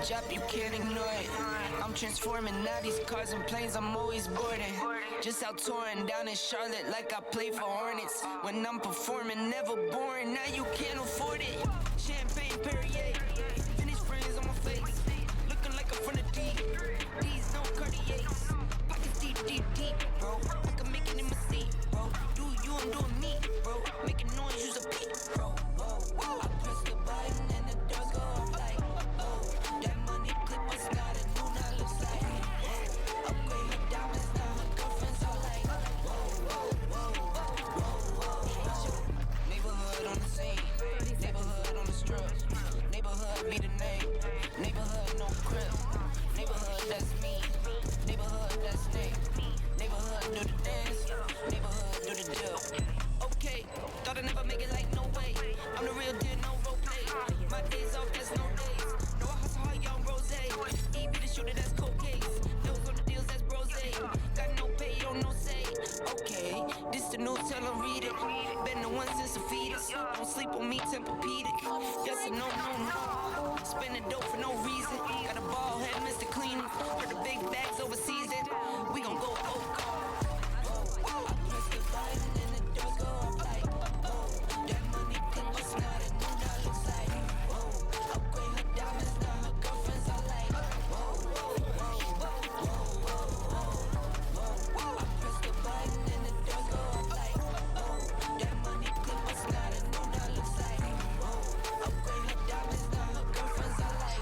Drop, you can't ignore it. I'm transforming now these cars and planes, I'm always boarding. Just out touring down in Charlotte like I play for Hornets. When I'm performing, never boring, now you can't afford it. Champagne Perrier, finished friends on my face, looking like I'm from the deep. These no Cartiers, pockets deep, deep, deep, bro. I can make it in my seat, bro. Do you, I'm doing me, bro. Making noise, use a beat, bro. I press the button and the doors go off like, that money clip us now, the new now looks like, upgrade her diamonds, now her girlfriends all like, neighborhood on the scene, neighborhood on the strip, neighborhood be the name, neighborhood no crib, neighborhood that's me, neighborhood that's Nick, neighborhood do the dance, neighborhood do the deal. Okay, thought I'd never make it like no way, I'm the real deal, no role play, my days off, that's no days, no I hustle hard, young rose, E be the shooter, that's cold case, those on the deals, that's brose, got no pay, you don't no say, okay, this the new, tell them read it, been the one since a fetus, don't sleep on me, Tempur-Pedic, yes or no, no, no, spending dope for no reason, got a ball head, Mr. Clean, heard the big bags overseas, we gon' go, I press the button and the doors go off like, that money clip us now, the new now looks like, upgrade her diamonds, now her girlfriends all like, I press the button and the doors go off like, that money clip us now, the new now looks like, upgrade her diamonds, now her girlfriends all like,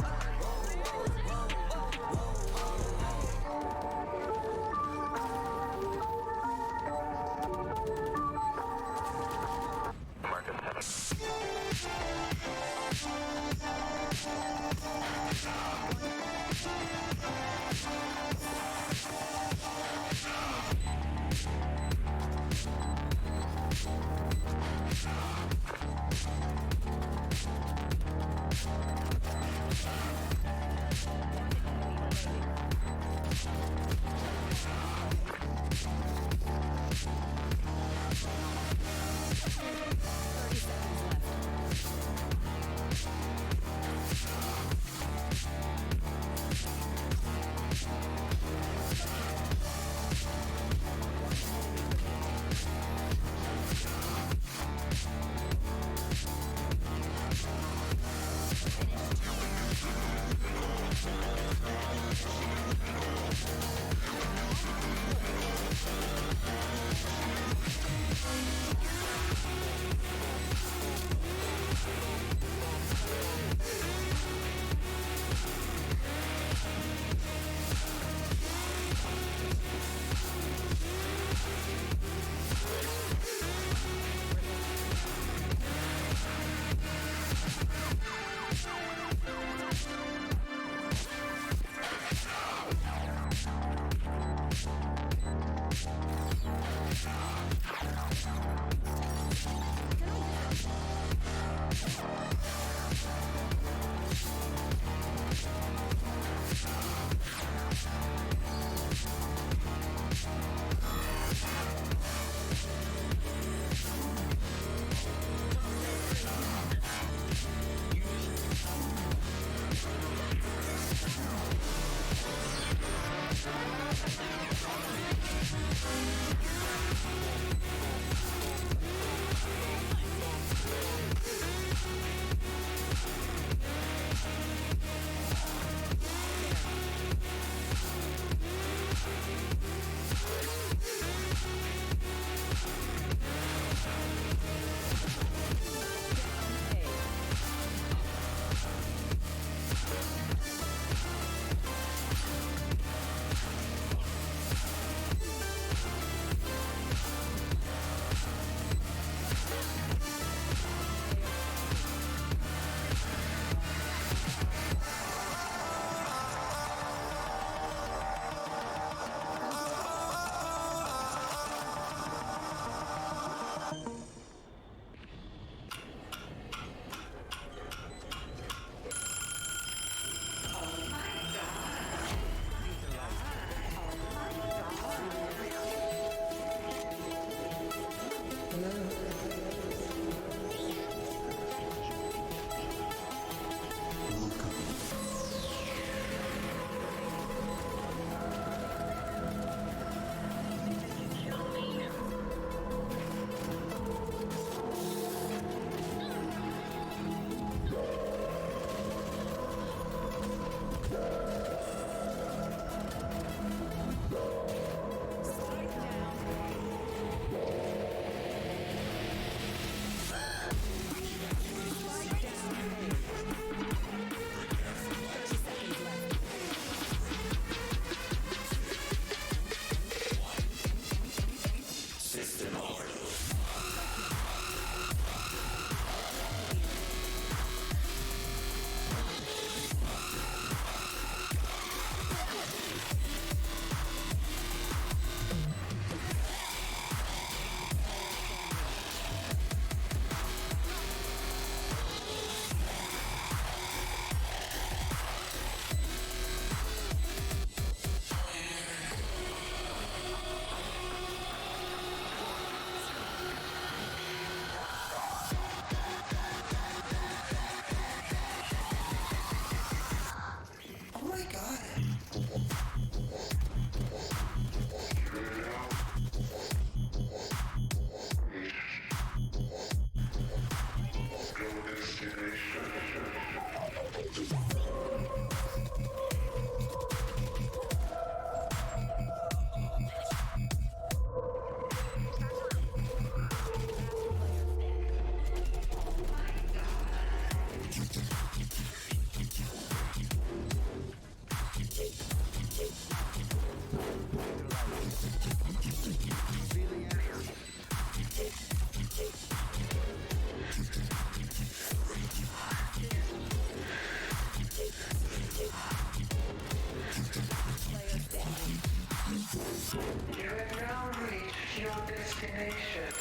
You have now reached your destination.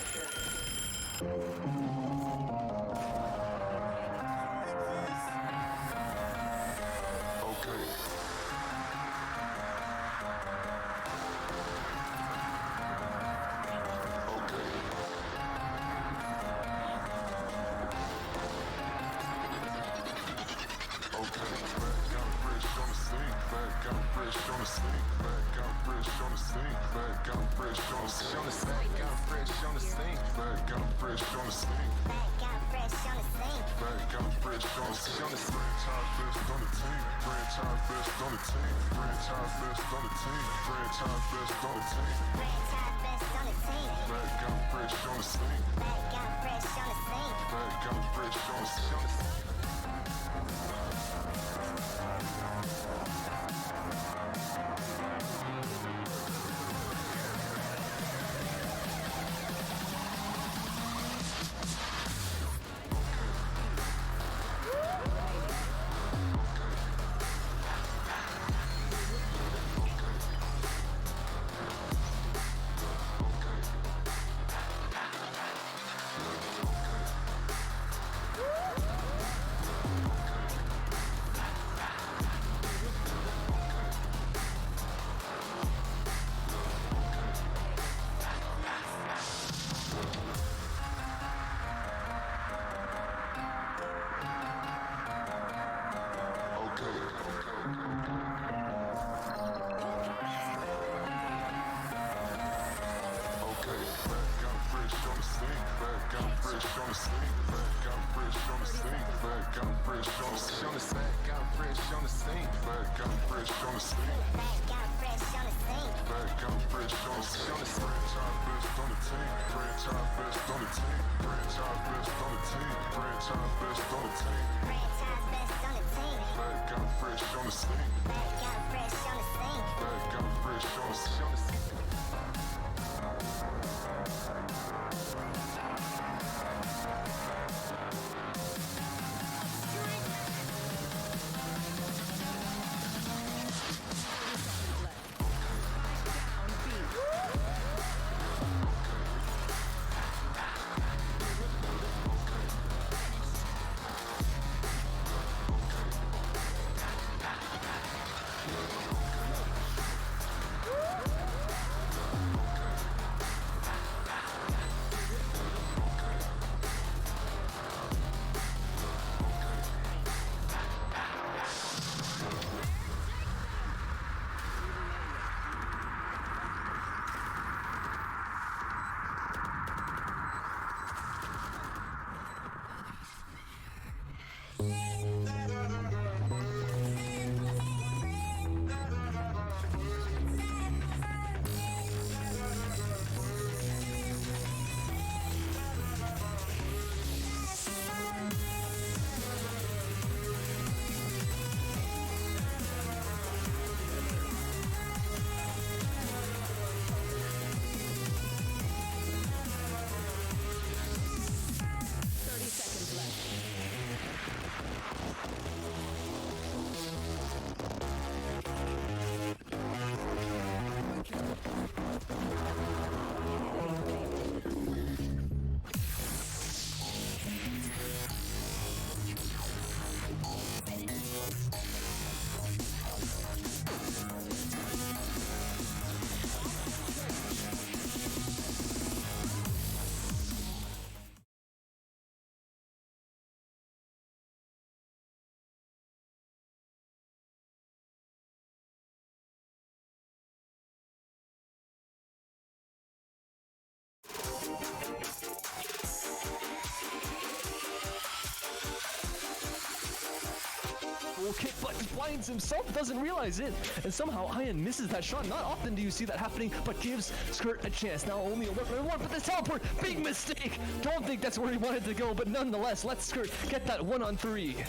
Full kick, but blinds himself, doesn't realize it. And somehow Ian misses that shot. Not often do you see that happening, but gives Skirt a chance. Now only a 1v1, but this teleport, big mistake. Don't think that's where he wanted to go, but nonetheless, let's Skirt get that 1-on-3.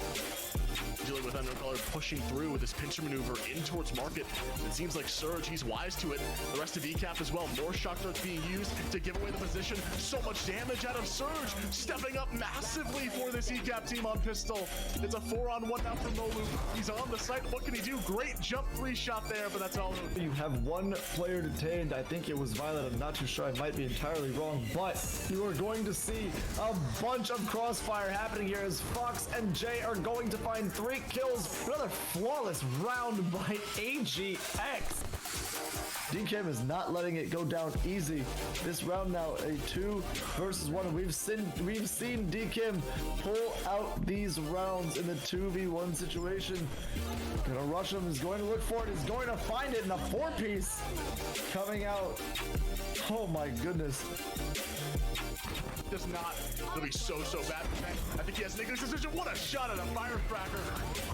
dealing with Undercolor, pushing through with this pincher maneuver in towards Market. It seems like Surge, he's wise to it. The rest of ECAP as well. More shock darts being used to give away the position. So much damage out of Surge, stepping up massively for this ECAP team on Pistol. It's a 4-on-1 now for Molu. He's on the site. What can he do? Great jump 3 shot there, but that's all. You have one player detained. I think it was Violet. I'm not too sure. I might be entirely wrong, but you are going to see a bunch of crossfire happening here as Fox and Jay are going to find 3 kills. Another flawless round by AGX. DKim is not letting it go down easy. This round now a 2 versus 1. We've seen DKim pull out these rounds in the 2v1 situation. Gonna rush him, is going to look for it, is going to find it in a 4-piece coming out. Oh my goodness. Does not. It'll be so bad. I think he has an English decision. What a shot at a firecracker.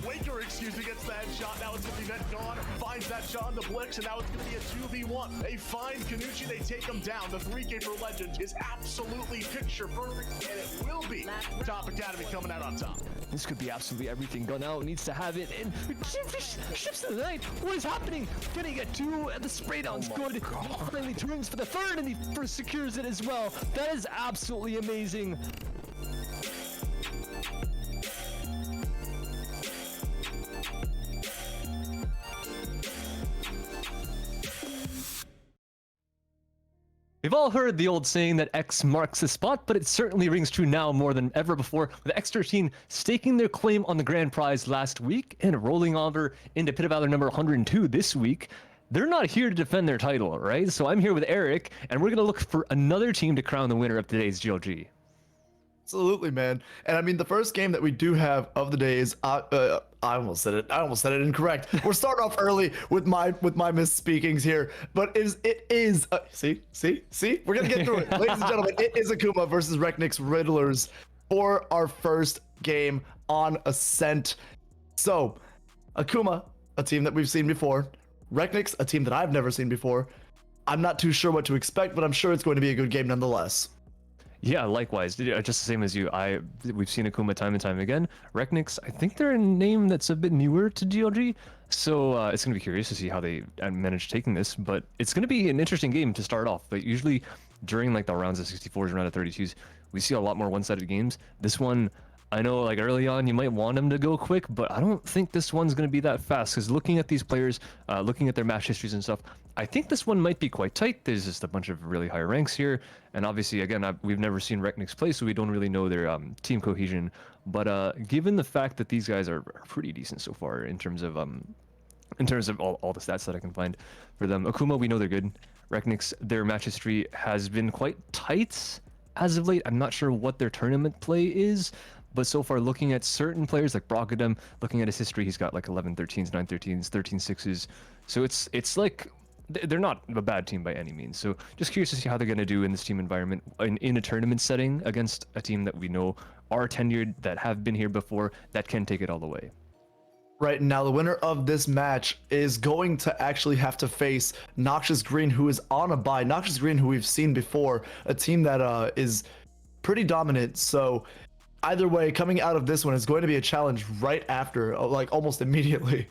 Waker, excuse me, gets the headshot. Now it's going to be Vet gone. Finds that shot on the Blix, and now it's going to be a 2v1. They find Kanuchi. They take him down. The 3K for Legend is absolutely picture perfect, and it will be Top Academy coming out on top. This could be absolutely everything. Gun out needs to have it, and ships in the night. What is happening? Can he get 2? And the spray down's good. Finally turns for the 3rd, and he first secures it as well. That is absolutely amazing. We've all heard the old saying that X marks the spot, but it certainly rings true now more than ever before, with X13 staking their claim on the grand prize last week and rolling over into Pit of Valor number 102 this week. They're not here to defend their title, right? So I'm here with Eric, and we're going to look for another team to crown the winner of today's GLG. Absolutely, man. And I mean, the first game that we do have of the day is I almost said it incorrect. We're starting off early with my misspeakings here, but it is see we're gonna get through it. Ladies and gentlemen, it is Akuma versus Reknik's Riddlers for our first game on Ascent. So Akuma, a team that we've seen before. Reknik's, a team that I've never seen before. I'm not too sure what to expect, but I'm sure it's going to be a good game nonetheless. Yeah, likewise. Just the same as you. We've seen Akuma time and time again. Reknik's, I think they're a name that's a bit newer to GLG, so it's going to be curious to see how they manage taking this, but it's going to be an interesting game to start off. But usually during like the rounds of 64s and round of 32s, we see a lot more one-sided games. This one, I know like early on you might want them to go quick, but I don't think this one's going to be that fast, because looking at these players, looking at their match histories and stuff, I think this one might be quite tight. There's just a bunch of really high ranks here, and obviously again we've never seen Reknik's play, so we don't really know their team cohesion, but given the fact that these guys are pretty decent so far in terms of all the stats that I can find for them. Akuma, we know they're good. Reknik's, their match history has been quite tight as of late. I'm not sure what their tournament play is, but so far, looking at certain players like Brocadem, looking at his history, he's got like 11 13s, 9 13s, 13 6s. So it's like they're not a bad team by any means. So just curious to see how they're going to do in this team environment in a tournament setting against a team that we know are tenured, that have been here before, that can take it all the way. Right now, the winner of this match is going to actually have to face Noxious Green, who is on a bye. Noxious Green, who we've seen before, a team that is pretty dominant. So either way, coming out of this one is going to be a challenge right after, like almost immediately.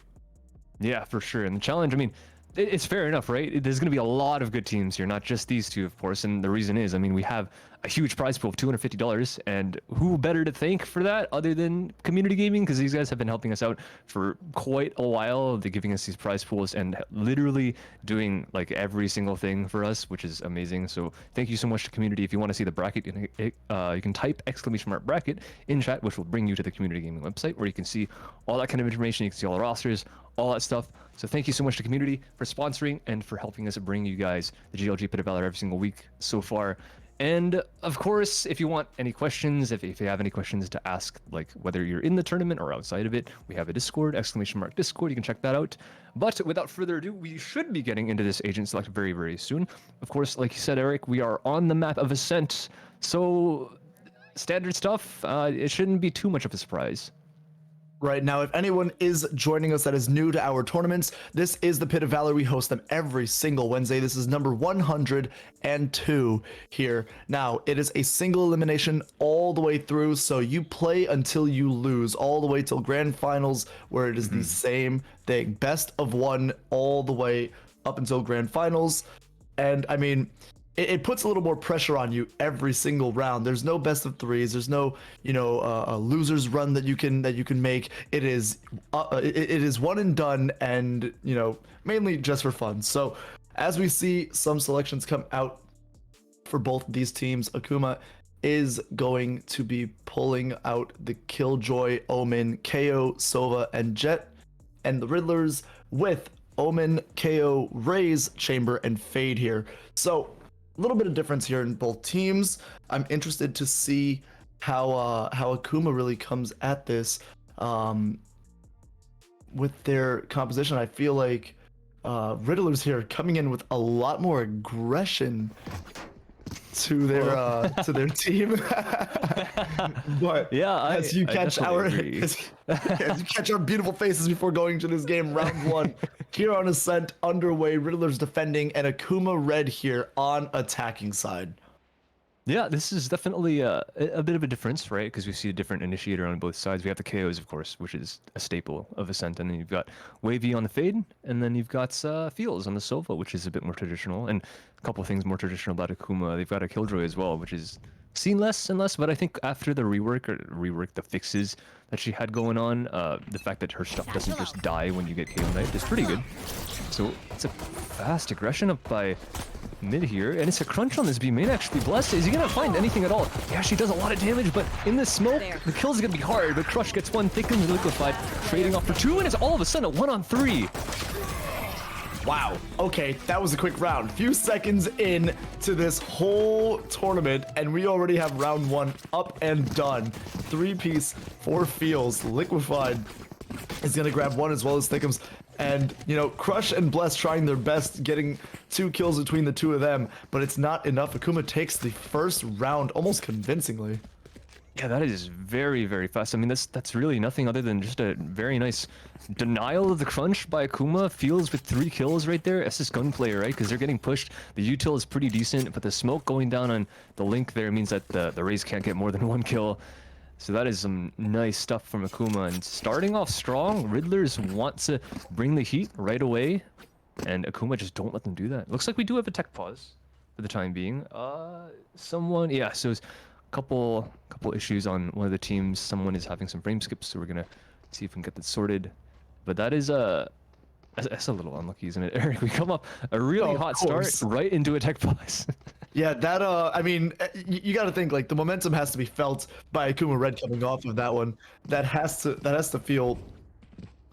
Yeah, for sure. And the challenge, I mean, it's fair enough, right? There's going to be a lot of good teams here, not just these two, of course. And the reason is, I mean, we have a huge prize pool of $250, and who better to thank for that other than community gaming? Because these guys have been helping us out for quite a while. They're giving us these prize pools and literally doing like every single thing for us, which is amazing. So thank you so much to community. If you want to see the bracket, you can type !bracket in chat, which will bring you to the community gaming website, where you can see all that kind of information. You can see all the rosters, all that stuff. So thank you so much to community for sponsoring and for helping us bring you guys the GLG Pit of Valor every single week so far. And of course, if you want any questions, if you have any questions to ask, like whether you're in the tournament or outside of it, we have a Discord, !Discord, you can check that out. But without further ado, we should be getting into this agent select very, very soon. Of course, like you said, Eric, we are on the map of Ascent, so standard stuff, it shouldn't be too much of a surprise. Right now, if anyone is joining us that is new to our tournaments, this is the Pit of Valor. We host them every single Wednesday. This is number 102 here. Now, it is a single elimination all the way through, so you play until you lose, all the way till grand finals, where it is the same thing. Best of one all the way up until grand finals. And I mean, it puts a little more pressure on you every single round. There's no best of threes. There's no, a loser's run that you can make. It is one and done, and mainly just for fun. So as we see some selections come out for both of these teams, Akuma is going to be pulling out the Killjoy, Omen, KO, Sova, and Jet, and the Riddlers with Omen, KO, Raze, Chamber, and Fade here. So a little bit of difference here in both teams. I'm interested to see how Akuma really comes at this with their composition. I feel like Riddlers here coming in with a lot more aggression to their team. But Yeah, as you catch our as you catch our beautiful faces before going to this game, round one, here on Ascent underway, Riddlers defending, and Akuma Red here on attacking side. Yeah, this is definitely a bit of a difference, right? Because we see a different initiator on both sides. We have the KOs, of course, which is a staple of Ascent, and then you've got Wavy on the Fade, and then you've got Feels on the Sova, which is a bit more traditional, and a couple of things more traditional about Akuma. They've got a Killjoy as well, which is seen less and less, but I think after the the fixes that she had going on, the fact that her stuff doesn't just die when you get KO Knife is pretty good. So it's a fast aggression up by mid here, and it's a crunch on this B main actually. Blessed, is he gonna find anything at all? Yeah, she does a lot of damage, but in the smoke, the kill's gonna be hard, but Crush gets one, thickens, liquefied, trading off for two, and it's all of a sudden a 1-on-3. Wow. Okay, that was a quick round. Few seconds in to this whole tournament, and we already have round one up and done. 3-piece, 4 Feels, liquefied is gonna grab one as well as Thickums. And, Crush and Bless trying their best, getting 2 kills between the two of them, but it's not enough. Akuma takes the first round almost convincingly. Yeah, that is very, very fast. I mean, that's really nothing other than just a very nice denial of the crunch by Akuma. Feels with 3 kills right there. That's just gunplay, right? Because they're getting pushed. The util is pretty decent, but the smoke going down on the Link there means that the Raze can't get more than 1 kill. So that is some nice stuff from Akuma. And starting off strong, Riddlers want to bring the heat right away, and Akuma just don't let them do that. Looks like we do have a tech pause for the time being. So it's couple issues on one of the teams. Someone is having some frame skips, so we're gonna see if we can get that sorted. But that is that's a little unlucky, isn't it, Eric? We come up a really hot start right into a tech pause. Yeah, that I mean, you got to think like the momentum has to be felt by Akuma Red coming off of that one. That has to feel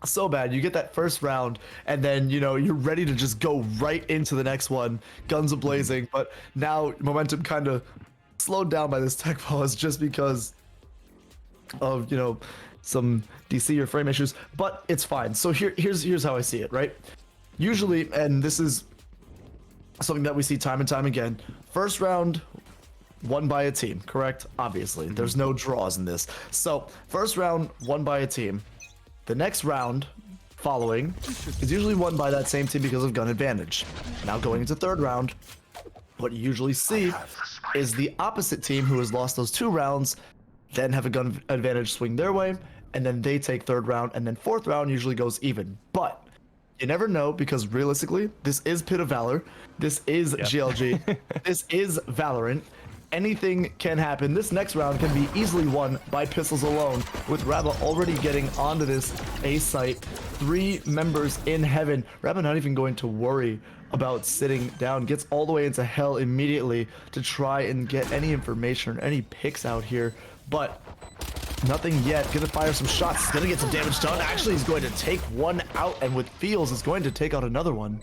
so bad. You get that first round, and then you're ready to just go right into the next one, guns a-blazing. But now momentum kind of slowed down by this tech pause just because of some DC or frame issues, but it's fine. So here's how I see it, right? Usually, and this is something that we see time and time again, first round won by a team, correct? Obviously, there's no draws in this. So first round won by a team. The next round following is usually won by that same team because of gun advantage. Now going into third round, what you usually see is the opposite team who has lost those 2 rounds then have a gun advantage swing their way, and then they take third round, and then fourth round usually goes even. But you never know, because realistically, this is Pit of Valor, this is GLG, this is Valorant. Anything can happen. This next round can be easily won by pistols alone, with Rabba already getting onto this A site. 3 members in heaven. Rabba not even going to worry about sitting down, gets all the way into hell immediately to try and get any information or any picks out here, but nothing yet. Gonna fire some shots, he's gonna get some damage done. Actually, he's going to take one out, and with Feels is going to take out another one.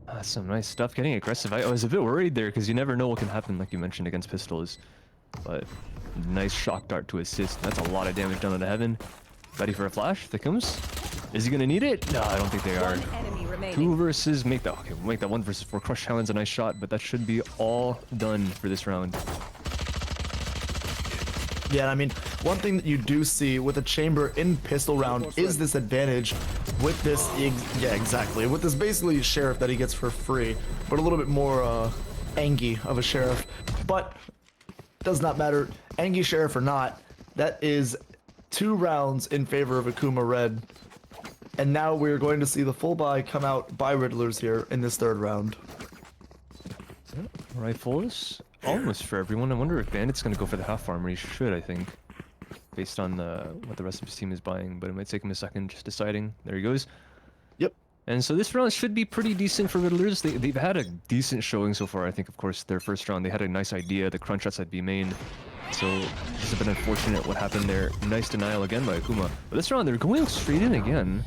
That's some nice stuff. Getting aggressive. I was a bit worried there because you never know what can happen, like you mentioned, against pistols. But nice shock dart to assist. That's a lot of damage done into heaven. Ready for a flash? Thickums. Is he gonna need it? No, I don't think they are. 2 versus make that. Okay, we'll make that 1 versus 4. Crush Talon's a nice shot, but that should be all done for this round. Yeah, I mean, one thing that you do see with a chamber in pistol round is this advantage with this, yeah, exactly, with this basically sheriff that he gets for free, but a little bit more Angie of a sheriff. But does not matter, Angie sheriff or not, that is 2 rounds in favor of Akuma Red. And now we're going to see the full buy come out by Riddlers here in this 3rd round. Rifles almost for everyone. I wonder if Bandit's gonna go for the half armor. He should, I think, based on what the rest of his team is buying. But it might take him a second just deciding. There he goes. Yep. And so this round should be pretty decent for Riddlers. They've had a decent showing so far. I think, of course, their first round they had a nice idea. The crunch shots at B main. So it's a bit unfortunate what happened there. Nice denial again by Akuma. But this round they're going straight in again.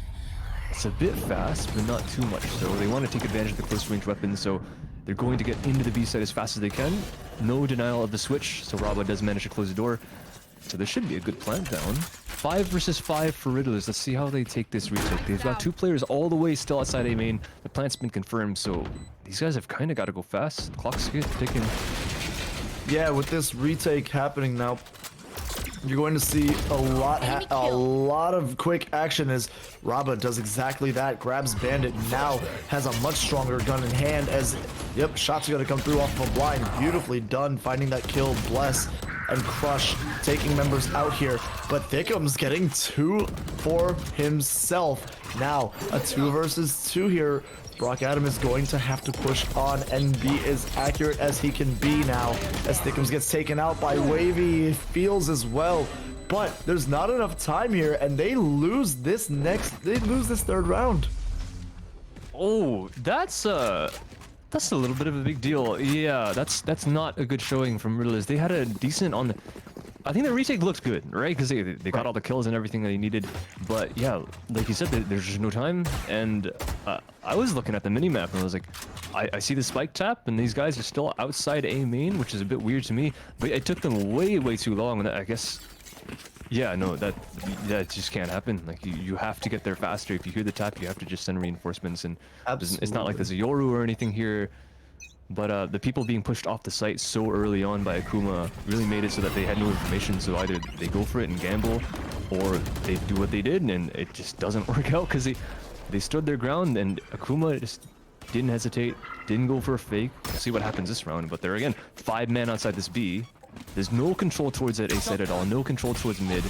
It's a bit fast, but not too much. So they want to take advantage of the close range weapons. So they're going to get into the B side as fast as they can. No denial of the switch, so Raba does manage to close the door. So there should be a good plant down. 5 versus 5 for Riddlers. Let's see how they take this retake. They've got 2 players all the way still outside A main. The plant's been confirmed, so these guys have kind of got to go fast. Clock's good, ticking. Yeah, with this retake happening now, you're going to see a lot of quick action as Raba does exactly that. Grabs Bandit, now has a much stronger gun in hand as, yep, shots are going to come through off of a blind. Beautifully done, finding that kill. Bless and Crush taking members out here, but Thickum's getting 2 for himself. Now, a 2 versus 2 here. Brock Adam is going to have to push on and be as accurate as he can be now, as Thickums gets taken out by Wavy. Feels as well, but there's not enough time here, and they lose this 3rd round. Oh, that's a little bit of a big deal. Yeah, that's not a good showing from Riddlers. They had a decent on the... I think the retake looked good, right? Because they got all the kills and everything that they needed. But yeah, like you said, there's just no time. And I was looking at the minimap and I was like, I see the spike tap and these guys are still outside A main, which is a bit weird to me. But it took them way too long. And I guess, yeah, no, that just can't happen. Like you have to get there faster. If you hear the tap, you have to just send reinforcements. And it's not like there's a Yoru or anything here. But the people being pushed off the site so early on by Akuma really made it so that they had no information. So either they go for it and gamble, or they do what they did, and it just doesn't work out because they stood their ground, and Akuma just didn't hesitate, didn't go for a fake. We'll see what happens this round. But they're again 5 men outside this B. There's no control towards that A side at all. No control towards mid.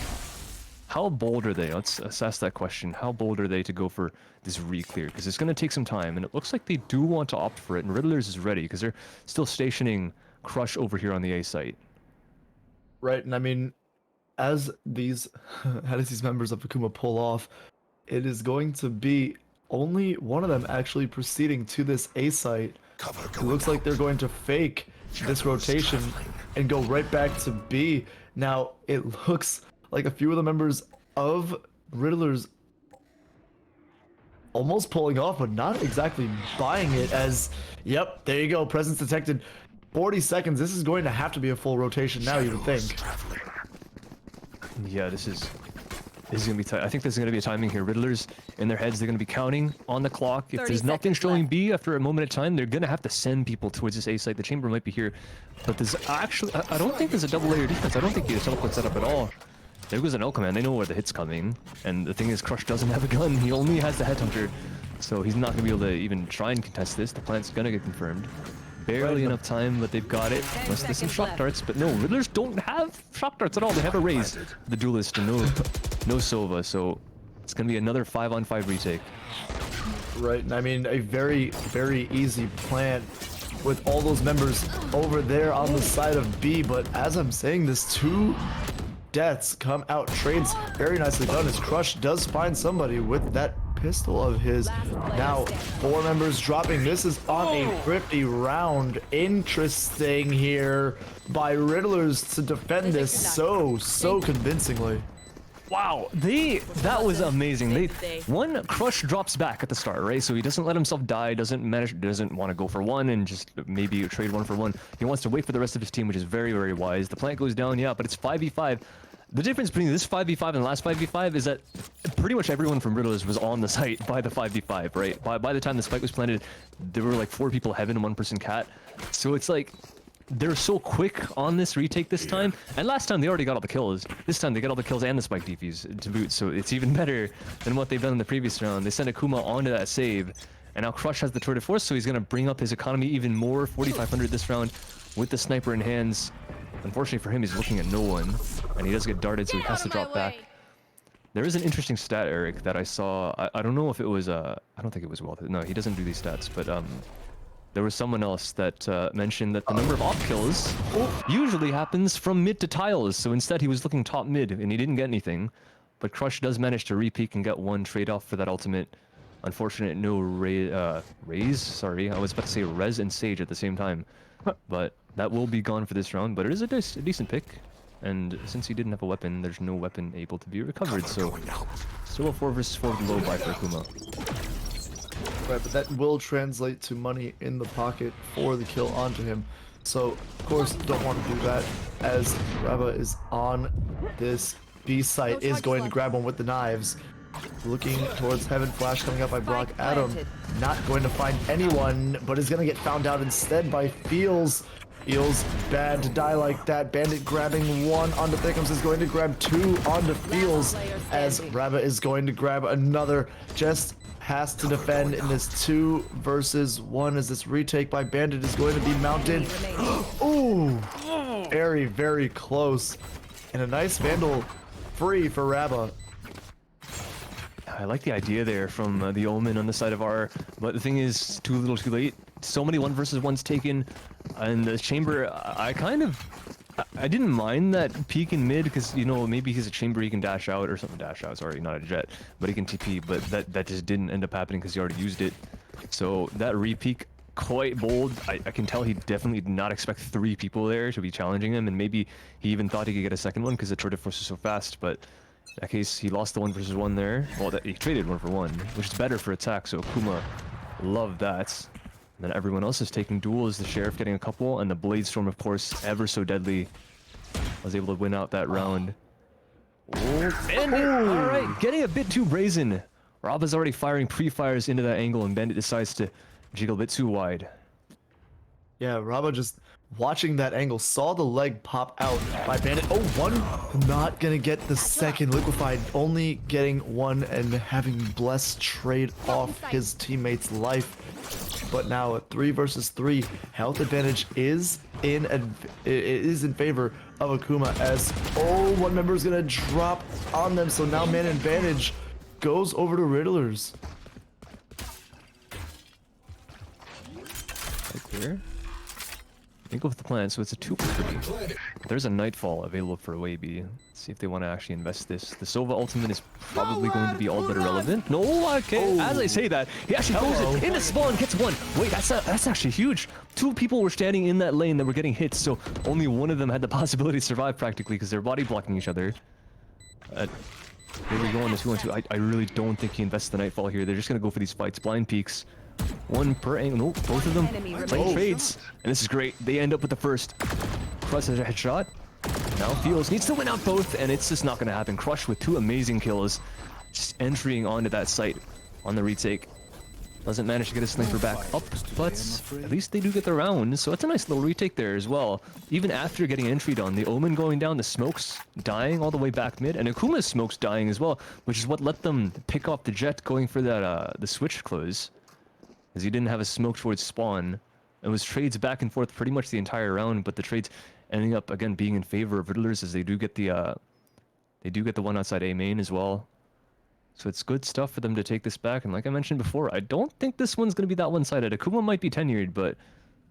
How bold are they? Let's assess that question. How bold are they to go for this re-clear? Because it's going to take some time, and it looks like they do want to opt for it, and Riddlers is ready, because they're still stationing Crush over here on the A site. Right, and I mean, as these members of Akuma pull off, it is going to be only one of them actually proceeding to this A site. It looks like they're going to fake this rotation and go right back to B. Now, it looks like a few of the members of Riddlers almost pulling off, but not exactly buying it as, yep, there you go, presence detected. 40 seconds, this is going to have to be a full rotation now, you would think. Yeah, this is gonna be tight. I think there's gonna be a timing here. Riddlers, in their heads, they're gonna be counting on the clock. If there's nothing showing B after a moment of time, they're gonna have to send people towards this A site. The chamber might be here, but there's actually, I don't think there's a double layer defense. I don't think he has teleport set up at all. There goes an L command. They know where the hit's coming, and the thing is, Crush doesn't have a gun. He only has the headhunter, so he's not gonna be able to even try and contest this. The plant's gonna get confirmed. Barely enough time, but they've got it. Unless there's some shock darts, but no, Riddlers don't have shock darts at all. They have a raise, the duelist, and no Sova, so it's gonna be another 5-on-5 retake. Right, and I mean, a very easy plant with all those members over there on the side of B, but as I'm saying this, 2 deaths come out. Trades very nicely done as Crush does find somebody with that pistol of his. Now 4 members dropping. This is on a thrifty round. Interesting here by Riddlers to defend this so convincingly. Wow, that was amazing. One, Crush drops back at the start, right? So he doesn't let himself die, doesn't want to go for one and just maybe trade 1 for 1. He wants to wait for the rest of his team, which is very wise. The plant goes down, yeah, but it's 5v5. The difference between this 5v5 and the last 5v5 is that pretty much everyone from Riddlers was on the site by the 5v5, right? By the time the spike was planted, there were like 4 people heaven and 1 person cat. So it's like, they're so quick on this retake this time, and last time they already got all the kills. This time they got all the kills and the spike defuse to boot, so it's even better than what they've done in the previous round. They sent Akuma onto that save, and now Crush has the tour de force, so he's gonna bring up his economy even more. 4,500 this round with the sniper in hands. Unfortunately for him, he's looking at no one, and he does get darted, so he has to drop back. There is an interesting stat, Eric, that I saw. I don't know if it was I don't think it was Wealth. No, he doesn't do these stats, but there was someone else that mentioned that the number of op kills usually happens from mid to tiles. So instead, he was looking top mid, and he didn't get anything. But Crush does manage to repeak and get one trade off for that ultimate. Unfortunate, no raise. Sorry, I was about to say Rez and Sage at the same time, but that will be gone for this round. But it is a decent pick. And since he didn't have a weapon, there's no weapon able to be recovered, so still a 4 versus 4 low buy for Akuma. Right, but that will translate to money in the pocket for the kill onto him. So, of course, don't want to do that, as Raba is on this B site, is going to grab one with the knives. Looking towards Heaven, flash coming up by Brock Adam. Not going to find anyone, but is going to get found out instead by Feels. Feels bad to die like that. Bandit grabbing one onto Thickums, is going to grab two onto Feels, as Raba is going to grab another. Just has to defend in this 2 versus 1, as this retake by Bandit is going to be mounted. Ooh, very, very close. And a nice Vandal free for Raba. I like the idea there from the Omen on the side of R, but the thing is, too little too late. So many 1 versus 1s taken, and the Chamber, I didn't mind that peek in mid, because, you know, maybe he's a Chamber, he can dash out or something. Dash out, sorry, not a jet, but he can TP, but that just didn't end up happening because he already used it. So that re-peek, quite bold. I can tell he definitely did not expect 3 people there to be challenging him, and maybe he even thought he could get a second one because the tour de force is so fast, but in that case, he lost the 1 versus 1 there. Well, he traded 1 for 1, which is better for attack, so Akuma loved that. And then everyone else is taking duels, the Sheriff getting a couple, and the Blade Storm, of course, ever so deadly. Was able to win out that round. Oh, Bandit! Alright, getting a bit too brazen. Raba's already firing pre-fires into that angle, and Bandit decides to jiggle a bit too wide. Yeah, Raba just watching that angle, saw the leg pop out by Bandit. Oh, one not gonna get the second. Liquefied only getting one and having Bless trade off his teammate's life. But now a 3 versus 3 health advantage is in favor of Akuma, as one member is gonna drop on them. So now man advantage goes over to Riddlers. Clear. I think with the plan, so it's a 2 for 3. There's a Nightfall available for Wavy. Let's see if they want to actually invest this. The Sova ultimate is probably going to be all but irrelevant. No, okay. As I say that, he actually goes into spawn, gets one. Wait, that's actually huge. 2 people were standing in that lane that were getting hits, so only one of them had the possibility to survive practically because they're body blocking each other. Here we go on the 2-on-2. I really don't think he invests the Nightfall here. They're just going to go for these fights. Blind peeks. 1 per angle. Nope, both of them playing trades. And this is great. They end up with the first. Crush has a headshot. Now Feels needs to win out both, and it's just not going to happen. Crush with 2 amazing kills. Just entering onto that site on the retake. Doesn't manage to get his sniper back up, but at least they do get the round. So it's a nice little retake there as well. Even after getting entry done, the Omen going down, the smokes dying all the way back mid, and Akuma's smokes dying as well, which is what let them pick off the jet going for that the switch close. As he didn't have a smoke towards spawn. It was trades back and forth pretty much the entire round, but the trades ending up again being in favor of Riddlers, as they do get the one outside A main as well. So it's good stuff for them to take this back, and like I mentioned before, I don't think this one's going to be that one-sided. Akuma might be tenured, but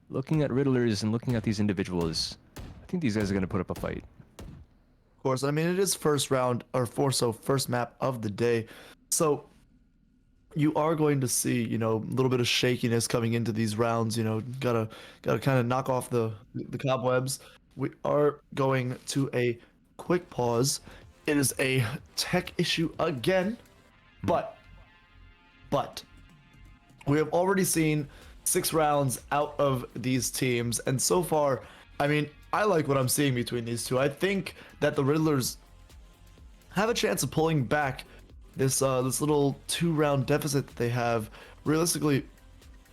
looking at Riddlers and looking at these individuals, I think these guys are going to put up a fight. Of course, I mean, it is first round, or first map of the day, so you are going to see, you know, a little bit of shakiness coming into these rounds. You know, gotta kind of knock off the cobwebs. We are going to a quick pause. It is a tech issue again, but we have already seen 6 rounds out of these teams, and so far, I mean, I like what I'm seeing between these two. I think that the Riddlers have a chance of pulling back this little 2-round deficit that they have. Realistically,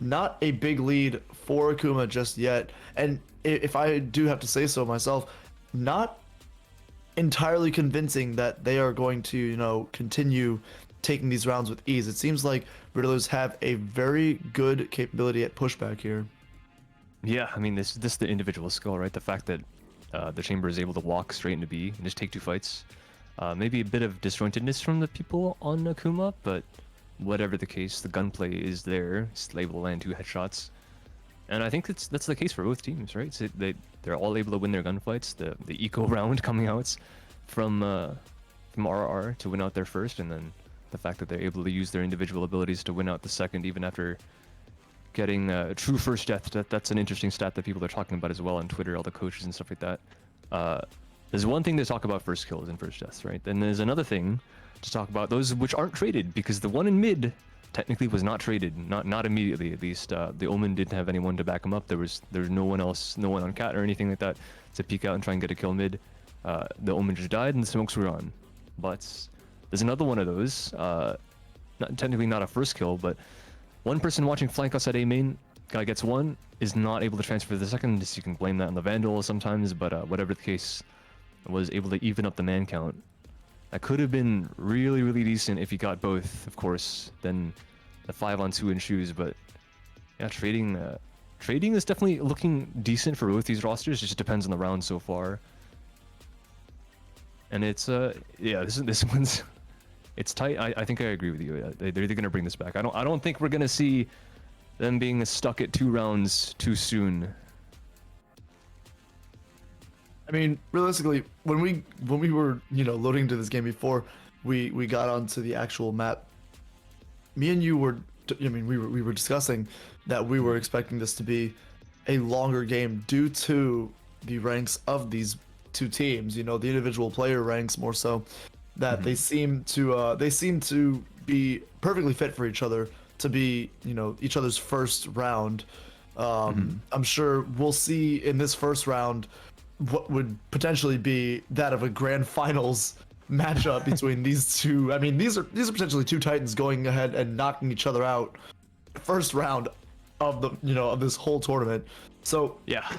not a big lead for Akuma just yet. And if I do have to say so myself, not entirely convincing that they are going to, you know, continue taking these rounds with ease. It seems like Riddlers have a very good capability at pushback here. Yeah, I mean, this is the individual skill, right? The fact that the Chamber is able to walk straight into B and just take 2 fights. Maybe a bit of disjointedness from the people on Akuma, but whatever the case, the gunplay is there. It's able to land 2 headshots. And I think that's the case for both teams, right? So they're all able to win their gunfights. The eco round coming out from RR to win out their first, and then the fact that they're able to use their individual abilities to win out the second, even after getting true first death. That's an interesting stat that people are talking about as well on Twitter, all the coaches and stuff like that. There's one thing to talk about first kills and first deaths, right? Then there's another thing to talk about those which aren't traded, because the one in mid technically was not traded, not immediately at least. The Omen didn't have anyone to back him up. There was no one else, no one on Cat or anything like that to peek out and try and get a kill mid. The Omen just died and the smokes were on. But there's another one of those, technically not a first kill, but one person watching flank us at A main, guy gets one, is not able to transfer to the second. You can blame that on the Vandal sometimes, but whatever the case, was able to even up the man count. That could have been really, really decent if he got both, of course, then the 5-on-2 in shoes, but yeah, trading is definitely looking decent for both these rosters. It just depends on the round so far. And it's, yeah, this one's, it's tight. I think I agree with you. They're going to bring this back. I don't think we're going to see them being stuck at 2 rounds too soon. I mean, realistically, when we were, you know, loading into this game before we got onto the actual map, me and you were, I mean, we were discussing that we were expecting this to be a longer game due to the ranks of these 2 teams. You know, the individual player ranks more so, that they seem to be perfectly fit for each other to be, you know, each other's first round. I'm sure we'll see in this first round what would potentially be that of a grand finals matchup between these 2. I mean, these are potentially 2 titans going ahead and knocking each other out first round of the, you know, of this whole tournament. So Yeah.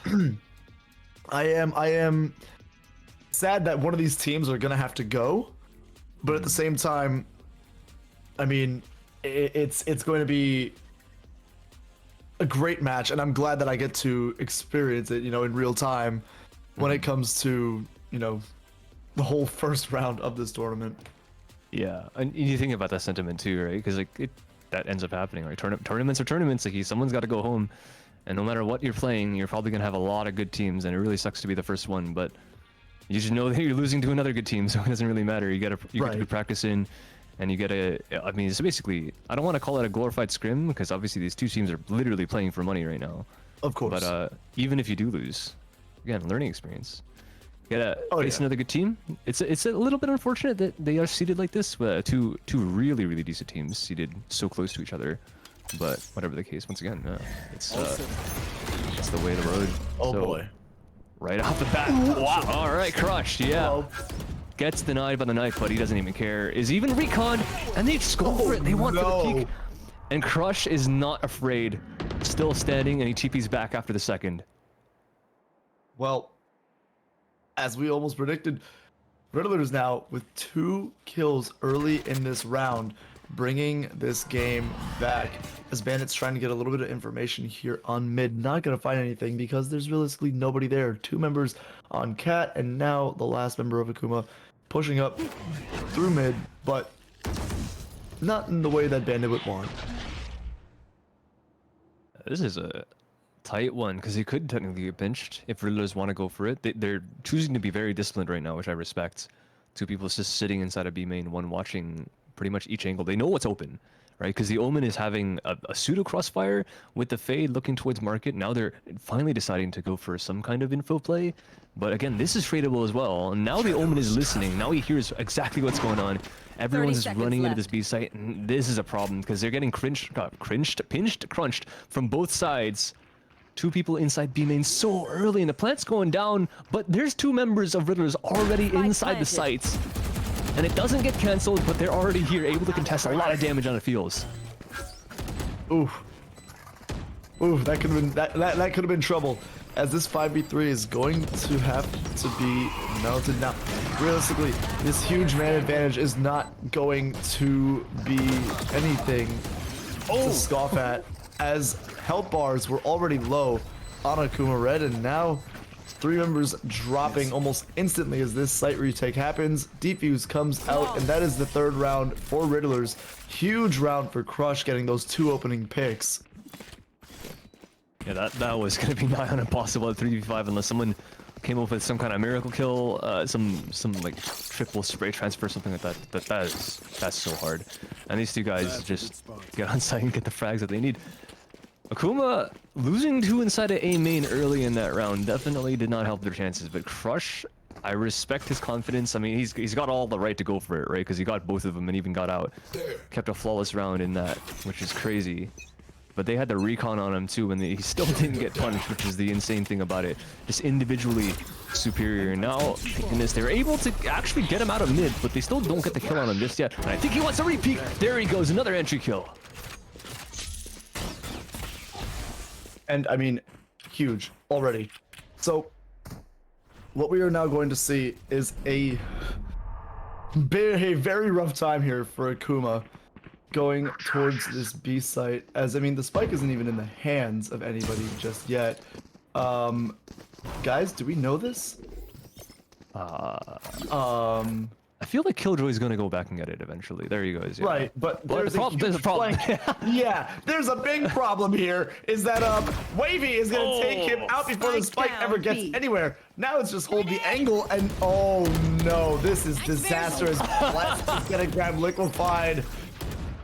I am sad that one of these teams are gonna have to go, but at the same time, I mean, it's going to be a great match, and I'm glad that I get to experience it, you know, in real time when it comes to, you know, the whole first round of this tournament. Yeah, and you think about that sentiment too, right? Because like that ends up happening, right? Tournaments are tournaments. Like someone's got to go home, and no matter what you're playing, you're probably gonna have a lot of good teams, and it really sucks to be the first one. But you should know that you're losing to another good team, so it doesn't really matter. You get to be practicing, and you get a. I mean, it's basically, I don't want to call it a glorified scrim, because obviously these 2 teams are literally playing for money right now. Of course. But even if you do lose, again, learning experience. You gotta face another good team. It's a little bit unfortunate that they are seeded like this, with two really, really decent teams seeded so close to each other. But whatever the case, once again, it's the way of the road. Oh So, boy. right off the bat. Wow. All right, crushed. Yeah. Gets denied by the knife, but he doesn't even care. Is even recon, and they just go for it. They want for the peak. And Crush is not afraid. Still standing, and he TP's back after the second. Well, as we almost predicted, Riddlers now with 2 kills early in this round, bringing this game back. As Bandit's trying to get a little bit of information here on mid, not gonna find anything because there's realistically nobody there. 2 members on Cat, and now the last member of Akuma pushing up through mid, but not in the way that Bandit would want. This is a tight one, because he could technically get pinched if Riddlers want to go for it. They're choosing to be very disciplined right now, which I respect. 2 people just sitting inside a B main, one watching pretty much each angle. They know what's open, right? Because the Omen is having a pseudo crossfire with the Fade looking towards market. Now they're finally deciding to go for some kind of info play. But again, this is tradable as well. And now the Omen is listening. Now he hears exactly what's going on. Everyone's just running into this B site, and this is a problem because they're getting pinched, crunched from both sides. 2 people inside B main so early, and the plant's going down, but there's 2 members of Riddlers already inside the sites. And it doesn't get cancelled, but they're already here, able to contest a lot of damage on the fields. Oof. Ooh, that could have been that could have been trouble. As this 5v3 is going to have to be melted now. Realistically, this huge man advantage is not going to be anything to scoff at, as health bars were already low on Akuma Red, and now 3 members dropping almost instantly as this site retake happens. Defuse comes out, and that is the 3rd round for Riddlers. Huge round for Crush, getting those 2 opening picks. Yeah, that was gonna be nigh on impossible at 3v5 unless someone came up with some kind of miracle kill, some like triple spray transfer, something like that. That's so hard. And these 2 guys just get on site and get the frags that they need. Akuma losing 2 inside of A main early in that round definitely did not help their chances, but Crush, I respect his confidence. I mean, he's got all the right to go for it, right? Because he got both of them and even got out. Kept a flawless round in that, which is crazy. But they had the recon on him too, and he still didn't get punished, which is the insane thing about it. Just individually superior. Now, thank goodness, they were able to actually get him out of mid, but they still don't get the kill on him just yet. And I think he wants a repeat. There he goes, another entry kill. And I mean, huge already. So, what we are now going to see is a very rough time here for Akuma going towards this B site, as I mean, the spike isn't even in the hands of anybody just yet. Guys, do we know this? I feel like Killjoy's gonna go back and get it eventually. There he goes. Yeah. Right, but Well, there's there's a problem. Yeah, there's a big problem here. Is that Wavy is gonna take him out before the spike ever gets anywhere. Now it's just hold the angle, and oh no, this is disastrous. Blast is gonna grab liquefied.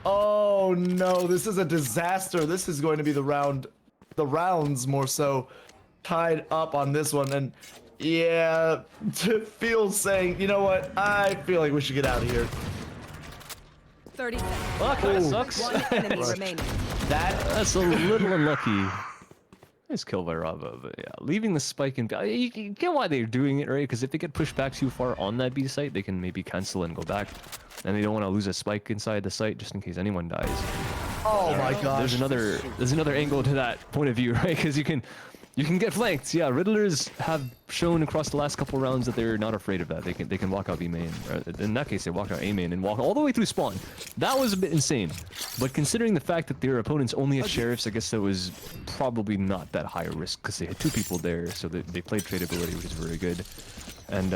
Oh no, this is a disaster. This is going to be the rounds more so, tied up on this one. And yeah, feels saying, you know what? I feel like we should get out of here. 30 seconds. Fuck, that sucks. One enemy remaining. That's a little unlucky. Nice kill by Rava, but yeah, leaving the spike in. You get why they're doing it, right? Because if they get pushed back too far on that B site, they can maybe cancel and go back. And they don't want to lose a spike inside the site just in case anyone dies. Oh my gosh. There's another angle to that point of view, right? Because you can get flanked. Yeah, Riddlers have shown across the last couple rounds that they're not afraid of that. They can walk out B main. In that case, they walk out A main and walk all the way through spawn. That was a bit insane. But considering the fact that their opponents only had sheriffs, I guess that was probably not that high a risk because they had 2 people there, so they played tradability, which is very good. And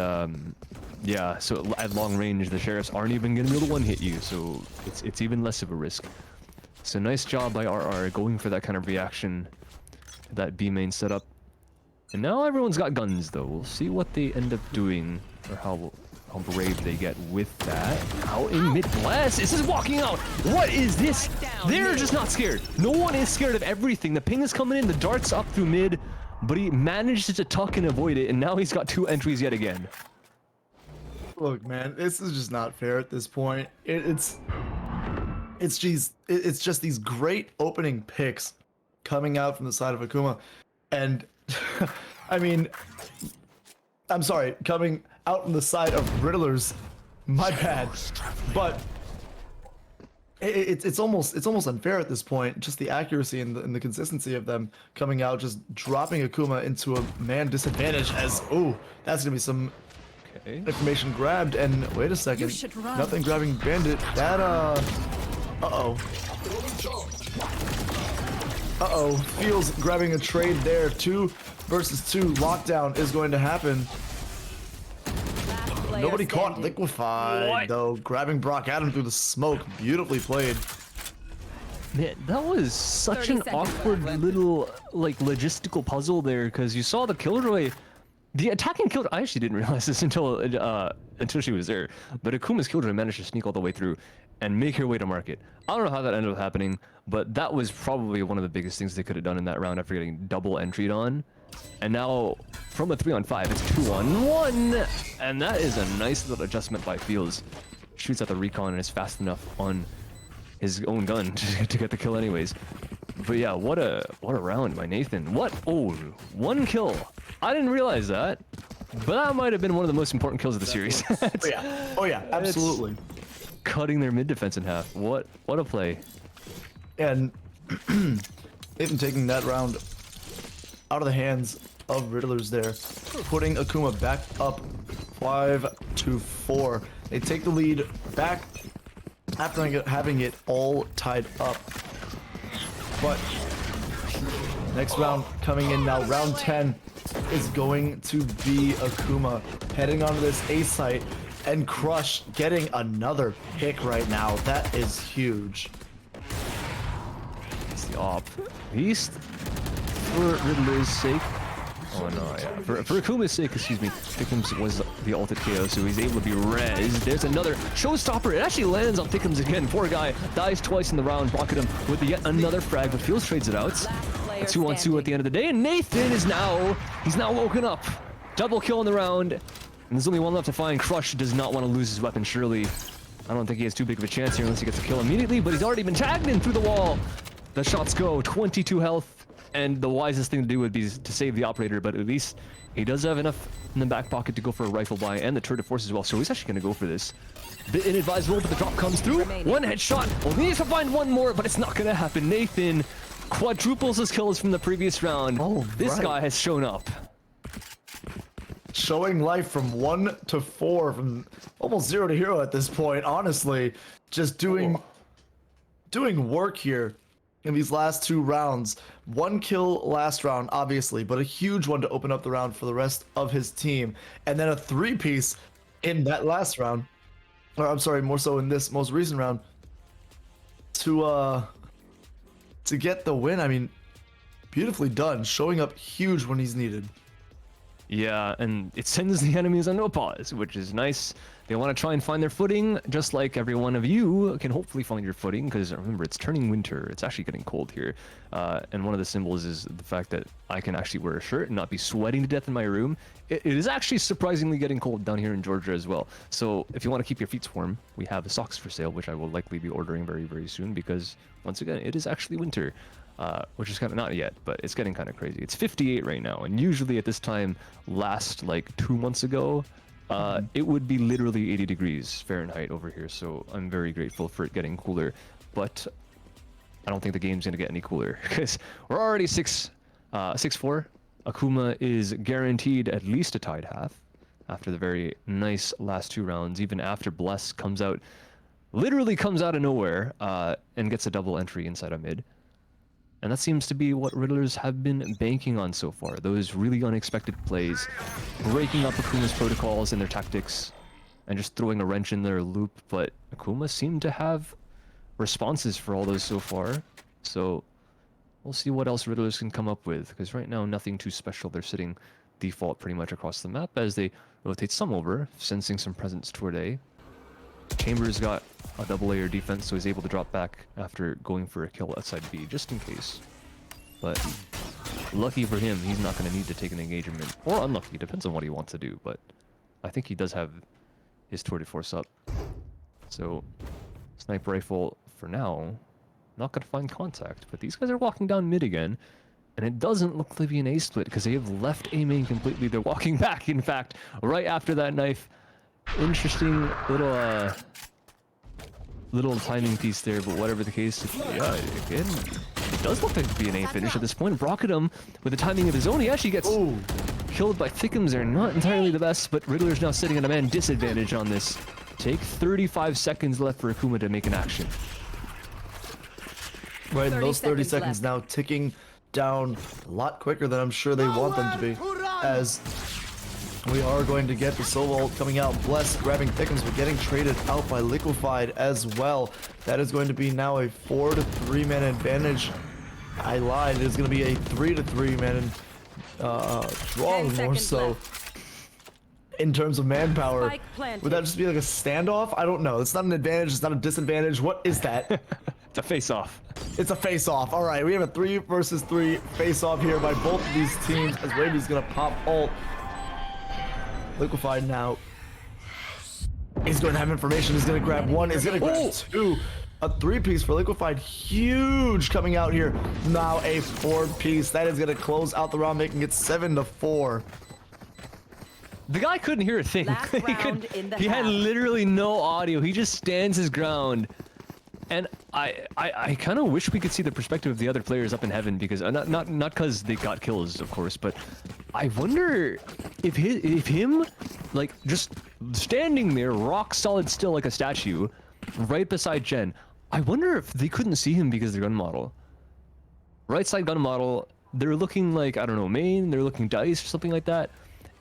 yeah, so at long range, the sheriffs aren't even gonna be able to one-hit you, so it's even less of a risk. So nice job by RR going for that kind of reaction, that B main setup. And now everyone's got guns though. We'll see what they end up doing, or how brave they get with that. Out in mid blast, this is walking out. What is this? They're just not scared. No one is scared of everything. The ping is coming in, the dart's up through mid, but he managed to tuck and avoid it, and now he's got 2 entries yet again. Look, man, this is just not fair at this point. It's just these great opening picks coming out from the side of Akuma, and I mean, I'm sorry, coming out from the side of Riddlers. My bad, but it's almost unfair at this point. Just the accuracy and the consistency of them coming out, just dropping Akuma into a man disadvantage. As that's gonna be some information grabbed. And wait a second, nothing grabbing Bandit. That feels grabbing a trade there. 2 versus 2 lockdown is going to happen. Nobody caught Liquefied though. Grabbing Brock Adam through the smoke. Beautifully played. Man, that was such an awkward little like logistical puzzle there, because you saw the Killjoy, the attacking Killjoy. I actually didn't realize this until she was there. But Akuma's Killjoy managed to sneak all the way through and make her way to market. I don't know how that ended up happening, but that was probably one of the biggest things they could have done in that round after getting double entry'd on. And now, from a 3-on-5, it's 2-on-1, and that is a nice little adjustment by Fields. Shoots at the recon and is fast enough on his own gun to get the kill anyways. But yeah, what a round by Nathan. What? Oh, 1 kill. I didn't realize that, but that might have been one of the most important kills of the series. Oh yeah, absolutely. Cutting their mid defense in half. What a play. And Nathan taking that round out of the hands of Riddlers there, putting Akuma back up 5-4. They take the lead back after having it all tied up. But next round coming in now, round 10 is going to be Akuma heading onto this A site, and Crush getting another pick right now. That is huge. It's the op. At least for Riddler's sake. Oh no, yeah. For Akuma's sake, excuse me, Thickums was the ulted KO, so he's able to be rezzed. There's another showstopper. It actually lands on Thickums again. Poor guy dies twice in the round, blocking him with yet another frag, but Fields trades it out. A 2-on-2 at the end of the day, and Nathan is he's now woken up. Double kill in the round, and there's only one left to find. Crush does not want to lose his weapon, surely. I don't think he has too big of a chance here unless he gets a kill immediately, but he's already been tagged in through the wall. The shots go, 22 health. And the wisest thing to do would be to save the operator, but at least he does have enough in the back pocket to go for a rifle buy and the turret of force as well, so he's actually going to go for this. Bit inadvisable, but the drop comes through. One headshot. Only needs to find one more, but it's not going to happen. Nathan quadruples his kills from the previous round. Oh, this guy has shown up. Showing life from 1 to 4, from almost 0 to hero at this point. Honestly, just doing work here in these last 2 rounds. 1 kill last round, obviously, but a huge one to open up the round for the rest of his team. And then a 3-piece in that last round, or I'm sorry, more so in this most recent round, to get the win. I mean, beautifully done, showing up huge when he's needed. Yeah, and it sends the enemies on no pause, which is nice. They want to try and find their footing, just like every one of you can hopefully find your footing, because remember, it's turning winter. It's actually getting cold here. And one of the symbols is the fact that I can actually wear a shirt and not be sweating to death in my room. It is actually surprisingly getting cold down here in Georgia as well. So if you want to keep your feet warm, we have socks for sale, which I will likely be ordering very, very soon, because once again, it is actually winter. Which is kind of not yet, but it's getting kind of crazy. It's 58 right now, and usually at this time, last like 2 months ago, it would be literally 80 degrees Fahrenheit over here. So I'm very grateful for it getting cooler, but I don't think the game's gonna get any cooler because we're already 6-4. Akuma is guaranteed at least a tied half after the very nice last 2 rounds, even after Bless literally comes out of nowhere, and gets a double entry inside a mid. And that seems to be what Riddlers have been banking on so far. Those really unexpected plays, breaking up Akuma's protocols and their tactics, and just throwing a wrench in their loop. But Akuma seemed to have responses for all those so far. So we'll see what else Riddlers can come up with, because right now nothing too special. They're sitting default pretty much across the map as they rotate some over, sensing some presence toward A. Chambers got a double layer defense, so he's able to drop back after going for a kill outside B, just in case. But lucky for him, he's not going to need to take an engagement. Or unlucky, depends on what he wants to do, but I think he does have his tour de force up. So, sniper rifle for now, not going to find contact, but these guys are walking down mid again. And it doesn't look to be an A split, because they have left A main completely. They're walking back, in fact, right after that knife. Interesting little timing piece there, but whatever the case, yeah, again, it does look like to be an A finish at this point. Brockedham, with the timing of his own, he actually gets killed by Thickums there. Not entirely the best, but Riddler's now sitting at a man disadvantage on this take. 35 seconds left for Akuma to make an action. Right, and those 30 seconds now ticking down a lot quicker than I'm sure they want them to be, as we are going to get the solo ult coming out. Bless grabbing Thickums, but getting traded out by Liquefied as well. That is going to be now a 4-3 man advantage. I lied. It is going to be a 3-3 man draw, more so. Left. In terms of manpower, would that just be like a standoff? I don't know. It's not an advantage. It's not a disadvantage. What is that? It's a face-off. It's a face-off. All right, we have a 3 versus 3 face-off here by both of these teams, as Raby's going to pop ult. Liquefied now. He's going to have information. He's going to grab 1. He's going to grab 2. A 3-piece for Liquefied. Huge coming out here. Now a 4-piece. That is going to close out the round, making it 7-4. The guy couldn't hear a thing. He had literally no audio. He just stands his ground. And I kind of wish we could see the perspective of the other players up in heaven, because not because they got kills, of course, but I wonder if him like just standing there rock solid still like a statue right beside Jen, I wonder if they couldn't see him because of their gun model. Right side gun model, they're looking like, I don't know, main, they're looking dice or something like that,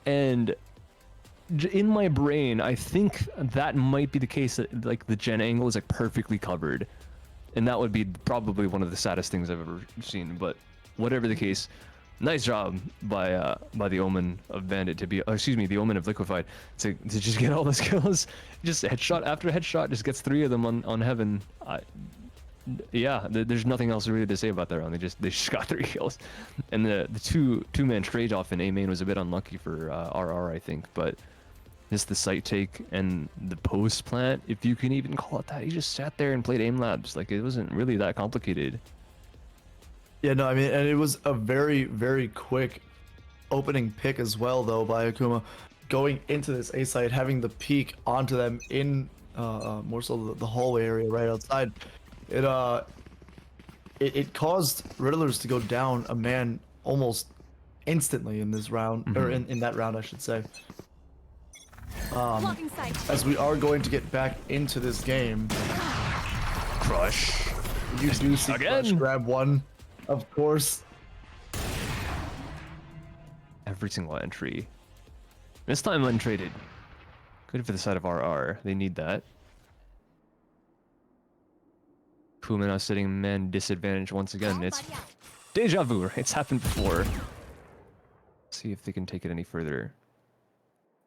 and in my brain, I think that might be the case, that like the Gen angle is like perfectly covered, and that would be probably one of the saddest things I've ever seen. But whatever the case, nice job by the Omen of Bandit to be, excuse me, the Omen of Liquefied to just get all those kills. Just headshot after headshot, just gets 3 of them on Heaven. Yeah, there's nothing else really to say about that round. They just got 3 kills, and the two-man trade off in A main was a bit unlucky for RR, I think, but. Just the site take and the post plant, if you can even call it that. He just sat there and played aim labs. Like, it wasn't really that complicated. Yeah, no, I mean, and it was a very, very quick opening pick as well, though, by Akuma. Going into this A site, having the peek onto them in more so the hallway area right outside. It caused Riddlers to go down a man almost instantly in this round, or in that round, I should say. Blocking sight. As we are going to get back into this game, Crush. you do see Again. Crush grab one, of course. Every single entry. This time untraded. Good for the side of RR. They need that. Puma now sitting man disadvantage once again. It's deja vu, right? It's happened before. See if they can take it any further.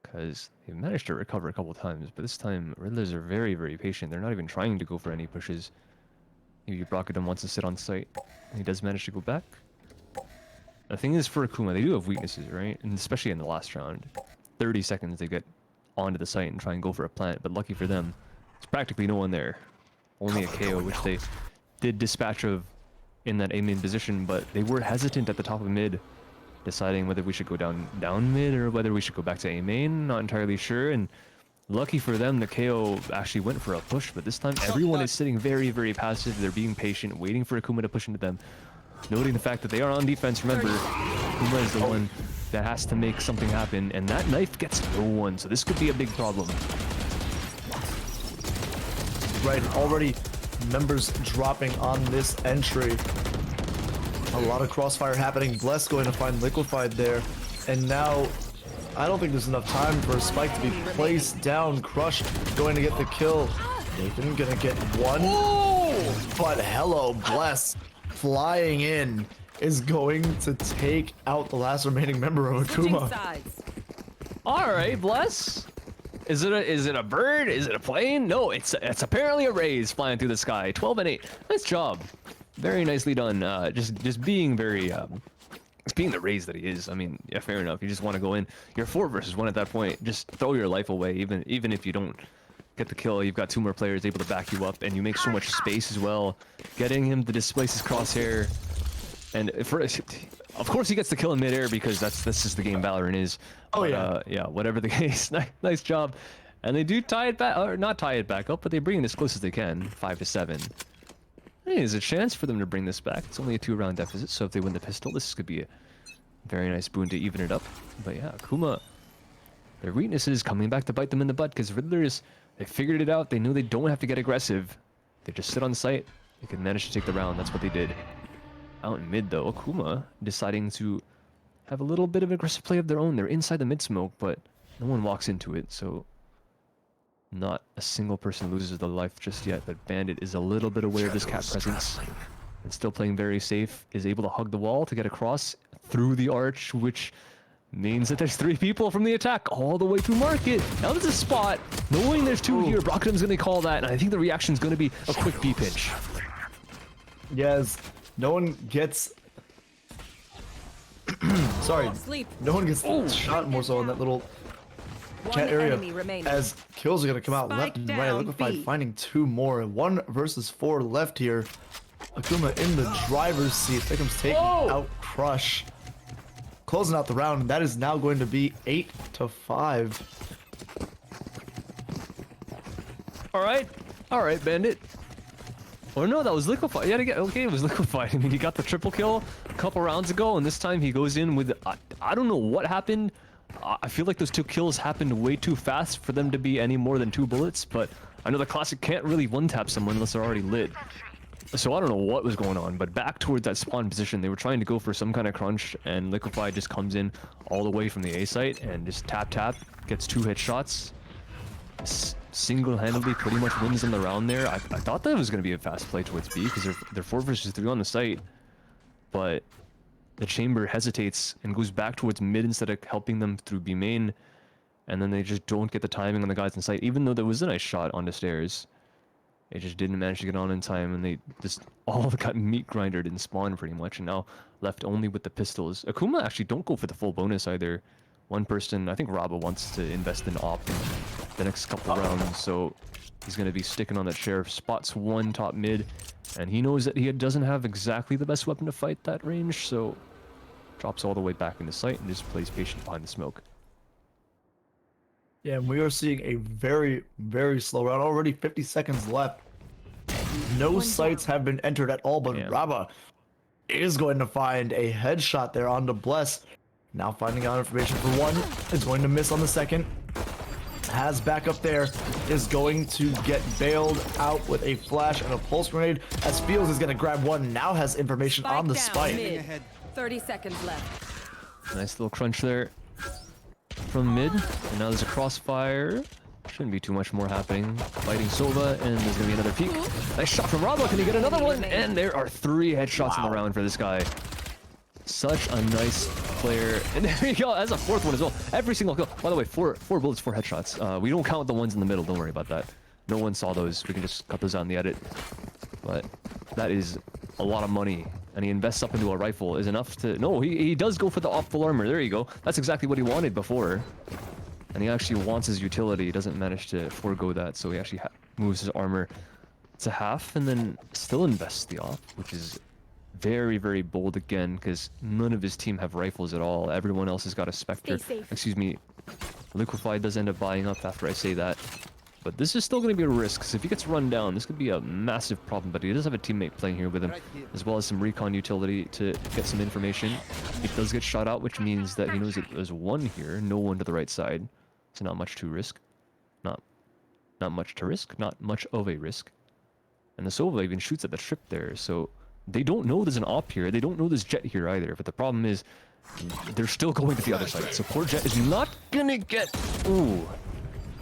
Because they've managed to recover a couple times, but this time Riddlers are very, very patient. They're not even trying to go for any pushes. Maybe Brockadam wants to sit on site. He does manage to go back. The thing is, for Akuma, they do have weaknesses, right? And especially in the last round. 30 seconds they get onto the site and try and go for a plant, but lucky for them, there's practically no one there. Only a KO, which they did dispatch of in that A main position, but they were hesitant at the top of mid, deciding whether we should go down mid or whether we should go back to A main. Not entirely sure, and lucky for them, the KO actually went for a push, but this time everyone is sitting very, very passive. They're being patient, waiting for Akuma to push into them. Noting the fact that they are on defense, remember, Akuma is the one that has to make something happen, and that knife gets no one, so this could be a big problem. Right, already members dropping on this entry. A lot of crossfire happening. Bless going to find Liquefied there. And now, I don't think there's enough time for a spike to be placed down. Crush going to get the kill. Nathan gonna get one. But hello, Bless flying in is going to take out the last remaining member of Switching Akuma. sides. All right, Bless. Is it a bird? Is it a plane? No, it's apparently a rays flying through the sky. 12 and 8. Nice job. Very nicely done. Just being very just being the rays that he is. I mean, yeah, fair enough. You just want to go in. You're 4 versus 1 at that point. Just throw your life away. Even if you don't get the kill, you've got 2 more players able to back you up, and you make so much space as well. Getting him to displace his crosshair, and of course he gets the kill in midair because that's just the game Valorant is. Oh, But, yeah. yeah. Whatever the case, nice job. And they do tie it back, or not tie it back up, but they bring it as close as they can, 5-7. Hey, there's a chance for them to bring this back. It's only a 2-round deficit, so if they win the pistol, this could be a very nice boon to even it up. But yeah, Akuma, their weakness is coming back to bite them in the butt, because Riddlers, they figured it out. They knew they don't have to get aggressive. They just sit on site. They can manage to take the round. That's what they did. Out in mid, though, Akuma deciding to have a little bit of aggressive play of their own. They're inside the mid smoke, but no one walks into it, so not a single person loses their life just yet. But Bandit is a little bit aware of this cat presence and still playing very safe. Is able to hug the wall to get across through the arch, which means that there's 3 people from the attack all the way through market. Now there's a spot. Knowing there's 2 here, Brockadam's going to call that, and I think the reaction is going to be a quick B pinch. Yes, no one gets... Sorry, Sleep. no one gets shot more so in that little One chat area, enemy remaining. as kills are going to come out Spike left and right. down, Liquefied B. finding 2 more. 1 versus 4 left here. Akuma in the driver's seat. Thickums taking out Crush. Closing out the round. That is now going to be 8-5. All right, Bandit. Or no, that was liquefied. Yeah, okay, it was liquefied. I mean, he got the triple kill a couple rounds ago, and this time he goes in with I don't know what happened. I feel like those 2 kills happened way too fast for them to be any more than 2 bullets, but I know the classic can't really one-tap someone unless they're already lit. So I don't know what was going on, but back towards that spawn position, they were trying to go for some kind of crunch, and Liquefy just comes in all the way from the A site and just tap, gets 2 headshots. Single-handedly pretty much wins them the round there. I thought that was going to be a fast play towards B because they're 4 versus 3 on the site, but the chamber hesitates and goes back towards mid instead of helping them through B main, and then they just don't get the timing on the guys in sight, even though there was a nice shot on the stairs. They just didn't manage to get on in time, and they just all got meat grindered in spawn pretty much, and now left only with the pistols. Akuma actually don't go for the full bonus either. One person, I think Raba wants to invest in op the next couple rounds, so he's going to be sticking on that sheriff. Spots 1 top mid, and he knows that he doesn't have exactly the best weapon to fight that range, so drops all the way back into sight and just plays patient behind the smoke. Yeah, and we are seeing a very, very slow round. Already 50 seconds left. No sights have been entered at all, but Yeah. Raba is going to find a headshot there on the Bless. Now finding out information for 1. Is going to miss on the 2nd. Has backup there. Is going to get bailed out with a flash and a pulse grenade. As Fields is going to grab 1. Now has information on the Down, spike. mid. 30 seconds left. Nice little crunch there from mid, and now there's a crossfire. Shouldn't be too much more happening. Fighting Sova, and there's gonna be another peek. Nice shot from Raba. Can he get another one? And there are 3 headshots in the round for this guy. Such a nice player. And there you go. That's a 4th one as well. Every single kill. By the way, 4 bullets, 4 headshots. We don't count the ones in the middle. Don't worry about that. No one saw those. We can just cut those out in the edit. But that is a lot of money, and he invests up into a rifle is enough to... No, he does go for the off-full armor. There you go. That's exactly what he wanted before. And he actually wants his utility. He doesn't manage to forego that, so he actually moves his armor to half and then still invests the off, which is very, very bold again, because none of his team have rifles at all. Everyone else has got a Spectre. Excuse me. Liquefied does end up buying up after I say that. But this is still going to be a risk, because if he gets run down, this could be a massive problem. But he does have a teammate playing here with him, as well as some recon utility to get some information. He does get shot out, which means that he knows that there's 1 here, no one to the right side. So not much to risk. Not much to risk, not much of a risk. And the Sova even shoots at the trip there, so they don't know there's an op here. They don't know there's Jet here either. But the problem is, they're still going to the other side. So poor Jet is not going to get... Ooh.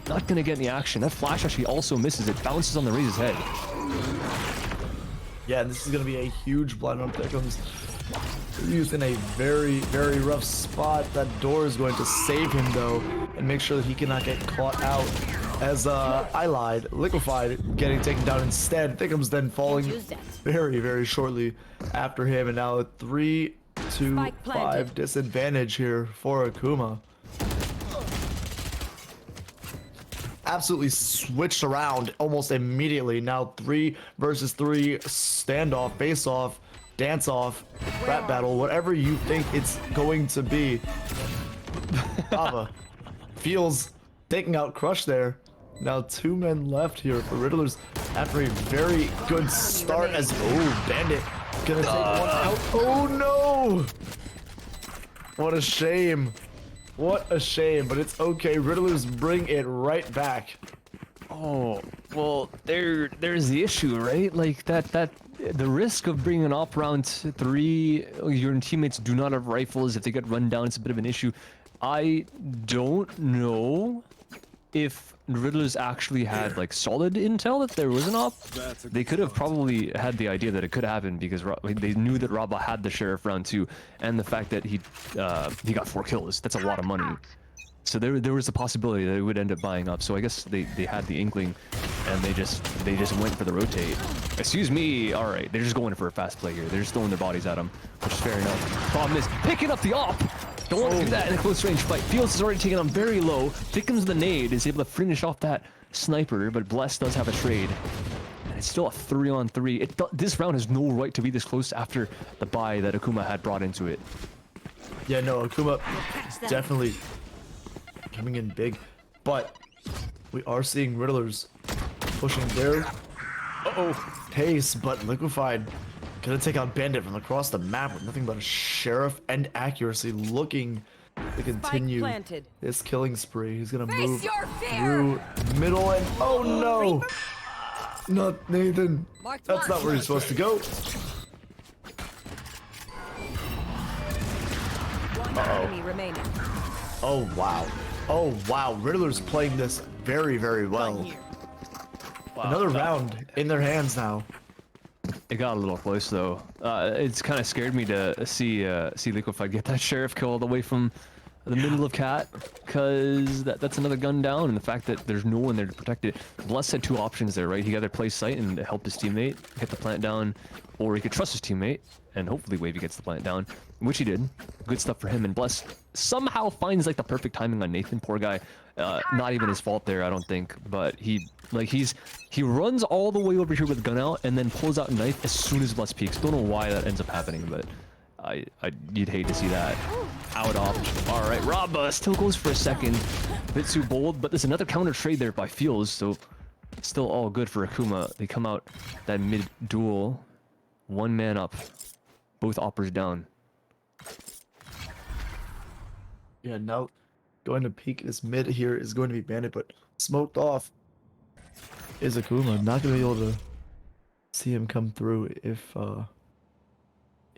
Not gonna get any action. That flash actually also misses. It bounces on the Raze's head. Yeah, this is gonna be a huge blind run. There comes used in a very, very rough spot. That door is going to save him though, and make sure that he cannot get caught out. As I lied, Liquefied getting taken down instead. Thickums then falling very, very shortly after him, and now a 3-2-5 disadvantage here for Akuma. Absolutely switched around almost immediately. Now 3 versus 3 standoff, face off, dance off, rap battle, whatever you think it's going to be. Ava feels taking out Crush there. Now 2 men left here for Riddlers after a very good start as Bandit gonna take 1 out. Oh no! What a shame. What a shame, but it's okay. Riddlers bring it right back. Oh, well, there's the issue, right? Like the risk of bringing an op round 3, your teammates do not have rifles. If they get run down, it's a bit of an issue. I don't know if Riddlers actually had like solid intel that there was an op. They could have probably had the idea that it could happen because they knew that Raba had the sheriff round 2, and the fact that he got 4 kills. That's a lot of money. So there was a possibility that it would end up buying up. So I guess they had the inkling, and they just went for the rotate. Excuse me. All right, they're just going for a fast play here. They're just throwing their bodies at him, which is fair enough. Problem is picking up the op. Don't want to do that in a close range fight. Fields is already taken on very low. Thickums the nade, is able to finish off that sniper, but Bless does have a trade. And it's still a 3-on-3. This round has no right to be this close after the buy that Akuma had brought into it. Yeah, no, Akuma definitely coming in big, but we are seeing Riddlers pushing there. Uh-oh. pace, but Liquefied gonna take out Bandit from across the map with nothing but a sheriff and accuracy, looking to continue planted. this killing spree. He's gonna Face move your fear! through middle and oh no! Not Nathan. Marked That's one. not where he's supposed to go. One enemy remaining. Oh wow. Oh wow. Riddler's playing this very, very well. Another round in their hands now. It got a little close though. It's kind of scared me to see Liquefied get that sheriff kill all the way from the middle of Cat, because that's another gun down, and the fact that there's no one there to protect it. Bless had two options there, right? He could either play sight and help his teammate get the plant down, or he could trust his teammate and hopefully Wavy gets the plant down, which he did. Good stuff for him. And Bless somehow finds like the perfect timing on Nathan. Poor guy. Not even his fault there, I don't think. But he runs all the way over here with gun out and then pulls out a knife as soon as Bless peeks. Don't know why that ends up happening, but you'd hate to see that. Out off. All right, Rob still goes for a second. Bit too bold, but there's another counter trade there by Fields, so still all good for Akuma. They come out that mid duel, one man up, both oppers down. Yeah, now going to peek this mid here is going to be Bandit, but smoked off is Akuma. Not going to be able to see him come through if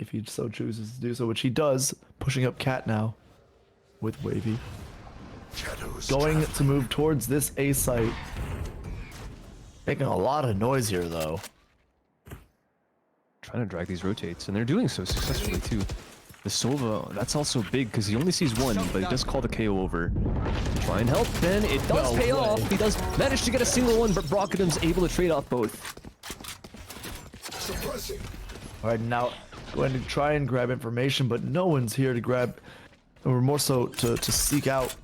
he so chooses to do so, which he does, pushing up Cat now with Wavy. Going to move towards this A site. Making a lot of noise here, though. Trying to drag these rotates, and they're doing so successfully, too. The Sova, that's also big, because he only sees one, but he does call the KO over. Try and help, Ben. It does pay off. He does manage to get a single one, but Brockedham's able to trade off both. Alright, now going to try and grab information, but no one's here to grab, or more so to seek out.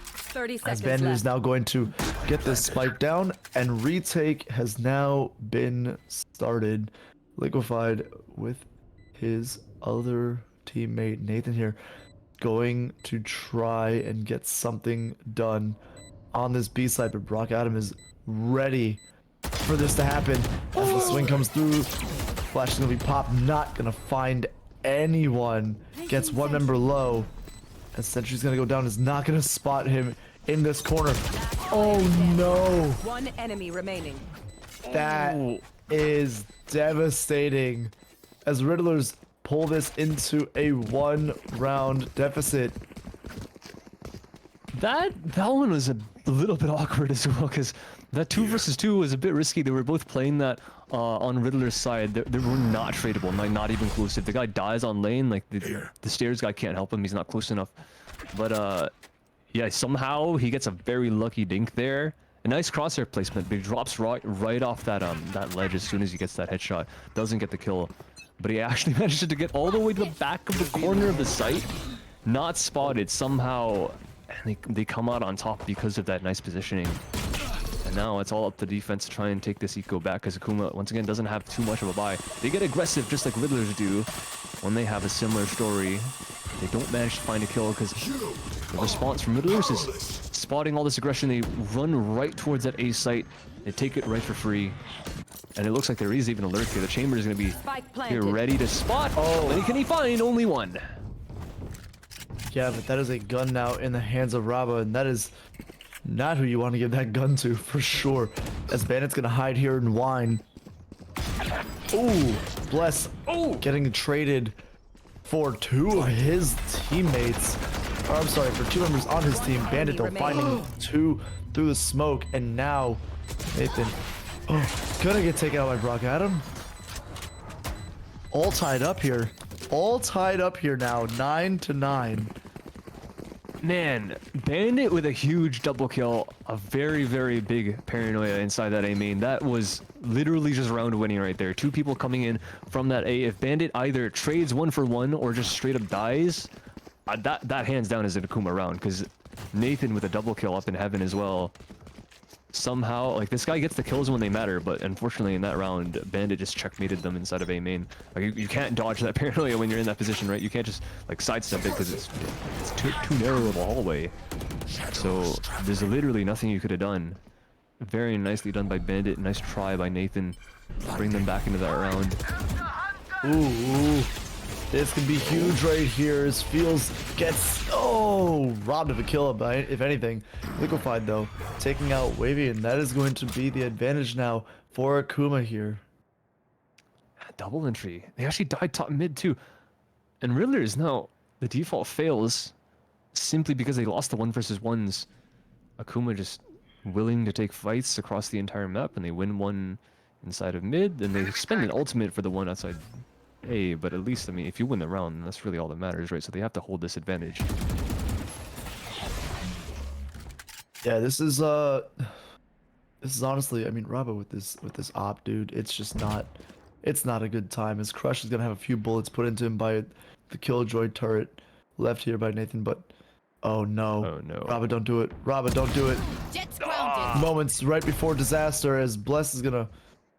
30 As seconds Bandit is left. now going to get this spike down, and retake has now been started. Liquefied with his other teammate Nathan here, going to try and get something done on this B side, but Brock Adam is ready for this to happen. As the swing comes through, Flash is gonna be popped, not gonna find anyone. Gets one member low, and Sentry's gonna go down, is not gonna spot him in this corner. Oh no! One enemy remaining. That is devastating. As Riddlers pull this into a 1-round deficit. That one was a little bit awkward as well, because that 2 versus 2 was a bit risky. They were both playing that on Riddler's side. They were not tradable, not even close. If the guy dies on lane, like the stairs guy can't help him. He's not close enough. But yeah, somehow he gets a very lucky dink there. A nice crosshair placement, but he drops right off that that ledge as soon as he gets that headshot. Doesn't get the kill, but he actually managed to get all the way to the back of the corner of the site, not spotted somehow. And they come out on top because of that nice positioning. And now it's all up to defense to try and take this eco back, because Akuma, once again, doesn't have too much of a buy. They get aggressive just like Riddlers do when they have a similar story. They don't manage to find a kill because the response from Riddlers is spotting all this aggression. They run right towards that A site. They take it right for free. And it looks like there is even a lurk here. The chamber is going to be here ready to spot. Oh, and can he find only one? Yeah, but that is a gun now in the hands of Raba, and that is not who you want to give that gun to, for sure. As Bandit's gonna hide here and whine. Ooh, Bless. Oh, getting traded for 2 of his teammates. Or, I'm sorry, for 2 members on his team. Bandit though finding 2 through the smoke, and now Nathan, gonna get taken out by Brock Adam. All tied up here. All tied up here now, 9-9. Man, Bandit with a huge double kill, a very, very big paranoia inside that A main. That was literally just round winning right there. 2 people coming in from that A. If Bandit either trades 1 for 1 or just straight up dies, that hands down is an Akuma round, because Nathan with a double kill up in heaven as well. Somehow, like, this guy gets the kills when they matter, but unfortunately in that round, Bandit just checkmated them inside of A main. Like, you can't dodge that paranoia when you're in that position, right? You can't just, like, sidestep it because it's too narrow of a hallway. So there's literally nothing you could have done. Very nicely done by Bandit. Nice try by Nathan. bring them back into that round. Ooh. This could be huge right here as Fields gets, robbed of a kill, but if anything. Liquefied, though, taking out Wavy, and that is going to be the advantage now for Akuma here. Double entry. They actually died top mid, too. And Riddlers, now, the default fails simply because they lost the 1 versus 1s. Akuma just willing to take fights across the entire map, and they win one inside of mid, and they spend an ultimate for the one outside A, but at least, I mean, if you win the round, then that's really all that matters, right? So they have to hold this advantage. Yeah, this is honestly, I mean, Rabo with this op, dude, it's not a good time. His Crush is gonna have a few bullets put into him by the Killjoy turret left here by Nathan, but oh no. Oh no. Rabo, don't do it. Rabo, don't do it. Jets grounded. Moments right before disaster as Bless is gonna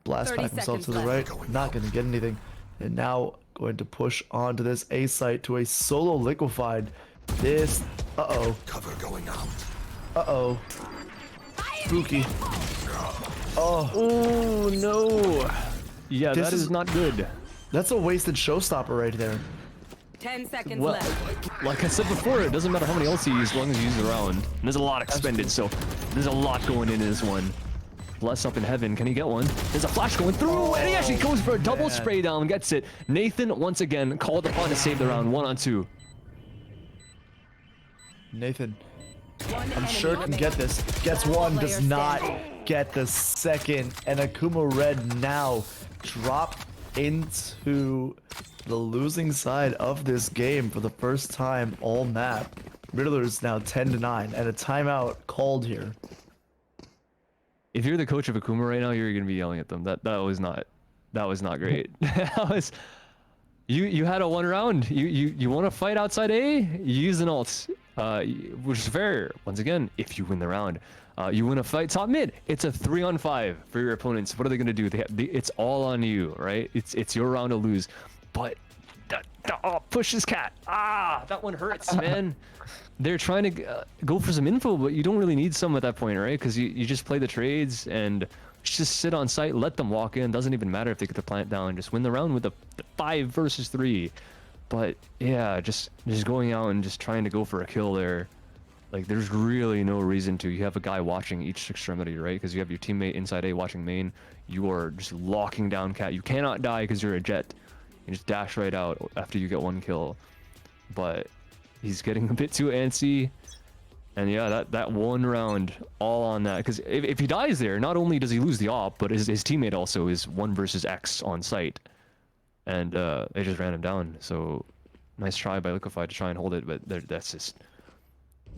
blast 30 pipe himself to the seconds right. Not gonna get anything. And now going to push onto this A site to a solo Liquefied. This, Cover going out. Spooky. Oh no. Yeah, This that is is- not good. That's a wasted showstopper right there. 10 seconds Well, left. like I said before, it doesn't matter how many ults you use as long as you use the round. And there's a lot expended, so there's a lot going into this one. Bless up in heaven. Can he get one? There's a flash going through, and he actually goes for a double spray down, gets it. Nathan, once again, called upon to save the round, 1-on-2. Nathan, One I'm enemy sure can remaining. get this. Gets Last one, player does not standing. get the second. And Akuma Red now dropped into the losing side of this game for the first time all map. Riddler's now 10-9 and a timeout called here. If you're the coach of Akuma right now, you're gonna be yelling at them. That was not great. That was you had a 1 round. You want to fight outside A? You use an ult, which is fair. Once again, if you win the round, you win a fight top mid. It's a 3-on-5 for your opponents. What are they gonna do? It's all on you, right? It's your round to lose. But push this cat. That one hurts, man. They're trying to go for some info, but you don't really need some at that point, right? Because you just play the trades and just sit on site, let them walk in. Doesn't even matter if they get the plant down. Just win the round with the 5 versus 3. But yeah, just going out and just trying to go for a kill there. Like, there's really no reason to. You have a guy watching each extremity, right? Because you have your teammate inside A watching main. You are just locking down cat. You cannot die because you're a jet. You just dash right out after you get 1 kill. But he's getting a bit too antsy. And yeah, that 1 round all on that. Because if he dies there, not only does he lose the op, but his teammate also is 1 versus X on site. And they just ran him down. So nice try by Liquefied to try and hold it, but that's just...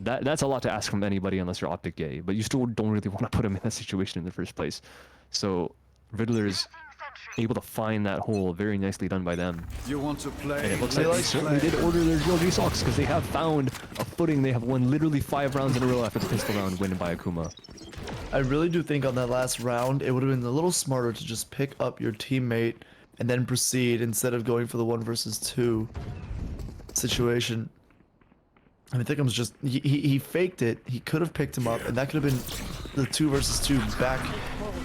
That's a lot to ask from anybody unless you're Optic Gay. But you still don't really want to put him in that situation in the first place. So Riddler's able to find that hole, very nicely done by them. You want to play? And it looks like they certainly did order their GLG socks because they have found a footing. They have won literally 5 rounds in a row after the pistol round win by Akuma. I really do think on that last round, it would have been a little smarter to just pick up your teammate and then proceed instead of going for the 1 versus 2 situation. I mean, Thickham's just, he faked it. He could have picked him up, and that could have been the 2 versus 2 back.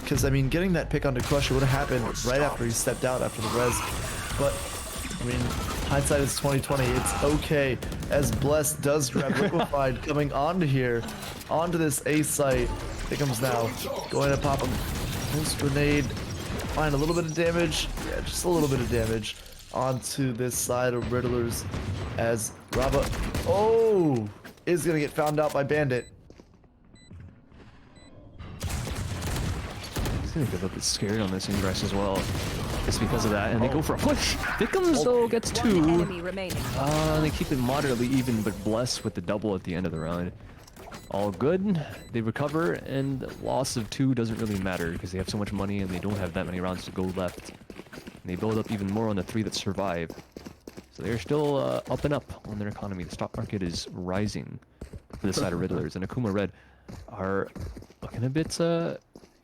Because, I mean, getting that pick onto Crusher would have happened right after he stepped out after the res. But, I mean, hindsight is 2020. It's okay, as Bless does grab Liquefied coming onto here, onto this A site. Thickham's now going to pop him. Pulse grenade, find a little bit of damage. Yeah, just a little bit of damage onto this side of Riddlers as Raba, is gonna get found out by Bandit. He's gonna get a little bit scared on this ingress as well. Just because of that, and they go for a push. Thickums though gets 2. One enemy remaining. They keep it moderately even, but Bless with the double at the end of the round. All good. They recover, and loss of 2 doesn't really matter because they have so much money and they don't have that many rounds to go left. And they build up even more on the 3 that survive. So they're still up and up on their economy. The stock market is rising for the side of Riddlers, and Akuma Red are looking a bit.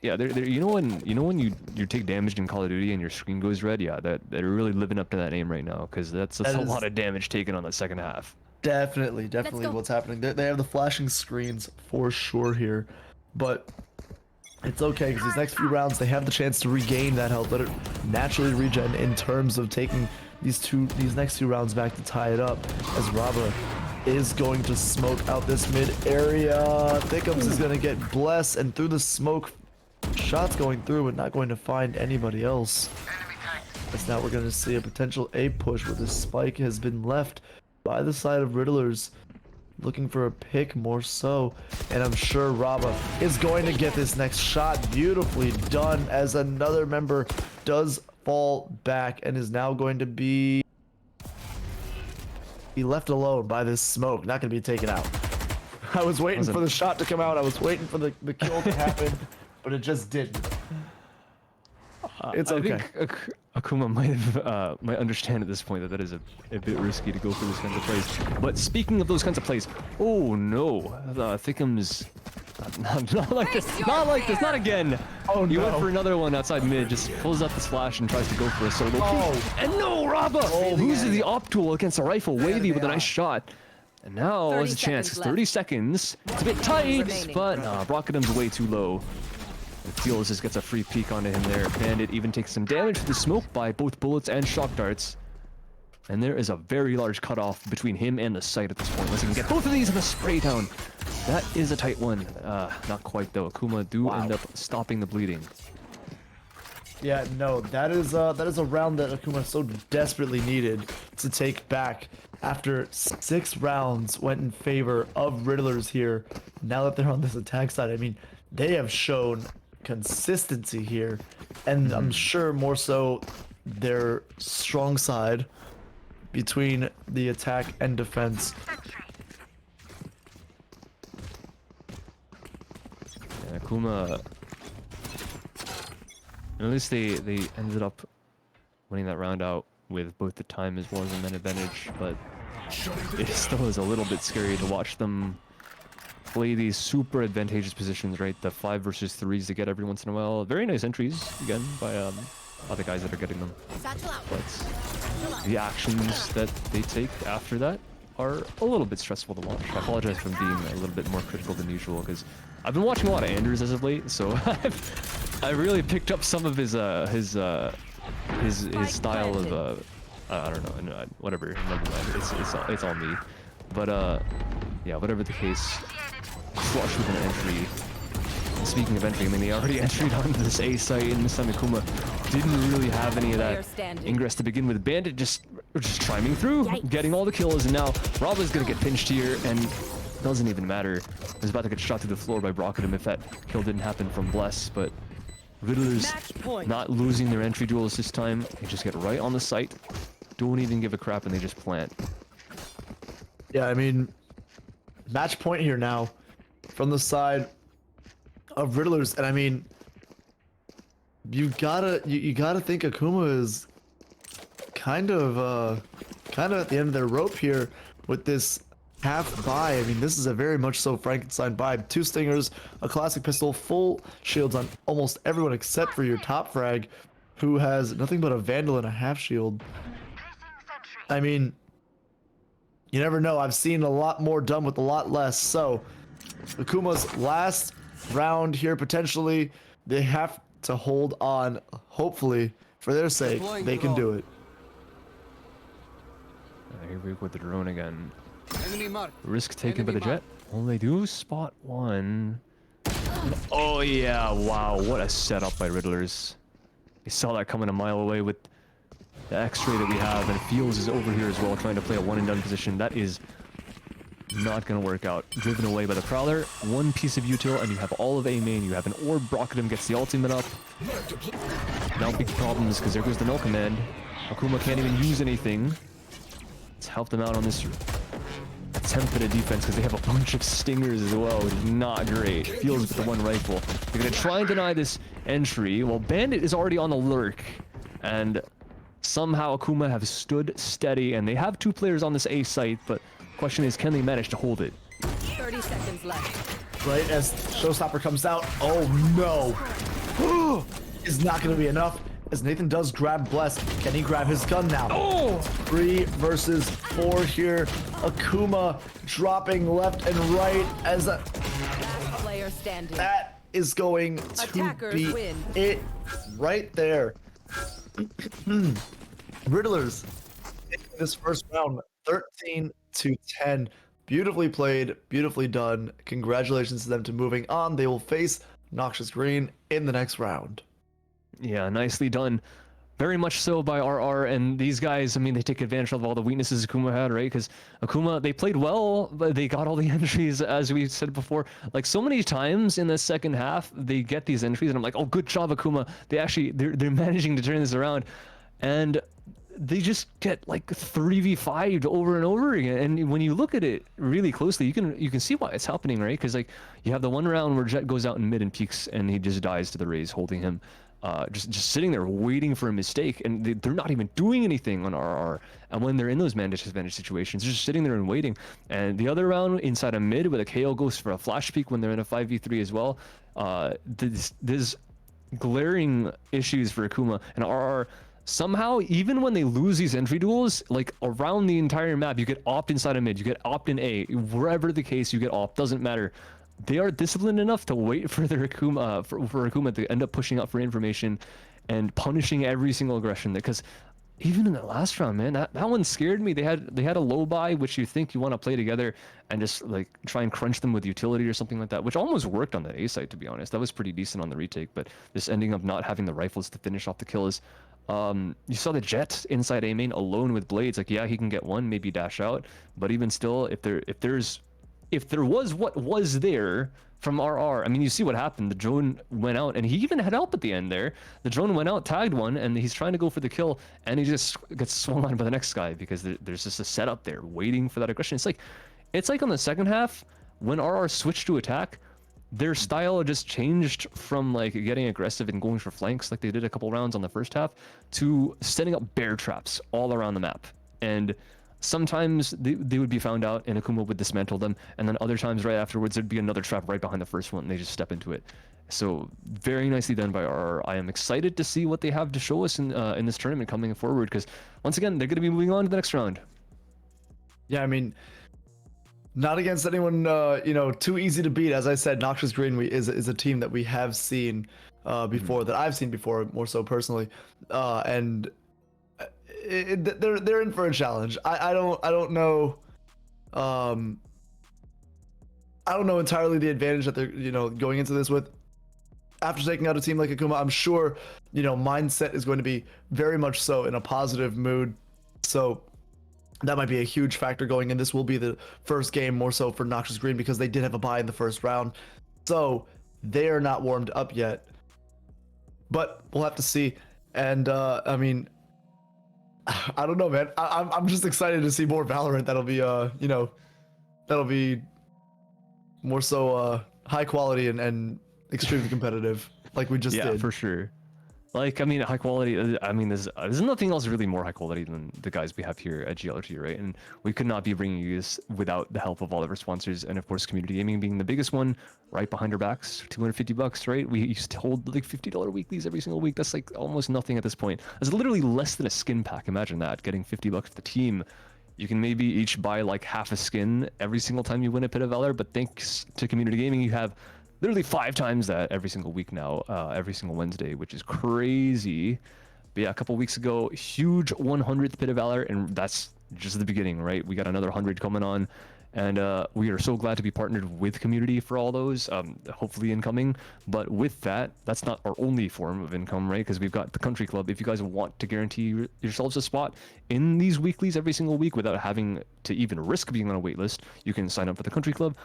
Yeah, they're you know when you take damage in Call of Duty and your screen goes red. Yeah, they're really living up to that name right now because that's a lot of damage taken on the second half. Definitely go. what's happening. They have the flashing screens for sure here, but It's okay, because these next few rounds, they have the chance to regain that health, let it naturally regen in terms of taking these next two rounds back to tie it up, as Raba is going to smoke out this mid area. Thickums is going to get blessed, and through the smoke, shots going through, but not going to find anybody else. As now we're going to see a potential A push where the spike has been left by the side of Riddlers, looking for a pick more so, and I'm sure Raba is going to get this next shot. Beautifully done, as another member does fall back and is now going to be left alone by this smoke, not going to be taken out. I was waiting for the shot to come out, I was waiting for the kill to happen, but it just didn't. It's okay. I think Akuma might understand at this point that that is a bit risky to go for this kind of plays. But speaking of those kinds of plays, oh no, Thickums, not like this, not again. Oh He no. went for another one outside mid, just pulls out this flash and tries to go for a solo. Oh. And no, Raba loses the op tool against a rifle. Wavy with a nice shot. And now 30 there's a chance. seconds left. 30 seconds. It's a bit tight, remaining. but Rocketham's way too low. Feels just gets a free peek onto him there. Bandit even takes some damage to the smoke by both bullets and shock darts. And there is a very large cutoff between him and the site at this point. Unless he can get both of these in the spray down. That is a tight one. Not quite though. Akuma do end up stopping the bleeding. Yeah, no, that is a round that Akuma so desperately needed to take back after 6 rounds went in favor of Riddlers here. Now that they're on this attack side, I mean, they have shown consistency here, and I'm sure more so their strong side between the attack and defense. Yeah, Akuma, at least they ended up winning that round out with both the time as well as the men advantage, but it still is a little bit scary to watch them play these super advantageous positions, right? The 5 versus 3s they get every once in a while. Very nice entries, again, by other guys that are getting them. But the actions that they take after that are a little bit stressful to watch. I apologize for being a little bit more critical than usual, because I've been watching a lot of Anders as of late, so I really picked up some of his style of I don't know, no, whatever, never mind. It's all me. But yeah, whatever the case, flush with an entry. And speaking of entry, I mean, they already entered onto this A site, and this time Akuma didn't really have any of that ingress to begin with. Bandit just chiming through, getting all the kills, and now Raba's gonna get pinched here, and doesn't even matter. He's about to get shot through the floor by Brocketum if that kill didn't happen from Bless, but Riddlers not losing their entry duels this time. They just get right on the site, don't even give a crap, and they just plant. Yeah, I mean, match point here now from the side of Riddlers, and I mean, you gotta think Akuma is kind of at the end of their rope here with this half buy. I mean, this is a very much so Frankenstein buy. 2 stingers, a classic pistol, full shields on almost everyone except for your top frag, who has nothing but a vandal and a half shield. I mean, you never know. I've seen a lot more done with a lot less. So, Akuma's last round here, potentially, they have to hold on. Hopefully, for their sake, they can do it. Here we go with the drone again. Enemy mark. Risk taken by the jet. Well, they do spot one. Oh yeah, wow, what a setup by Riddlers. They saw that coming a mile away with the X-ray that we have, and Fields is over here as well, trying to play a one-and-done position. That is not going to work out. Driven away by the Prowler. 1 piece of util, and you have all of A main. You have an orb. Brocketum gets the ultimate up. Now big problems, because there goes the null command. Akuma can't even use anything. Let's help them out on this attempt at a defense, because they have a bunch of stingers as well, which is not great. Fields with the 1 rifle. They're going to try and deny this entry. Well, Bandit is already on the lurk, and somehow Akuma have stood steady, and they have 2 players on this A site, but question is, can they manage to hold it? 30 seconds left. Right as Showstopper comes out. Oh no! Is not going to be enough. As Nathan does grab Bless, can he grab his gun now? Oh! 3 versus 4 here. Akuma dropping left and right as Player standing. that is going to Attackers be win. it right there. Riddlers taking this first round 13-10. Beautifully played, beautifully done. Congratulations to them to moving on. They will face Noxious Green in the next round. Yeah, nicely done. Very much so by RR, and these guys, I mean, they take advantage of all the weaknesses Akuma had, right? Because Akuma, they played well, but they got all the entries, as we said before. Like, so many times in the second half, they get these entries, and I'm like, oh, good job, Akuma. They're managing to turn this around. And they just get like 3v5'd over and over again. And when you look at it really closely, you can see why it's happening, right? Because like you have the one round where Jet goes out in mid and peeks, and he just dies to the Raze, holding him, just sitting there waiting for a mistake, and they're not even doing anything on RR. And when they're in those man disadvantage situations, they're just sitting there and waiting. And the other round inside a mid with a KO goes for a flash peek when they're in a 5v3 as well. There's glaring issues for Akuma and RR. Somehow, even when they lose these entry duels, like around the entire map, you get opt inside a mid, you get opt in A, wherever the case, you get opt, doesn't matter. They are disciplined enough to wait for their Akuma, for Akuma to end up pushing up for information and punishing every single aggression. Because even in the last round, man, that one scared me. They had a low buy, which you think you want to play together and just like try and crunch them with utility or something like that, which almost worked on the A side, to be honest. That was pretty decent on the retake, but just ending up not having the rifles to finish off the kills. You saw the Jet inside A main alone with blades. Like, yeah, he can get one, maybe dash out, but even still, if there was what was there from RR, I mean, you see what happened. The drone went out, and he even had help at the end there. The drone went out, tagged one, and he's trying to go for the kill, and he just gets swung on by the next guy because there's just a setup there waiting for that aggression. It's like on the second half when RR switched to attack, their style just changed from like getting aggressive and going for flanks like they did a couple rounds on the first half to setting up bear traps all around the map. And sometimes they would be found out and Akuma would dismantle them, and then other times right afterwards there'd be another trap right behind the first one and they just step into it. So very nicely done by RR. I am excited to see what they have to show us in this tournament coming forward, because once again they're going to be moving on to the next round. Yeah, I mean, not against anyone, too easy to beat. As I said, Noxious Green is a team that we have seen before, that I've seen before, more so personally, and they're in for a challenge. I don't know. I don't know entirely the advantage that they're going into this with. After taking out a team like Akuma, I'm sure mindset is going to be very much so in a positive mood. So that might be a huge factor going in. This will be the first game more so for Noxious Green because they did have a bye in the first round. So they are not warmed up yet. But we'll have to see. And I mean, I don't know, man. I'm just excited to see more Valorant. That'll be that'll be more so high quality and extremely competitive like we just did. Yeah, for sure. Like, I mean, high quality, I mean, there's nothing else really more high quality than the guys we have here at GLT, right? And we could not be bringing you this without the help of all of our sponsors, and of course, Community Gaming being the biggest one, right behind our backs, $250, right? We used to hold like $50 weeklies every single week. That's like almost nothing at this point. It's literally less than a skin pack. Imagine that, getting $50 for the team. You can maybe each buy like half a skin every single time you win a Pit of Valor, but thanks to Community Gaming, you have literally 5 times that every single week now, every single Wednesday, which is crazy. But yeah, a couple weeks ago, huge 100th Pit of Valor, and that's just the beginning, right? We got another 100 coming on, and we are so glad to be partnered with Community for all those, hopefully incoming. But with that, that's not our only form of income, right? Because we've got the Country Club. If you guys want to guarantee yourselves a spot in these weeklies every single week without having to even risk being on a wait list, you can sign up for the Country Club.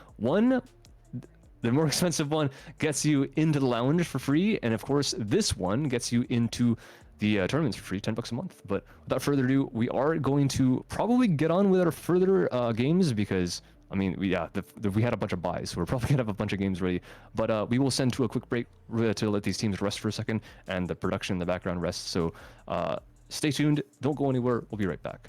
The more expensive one gets you into the lounge for free, and of course, this one gets you into the tournaments for free, $10 a month. But without further ado, we are going to probably get on with our further games because, I mean, we had a bunch of buys, so we're probably gonna have a bunch of games ready. But we will send to a quick break to let these teams rest for a second, and the production in the background rest. So stay tuned, don't go anywhere. We'll be right back.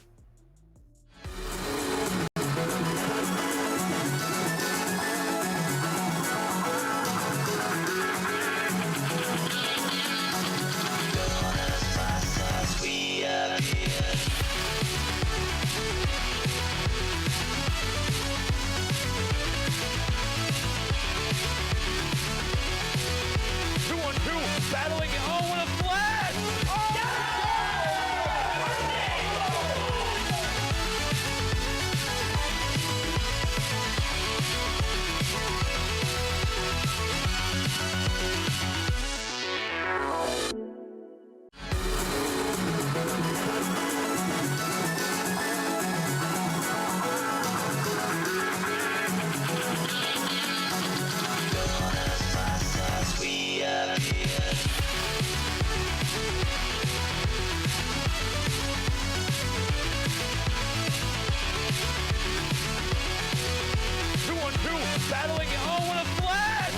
battling. Oh, what a flash!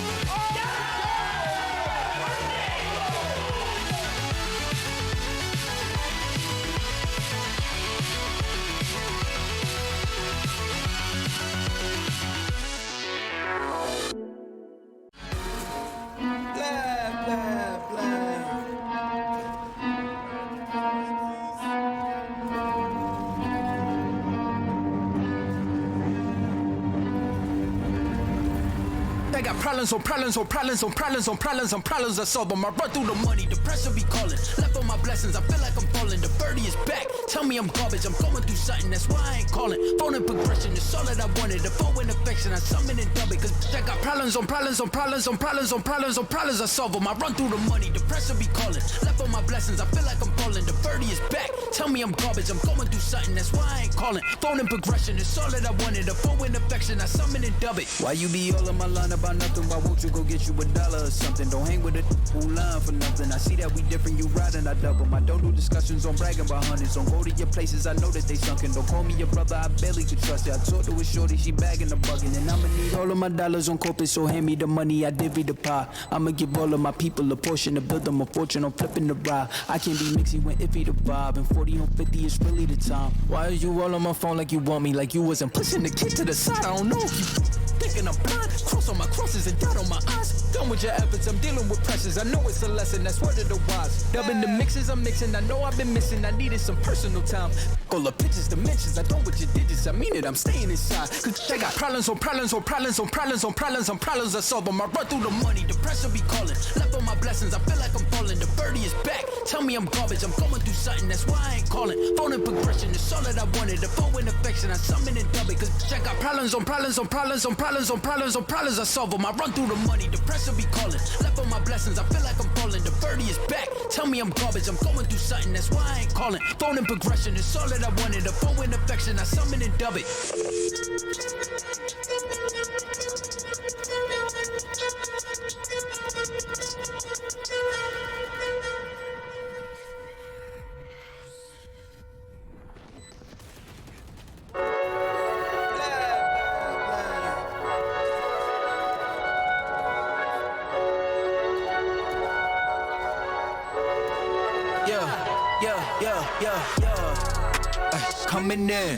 I got problems on problems on problems on problems on problems on problems. I solve them. I run through the money. The pressure be calling. Left on my blessings. I feel like I'm falling. The birdie is back. Tell me I'm garbage. I'm going through something. That's why I ain't calling. Phone and progression is all that I wanted. The phone and affection. I summon and dub it. Cause I got problems on problems on problems on problems on problems on problems. I solve them. I run through the money. The pressure be calling. Left on my blessings. I feel like I'm falling. The birdie is back. Tell me I'm garbage. I'm going through something. That's why I ain't calling. Phone and progression is all that I wanted. The phone and affection. I summon and dub it. Why you be all in my line about nothing? Why won't you go get you $1 or something? Don't hang with it who line for nothing. I see that we different, you riding, I double. I don't do discussions on bragging about hundreds. Don't go to your places, I know that they sunken. Don't call me your brother, I barely could trust you. I talked to a shorty, she bagging the bugging. And I'ma need all of my dollars on corporate, so hand me the money, I divvy the pie. I'ma give all of my people a portion to build them a fortune on flipping the ride. I can't be mixy when iffy the vibe, and 40 on 50 is really the time. Why are you all on my phone like you want me, like you wasn't pushing the kid to the side? I don't know if you thinking I'm blind. Cross on my crosses and dot on my eyes. Done with your efforts, I'm dealing with pressures. I know it's a lesson, that's word of the wise. Dubbing the mixes I'm mixing, I know I've been missing. I needed some personal time. All the pictures, dimensions, I don't with your digits. I mean it, I'm staying inside. Cause I got problems on problems on problems on problems on problems on problems. I solve them. I run through the money, the pressure be calling. Left on my blessings, I feel like I'm falling. The birdie is back. Tell me I'm garbage, I'm going through something. That's why I ain't calling. Phone and progression is all that I wanted. The phone and affection, I summon and dub it. Cause I got problems on problems on problems on problems on problems on problems. I solve them. I run through the money, the pressure be calling. Left on my blessings, I feel like I'm falling. The birdie is back. Tell me I'm garbage, I'm going through something. That's why I ain't calling. Phone and progression is all that I wanted. The phone and affection, I summon and dub it.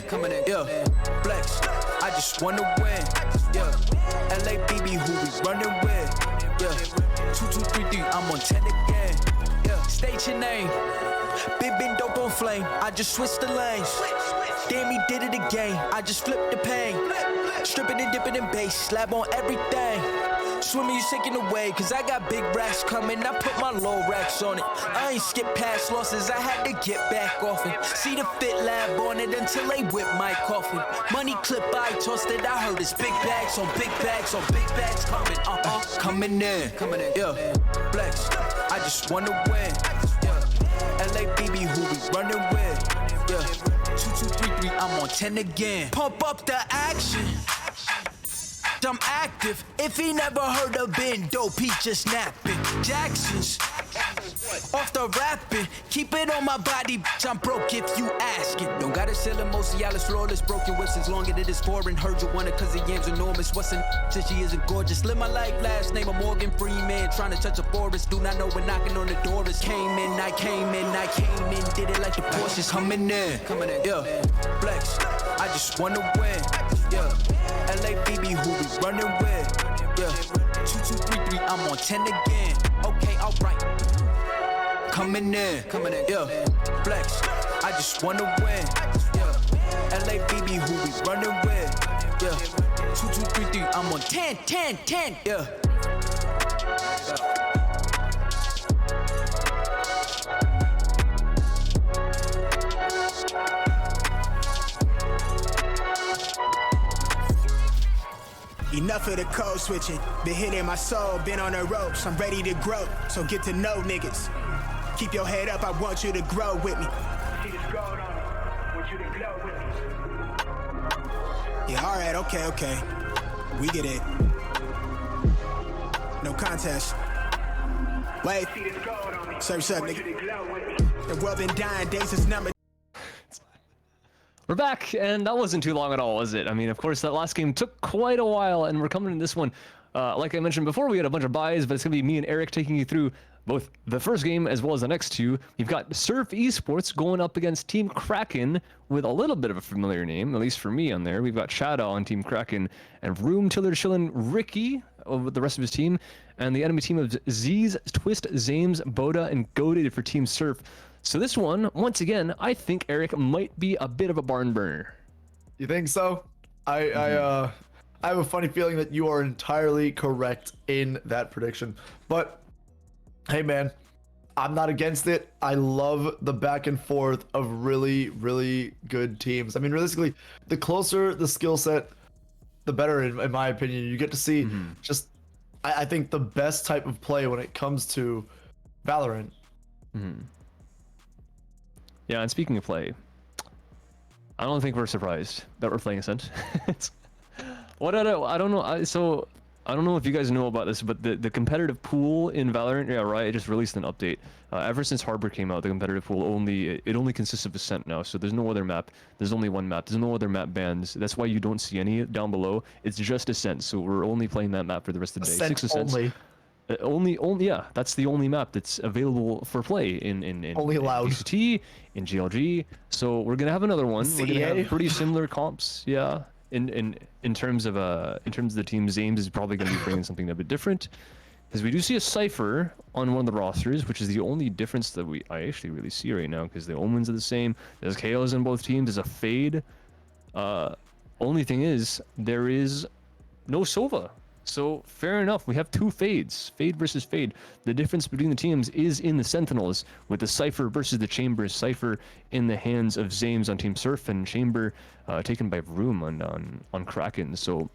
Coming in, yeah. Flex, I just wanna win, yeah. LABB, who we running with, yeah. 2, 2, 3, 3, I'm on 10 again, yeah. State your name, big been dope on flame. I just switched the lanes. Damn, he did it again. I just flipped the pain. Stripping and dipping in bass, slab on everything. Swimming, you sinking away, cause I got big racks coming. I put my low racks on it. I ain't skip past losses, I had to get back off it. See the fit lab on it until they whip my coffin. Money clip, I tossed it, I heard it's big bags on big bags on big bags coming. Coming in, yeah. Flex, I just wanna win, yeah. LABB, who we running with, yeah. 2, 2, 3, 3, I'm on 10 again. Pump up the action. I'm active. If he never heard of Ben Dope, he just napping. Jackson's off the rapping. Keep it on my body, bitch. I'm broke if you asking. Don't gotta sell him, most Cialis flawless. Broken whips as long as it is foreign. Heard you want it cause the yam's enormous. What's an since she isn't gorgeous? Live my life, last name of Morgan Freeman. Trying to touch a forest. Do not know when knocking on the door is. Came in, I came in, I came in. Did it like the Porsches. Coming in, yeah. Flex, I just wanna win, yeah. LABB, who we running with, yeah. 2, 2, 3, 3, I'm on 10 again. Okay, alright. Coming in, yeah. Flex, I just wanna win, yeah. LABB, who we running with, yeah. 2, 2, 3, 3, I'm on 10, 10, 10, yeah. Enough of the code switching, been hitting my soul, been on the ropes, I'm ready to grow, so get to know niggas. Keep your head up, I want you to grow with me. See this gold on me, want you to glow with me. Yeah, alright, okay, we get it. No contest. Wait, see this gold on me, search up, nigga. The world been dying, days is numbered. We're back, and that wasn't too long at all, was it? I mean, of course, that last game took quite a while, and we're coming in this one. Like I mentioned before, we had a bunch of buys, but it's going to be me and Eric taking you through both the first game as well as the next two. We've got Surf Esports going up against Team Kraken with a little bit of a familiar name, at least for me on there. We've got Shadow on Team Kraken and Room Tiller Chillin' Ricky with the rest of his team, and the enemy team of Z's, Twist, Zames, Boda, and Goated for Team Surf. So this one, once again, I think Eric might be a bit of a barn burner. You think so? I have a funny feeling that you are entirely correct in that prediction. But hey, man, I'm not against it. I love the back and forth of really, really good teams. I mean, realistically, the closer the skill set, the better, in my opinion. You get to see just, I think, the best type of play when it comes to Valorant. Yeah, and speaking of play, I don't think we're surprised that we're playing Ascent. I don't know. So I don't know if you guys know about this, but the competitive pool in Valorant, yeah, right, it just released an update. Ever since Harbor came out, the competitive pool only consists of Ascent now. So there's no other map. There's only one map. There's no other map bans. That's why you don't see any down below. It's just Ascent. So we're only playing that map for the rest of the day. Ascent 6 Ascents. only. Yeah, that's the only map that's available for play in Only allowed. GCT, in GLG. So we're gonna have another one. We're gonna CEA? have pretty similar comps. Yeah, in terms of the team, Zames is probably gonna be bringing something a bit different, because we do see a Cypher on one of the rosters, which is the only difference that I actually really see right now, because the Omens are the same. There's KOs in both teams. There's a Fade. Only thing is there is no Sova. So fair enough, we have two Fades, Fade versus Fade. The difference between the teams is in the Sentinels, with the Cypher versus the Chamber. Cypher in the hands of Zames on Team Surf, and Chamber taken by Vroom on Kraken. So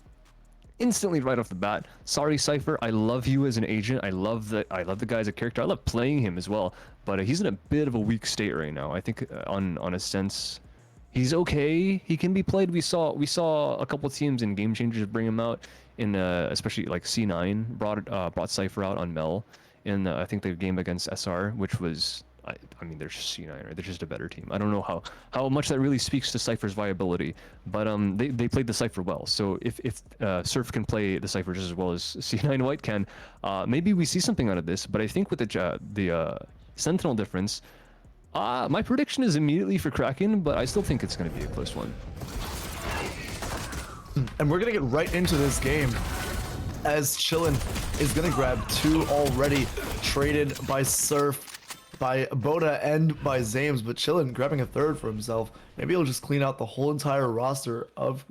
instantly right off the bat, sorry Cypher, I love you as an agent. I love the guy as a character. I love playing him as well, but he's in a bit of a weak state right now. I think on a sense, he's okay. He can be played. We saw a couple teams in Game Changers bring him out. In especially like C9 brought Cypher out on Mel in I think the game against SR, which was I mean they're just C9, right? They're just a better team. I don't know how much that really speaks to Cypher's viability, but they played the Cypher well. So if Surf can play the Cypher just as well as C9 White can, maybe we see something out of this. But I think with the Sentinel difference, my prediction is immediately for Kraken, but I still think it's going to be a close one. And we're gonna get right into this game, as Chillin is gonna grab two already traded by Surf, by Boda, and by Zames, but Chillin grabbing a third for himself. Maybe he'll just clean out the whole entire roster of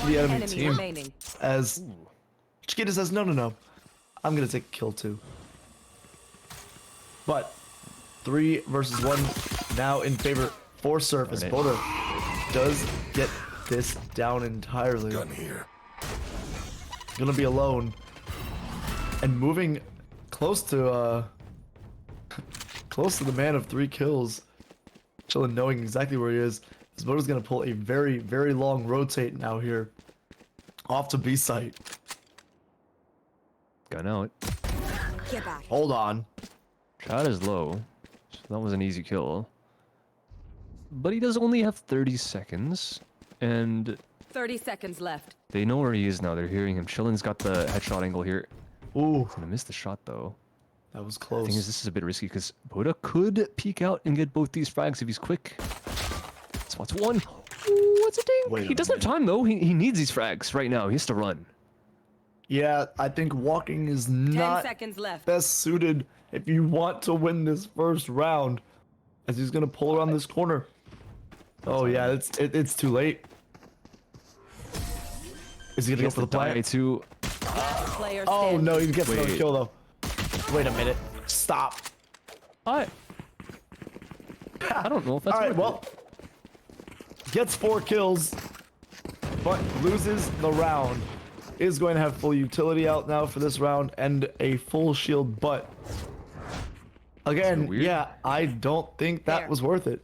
the enemy team. Remaining. As Chiquita says, no, I'm gonna take a kill too. But 3 versus 1 now in favor for Surf, as Boda does get this down entirely. Gun here. Gonna be alone and moving close to the man of 3 kills. Chillin knowing exactly where he is. This Boda's gonna pull a very, very long rotate now here off to B site. Gun out. Get back. Hold on. Shot is low, so that was an easy kill. But he does only have 30 seconds. And 30 seconds left. they know where he is now. They're hearing him. Chillin's got the headshot angle here. Ooh, He's gonna miss the shot though. that was The close. thing is, this is a bit risky because Boda could peek out and get both these frags if he's quick. Spots one. Ooh, what's a dink? Wait a He doesn't have time though. He needs these frags right now. He has to run. Yeah, I think walking is 10 not seconds left. best suited if you want to win this first round, as he's gonna pull around this corner. Oh yeah, it's too late. Is he gonna go for the die plant? too. Player Oh standing. no, he gets another Wait. kill though. Wait a minute. Stop. I don't know if that's All right, worth well, gets 4 kills, but loses the round. Is going to have full utility out now for this round and a full shield, but again, weird. yeah, I don't think that Fair. was worth it.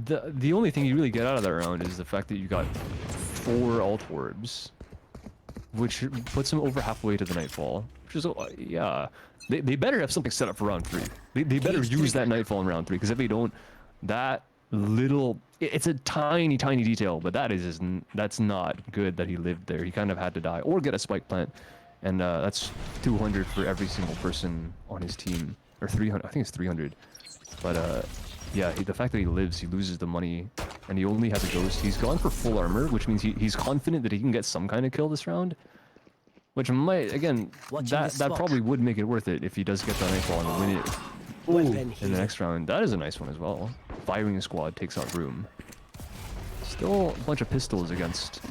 The only thing you really get out of that round is the fact that you got 4 alt orbs, which puts him over halfway to the Nightfall. Which is, yeah, they better have something set up for round 3. They better use that Nightfall in round 3, because if they don't, that little. It's a tiny, tiny detail, but that's not good that he lived there. He kind of had to die or get a spike plant, and that's 200 for every single person on his team, or 300. I think it's 300. But yeah, the fact that he lives, he loses the money, and he only has a ghost. He's gone for full armor, which means he's confident that he can get some kind of kill this round. Which might, again, that probably would make it worth it if he does get the nightfall and win it. Ooh, in the next round. That is a nice one as well. Firing squad takes out room. Still a bunch of pistols against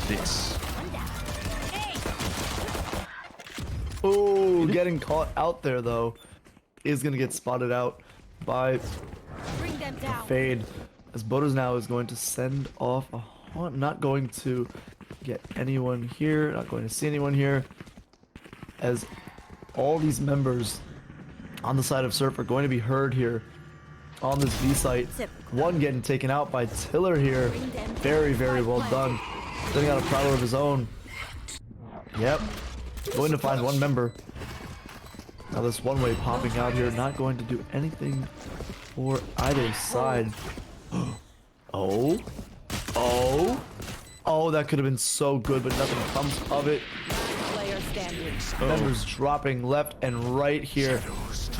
this. Oh, getting caught out there though is gonna get spotted out by Fade. As Bodas now is going to send off a haunt. Not going to get anyone here. Not going to see anyone here. As all these members on the side of Surf are going to be heard here on this B site. One getting taken out by Tiller here. Very, very well done. Setting out a prowler of his own. Yep. Going to find one member. Now this one way popping out here, not going to do anything for either side. Oh. Oh. Oh, that could have been so good, but nothing comes of it. Player standing. Members dropping left and right here.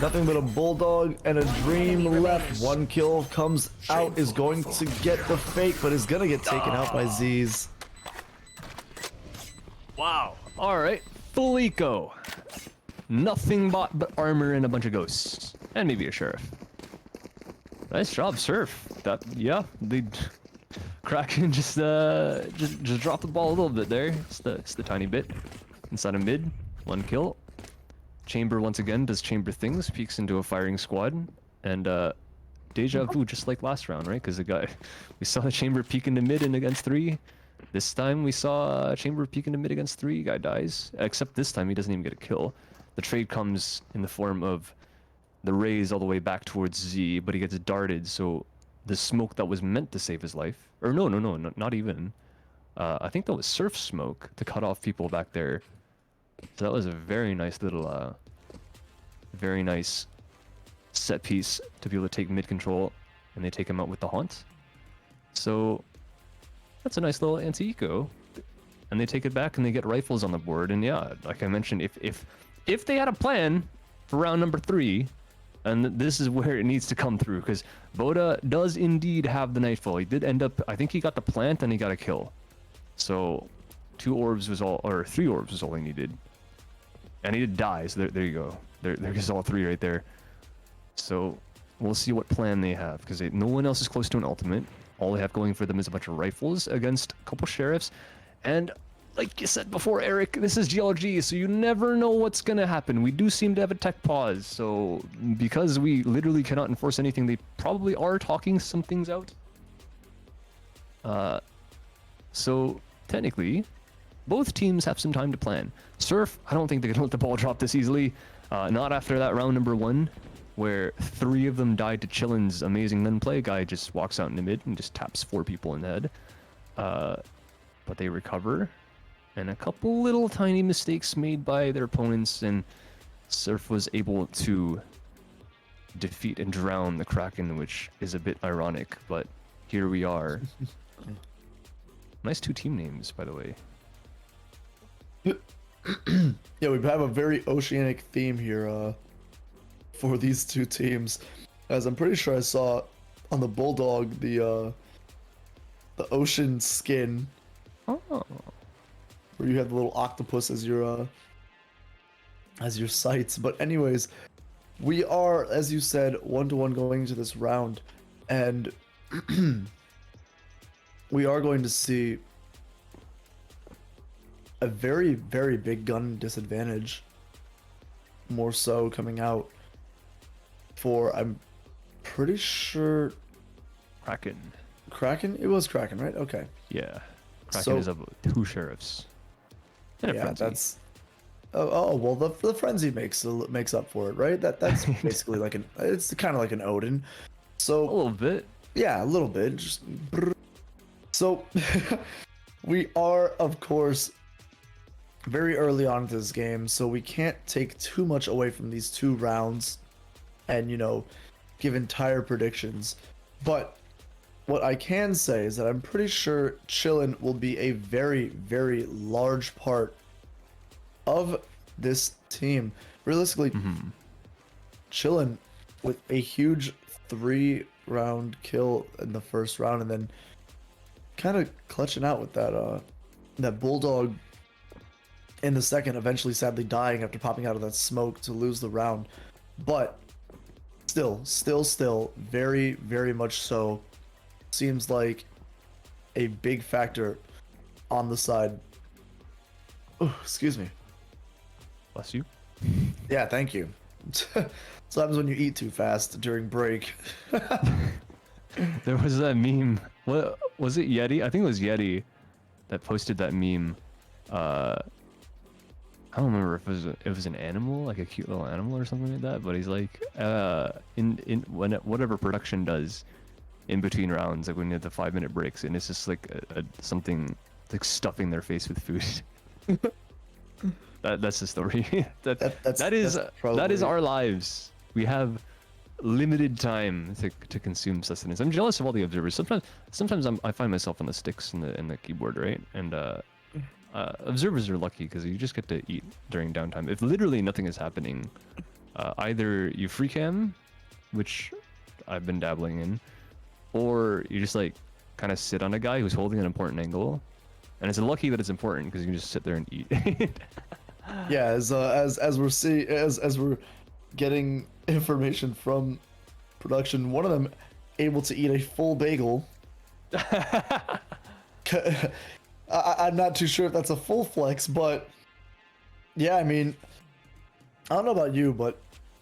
Nothing but a bulldog and a dream left. One kill comes out, is going to get the fake, but is gonna get taken out by Z's. Wow. All right. Full eco. Nothing but armor and a bunch of ghosts. And maybe a sheriff. Nice job, Surf. That, yeah, they... Kraken just dropped the ball a little bit there. It's the tiny bit. Inside of mid. One kill. Chamber once again does chamber things. Peeks into a firing squad. And, deja vu just like last round, right? Because we saw the chamber peek into mid and against 3. This time we saw Chamber peek into mid against 3, guy dies. Except this time he doesn't even get a kill. The trade comes in the form of the raise all the way back towards Z, but he gets darted, so the smoke that was meant to save his life, or no, not even. I think that was Surf smoke to cut off people back there. So that was a very nice little, very nice set piece to be able to take mid control, and they take him out with the haunt. So that's a nice little anti-eco, and they take it back and they get rifles on the board. And yeah, like I mentioned, if they had a plan for round number 3, and this is where it needs to come through, because Boda does indeed have the nightfall. He did end up, I think he got the plant and he got a kill. So 2 orbs was all, or 3 orbs was all he needed. And he did die, so there you go. There's all 3 right there. So we'll see what plan they have, because no one else is close to an ultimate. All they have going for them is a bunch of rifles against a couple sheriffs. And like you said before, Eric, this is GLG, so you never know what's going to happen. We do seem to have a tech pause, so because we literally cannot enforce anything, they probably are talking some things out. So technically, both teams have some time to plan. Surf, I don't think they can let the ball drop this easily. Not after that round number 1, where 3 of them died to Chillin's amazing then play. Guy just walks out in the mid and just taps 4 people in the head. But they recover. And a couple little tiny mistakes made by their opponents, and Surf was able to defeat and drown the Kraken, which is a bit ironic, but here we are. Nice 2 team names, by the way. Yeah, we have a very oceanic theme here for these 2 teams, as I'm pretty sure I saw on the Bulldog the ocean skin. Oh. Where you have the little octopus as your sights. But anyways, we are, as you said, 1-1 going into this round, and we are going to see a very, very big gun disadvantage, more so coming out for, I'm pretty sure, Kraken. Kraken? It was Kraken, right? Okay. Yeah. Kraken is up with 2 sheriffs. And a Yeah, frenzy. that's... Oh well, the frenzy makes up for it, right? That's basically like it's kind of like an Odin. So a little bit. Yeah, a little bit. Just so we are, of course, very early on into this game, so we can't take too much away from these 2 rounds, and give entire predictions. But what I can say is that I'm pretty sure Chillin will be a very, very large part of this team. Realistically, Chillin with a huge 3-round kill in the first round, and then kind of clutching out with that bulldog in the second, eventually sadly dying after popping out of that smoke to lose the round. But still, very, very much so, seems like a big factor on the side. Oh, excuse me. Bless you. Yeah, thank you. Sometimes when you eat too fast during break. There was that meme. What was it? Yeti? I think it was Yeti that posted that meme. I don't remember if it was an animal, like a cute little animal or something like that. But he's like, when whatever production does in between rounds, like when you have the 5-minute breaks, and it's just like something like stuffing their face with food. That's the story. That is our lives. We have limited time to consume sustenance. I'm jealous of all the observers. Sometimes I find myself on the sticks in the keyboard, right? And observers are lucky because you just get to eat during downtime. If literally nothing is happening, either you free cam, which I've been dabbling in, or you just like kind of sit on a guy who's holding an important angle, and it's lucky that it's important because you can just sit there and eat. Yeah, as we're getting information from production, one of them able to eat a full bagel. I'm not too sure if that's a full flex, but yeah, I mean, I don't know about you, but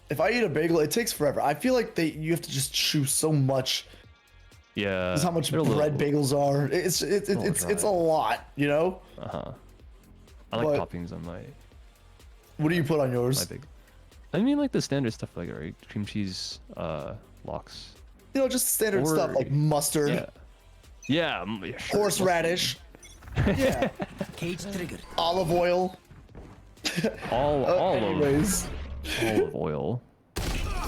if I eat a bagel, it takes forever. I feel like you have to just chew so much. Yeah. That's how much bread bagels are. It's a lot, you know? I like toppings on my. What do you put on yours? I mean, like the standard stuff, like right, cream cheese, lox. You know, just standard stuff like mustard. Yeah. Horseradish. Yeah. Cage triggered. Olive oil. Anyways. Olive oil.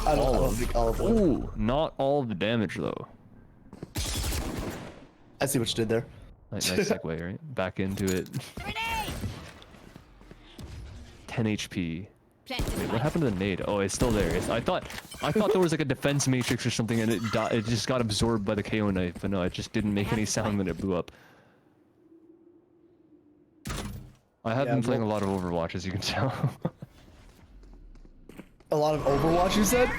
I don't think olive oil. Ooh, not all of the damage though. I see what you did there. Nice segue, right? Back into it. 10 HP. Wait, what happened to the nade? Oh, it's still there. I thought there was like a defense matrix or something, and it just got absorbed by the KO knife. But no, it just didn't make any sound when it blew up. I have been playing a lot of Overwatch, as you can tell. A lot of Overwatch, you said?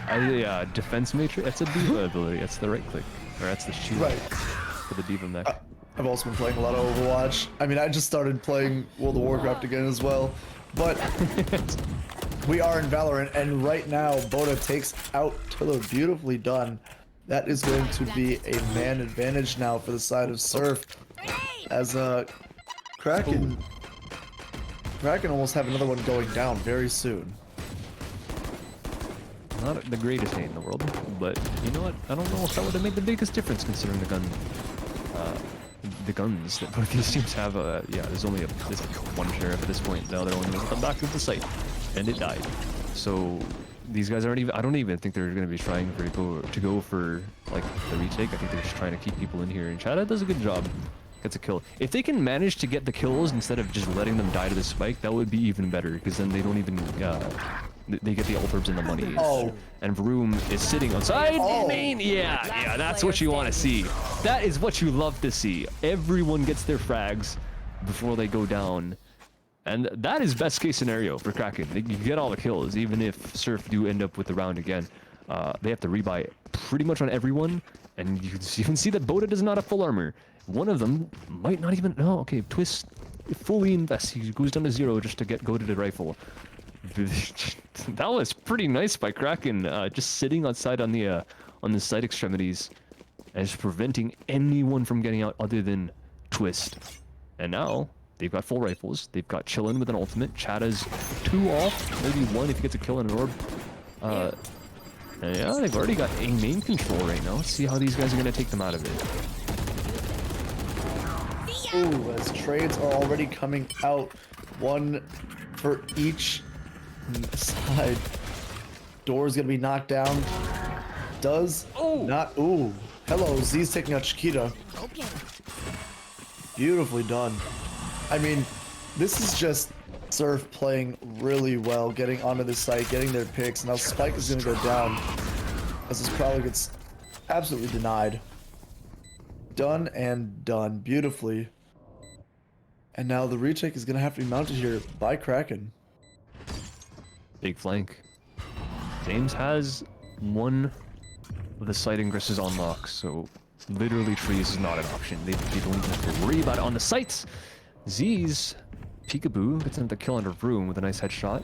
Yeah, defense matrix. That's a diva ability. That's the right click, or that's the shield. Right. For the diva mech. I've also been playing a lot of Overwatch. I mean, I just started playing World of Warcraft again as well. But we are in Valorant, and right now, Boda takes out Tiller. Beautifully done. That is going to be a man advantage now for the side of Surf. As Kraken almost have another one going down very soon. Not the greatest hate in the world, but you know what? I don't know if that would have made the biggest difference considering the guns that both these teams have. Yeah, there's only there's one sheriff at this point. The other one was at the back of the site, and it died. So these guys aren't even. I don't even think they're going to be trying to go for like the retake. I think they're just trying to keep people in here. And Chada does a good job. Gets a kill. If they can manage to get the kills instead of just letting them die to the spike, that would be even better because then they don't even. They get the ultibs and the money. Oh. And Vroom is sitting outside. Oh. Main. Yeah, that's what you want to see. That is what you love to see. Everyone gets their frags before they go down. And that is best case scenario for Kraken. You get all the kills, even if Surf do end up with the round again. They have to rebuy pretty much on everyone. And you can see that Boda does not have full armor. One of them might not even... No, okay, Twist fully invests. He goes down to 0 just to go to the rifle. That was pretty nice by Kraken, just sitting outside on the side extremities and just preventing anyone from getting out other than Twist. And now they've got full rifles. They've got Chillin with an ultimate. Chada's 2 off, maybe 1 if he gets a kill in an orb. And yeah, they've already got a main control right now. Let's see how these guys are gonna take them out of it. Ooh, as trades are already coming out, 1 for each side. Door's gonna be knocked down. Does not. Ooh. Hello, Z's taking out Chiquita. Beautifully done. I mean, this is just Surf playing really well, getting onto the site, getting their picks. Now Spike is going to go down, as this probably gets absolutely denied. Done and done beautifully. And now the retake is going to have to be mounted here by Kraken. Big flank. James has one of the site ingresses on lock, so literally trees is not an option. They don't even have to worry about it on the sites. Z's peekaboo gets another kill under room with a nice headshot.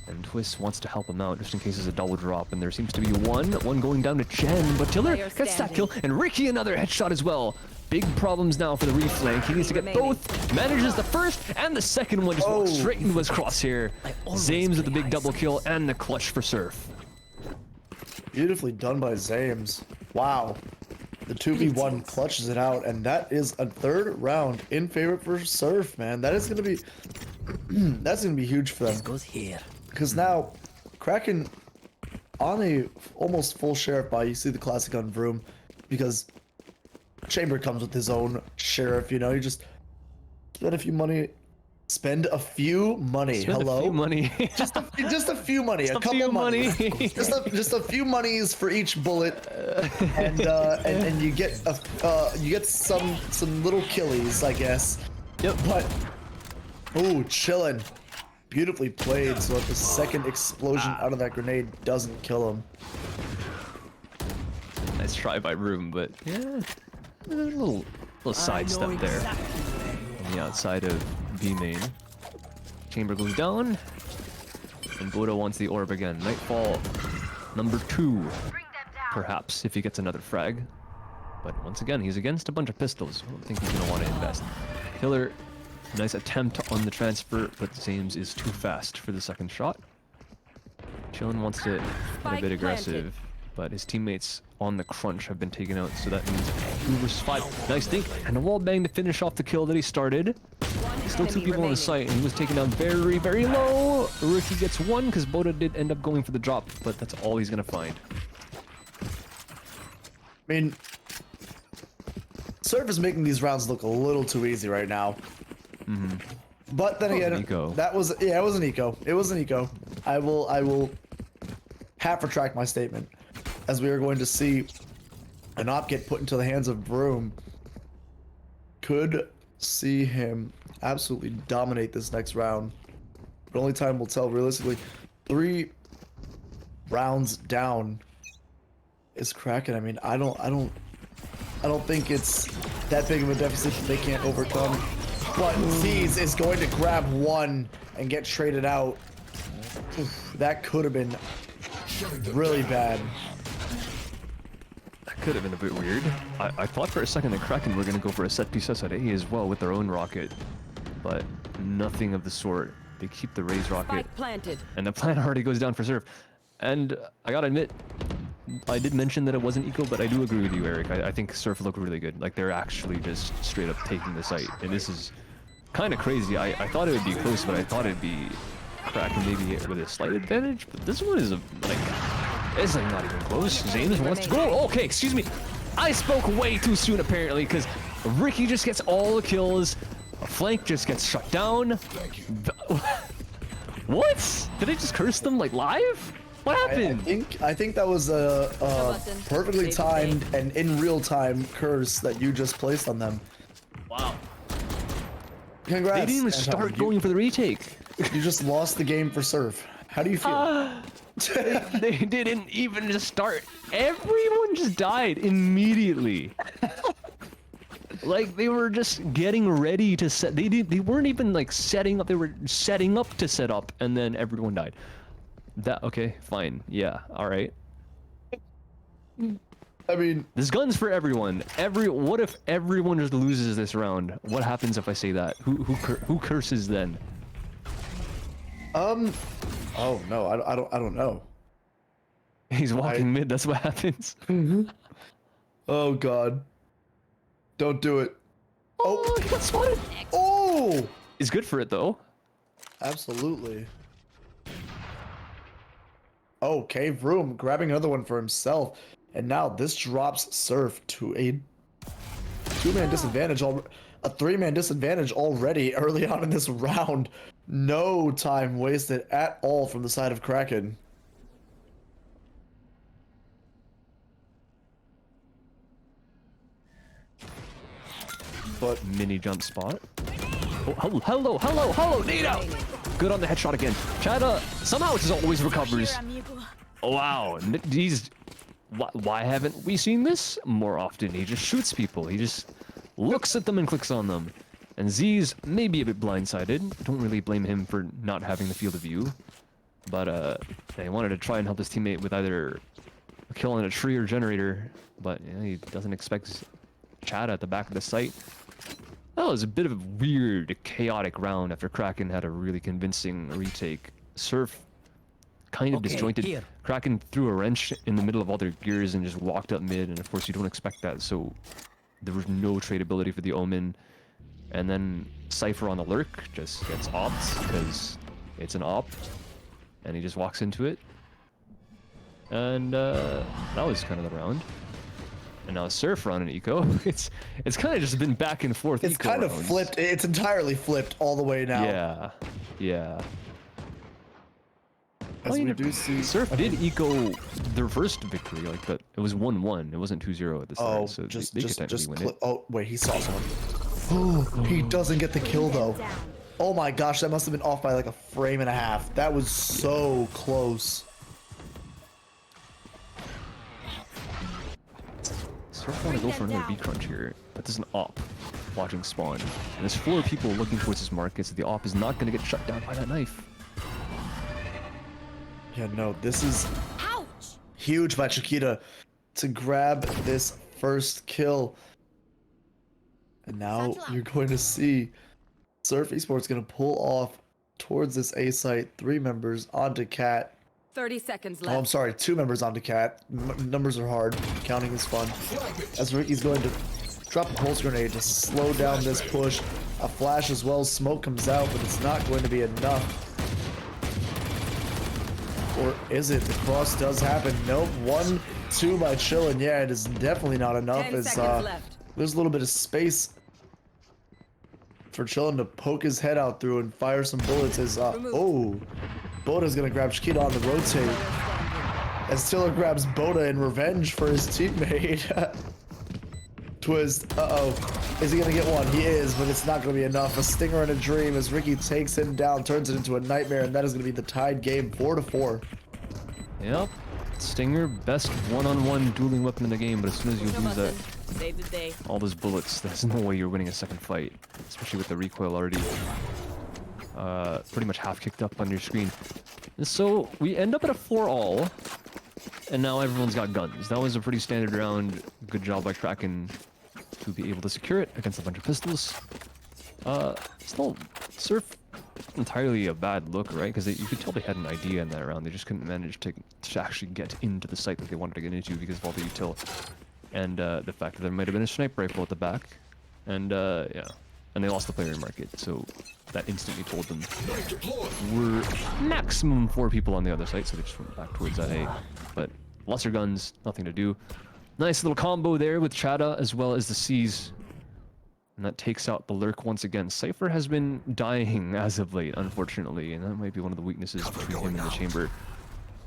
And Twist wants to help him out just in case there's a double drop, and there seems to be one going down to Chen, but Tiller gets that kill, and Ricky another headshot as well. Big problems now for the reflank. He needs to get both. Manages the first and the second one, just walks straight into his crosshair. Zames with the big double kill and the clutch for Surf. Beautifully done by Zames. Wow. The 2v1 clutches it out, and that is a third round in favor for Surf, man. That is going to be that's going to be huge for them. This goes here. Because now Kraken on a almost full sheriff buy. You see the classic on Vroom, because Chamber comes with his own sheriff, you know. You just spend a few money. Spend a few money. Hello? A few money. just a few money. a couple money. just a few monies for each bullet, and you get some little killies, I guess. Yep. But chillin'. Beautifully played, so that the second explosion out of that grenade doesn't kill him. Nice try by Room, but yeah, a little sidestep there on the outside of B main. Chamber goes down, and Bodo wants the orb again. Nightfall number 2, perhaps, if he gets another frag. But once again, he's against a bunch of pistols. I don't think he's going to want to invest. Killer, nice attempt on the transfer, but Zames is too fast for the second shot. Chillin wants to get a bit aggressive, but his teammates on the crunch have been taken out, so that means 2 versus 5. Nice think, and a wall bang to finish off the kill that he started. Still 2 people on the site, and he was taken down very, very low. Rookie gets 1 because Boda did end up going for the drop, but that's all he's going to find. I mean, Surf is making these rounds look a little too easy right now. But then again, it was an eco. It was an eco. I will half retract my statement, as we are going to see an op get put into the hands of Broom. Could see him absolutely dominate this next round, but only time will tell. Realistically, 3 rounds down is Kraken. I mean, I don't think it's that big of a deficit that they can't overcome. But Z's is going to grab 1 and get traded out. Oof, that could have been really bad. That could have been a bit weird. I thought for a second that Kraken were going to go for a set piece at A as well with their own rocket, but nothing of the sort. They keep the Raze rocket, and the plan already goes down for Surf. And I gotta admit, I did mention that it wasn't eco, but I do agree with you, Eric. I think Surf looked really good. Like, they're actually just straight up taking the site, and this is kind of crazy. I thought it would be close, but I thought it'd be Kraken maybe with a slight advantage, but this one is it's like not even close. Zames wants to go. Okay, excuse me. I spoke way too soon apparently, because Ricky just gets all the kills. A flank just gets shut down. What? Did I just curse them like live? What happened? I think that was a perfectly timed and in real time curse that you just placed on them. Wow. Congrats. They didn't even start going for the retake. You just lost the game for Surf. How do you feel? They didn't even just start. Everyone just died immediately. Like, they were just getting ready to set. They weren't even like setting up. They were setting up to set up, and then everyone died. Okay, fine. Yeah, all right. I mean, there's guns for everyone. What if everyone just loses this round? What happens if I say that? Who curses then? Oh no, I don't know. He's walking mid. That's what happens. Oh god. Don't do it. Oh, he got spotted. Oh, he's good for it though. Absolutely. Okay, Vroom grabbing another one for himself. And now this drops Surf to a 2-man disadvantage, a 3-man disadvantage already early on in this round. No time wasted at all from the side of Kraken. But Mini jump spot. Oh, hello, Nito! Good on the headshot again. Chada somehow just always recovers. Wow, why haven't we seen this more often? He just shoots people. He just looks at them and clicks on them. And Z's maybe a bit blindsided. I don't really blame him for not having the field of view. But he wanted to try and help his teammate with either a kill on a tree or generator. But yeah, he doesn't expect Chada at the back of the site. That was a bit of a weird, chaotic round after Kraken had a really convincing retake. Surf kind of disjointed. Here. Kraken threw a wrench in the middle of all their gears and just walked up mid, and of course you don't expect that, so there was no tradability for the Omen. And then Cypher on the lurk just gets opt because it's an opt, and he just walks into it. And that was kind of the round. And now Surf on an eco. It's kind of just been back and forth. it's eco kind of rounds. flipped. It's entirely flipped all the way now. Yeah. As we do see. Surf did eco their first victory, like, but it was 1-1. It wasn't 2-0 at the start, Oh, so just they could technically win it. oh wait, he saw someone. Oh, he doesn't get the kill though. Oh my gosh, that must have been off by like a frame and a half. That was so close. Surf want to go for another B crunch here, but there's an op watching spawn, and there's 4 people looking towards his market, so the op is not going to get shut down by that knife. Yeah, no, this is Ouch! huge by Chiquita to grab this first kill. And now you're going to see Surf Esports going to pull off towards this A site. 3 members onto Cat. 30 seconds Oh, I'm left. sorry, 2 members onto Cat. Numbers are hard. Counting is fun. As Ricky's going to drop a pulse grenade to slow down this push. A flash as well. Smoke comes out, but it's not going to be enough. Or is it? The cross does happen. Nope. 1-2 by Chillin. Yeah, it is definitely not enough. 10 As seconds left. there's a little bit of space for Chillin to poke his head out through and fire some bullets. As oh, Boda's gonna grab Chiquita on the rotate. As Tiller grabs Boda in revenge for his teammate. Twist. Is he gonna get one? He is, but it's not gonna be enough. A stinger and a dream as Ricky takes him down, turns it into a nightmare, and that is gonna be the tied game, 4-4. Yep. Stinger, best one-on-one dueling weapon in the game, but as soon as you lose that, Save the day. all those bullets, there's no way you're winning a second fight, especially with the recoil already pretty much half kicked up on your screen. And so we end up at a 4-all, and now everyone's got guns. That was a pretty standard round. Good job by Kraken to be able to secure it against a bunch of pistols. Still, Surf entirely a bad look, right? Because you could tell they had an idea in that round. They just couldn't manage to actually get into the site that they wanted to get into because of all the util. And the fact that there might have been a sniper rifle at the back. And yeah. And they lost the player market, so that instantly told them we're maximum 4 people on the other site, so they just went back towards that A. But lesser guns, nothing to do. Nice little combo there with Chada as well as the C's. And that takes out the lurk once again. Cypher has been dying as of late, unfortunately, and that might be one of the weaknesses between him and the chamber.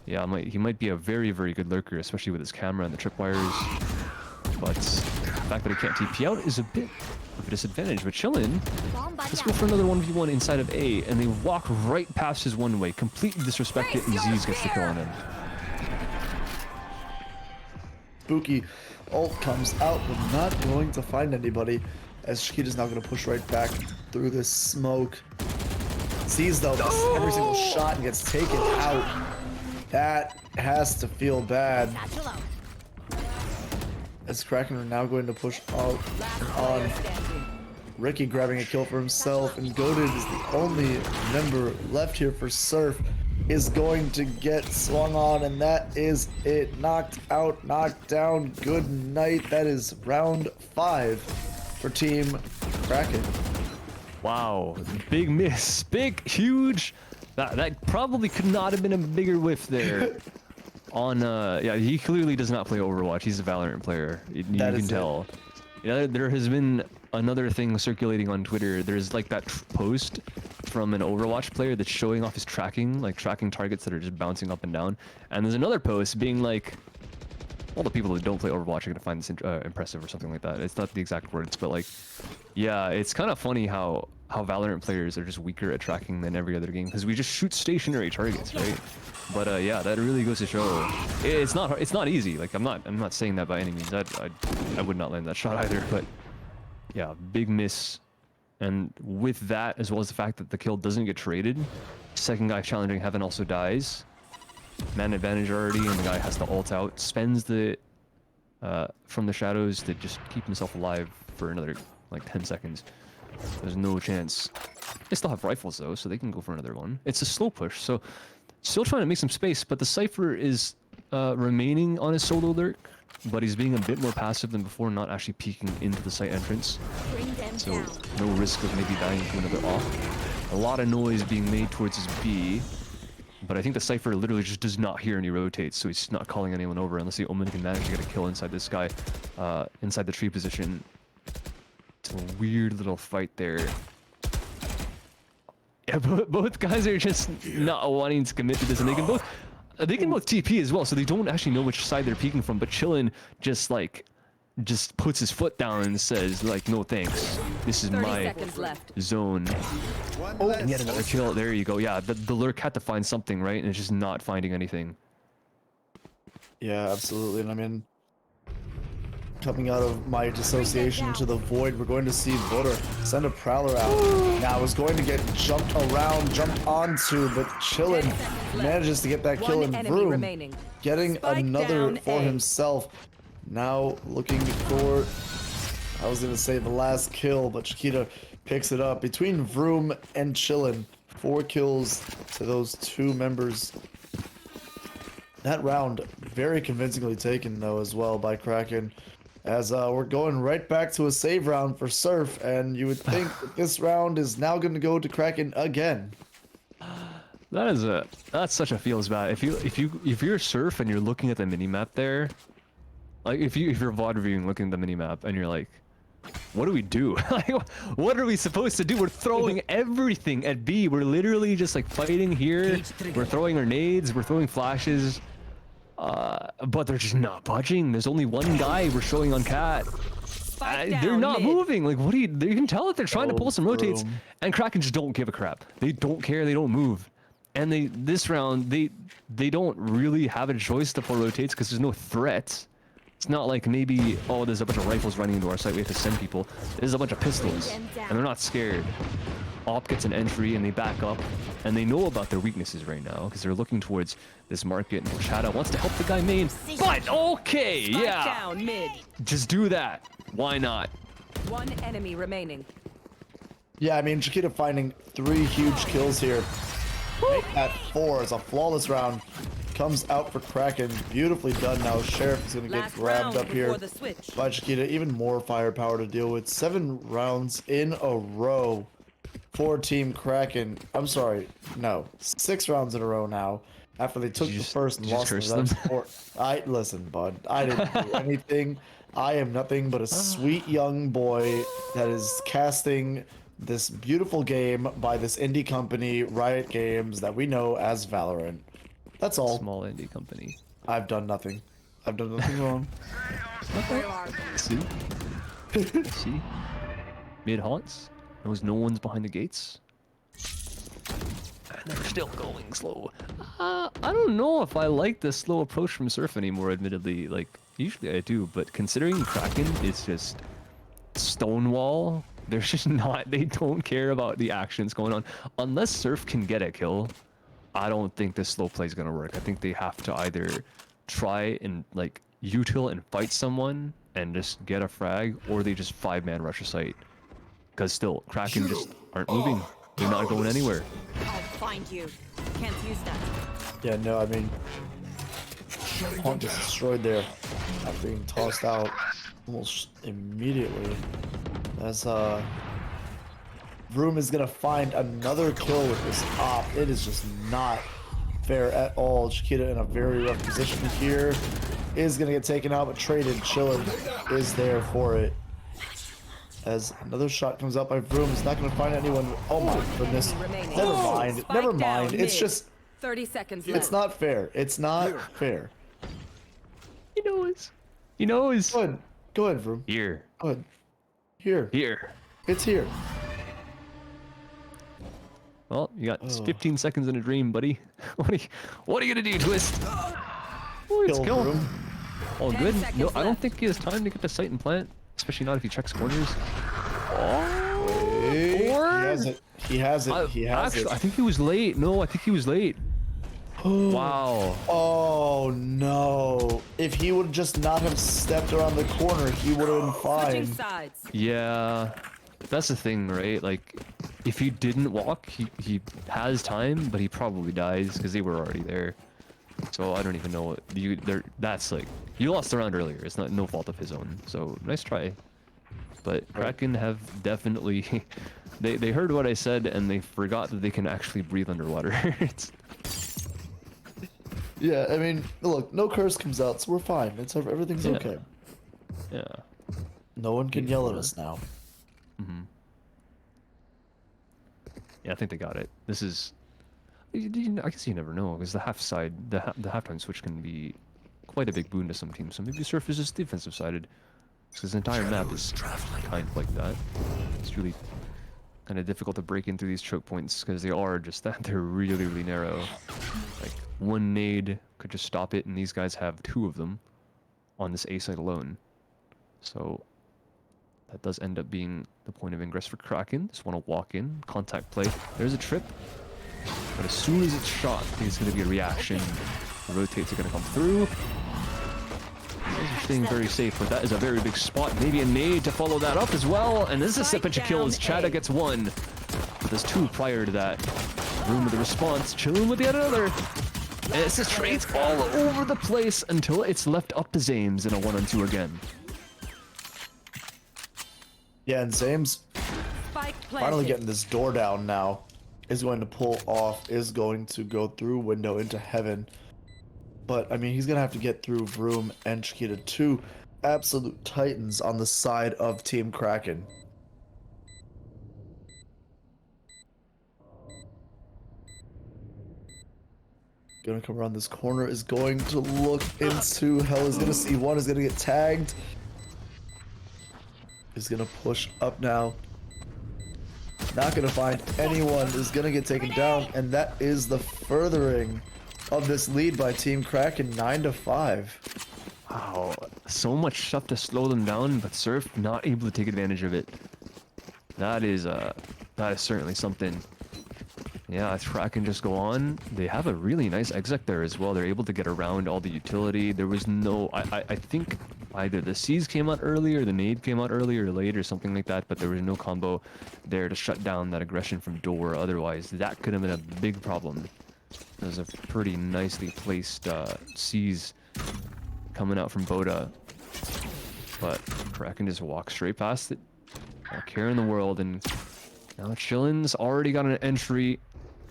Yeah, he might be a very, very good lurker, especially with his camera and the tripwires. But the fact that he can't TP out is a bit of a disadvantage. But Chillin, let's go for another 1v1 inside of A, and they walk right past his one way, completely disrespect it, and Z's gets the kill on him. Spooky ult comes out, but not going to find anybody. As Chiquita's now going to push right back through this smoke. Sees though every single shot and gets taken out. That has to feel bad. As Kraken are now going to push out on Ricky, grabbing a kill for himself, and Goated is the only member left here for Surf. Is going to get swung on, and that is it. Knocked out, knocked down. Good night. That is round 5 for Team Kraken. Wow, big miss, big, huge. That probably could not have been a bigger whiff there. on yeah, he clearly does not play Overwatch. He's a Valorant player. You That can is it. tell. Yeah, there has been another thing circulating on Twitter. There's like that post from an Overwatch player that's showing off his tracking, like tracking targets that are just bouncing up and down. And there's another post being like, all the people that don't play Overwatch are gonna find this impressive or something like that. It's not the exact words, but like, yeah, it's kind of funny how Valorant players are just weaker at tracking than every other game because we just shoot stationary targets, right? But yeah, that really goes to show it's not easy. Like I'm not saying that by any means. I would not land that shot either. But yeah, big miss. And with that, as well as the fact that the kill doesn't get traded, second guy challenging Heaven also dies. Man advantage already, and the guy has to ult out. Spends the from the shadows to just keep himself alive for another like 10 seconds. There's no chance. They still have rifles though, so they can go for another one. It's a slow push, so still trying to make some space, but the Cypher is remaining on his solo lurk, but he's being a bit more passive than before, not actually peeking into the site entrance. So no risk of maybe dying to another off. A lot of noise being made towards his B, but I think the Cypher literally just does not hear any rotates, so he's not calling anyone over unless the Omen can manage to get a kill inside this guy, inside the tree position. It's a weird little fight there. Yeah, both guys are just not wanting to commit to this, and they can both TP as well, so they don't actually know which side they're peeking from. But Chillin just puts his foot down and says like, "No thanks, this is 30 my seconds left. zone." Oh, and yet another kill. There you go. Yeah, the lurk had to find something, right? And it's just not finding anything. Yeah, absolutely. And I mean, coming out of my dissociation to the void, we're going to see Valor send a Prowler out. Now is going to get jumped onto, but Chillin manages to get that kill in Vroom, getting another for himself. Now looking for, I was gonna say the last kill, but Chiquita picks it up between Vroom and Chillin. 4 kills to those 2 members. That round very convincingly taken though as well by Kraken. As we're going right back to a save round for Surf, and you would think that this round is now going to go to Kraken again. That's such a feels bad. If you're Surf and you're looking at the minimap there, like if you're VOD reviewing looking at the minimap and you're like, what do we do? Like, what are we supposed to do? We're throwing everything at B. We're literally just like fighting here. We're throwing our nades. We're throwing flashes. But they're just not budging. There's only one guy we're showing on Cat. They're not moving. Like, what do you can tell that they're trying to pull some rotates, and Kraken just don't give a crap. They don't care. They don't move. And this round they don't really have a choice to pull rotates because there's no threat. It's not like maybe, oh, there's a bunch of rifles running into our site, we have to send people. There's a bunch of pistols, and they're not scared. Op gets an entry, and they back up, and they know about their weaknesses right now, because they're looking towards this market, and Shadow wants to help the guy main, but okay, yeah! Down mid. Just do that. Why not? 1 enemy remaining. Yeah, I mean, Chiquita finding 3 huge kills here. Make that 4 is a flawless round. Comes out for Kraken. Beautifully done now. Sheriff is going to get grabbed up here by Chiquita. Even more firepower to deal with. 7 rounds in a row for Team Kraken. I'm sorry. No. 6 rounds in a row now. After they took the first and lost the listen, bud. I didn't do anything. I am nothing but a sweet young boy that is casting this beautiful game by this indie company, Riot Games, that we know as Valorant. That's all. Small indie company. I've done nothing. I've done nothing wrong. See? See? Mid haunts. No one's behind the gates. And they're still going slow. I don't know if I like this slow approach from Surf anymore, admittedly. Like, usually I do, but considering Kraken is just stonewall, there's just not, they don't care about the actions going on. Unless Surf can get a kill, I don't think this slow play is going to work. I think they have to either try and like util and fight someone and just get a frag, or they just 5-man rush a site. Because still, Kraken just aren't moving. They're not going anywhere. I'll find you. Can't use that. Yeah, no, I mean, Haunt is destroyed there after being tossed out almost immediately. As Vroom is gonna find another kill with this op. It is just not fair at all. Chiquita in a very rough position here. Is going to get taken out, but traded. Chillin is there for it. As another shot comes out by Vroom, he's not going to find anyone. Oh my goodness. remaining. Never mind. Spike Never down mind. It's mid. just, 30 seconds left. it's not fair. It's not fair. He knows. He knows. Go ahead. Go ahead, Vroom. Here. Go ahead. Here. Here. It's here. Well, you got 15 seconds in a dream, buddy. What are you gonna do, Twist? Oh, it's kill. Vroom. All 10 good. seconds No, I don't left. think he has time to get to site and plant, especially not if he checks corners. Oh, Hey, or- he has it. He has it. He has actually, I it. think he was late. No, I think he was late. Wow. Oh no. If he would just not have stepped around the corner, he would have been Switching fine. sides. Yeah, that's the thing, right? Like, if he didn't walk, he has time, but he probably dies because they were already there. So I don't even know what you. That's like you lost the round earlier. It's not no fault of his own. So nice try. But Kraken have definitely, they heard what I said and they forgot that they can actually breathe underwater. It's, Yeah, I mean, look, no curse comes out, so we're fine. Everything's Yeah. okay. yeah. No one can yell at us now. Yeah, I think they got it. This is, I guess you never know because the half side, the halftime switch can be quite a big boon to some teams. So maybe Surf is just defensive sided. Because the entire map is kind of like that. It's really kind of difficult to break in through these choke points because they are just that. They're really, really narrow. Like one nade could just stop it, and these guys have two of them on this A side alone. So that does end up being the point of ingress for Kraken. Just want to walk in, contact play. There's a trip. But as soon as it's shot, I think it's going to be a reaction. The rotates are going to come through. You guys are staying very safe, but that is a very big spot. Maybe a nade to follow that up as well. And this is a Spike sip kill as down Chada A. gets one. But there's two prior to that. Room with the response, chilling with yet another. And it's just trades all over the place until it's left up to Zames in a 1-on-2 again. Yeah, and Zames Spike planted. finally getting this door down now. Is going to pull off, is going to go through window into heaven. But, I mean, he's going to have to get through Vroom and Chiquita, two absolute titans on the side of Team Kraken. Gonna come around this corner, is going to look into hell, is gonna see one, is gonna get tagged. Is gonna push up now. Not gonna find anyone, is gonna get taken down, and that is the furthering of this lead by Team Kraken, 9-5. Wow, so much stuff to slow them down, but Surf not able to take advantage of it. That is certainly something. Yeah, Kraken just go on. They have a really nice exec there as well. They're able to get around all the utility. There was no, I think either the C's came out early or the nade came out early or late or something like that, but there was no combo there to shut down that aggression from door. Otherwise, that could have been a big problem. There's a pretty nicely placed C's coming out from Boda, but Kraken just walks straight past it. Not care in the world, and now Chillin's already got an entry.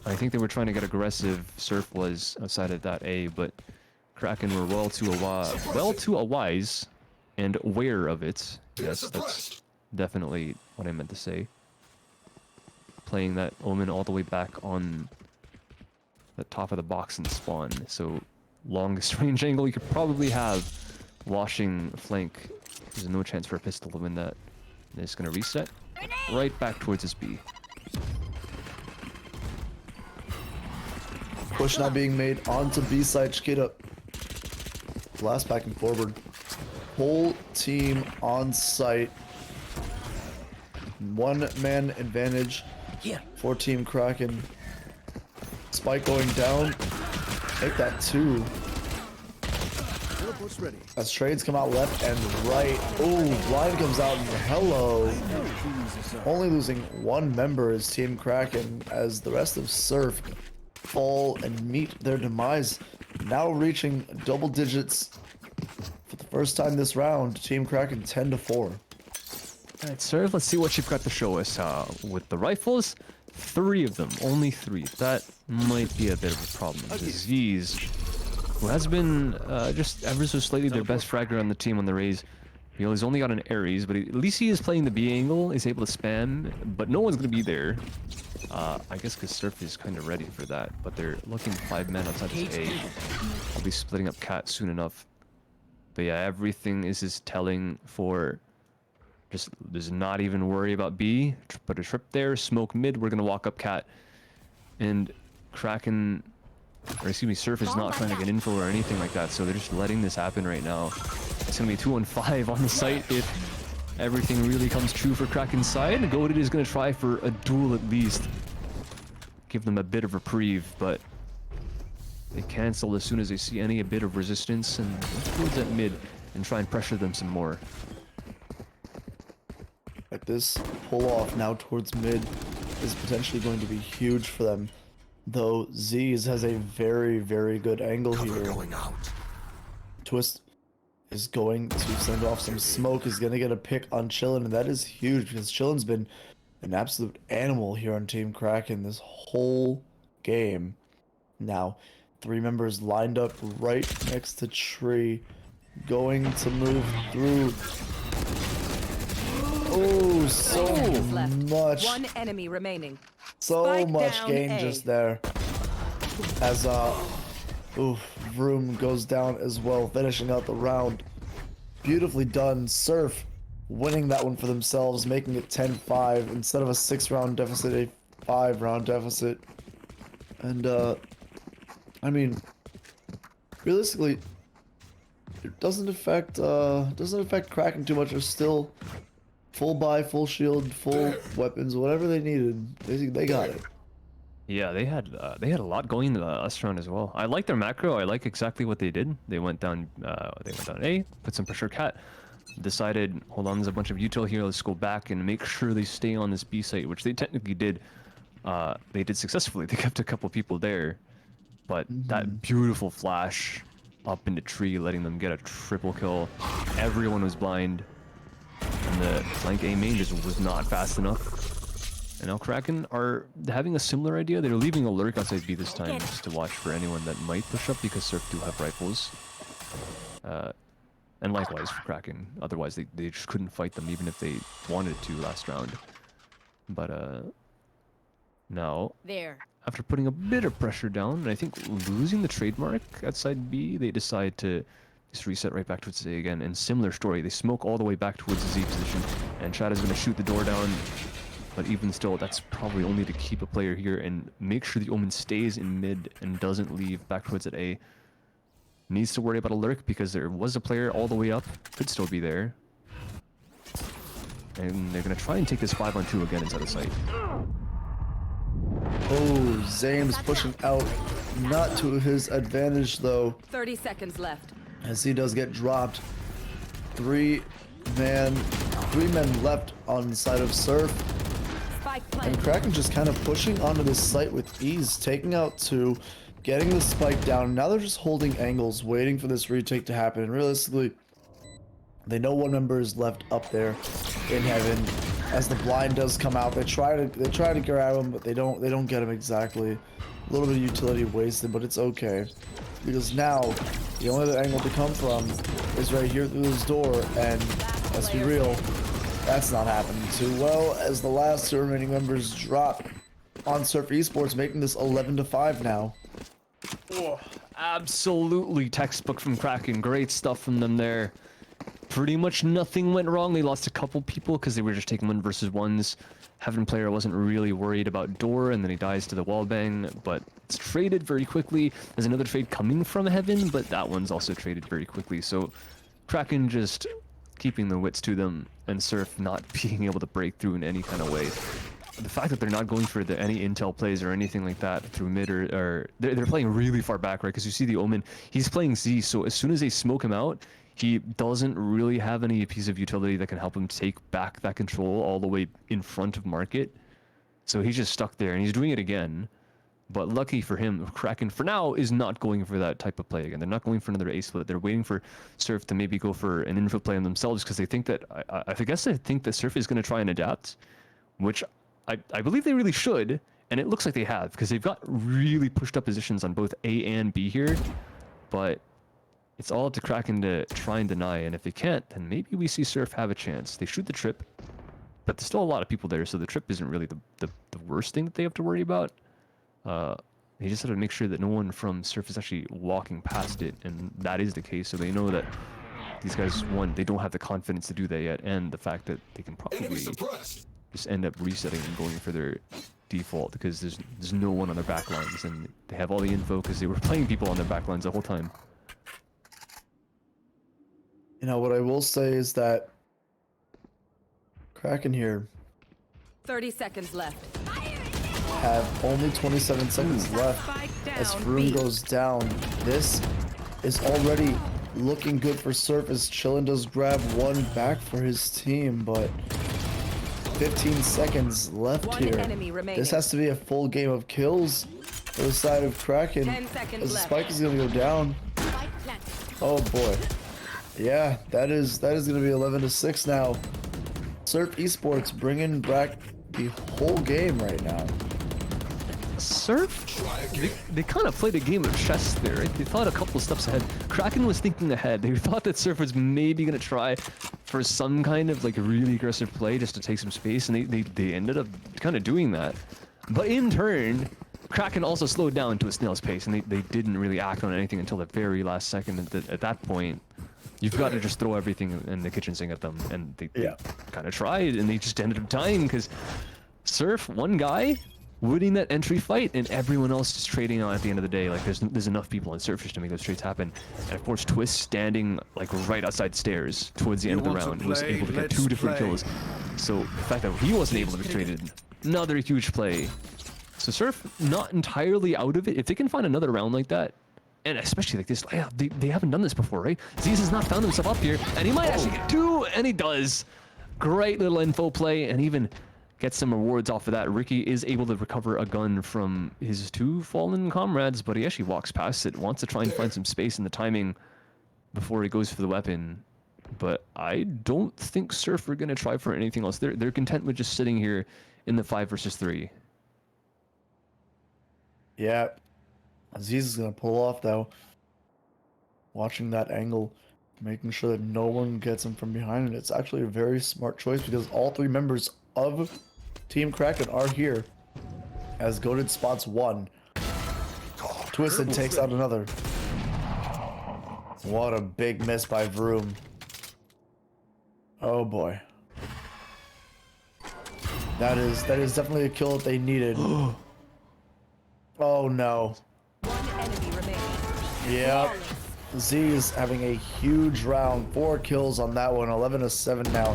I think they were trying to get aggressive. Surf was outside of that A, but Kraken were well too wise and aware of it. Yes, that's definitely what I meant to say. Playing that Omen all the way back on the top of the box and spawn. So longest range angle you could probably have. Washing flank. There's no chance for a pistol to win that. And it's gonna reset right back towards his B. Push not being made onto B side. Chiquita. Blast back and forward. Whole team on site. One man advantage for Team Kraken. Spike going down. Take that two. Teleport's ready. As trades come out left and right. Ooh, blind comes out and hello. Only losing one member is Team Kraken as the rest of Surf fall and meet their demise. Now reaching double digits for the first time this round. Team Kraken 10-4. Alright, Surf, let's see what you've got to show us. With the rifles, 3 of them, only 3. That might be a bit of a problem. Z's, who has been just ever so slightly their best fragger on the team on the Rays. You know, he's only got an Ares, but at least he is playing the B angle. He's able to spam, but no one's going to be there. I guess because Surf is kind of ready for that, but they're looking 5 men outside his A. I'll be splitting up Cat soon enough. But yeah, everything is just telling for just does not even worry about B. Put a trip there, smoke mid. We're going to walk up Cat. And Kraken, or excuse me, Surf is not trying to get info or anything like that, so they're just letting this happen right now. It's going to be 2-on-5 on the site if everything really comes true for Kraken's side. Goated is going to try for a duel at least. Give them a bit of reprieve, but they cancel as soon as they see any bit of resistance and towards that mid and try and pressure them some more. Like this pull off now towards mid is potentially going to be huge for them. Though Z's has a very, very good angle here. Going out. Twist is going to send off some smoke, is going to get a pick on Chillin, and that is huge because Chillin's been an absolute animal here on Team Kraken this whole game. Now, 3 members lined up right next to Tree, going to move through. Oh, so much. 1 enemy remaining. So Spike much down gain A. just there. As Vroom goes down as well, finishing out the round. Beautifully done. Surf winning that one for themselves, making it 10-5 instead of a 6-round deficit, a 5-round deficit. And I mean, realistically, it doesn't affect Kraken too much. They're still full buy, full shield, full weapons, whatever they needed. They got it. Yeah, they had a lot going into the last round as well. I like their macro. I like exactly what they did. They went down A, put some pressure Cat, decided, hold on, there's a bunch of util here. Let's go back and make sure they stay on this B site, which they technically did. They did successfully. They kept a couple people there, but that beautiful flash up into Tree, letting them get a triple kill. Everyone was blind, and the flank A main just was not fast enough. And now Kraken are having a similar idea. They're leaving a lurk outside B this time just to watch for anyone that might push up because Surf do have rifles. And likewise for Kraken. Otherwise they just couldn't fight them even if they wanted to last round. But now, after putting a bit of pressure down, and I think losing the trademark outside B, they decide to just reset right back towards A again. And similar story, they smoke all the way back towards the Z position, and Chad is going to shoot the door down. But even still, that's probably only to keep a player here and make sure the Omen stays in mid and doesn't leave back towards at A. Needs to worry about a lurk because there was a player all the way up, could still be there. And they're going to try and take this 5-on-2 again inside the site. Oh, Zame's pushing out, not to his advantage though. 30 seconds left. As he does get dropped. 3 men left on the side of Surf. And Kraken just kind of pushing onto this site with ease, taking out 2, getting the spike down. Now they're just holding angles, waiting for this retake to happen. And realistically, they know 1 member is left up there in heaven. As the blind does come out, they try to grab him, but they don't get him exactly. A little bit of utility wasted, but it's okay. Because now, the only other angle to come from is right here through this door, and let's be real, that's not happening too well, as the last 2 remaining members drop on Surf Esports, making this 11-5 now. Oh, absolutely textbook from Kraken. Great stuff from them there. Pretty much nothing went wrong. They lost a couple people because they were just taking 1 versus 1s. Heaven player wasn't really worried about door, and then he dies to the wallbang, but it's traded very quickly. There's another trade coming from Heaven, but that one's also traded very quickly. So Kraken just keeping the wits to them, and Surf not being able to break through in any kind of way. The fact that they're not going for any intel plays or anything like that through mid, or they're playing really far back, right? Because you see the Omen, he's playing Z, so as soon as they smoke him out, he doesn't really have any piece of utility that can help him take back that control all the way in front of market. So he's just stuck there, and he's doing it again. But lucky for him, Kraken for now is not going for that type of play again. They're not going for another A split. They're waiting for Surf to maybe go for an info play on themselves because they think that, I guess they think that Surf is going to try and adapt, which I believe they really should, and it looks like they have, because they've got really pushed up positions on both A and B here, but it's all up to Kraken to try and deny, and if they can't, then maybe we see Surf have a chance. They shoot the trip, but there's still a lot of people there, so the trip isn't really the worst thing that they have to worry about. They just have to make sure that no one from Surf is actually walking past it, and that is the case, so they know that these guys, one, they don't have the confidence to do that yet, and the fact that they can probably just end up resetting and going for their default, because there's no one on their back lines, and they have all the info because they were playing people on their back lines the whole time. You know, what I will say is that Kraken here 30 seconds left. have only 27 seconds left Spike as down. Vroom B. goes down. This is already looking good for Surf as Chillin does grab one back for his team, but 15 seconds left One here. enemy remaining. This has to be a full game of kills for the side of Kraken 10 seconds as the left. spike is going to go down. Oh boy. Yeah, that is going to be 11-6 now. Surf Esports bringing back the whole game right now. Surf, they kind of played a game of chess there, right? They thought a couple of steps ahead. Kraken was thinking ahead. They thought that Surf was maybe going to try for some kind of like really aggressive play just to take some space, and they ended up kind of doing that. But in turn, Kraken also slowed down to a snail's pace, and they didn't really act on anything until the very last second. At that point, you've got to just throw everything in the kitchen sink at them, and they kind of tried, and they just ended up dying because Surf, one guy, winning that entry fight, and everyone else just trading on at the end of the day. Like there's enough people on Surface to make those trades happen. And of course, Twist standing like right outside stairs towards the end of the round was able to get 2 different kills. So the fact that he wasn't able to be traded, another huge play. So Surf not entirely out of it. If they can find another round like that, and especially like this, yeah, they haven't done this before, right? Z's has not found himself up here, and he might actually get 2, and he does. Great little info play, and even gets some rewards off of that. Ricky is able to recover a gun from his 2 fallen comrades, but he actually walks past it, wants to try and find some space in the timing before he goes for the weapon. But I don't think Surf are going to try for anything else. They're content with just sitting here in the 5 versus 3. Yeah, Aziz is going to pull off though. Watching that angle, making sure that no one gets him from behind. And it's actually a very smart choice because all 3 members of Team Kraken are here as goated spots 1. Twisted takes out another. What a big miss by Vroom. Oh boy. That is definitely a kill that they needed. Oh no. One enemy remaining. Yep. Z is having a huge round. 4 kills on that one. 11-7 now.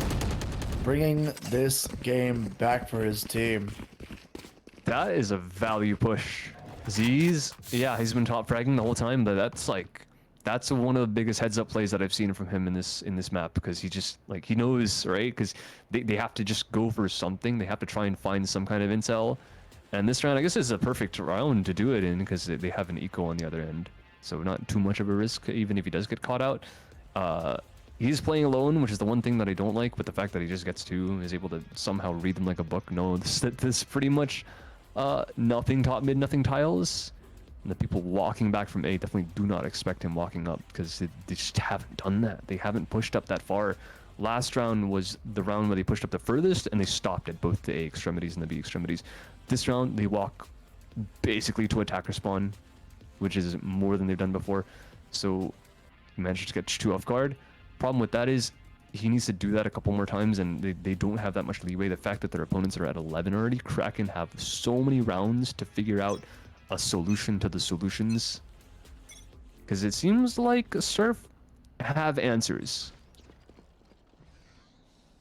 Bringing this game back for his team. That is a value push. Z's, yeah, he's been top fragging the whole time, but that's one of the biggest heads up plays that I've seen from him in this map, because he just, like, he knows, right? Because they have to just go for something. They have to try and find some kind of intel. And this round, I guess, is a perfect round to do it in because they have an eco on the other end. So not too much of a risk, even if he does get caught out. He's playing alone, which is the one thing that I don't like, but the fact that he just gets 2, is able to somehow read them like a book. No, this pretty much nothing top mid, nothing tiles. And the people walking back from A definitely do not expect him walking up, because they just haven't done that. They haven't pushed up that far. Last round was the round where they pushed up the furthest, and they stopped at both the A extremities and the B extremities. This round, they walk basically to attack respawn, which is more than they've done before. So he managed to get 2 off guard. Problem with that is he needs to do that a couple more times, and they don't have that much leeway. The fact that their opponents are at 11 already, Kraken have so many rounds to figure out a solution to the solutions. Because it seems like Surf have answers.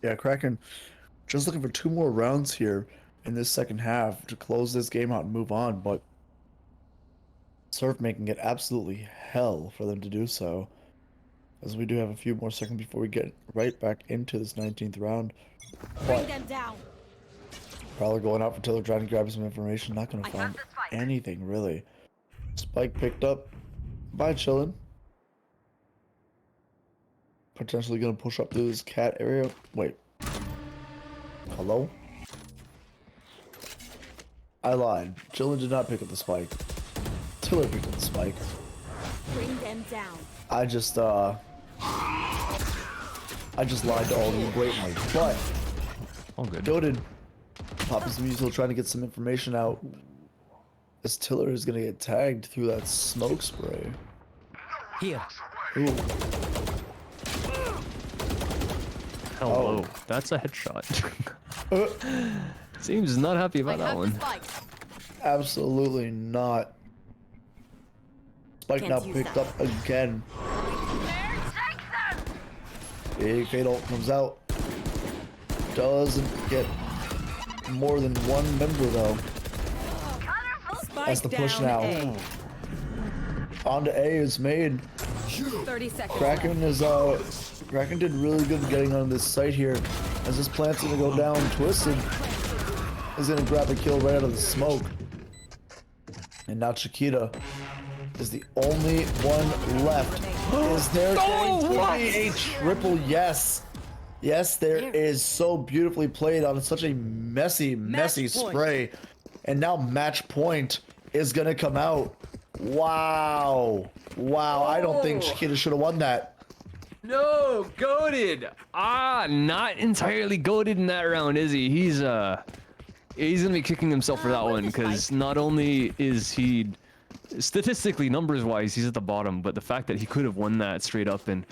Yeah, Kraken just looking for 2 more rounds here in this second half to close this game out and move on, but Surf making it absolutely hell for them to do so, as we do have a few more seconds before we get right back into this 19th round. But probably going out for Tiller, trying to grab some information, not going to find anything really. Spike picked up by Chillin. Potentially going to push up to this cat area. Wait. Hello? I lied. Jillian did not pick up the spike. Tiller picked up the spike. Bring them down. I just lied to all of you blatantly. But All good. Goated Papa's Musical trying to get some information out. This Tiller is gonna get tagged through that smoke spray. Here. Ooh. Hello. Oh. That's a headshot. Seems not happy about that one. Absolutely not. Spike now picked up again. Big fatal comes out. Doesn't get more than one member though. That's the push now. Onto A is made. 30 seconds. Kraken is Kraken did really good getting on this site here. As this plant's gonna go down, Twisted is gonna grab the kill right out of the smoke. And now Chiquita is the only one left. Is there going to be a triple? Yes. Yes, there is. So beautifully played on such a messy spray. And now match point is gonna come out. Wow. Wow, I don't think Chiquita should have won that. No, goated. Not entirely goated in that round, is he? He's gonna be kicking himself for that one because not only is he statistically, numbers wise, he's at the bottom, but the fact that he could have won that straight up and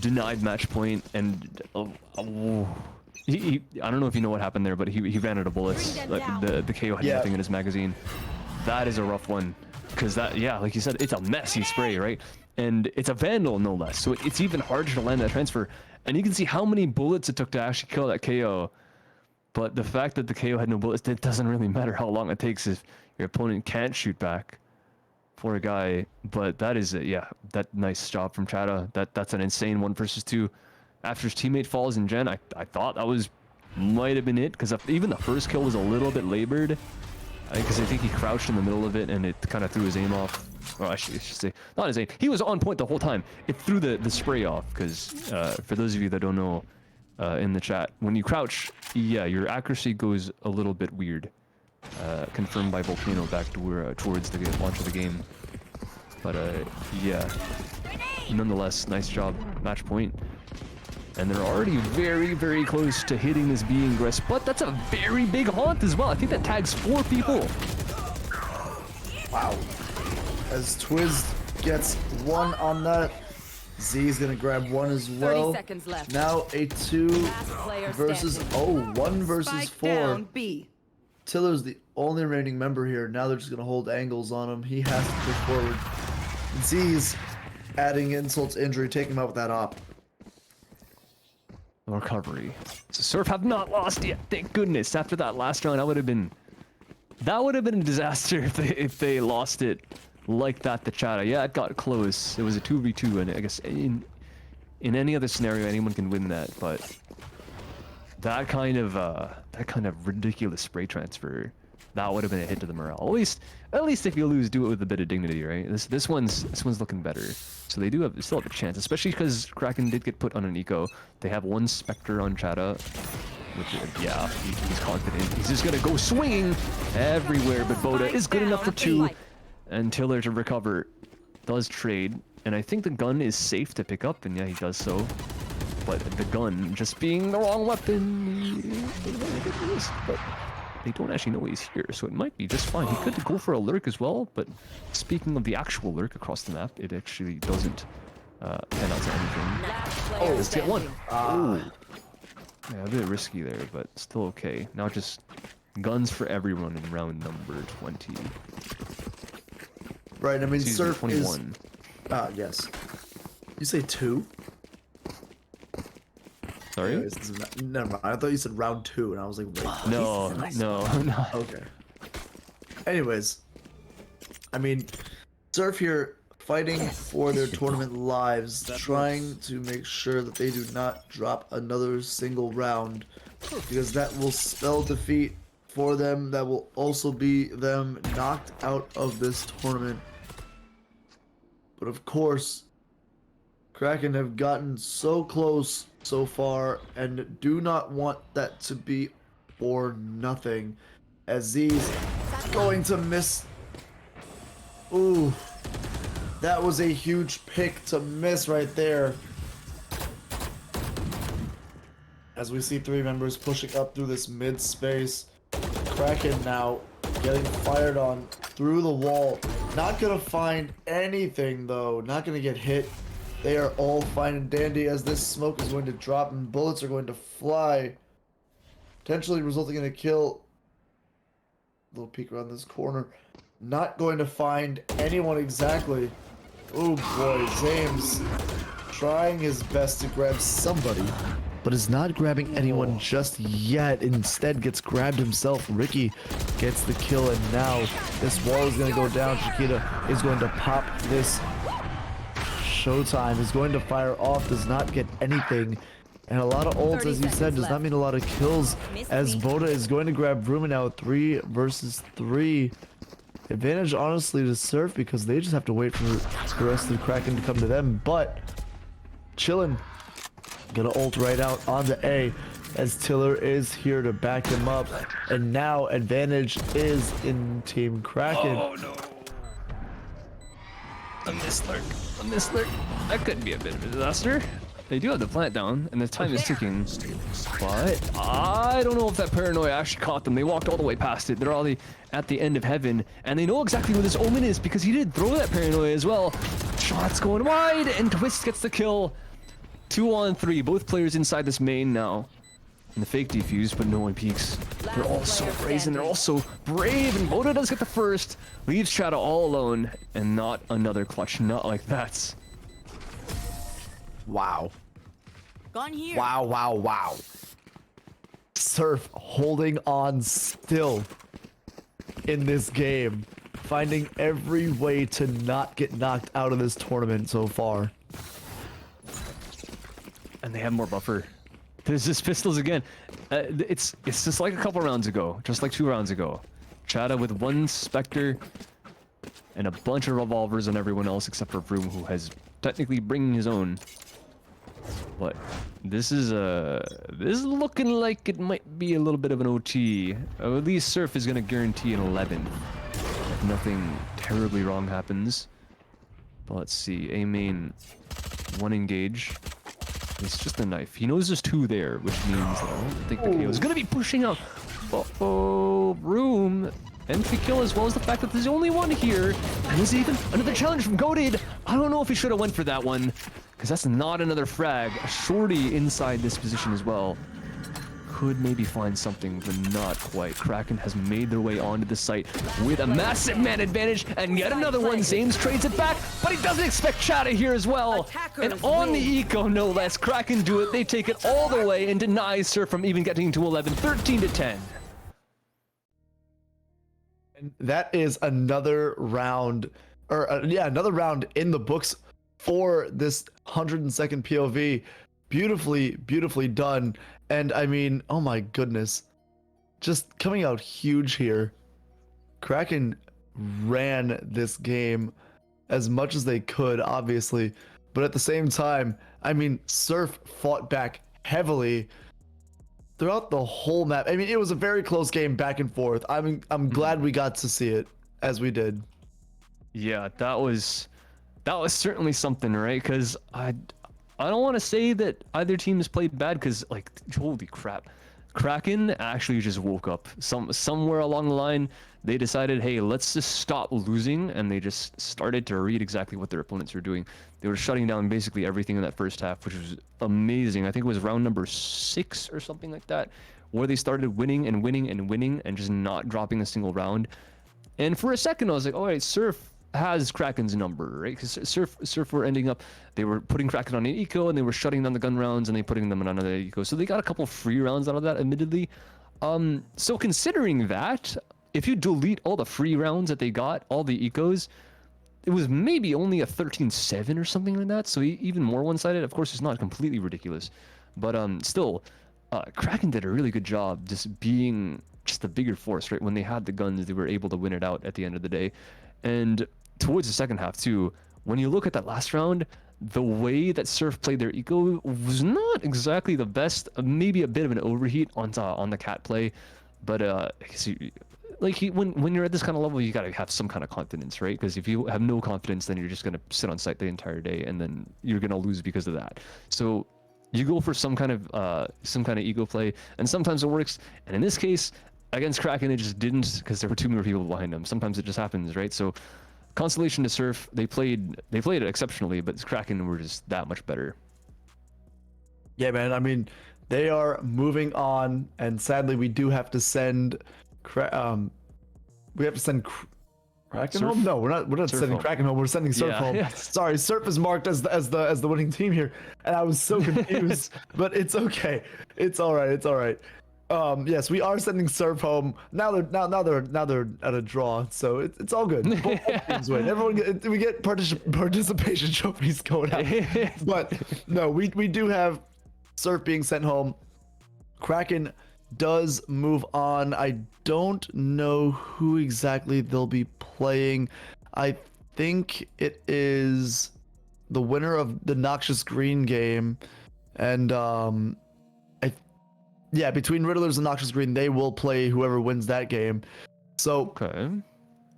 denied match point and I don't know if you know what happened there, but he ran out of bullets. Like the KO had nothing in his magazine. That is a rough one because that, yeah, like you said, it's a messy spray, right? And it's a Vandal, no less. So it's even harder to land that transfer. And you can see how many bullets it took to actually kill that KO. But the fact that the KO had no bullets, it doesn't really matter how long it takes if your opponent can't shoot back for a guy. But that is, yeah, that nice job from Chada. That's an insane 1 versus 2. After his teammate falls in Gen, I thought that might have been it. Because even the first kill was a little bit labored. Because I think he crouched in the middle of it and it kind of threw his aim off. Or I should say, not his aim. He was on point the whole time. It threw the spray off. Because for those of you that don't know in the chat, when you crouch, yeah, your accuracy goes a little bit weird. Confirmed by Volcano back towards the launch of the game. But yeah, nonetheless, nice job, match point. And they're already very, very close to hitting this B ingress, but that's a very big haunt as well. I think that tags 4 people. Wow. As Twiz gets 1 on that, Z is gonna grab 1 as well. 30 seconds left. Now a 2 versus 1 versus 4. Tiller's the only remaining member here. Now they're just gonna hold angles on him. He has to push forward. Z's adding insult to injury, taking him out with that op. Recovery. So Surf have not lost yet. Thank goodness. After that last round, that would have been a disaster if they lost it like that to Chada. Yeah, it got close. It was a 2v2, and I guess in any other scenario, anyone can win that. But that kind of ridiculous spray transfer, that would have been a hit to the morale. At least if you lose, do it with a bit of dignity, right? This one's looking better. So they still have a chance, especially because Kraken did get put on an eco. They have 1 Spectre on Chada, which, yeah, he's confident. He's just gonna go swinging everywhere, but Boda is good enough for 2, and Tiller to recover does trade, and I think the gun is safe to pick up, and yeah, he does so. But the gun just being the wrong weapon, but they don't actually know he's here, so it might be just fine. He could go for a lurk as well, but speaking of the actual lurk across the map, it actually doesn't pan out to anything. Oh, let's get 1. Oh. Yeah, a bit risky there, but still okay. Now just guns for everyone in round number 20. Right, I mean, Surf 21. Yes. You say 2? Sorry? Anyways, never mind. I thought you said round 2, and I was like, wait. No. Okay. Anyways, I mean, Surf here fighting for their tournament lives, trying to make sure that they do not drop another single round, because that will spell defeat for them. That will also be them knocked out of this tournament. But of course, Kraken have gotten so close so far and do not want that to be for nothing, as these Going to miss. Ooh. That was a huge pick to miss right there. As we see three members pushing up through this mid space. Kraken now getting fired on through the wall. Not gonna find anything though. Not gonna get hit. They are all fine and dandy as this smoke is going to drop and bullets are going to fly. Potentially resulting in a kill. Little peek around this corner. Not going to find anyone exactly. Oh boy, James trying his best to grab somebody, but is not grabbing anyone just yet. Instead gets grabbed himself. Ricky gets the kill, and now this wall is going to go down. Chiquita is going to pop this. Showtime is going to fire off, does not get anything. And a lot of ults, as you said, does not mean a lot of kills, as Boda is going to grab Bruma now. 3 versus 3. Advantage, honestly, to Surf, because they just have to wait for the rest of the Kraken to come to them. But chillin'. Gonna ult right out on the A, as Tiller is here to back him up. And now advantage is in Team Kraken. Oh no. A mislurk. A mislurk. That could be a bit of a disaster. They do have the plant down, and the time is ticking. But I don't know if that paranoia actually caught them. They walked all the way past it. They're already at the end of heaven, and they know exactly where this Omen is because he did throw that paranoia as well. Shots going wide, and Twist gets the kill. 2 on 3. Both players inside this main now. And the fake defuse, but no one peeks. They're all so brazen. They're all so brave, and Boda does get the first. Leaves Chata all alone, and not another clutch. Not like that. Wow. Gone here. Wow, wow, wow. Surf holding on still in this game. Finding every way to not get knocked out of this tournament so far. And they have more buffer. There's just pistols again. It's just like a couple rounds ago. Just like 2 rounds ago. Chata with 1 Spectre. And a bunch of revolvers on everyone else except for Vroom, who has technically bringing his own. But this is looking like it might be a little bit of an OT. At least Surf is gonna guarantee an 11. If nothing terribly wrong happens. But let's see. A main 1 engage. It's just a knife. He knows there's 2 there, which means I don't think the KO is gonna be pushing out. Uh-oh, Room. Entry kill, as well as the fact that there's only 1 here. And there's even another challenge from Goated. I don't know if he should have went for that one, because that's not another frag. A shorty inside this position as well. Could maybe find something, but not quite. Kraken has made their way onto the site with a massive man advantage, and yet another one. Zames trades it back, but he doesn't expect Chata here as well. And on the eco, no less. Kraken do it. They take it all the way and deny Surf from even getting to 11. 13 to 10. And that is another round, or another round in the books for this 102nd POV. Beautifully, beautifully done. And I mean, oh my goodness, just coming out huge here. Kraken ran this game as much as they could, obviously, but at the same time, I mean, Surf fought back heavily throughout the whole map. I mean, it was a very close game back and forth. I'm glad we got to see it as we did. Yeah, that was certainly something, right? Because I don't want to say that either team has played bad, because, like, holy crap. Kraken actually just woke up. Somewhere along the line, they decided, hey, let's just stop losing, and they just started to read exactly what their opponents were doing. They were shutting down basically everything in that first half, which was amazing. I think it was round number 6 or something like that, where they started winning and winning and winning and just not dropping a single round. And for a second, I was like, all right, Surf has Kraken's number, right? Because Surf were ending up, they were putting Kraken on an eco, and they were shutting down the gun rounds, and they putting them on another eco. So they got a couple free rounds out of that, admittedly. So considering that, if you delete all the free rounds that they got, all the ecos, it was maybe only a 13-7 or something like that. So even more one-sided. Of course, it's not completely ridiculous, but still, Kraken did a really good job just being just the bigger force, right? When they had the guns, they were able to win it out at the end of the day. And towards the second half too, when you look at that last round, the way that Surf played their eco was not exactly the best. Maybe a bit of an overheat on the cat play, but like when you're at this kind of level, you gotta have some kind of confidence, right? Because if you have no confidence, then you're just gonna sit on site the entire day, and then you're gonna lose because of that. So you go for some kind of ego play, and sometimes it works. And in this case, against Kraken, it just didn't, because there were too many people behind them. Sometimes it just happens, right? So Constellation to Surf, they played it exceptionally, but Kraken were just that much better. Yeah, man. I mean, they are moving on, and sadly, we do have to send. Kraken Surf? home. No, we're not Surf sending home. Kraken home. We're sending Surf Yeah, home. yeah. Sorry, Surf is marked as the winning team here, and I was so confused. But it's okay. It's all right. It's all right. Yes, we are sending Surf home. Now they're at a draw, so it's all good. Both teams win. We get participation trophies going out. But no, we do have Surf being sent home. Kraken does move on. I don't know who exactly they'll be playing. I think it is the winner of the Noxious Green game, and between Riddlers and Noxious Green, they will play whoever wins that game. So Okay.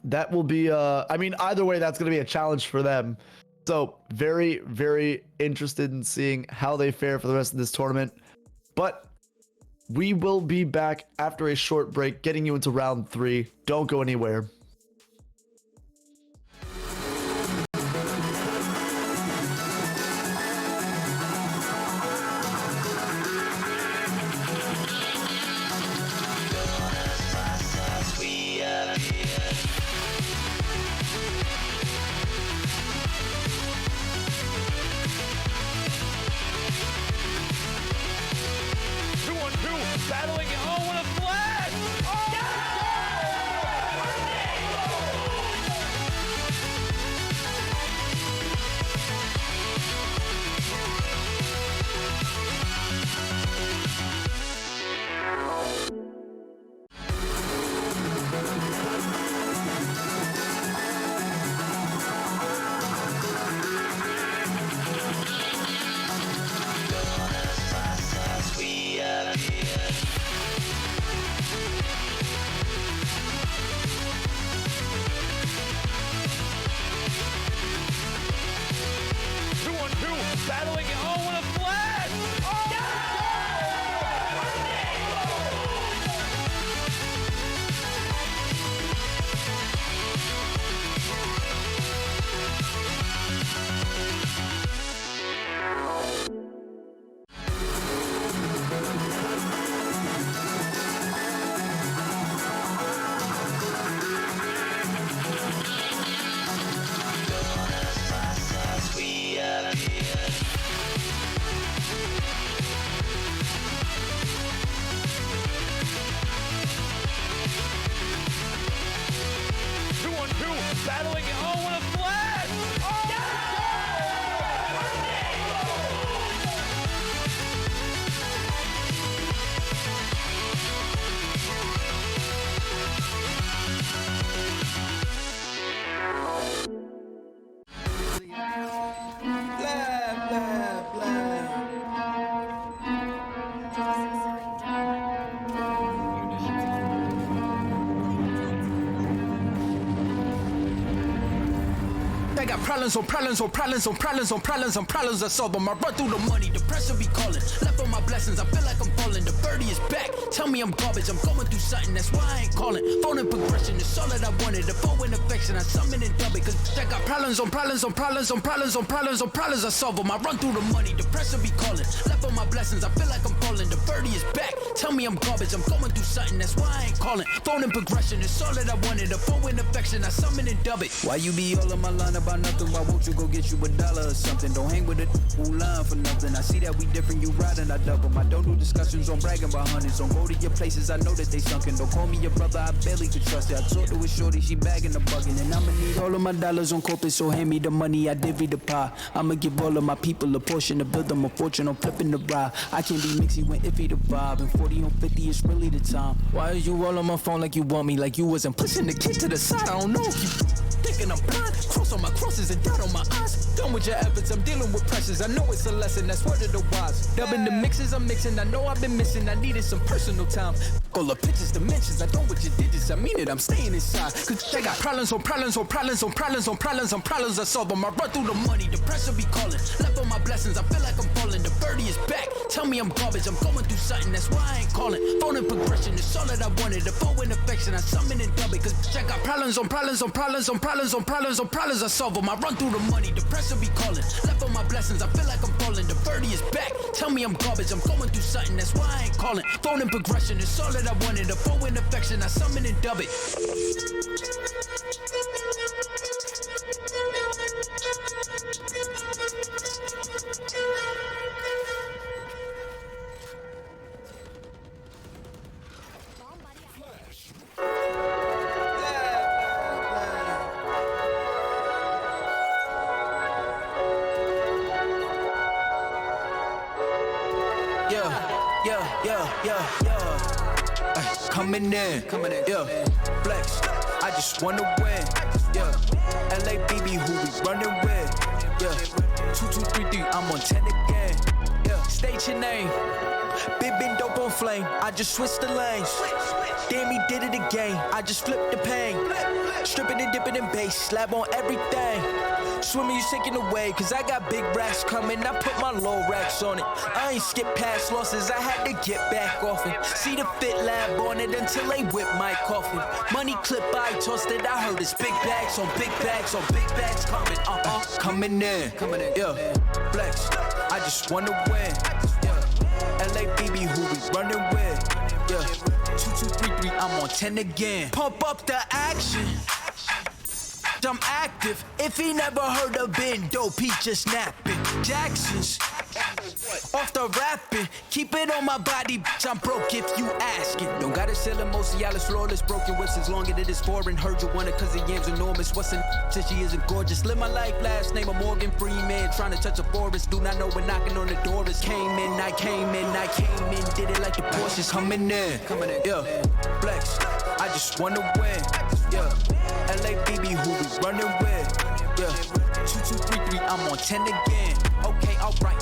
that will be I mean, either way, that's going to be a challenge for them. So very, very interested in seeing how they fare for the rest of this tournament. But we will be back after a short break, getting you into round 3. Don't go anywhere. Battling. Oh, what a flash! Oh! Battling. Oh, what a flash! Oh! Battling. Oh, what a flash! Oh! Blah, blah, blah. I got problems on problems on problems on problems on problems on problems I solve them. I run through the money, the pressure be calling. Left on my blessings, I feel like I'm falling. The birdie is back, tell me I'm garbage. I'm going through something, that's why I ain't calling. Phone and progression is all that I wanted. The phone and affection, I summon and dub it. Cause I got problems on problems on problems on problems on problems on problems I solve them. I run through the money, the pressure be calling. Left on my blessings, I feel like I'm falling. The birdie is back, tell me I'm garbage. I'm going through something, that's why I ain't calling. Phone and progression is all that I wanted. The phone and affection, I summon and dub it. Why you be all on my line about nothing? Why won't you go get you $1 or something? Don't hang with it who line for nothing. I see that we different, you riding, I double. I don't do discussions on bragging about hundreds. Don't go to your places, I know that they sunken. Don't call me your brother, I barely could trust it. I talked to a shorty, she bagging the bugging. And I'ma need all of my dollars on corporate, so hand me the money, I divvy the pie. I'ma give all of my people a portion to build them a fortune on flipping the ride. I can't be mixy when iffy the vibe. And 40 on 50 is really the time. Why is you all on my phone like you want me? Like you wasn't pushing the kid to the side, I don't know if you sick and I'm blind. Cross on my crosses and dot on my eyes. Done with your efforts, I'm dealing with pressures. I know it's a lesson, that's word of the wise. Dubbing the mixes I'm mixing, I know I've been missing. I needed some personal time. All the pictures, dimensions, I know what you digits. I mean it, I'm staying inside. Cause they got problems on problems on problems on problems on problems on problems. I solve them. I run through the money, the pressure be calling. Left on my blessings, I feel like I'm falling. The birdie is back. Tell me I'm garbage, I'm going through something, that's why I ain't calling. Phone and progression is all that I wanted. The phone and affection, I summon and dub it. Cause I got problems on problems on problems on problems on problems on problems. I solve them. I run through the money, the pressure be calling. Left on my blessings, I feel like I'm falling. The birdie is back. Tell me I'm garbage, I'm going through something, that's why I ain't calling. Phone and progression is all that I wanted. The phone and affection, I summon and dub it. Coming in, yeah. Flex, I just wanna win, yeah. LABB, who we running with, yeah. 2, 2, 3, 3, I'm on 10 again, yeah. State your name, been dope on flame. I just switched the lanes. Damn, he did it again. I just flipped the pain. Stripping and dipping in bass, slab on everything. Swimming, you sinking away, cause I got big racks coming. I put my low racks on it. I ain't skip past losses, I had to get back off it. See the fit lab on it until they whip my coffin. Money clip, I tossed it, I heard it's big bags on big bags on big bags coming. Coming in, yeah. Flex, I just wanna win, yeah. LABB, who we running with, yeah. 2, 2, 3, 3, I'm on 10 again. Pump up the action. I'm active. If he never heard of Ben Dope, he just napping. Jackson's off the rapping. Keep it on my body, bitch. I'm broke if you asking. Don't gotta sell it, mostly all is flawless. Broken whips as long as it is foreign. Heard you want it cause the yam's enormous. What's in since she isn't gorgeous? Live my life, last name of Morgan Freeman. Trying to touch a forest. Do not know when knocking on the door is. Came in, I came in, I came in. Did it like the Porsches. Coming in, yeah. Flex, I just wanna win, yeah. LABB, who we running with, yeah. 2, 2, 3, 3, I'm on 10 again. Okay, alright.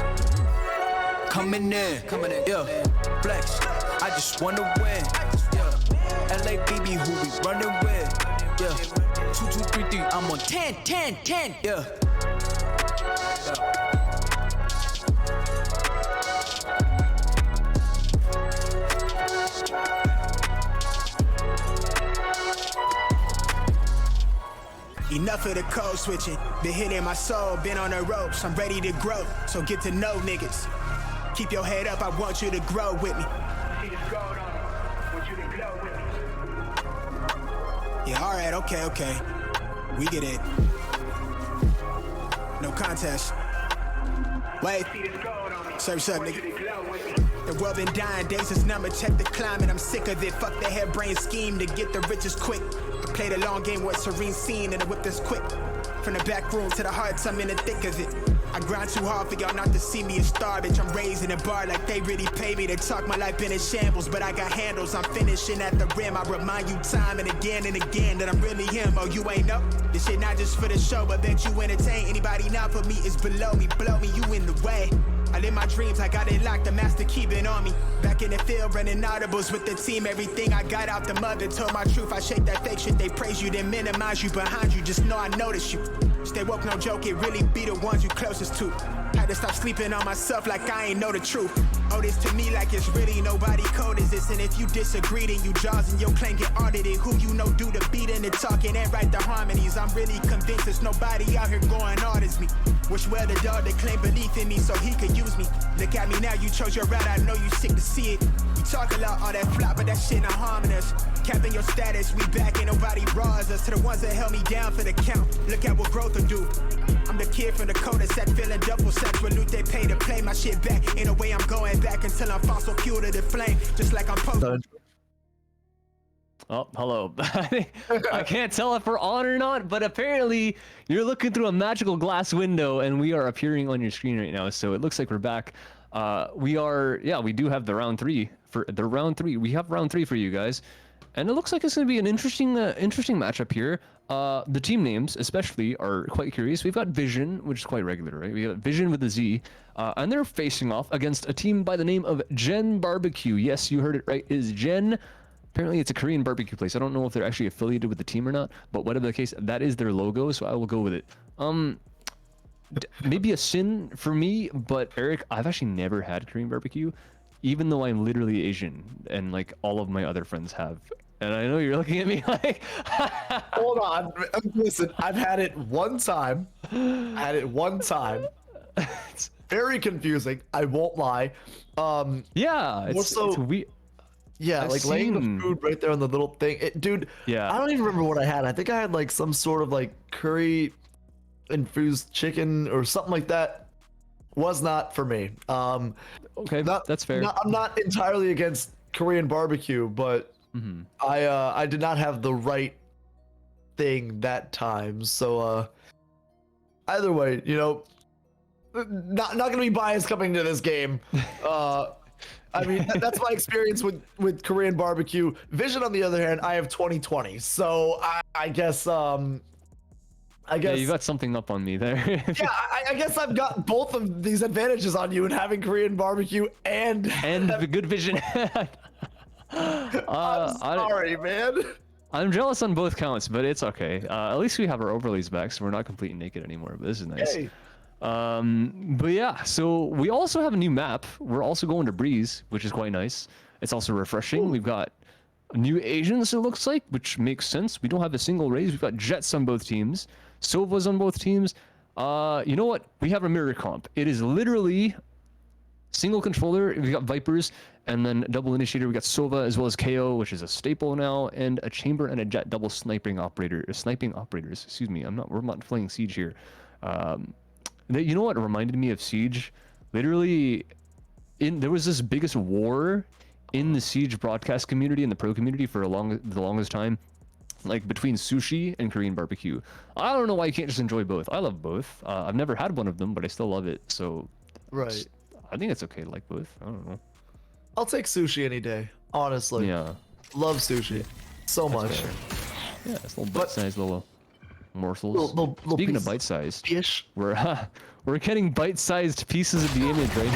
Coming in, yeah. Flex, I just wanna win, yeah. LABB, who we running with, yeah. 2, 2, 3, 3, I'm on 10, 10, 10, yeah. Enough of the code switching. Been hitting my soul, been on the ropes. I'm ready to grow, so get to know niggas. Keep your head up, I want you to grow with me. Yeah, alright, okay. We get it. No contest. Wait. Surf's up, nigga. The world been dying, days is numbered, check the climate. I'm sick of it, fuck the harebrained scheme to get the riches quick. I played a long game with serene scene and the whip is quick. From the back room to the hearts, I'm in the thick of it. I grind too hard for y'all not to see me a star, bitch. I'm raising a bar like they really pay me to talk. My life been in shambles, but I got handles. I'm finishing at the rim. I remind you time and again that I'm really him. Oh, you ain't know? This shit not just for the show, but that you entertain. Anybody not for me is below me. Blow me, you in the way. I live my dreams, I got it locked, the master keep it on me. Back in the field, running audibles with the team. Everything I got out the mother, told my truth. I shake that fake shit, they praise you, then minimize you behind you. Just know I notice you. Stay woke, no joke, it really be the ones you closest to. Had to stop sleeping on myself like I ain't know the truth. Oh, this to me like it's really nobody code is this. And if you disagree, then you jaws and your claim get audited. Who you know do the beating and talking and write the harmonies. I'm really convinced there's nobody out here going hard as me. Wish well the dog that claimed belief in me so he could use me. Look at me now, you chose your route, I know you sick to see it. You talk a lot, all that flop, but that shit not harming us. Capping your status, we back, ain't nobody raws us. To the ones that held me down for the count, look at what growth will do. I'm the kid from the cul-de-sac, feeling double sex with loot they pay to play my shit back. Ain't no way I'm going back until I'm fossil fuel to the flame, just like I'm posted. Oh, hello. I can't tell if we're on or not, but apparently you're looking through a magical glass window and we are appearing on your screen right now. So it looks like we're back. We do have the round three. We have round three for you guys. and it looks like it's going to be an interesting matchup here. The team names, especially, are quite curious. We've got Vision, which is quite regular, right? We got Vision with a Z, and they're facing off against a team by the name of Gen Barbecue. Yes, you heard it right. It is Gen. Apparently, it's a Korean barbecue place. I don't know if they're actually affiliated with the team or not, but whatever the case, that is their logo, so I will go with it. Maybe a sin for me, but Eric, I've actually never had Korean barbecue, even though I'm literally Asian, and like all of my other friends have. And I know you're looking at me like, Hold on. Listen, I've had it one time. It's very confusing. I won't lie. yeah, it's weird. Yeah, I've like laying seen- the food right there on the little thing. Dude, Yeah. I don't even remember what I had. I think I had like some sort of like curry infused chicken or something like that. Was not for me. Okay, that's fair. I'm not entirely against Korean barbecue, but I did not have the right thing that time. So either way, you know, not gonna be biased coming to this game. I mean, that's my experience with Korean barbecue. Vision, on the other hand, I have 20/20, so I guess Yeah, you got something up on me there. yeah, I guess I've got both of these advantages on you in having Korean barbecue and the good vision. I'm sorry, man. I'm jealous on both counts, but it's okay. At least we have our overlays back, so we're not completely naked anymore. But this is nice. Hey. But yeah, so we also have a new map. We're also going to Breeze, which is quite nice. It's also refreshing. We've got new Asians, it looks like, which makes sense. We don't have a single raise. We've got Jets on both teams, Sovas on both teams. You know what? We have a mirror comp. It is literally single controller. We got Vipers, and then double initiator. We got Sova as well as KO, which is a staple now, and a chamber and a jet double sniping operators. Excuse me. We're not playing Siege here. You know what reminded me of Siege? Literally, there was this biggest war in the Siege broadcast community and the pro community for the longest time, like between sushi and Korean barbecue. I don't know why you can't just enjoy both. I love both. I've never had one of them, but I still love it. So, Right. I think it's okay to like both. I don't know. I'll take sushi any day, honestly. Yeah. Love sushi so much. fair. Yeah, it's little bite-sized little morsels. Little Speaking of pieces. bite-sized, Fish. we're getting bite-sized pieces of the image right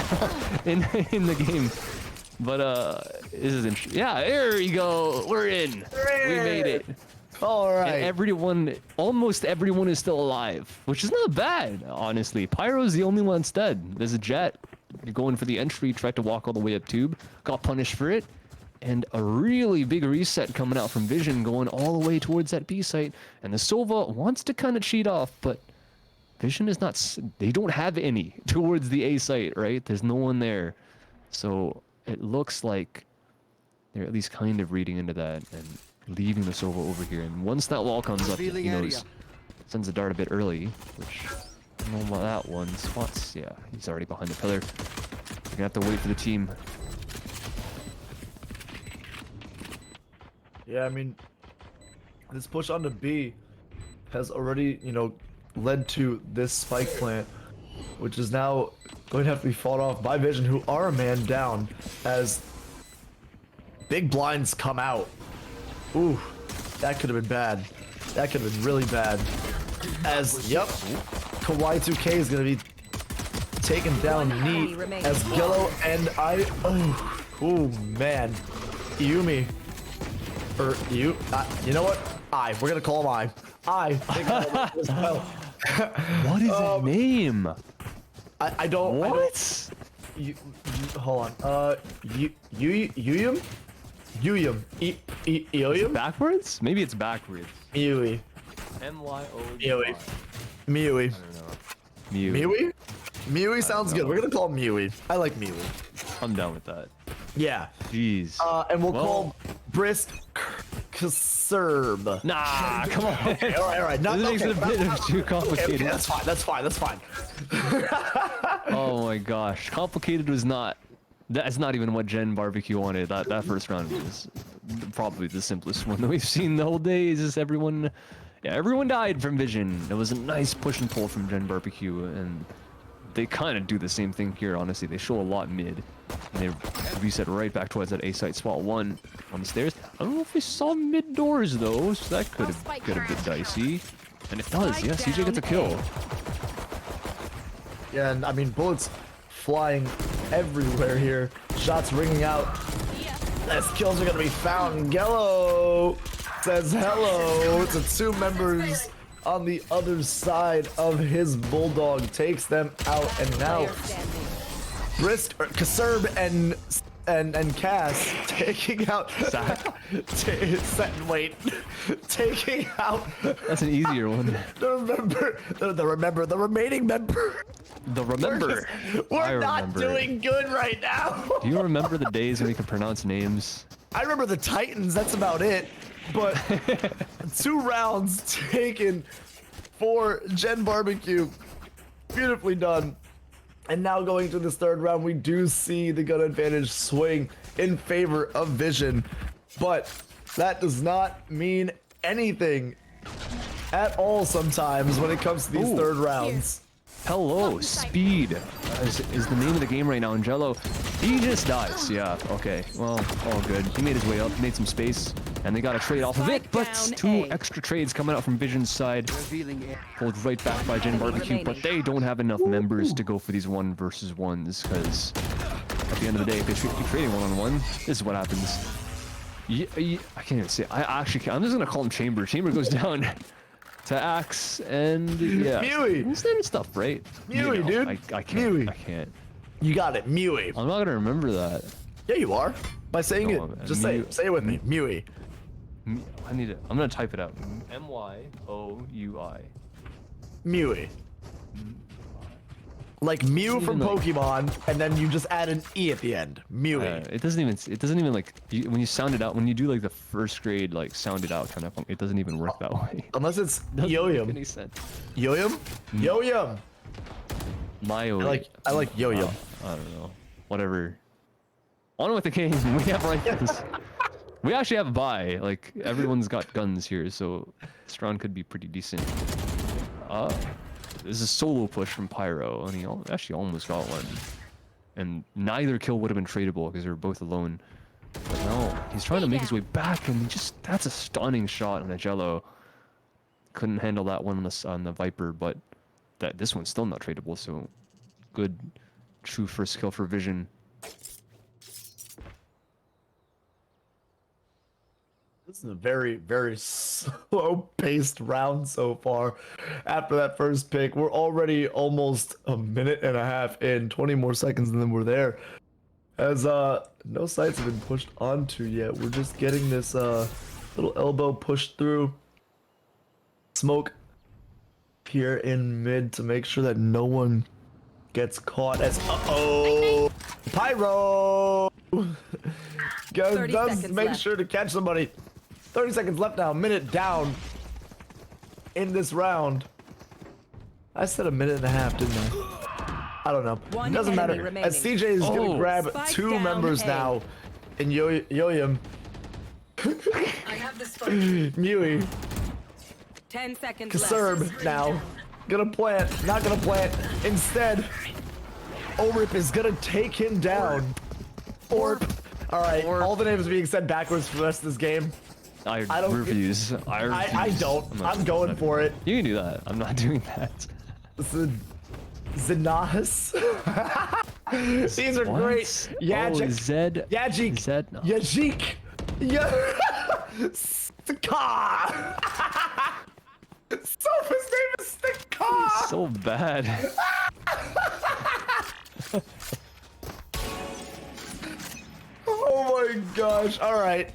now in the game. But this is interesting. Yeah, there we go. We're in. We made it. All right. And almost everyone is still alive, which is not bad, honestly. Pyro's the only one that's dead. There's a jet. You're going for the entry, tried to walk all the way up tube, got punished for it. And a really big reset coming out from Vision, going all the way towards that B site. And the Sova wants to kind of cheat off, but Vision is not. They don't have any towards the A site, right? There's no one there. So it looks like they're at least kind of reading into that and leaving the Sova over here. And once that wall comes up, he knows. Sends the dart a bit early, which I don't know about that one. Spots, yeah, he's already behind the pillar. You're gonna have to wait for the team. Yeah, I mean, this push onto B has already, you know, led to this spike plant, which is now going to have to be fought off by Vision, who are a man down as big blinds come out. Ooh, that could have been bad. That could have been really bad. As, yep, Kawaii 2K is going to be taken down neat as Gillo and oh man, Yumi. You know what? We're gonna call him I think as well. What is his name? I don't. What? Hold on. Yuyum? Yuyum? Backwards? Maybe it's backwards. Miui. M-Y-O. Miui. Miui. Miui? Miui sounds good. We're gonna call him Miui. I like Miui. I'm down with that. Yeah. Jeez. And we'll call Brisk Serb. Nah, come on. Okay, all right. This makes it a bit too complicated. Okay, that's fine. Oh my gosh, complicated was not. That's not even what Gen Barbecue wanted. That first round was probably the simplest one that we've seen the whole day. Is just everyone died from Vision. It was a nice push and pull from Gen Barbecue, and they kind of do the same thing here, honestly. They show a lot mid, and they reset right back towards that A site spot 1 on the stairs. I don't know if we saw mid doors though, so that could have got a bit dicey. And it does, yeah, CJ gets a kill. Yeah, and I mean, bullets flying everywhere here. Shots ringing out. As kills are gonna be found. Gello says hello to 2 members on the other side of his bulldog. Takes them out, and now Kasurb and Cass taking out taking out That's an easier one. the remaining member. We're not doing good right now. Do you remember the days when we could pronounce names? I remember the Titans, that's about it. But 2 rounds taken for Gen Barbecue. Beautifully done. And now going to this 3rd round, we do see the gun advantage swing in favor of Vision. But that does not mean anything at all sometimes when it comes to these 3rd rounds. Hello, Speed is the name of the game right now in Jello. He just dies. Yeah, okay. Well, all good. He made his way up, made some space, and they got a trade off of it, but 2 extra trades coming out from Vision's side. Pulled right back by Gen Barbecue, but they don't have enough members to go for these 1 versus 1s, because at the end of the day, if they keep trading 1-on-1, this is what happens. I can't even say. I'm just gonna call him Chamber. Chamber goes down to Axe, and yeah. Mewy! It's standard stuff, right? Mewy, dude. I can't. Mewy. I can't. You got it, Mewy. I'm not gonna remember that. Yeah, you are. By saying No, it. man. Just say it with me. Mewy. I need it. I'm gonna type it out. M-Y-O-U-I. Mewy. Like Mew from Pokemon, and then you just add an E at the end. Mewy. It doesn't even like when you sound it out, when you do like the 1st grade like sound it out kind of thing, it doesn't even work that way. Unless it's Doesn't make Yo-Yum. any sense. Yo-Yum? Yo-Yum. I like Yo-Yum. I don't know. Whatever. On with the game. We have rifles. We actually have a buy. Like everyone's got guns here, so this round could be pretty decent. This is a solo push from Pyro, and he actually almost got one. And neither kill would have been tradable because they were both alone. But no, he's trying to make his way back, and that's a stunning shot on the Jello. Couldn't handle that one on the Viper, but this one's still not tradable, so good, true first kill for Vision. This is a very, very slow-paced round so far. After that first pick, we're already almost a minute and a half in, 20 more seconds, and then we're there. As no sights have been pushed onto yet. We're just getting this little elbow pushed through. Smoke here in mid to make sure that no one gets caught as Pyro does make left. sure to catch somebody. 30 seconds left now, minute down in this round. I said a minute and a half, didn't I? I don't know. One Doesn't matter. enemy As remaining. CJ is gonna grab Spike 2 down members A. now in Yo-Yum. I have the spike. Mewy. 10 seconds Kasurb left. now. Gonna plant. Not gonna plant. Instead, Orip is gonna take him down. Orp. Alright, all the names being said backwards for the rest of this game. I don't- refuse. I refuse. I don't. I'm going for it. You can do that. I'm not doing that. Zanas. These are What? great. Oh, Yajik. Zed. Yajik. Zed. No. Yajik. Stika. Sofa's name is Stika. So bad. Oh my gosh! All right,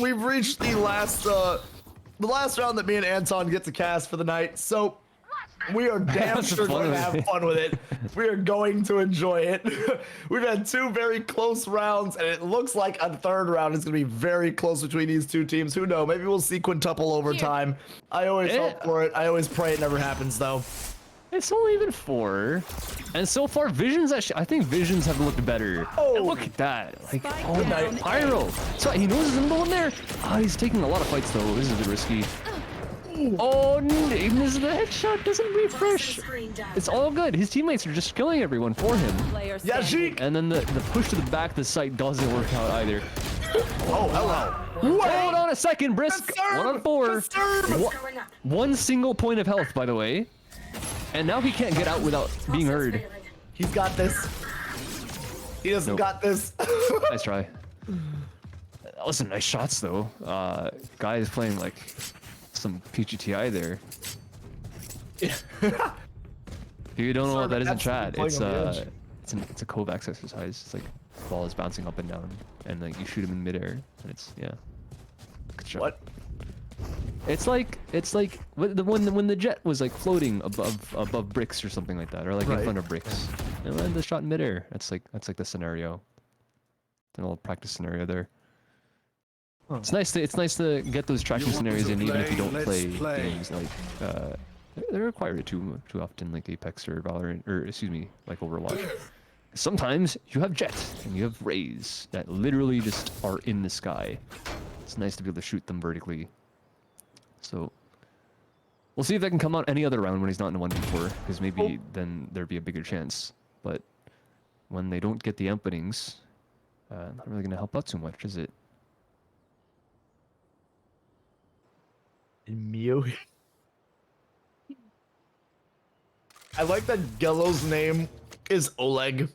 we've reached the last round that me and Anton get to cast for the night. So we are damn Have sure fun going to with have it. fun with it. We are going to enjoy it. We've had 2 very close rounds, and it looks like a 3rd round is going to be very close between these 2 teams. Who knows? Maybe we'll see quintuple overtime. I always hope for it. I always pray it never happens, though. It's only been 4, and so far Visions actually. I think Visions have looked better. Oh. And look at that! Like, Spike oh my, down. Pyro. So he knows he's in the one there. Ah, he's taking a lot of fights though. This is a bit risky. Oh, he missed the headshot. Doesn't refresh. Screen down. It's all good. His teammates are just killing everyone for him. Player Yeah, standing. Sheik. And then the push to the back of the site doesn't work out either. Oh, hello. Hold on a second, Brisk. Serve! 1 on 4. Good serve! Going up. One single point of health, by the way. And now he can't get out without being heard. He's got this. He doesn't Nope. got this. Nice try. That was some nice shots, though. Guy is playing like some PGTI there. If you don't know what that is in chat, Absolutely playing on the edge. it's a Kovacs exercise. It's like the ball is bouncing up and down, and like you shoot him in midair, and it's good shot. What? It's like when the jet was like floating above bricks or something like that, or like in Right. front of bricks, and then the shot in midair. That's like the scenario. It's an old practice scenario there. Huh. It's nice to get those tracking You want scenarios to in, even if you play? don't Let's play play. games like they're required too often, like Apex or Valorant, or excuse me, like Overwatch. Sometimes you have jets and you have rays that literally just are in the sky. It's nice to be able to shoot them vertically. So we'll see if that can come out any other round when he's not in a 1v4, because maybe then there'd be a bigger chance. But when they don't get the openings, not really gonna help out too much, is it? Mew. I like that Gello's name is Oleg.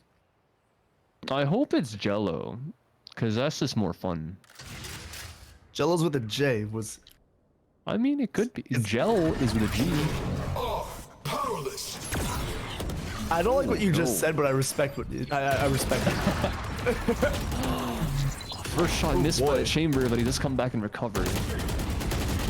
I hope it's Jello, because that's just more fun. Jello's with a J was. I mean, it could be. Gel is with a G. Powerless. I don't like what you just No. said, but I respect what you. I respect it. First shot missed by boy. the chamber, but he does come back and recover.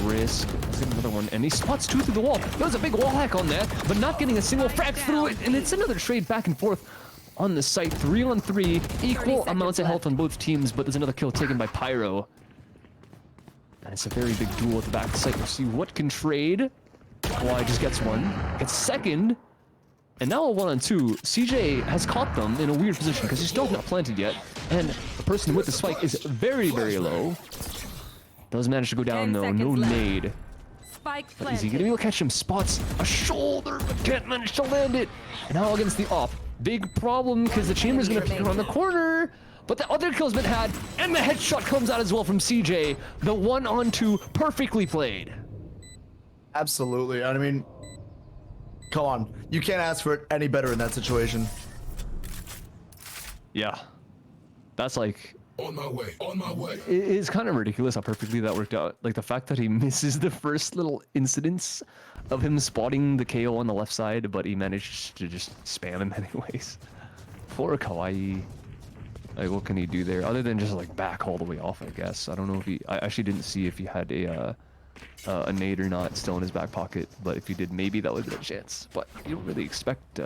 Risk. Let's get another one. And he spots 2 through the wall. There was a big wall hack on that, but not getting a single frag through it. And it's another trade back and forth on the site. 3 on 3. Equal amounts of health on both teams, but there's another kill taken by Pyro. And it's a very big duel at the back of the site. We'll see what can trade. Kawhi just gets one. Gets second. And now a 1 on 2. CJ has caught them in a weird position because he's still not planted yet. And the person with the spike is very, very low. Does manage to go down 10 though. No seconds left. nade. Spike Is he planted. gonna be able to catch him? Spots a shoulder, but can't manage to land it. And now against the op. Big problem because the chamber's gonna peek around the corner. But the other kill's been had, and the headshot comes out as well from CJ. The 1 on 2 perfectly played. Absolutely. I mean, come on. You can't ask for it any better in that situation. Yeah. That's like, On my way. On my way. it is kind of ridiculous how perfectly that worked out. Like the fact that he misses the first little incidents of him spotting the KO on the left side, but he managed to just spam him anyways. Poor Kawaii. Like, what can he do there? Other than just like back all the way off, I guess. I don't know if he, I actually didn't see if he had a nade or not still in his back pocket, but if he did, maybe that would have been a chance. But you don't really expect,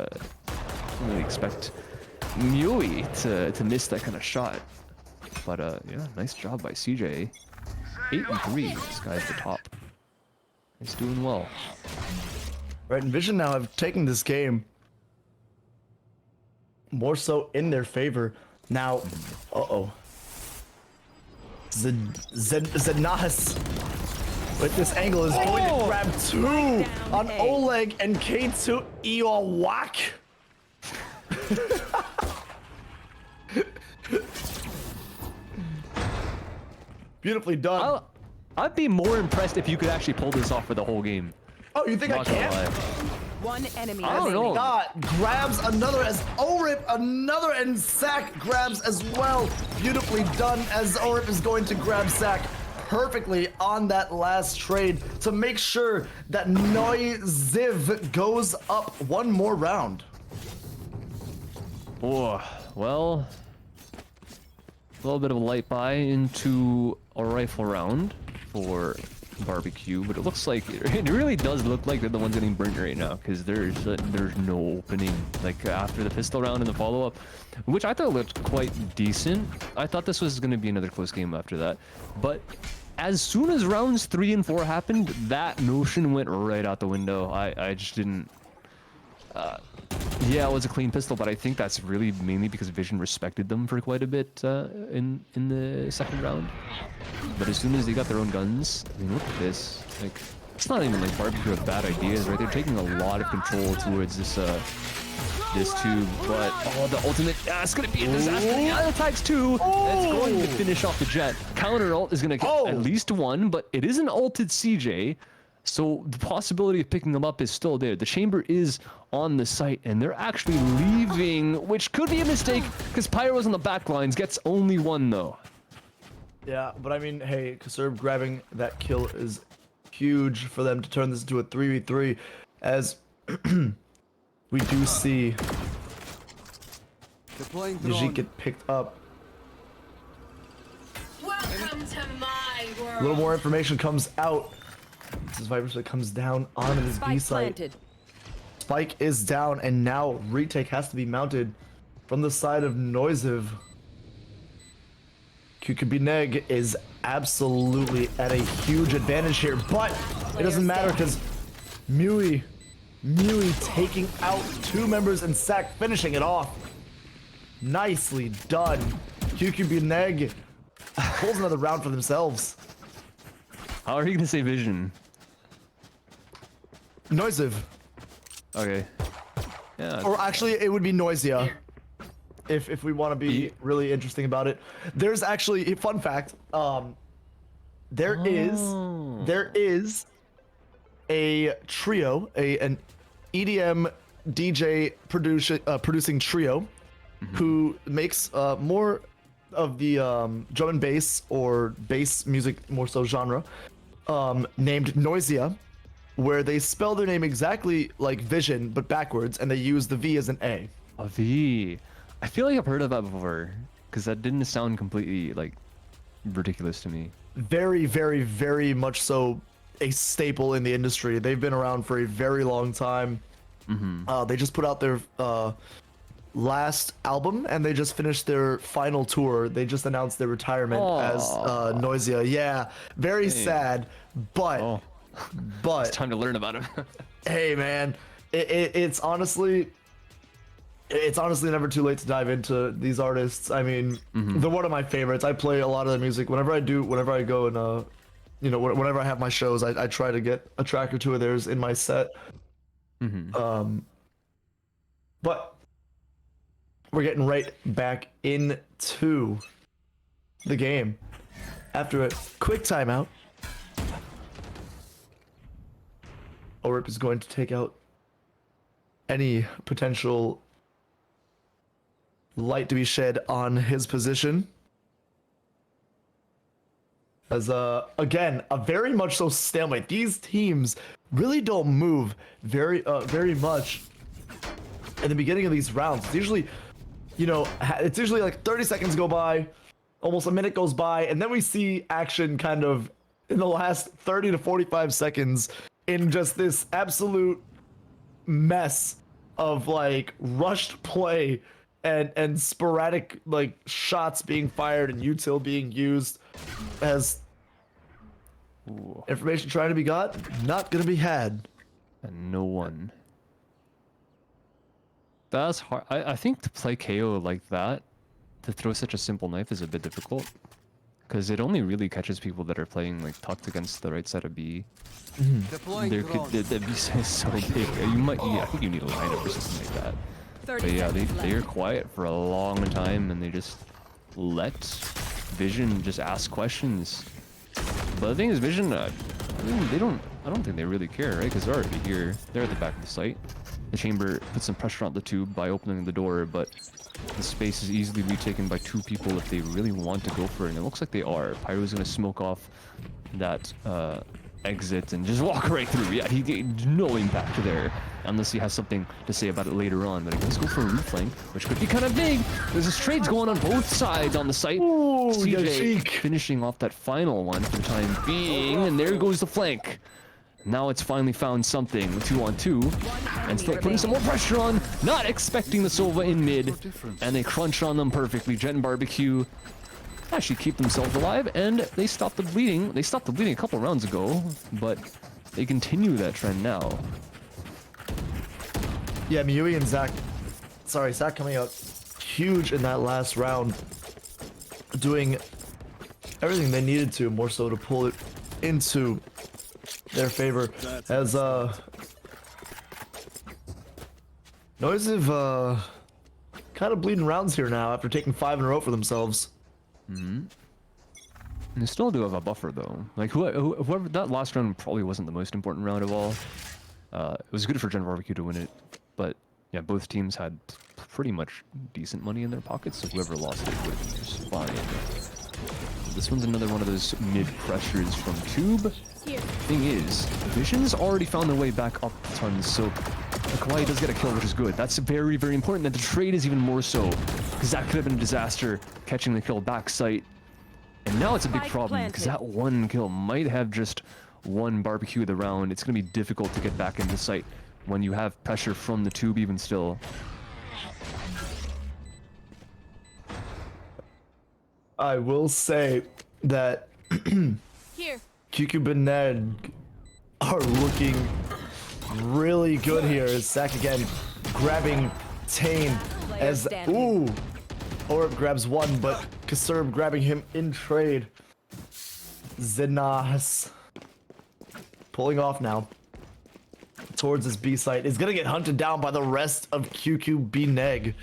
Mui to miss that kind of shot. But yeah, nice job by CJ. 8 and 3. This guy at the top. He's doing well. Right, and Vision now have taken this game more so in their favor. Now, Zenas with this angle is going to grab 2 on A. Oleg and K2 Iowak. Beautifully done. I'd be more impressed if you could actually pull this off for the whole game. Oh, you think I Not gonna can? lie. One enemy I don't remaining. know. God, grabs another as Orip, another, and Sack grabs as well. Beautifully done as Orip is going to grab Sack perfectly on that last trade to make sure that Noiziv goes up one more round. Oh, well, a little bit of a light buy into a rifle round for barbecue, but it looks like it really does look like they're the ones getting burnt right now because there's no opening like after the pistol round and the follow-up, which I thought looked quite decent. I thought this was going to be another close game after that, but as soon as rounds 3 and 4 happened, that notion went right out the window. I just didn't. Yeah, it was a clean pistol, but I think that's really mainly because Vision respected them for quite a bit in the second round. But as soon as they got their own guns, I mean, look at this. Like, It's not even like Barbecue have bad ideas, right? They're taking a lot of control towards this tube, but oh, the ultimate, it's gonna be a disaster. Yeah, it tags 2. It's going to finish off the Jet. Counter ult is gonna get at least 1, but it is an ulted CJ, so the possibility of picking them up is still there. The chamber is on the site, and they're actually leaving, which could be a mistake because Pyro's on the back lines, gets only 1 though. Yeah, but I mean, hey, Kasurb grabbing that kill is huge for them to turn this into a 3v3, as we do see Najik get picked up. Welcome to my world. A little more information comes out. This is Viper that comes down onto this B Spike site. planted. Spike is down, and now retake has to be mounted from the side of Noisev. Kukabineg is absolutely at a huge advantage here, but it doesn't matter because Mui taking out 2 members and Sack finishing it off. Nicely done. Kukabineg pulls another round for themselves. How are you gonna say Vision? Noisev. Okay. Yeah. Or actually, it would be Noisia. If we want to be really interesting about it. There's actually a fun fact. There is a trio, an EDM DJ producing trio who makes more of the drum and bass or bass music, more so genre, named Noisia, where they spell their name exactly like Vision but backwards, and they use the V as an A. A V. I feel like I've heard of that before, because that didn't sound completely like ridiculous to me. Very, very, very much so a staple in the industry. They've been around for a very long time. They just put out their last album, and they just finished their final tour. They just announced their retirement as Noisia. Yeah, very sad, but it's time to learn about him. hey, man, it's honestly never too late to dive into these artists. I mean, they're one of my favorites. I play a lot of their music whenever I go and whenever I have my shows, I try to get a track or 2 of theirs in my set. But we're getting right back into the game after a quick timeout. Orip is going to take out any potential light to be shed on his position. As again, a very much so stalemate. These teams really don't move very much in the beginning of these rounds. It's usually, it's usually like 30 seconds go by, almost a minute goes by, and then we see action kind of in the last 30 to 45 seconds in just this absolute mess of like rushed play and sporadic like shots being fired and util being used as information trying to be got, not gonna be had. And no one. That's hard. I think to play KO like that, to throw such a simple knife is a bit difficult. Because it only really catches people that are playing like tucked against the right side of B. The B side is so big. I think you need a lineup or something like that. But yeah, they are quiet for a long time, and they just let Vision just ask questions. But the thing is, Vision, I don't think they really care, right? Because they're already here. They're at the back of the site. The chamber puts some pressure on the tube by opening the door, but the space is easily retaken by 2 people if they really want to go for it. And it looks like they are. Pyro's gonna smoke off that exit and just walk right through. Yeah, he gained no impact there, unless he has something to say about it later on. But he does go for a reflank, which could be kind of big. There's this trades going on both sides on the site. Ooh, CJ finishing off that final one for the time being, and there goes the flank. Now it's finally found something, 2-on-2, and still putting some more pressure on, not expecting the Sova in mid, and they crunch on them perfectly. Jet and Barbecue actually keep themselves alive, and they stopped the bleeding. They stopped the bleeding a couple rounds ago, but they continue that trend now. Yeah, Miyui and Zach coming out huge in that last round, doing everything they needed to, more so to pull it into their favor. As Noise have kind of bleeding rounds here now after taking 5 in a row for themselves. And they still do have a buffer though. Like whoever that last round probably wasn't the most important round of all. It was good for Gen Barbecue to win it, but yeah, both teams had pretty much decent money in their pockets, so whoever lost it would have been just fine. This one's another one of those mid pressures from Tube. Thing is, Vision's already found their way back up tons, so Kawaii does get a kill, which is good. That's very, very important, and the trade is even more so, because that could have been a disaster, catching the kill back site. And now it's a big problem, because that one kill might have just won Barbecue the round. It's going to be difficult to get back into sight when you have pressure from the Tube even still. I will say that Here. QQ and Ned are looking really good here. As Sack again grabbing Tane as ooh, Orb grabs one, but Kasurb grabbing him in trade. Zenas pulling off now towards his B site. Is gonna get hunted down by the rest of QQ Neg.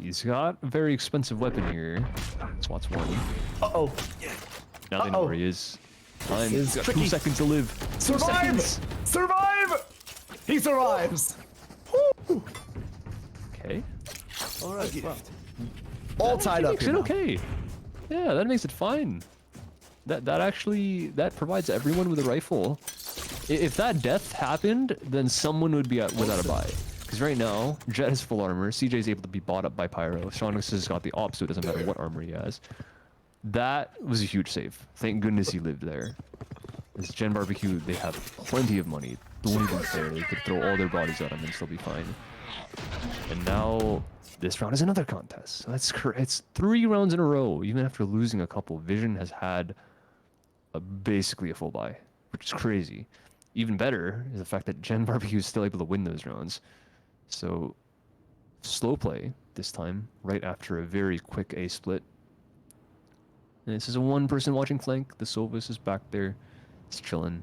He's got a very expensive weapon here. Swats one. Uh-oh. Now they know where he is. Time. He's got 2 seconds to live. 2 Survive! seconds. Survive! He survives! Woo! Okay. Alright. All tied up Makes here it now. okay. Yeah, that makes it fine. That actually provides everyone with a rifle. If that death happened, then someone would be without a buy. Because right now, Jet has full armor, CJ's able to be bought up by Pyro, Shonix has got the op, so it doesn't matter what armor he has. That was a huge save. Thank goodness he lived there. As Gen Barbecue, they have plenty of money. Don't even care. They could throw all their bodies at him and still be fine. And now, this round is another contest. So it's 3 rounds in a row. Even after losing a couple, Vision has had basically a full buy, which is crazy. Even better is the fact that Gen Barbecue is still able to win those rounds. So, slow play this time, right after a very quick A split. And this is a 1-person watching flank. The Sovus is back there. It's chilling.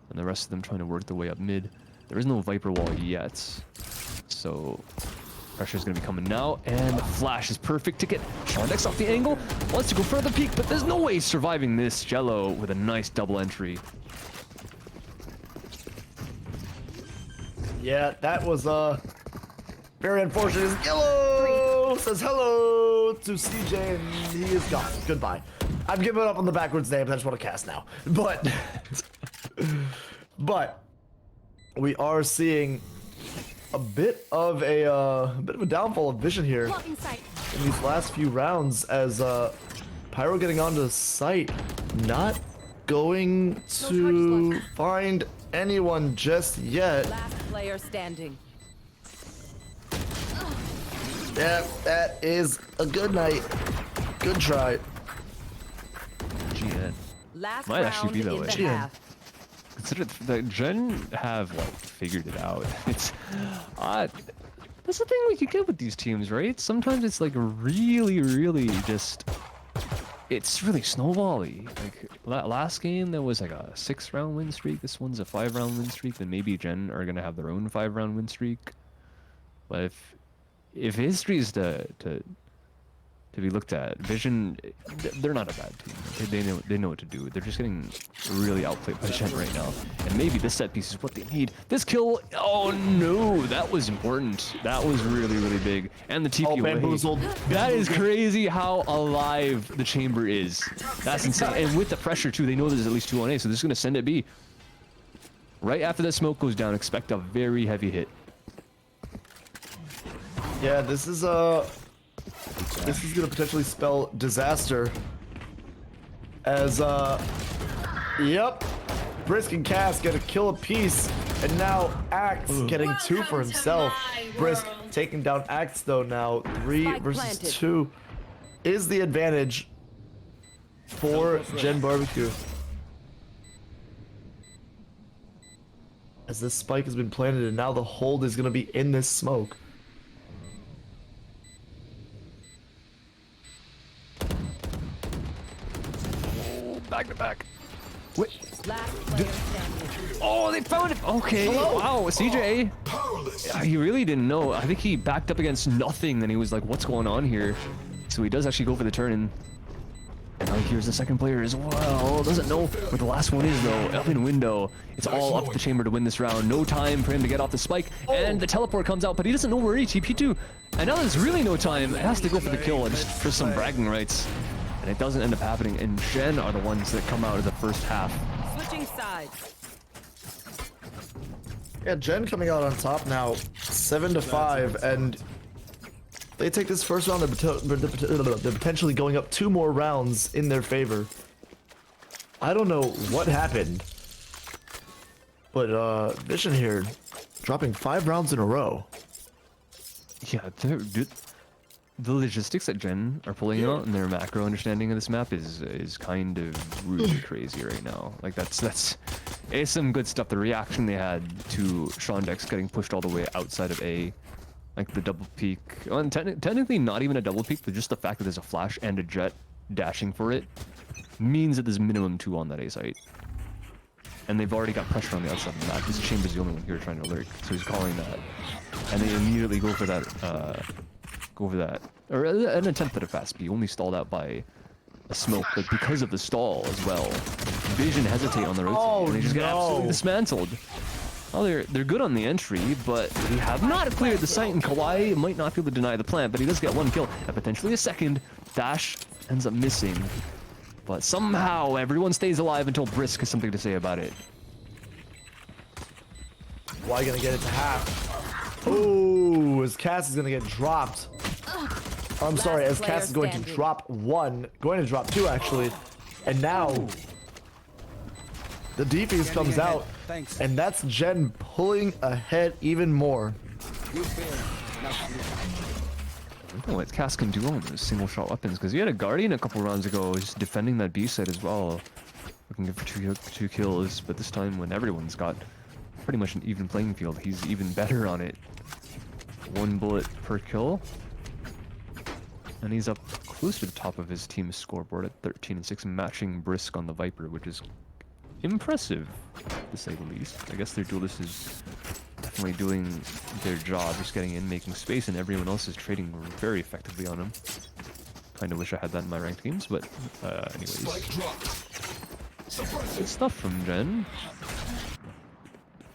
And the rest of them trying to work their way up mid. There is no Viper wall yet. So, pressure is going to be coming now. And the flash is perfect to get Shondex off the angle. Wants to go further peek, but there's no way he's surviving this. Jello with a nice double entry. Yeah, that was very unfortunate. Yellow says hello to CJ and he is gone. Goodbye. I've given up on the backwards names. I just want to cast now. But we are seeing a bit of a downfall of Vision here in these last few rounds as Pyro getting onto site, not going to find anyone just yet. Last player standing. Yeah, that is a good night. Good try. GN. Last Might actually round be that in way. the half. Consider that Gen have like figured it out. It's that's the thing we can get with these teams, right? Sometimes it's like really just it's really snowbally. Like last game there was like a 6-round win streak. This one's a 5-round win streak. Then maybe Gen are gonna have their own 5-round win streak. But if history is to be looked at, Vision, they're not a bad team. They know what to do. They're just getting really outplayed by Gen right now. And maybe this set piece is what they need. This kill, oh no, that was important. That was really big. And the TP Oh, bamboozled. That is crazy how alive the chamber is. That's insane. And with the pressure too, they know there's at least 2 on A, so they're just gonna send it B. Right after that smoke goes down, expect a very heavy hit. Yeah, this is gonna potentially spell disaster. As yep, Brisk and Cass get a kill apiece, and now Axe getting 2 for himself. Brisk taking down Axe though now. 3 versus 2 is the advantage for Gen Barbecue. As this spike has been planted, and now the hold is gonna be in this smoke. Back to back. Last player standing. Oh, they found it. Okay. Wow, CJ. Powerless. He really didn't know. I think he backed up against nothing, and he was like, "What's going on here?" So he does actually go for the turn, and now here's the second player as well. Doesn't know where the last one is though. Up in window. It's all up to the chamber to win this round. No time for him to get off the spike, and the teleport comes out, but he doesn't know where he TP to. And now there's really no time. It has to go for the kill, just for some bragging rights. And it doesn't end up happening, and Gen are the ones that come out of the first half. Switching sides. Yeah, Gen coming out on top now, 7-5, and they take this first round. They're potentially going up 2 more rounds in their favor. I don't know what happened, but Vision here dropping 5 rounds in a row. Yeah, dude, the logistics that Gen are pulling out and their macro understanding of this map is kind of really crazy right now. Like it's some good stuff. The reaction they had to Shondex getting pushed all the way outside of A, like the double peek, well, and technically not even a double peek, but just the fact that there's a flash and a jet dashing for it means that there's minimum 2 on that A site. And they've already got pressure on the outside of the map. This Chamber's the only one here trying to lurk, so he's calling that. And they immediately go for that, or an attempt at a fast B, only stalled out by a smoke, but because of the stall as well, Vision hesitate on the road, and they just get absolutely dismantled. Oh, they're good on the entry, but they have not cleared the site, and Kawhi might not be able to deny the plant, but he does get 1 kill, and potentially a second. Dash ends up missing, but somehow everyone stays alive until Brisk has something to say about it. Why gonna get it to half? Oh, as Cass is gonna get dropped. I'm sorry, as Cass is going to drop 1, going to drop 2 actually, and now the defense comes out, and that's Gen pulling ahead even more. I don't know what Cass can do on those single shot weapons, because he had a Guardian a couple rounds ago, just defending that B side as well, looking for two kills, but this time when everyone's got pretty much an even playing field, he's even better on it. 1 bullet per kill. And he's up close to the top of his team's scoreboard at 13-6, matching Brisk on the Viper, which is impressive, to say the least. I guess their duelist is definitely doing their job, just getting in, making space, and everyone else is trading very effectively on him. Kinda wish I had that in my ranked games, but anyways. Good stuff from Gen.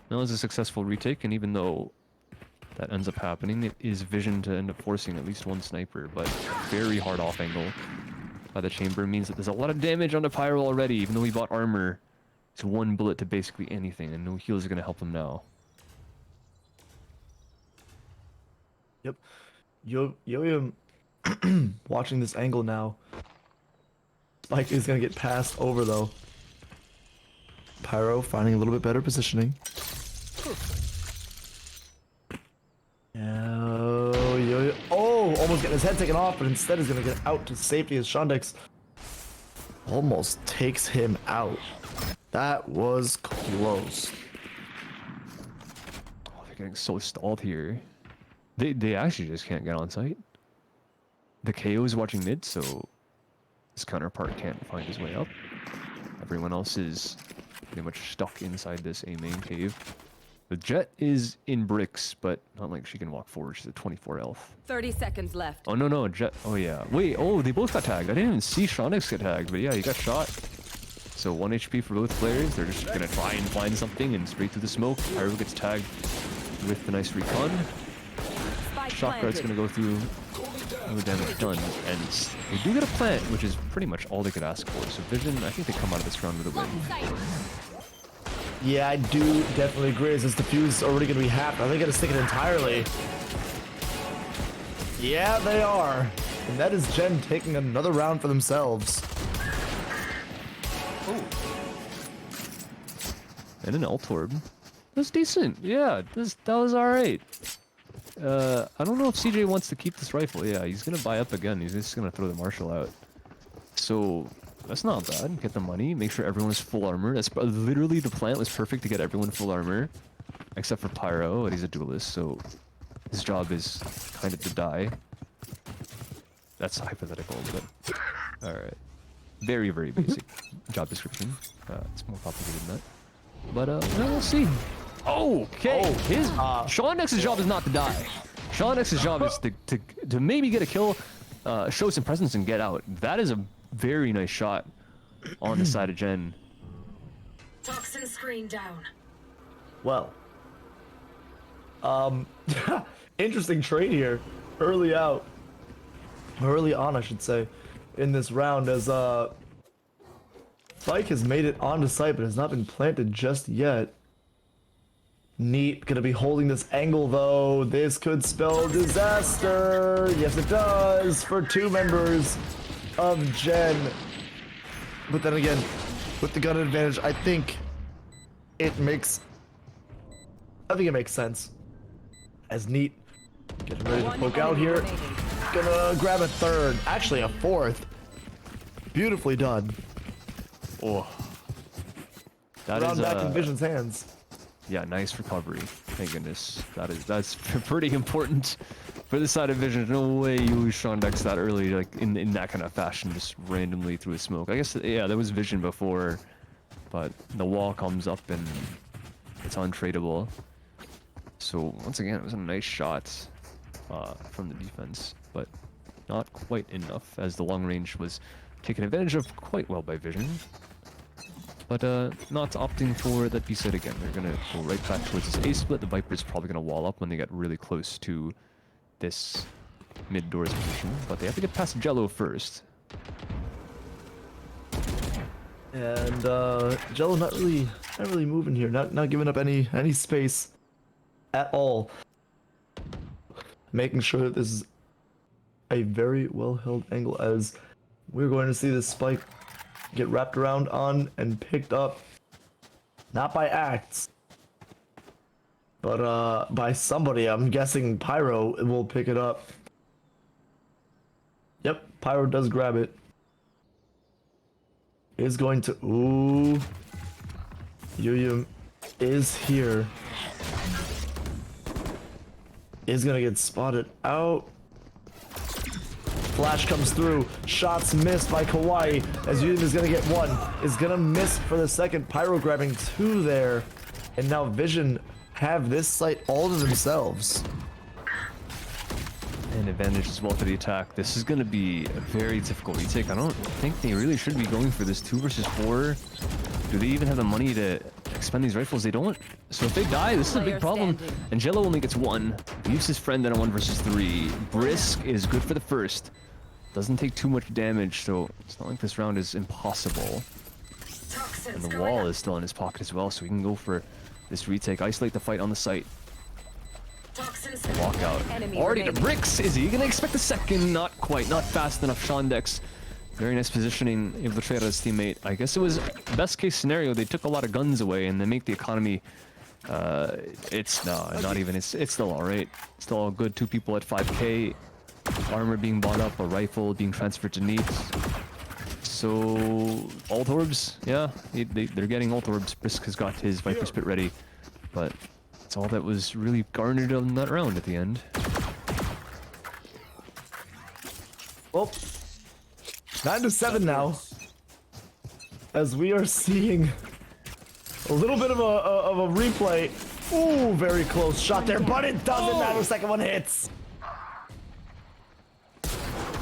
That was a successful retake, and even though that ends up happening, it is Vision to end up forcing at least 1 sniper, but very hard off angle by the chamber means that there's a lot of damage on the Pyro already, even though he bought armor. It's 1 bullet to basically anything, and no heals are going to help him now. Yep. Yo-Yo watching this angle now. Spike is going to get passed over though. Pyro finding a little bit better positioning. Oh, Yo-Yo. Oh, almost getting his head taken off, but instead is going to get out to safety as Shondex almost takes him out. That was close. Oh, they're getting so stalled here. They actually just can't get on site. The KO is watching mid, so his counterpart can't find his way up. Everyone else is pretty much stuck inside this A main cave. The Jet is in bricks, but not like she can walk forward. She's at 24 health. 30 seconds left. Oh, no, Jet. Oh, yeah. Wait, oh, they both got tagged. I didn't even see Shonix get tagged, but yeah, he got shot. So 1 HP for both players. They're just going to try and find something, and straight through the smoke. Pyro gets tagged with the nice recon. Shockguard's going to go through. No damage done. And they do get a plant, which is pretty much all they could ask for. So Vision, I think they come out of this round with a win. Yeah, I do definitely agree. Is this defuse already going to be half? Are they going to stick it entirely? Yeah, they are. And that is Gen taking another round for themselves. Oh. And an ult orb. That's decent. Yeah, that was alright. I don't know if CJ wants to keep this rifle. Yeah, he's going to buy up again. He's just going to throw the Marshal out. So that's not bad. Get the money. Make sure everyone is full armor. That's literally the plant was perfect to get everyone full armor, except for Pyro, but he's a duelist, so his job is kind of to die. That's hypothetical, but all right. very, very basic job description. It's more complicated than that. But well, we'll see. Okay, Sean X's job is not to die. Sean X's job is to maybe get a kill, show some presence, and get out. That is a very nice shot on the side of Jen. Toxin screen down. Well, interesting trade here, early on, I should say, in this round, as Spike has made it onto site but has not been planted just yet. Neat, gonna be holding this angle though. This could spell disaster. Yes, it does for 2 members of Gen. But then again, with the gun advantage, I think it makes sense. As Neat getting ready to poke out here. Gonna grab a 3rd, actually a 4th. Beautifully done. Oh, that round is back in Vision's hands. Yeah, nice recovery. Thank goodness. That's pretty important for the side of Vision. No way you lose Sean Dex that early, like in that kind of fashion, just randomly through a smoke. I guess yeah, there was Vision before, but the wall comes up and it's untradeable. So once again, it was a nice shot from the defense, but not quite enough, as the long range was taken advantage of quite well by Vision. But not opting for that B side again. They're gonna go right back towards this A split. The Viper's probably gonna wall up when they get really close to this mid doors position, but they have to get past Jello first. And Jello not really moving here, not giving up any space at all. Making sure that this is a very well held angle, as we're going to see this spike get wrapped around on and picked up, not by Acts, but by somebody. I'm guessing Pyro will pick it up. Yep, Pyro does grab it. Is going to, ooh, Yuyum is here. Is gonna get spotted out. Flash comes through. Shots missed by Kawaii, as Yuyum is gonna get 1. Is gonna miss for the second. Pyro grabbing 2 there. And now Vision have this site all to themselves. And advantage as well for the attack. This is going to be a very difficult retake. I don't think they really should be going for this 2 versus 4. Do they even have the money to expend these rifles? They don't. So if they die, this is a big problem. And Jello only gets 1. Leaves his friend in a 1 versus 3. Brisk is good for the first. Doesn't take too much damage, so it's not like this round is impossible. And the wall is still in his pocket as well, so he can go for this retake. Isolate the fight on the site. Walk out. Already to bricks. Is he gonna expect a second? Not quite. Not fast enough. Shondex. Very nice positioning. Able to trade out his teammate. I guess it was best case scenario. They took a lot of guns away and they make the economy. It's not even. It's still all right. Still all good. 2 people at 5k. Armor being bought up. A rifle being transferred to Neat. So ult orbs. Yeah, they're getting ult orbs. Brisk has got his Viper Spit ready, but. That's all that was really garnered on that round at the end. Well, 9-7 now, as we are seeing a little bit of a replay. Ooh, very close shot there, but it doesn't matter. Second one hits.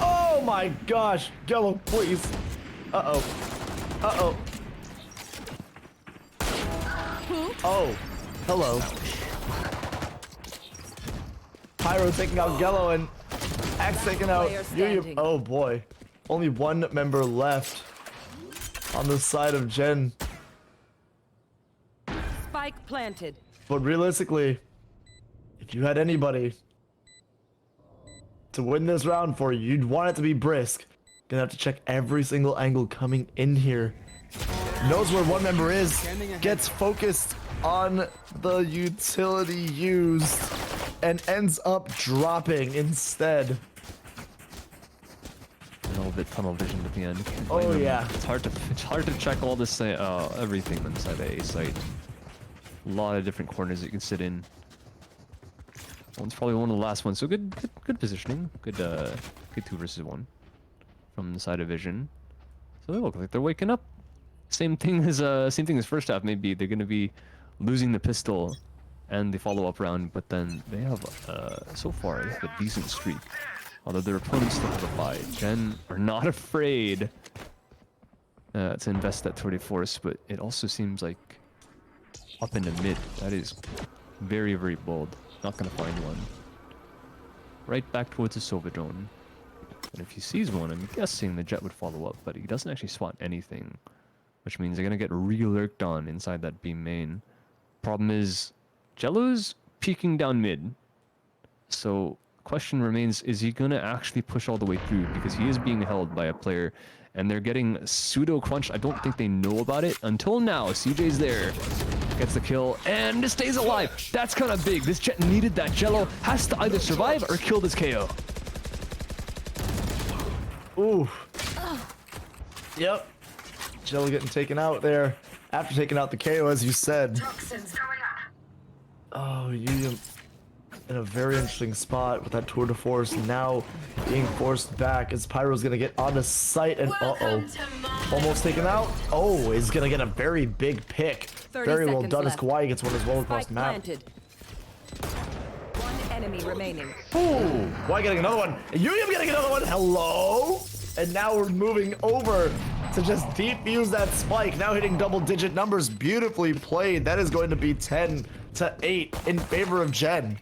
Oh my gosh, Gello, please. Uh-oh. Uh-oh. Oh, hello. Pyro taking out Gello and Axe taking out Yuyu. Oh boy. Only 1 member left on the side of Jen. Spike planted. But realistically, if you had anybody to win this round for you, you'd want it to be Brisk. Gonna have to check every single angle coming in here. Knows where 1 member is. Gets focused on the utility used. And ends up dropping instead. A little bit tunnel vision at the end. Oh yeah. It's hard to check all this everything inside the A site. A lot of different corners that you can sit in. One's probably one of the last ones. So good positioning. Good 2 versus 1 from the side of Vision. So they look like they're waking up. Same thing as first half. Maybe they're gonna be losing the pistol and the follow-up round, but then they have so far they have a decent streak. Although their opponents still have a bye. Gen are not afraid to invest that 24th, but it also seems like up in the mid, that is very, very bold. Not gonna find one. Right back towards the Sova drone. And if he sees one, I'm guessing the Jet would follow up, but he doesn't actually spot anything. Which means they're gonna get re-lurked on inside that B main. Problem is, Jello's peeking down mid. So, question remains, is he gonna actually push all the way through? Because he is being held by a player, and they're getting pseudo-crunched. I don't think they know about it. Until now, CJ's there. Gets the kill, and stays alive. That's kind of big. This Jet needed that. Jello has to either survive or kill this KO. Ooh. Yep. Jello getting taken out there. After taking out the KO, as you said. Toxins going up. Oh, you in a very interesting spot with that tour de force now being forced back as Pyro's gonna get onto site and almost taken out. Oh, he's gonna get a very big pick. Very well done as Kawhi gets one as well across the map. Planted. One enemy remaining. Ooh, Kawhi getting another one. Yuyum getting another one. Hello. And now we're moving over to just defuse that spike. Now hitting double-digit numbers. Beautifully played. That is going to be 10-8 in favor of Gen.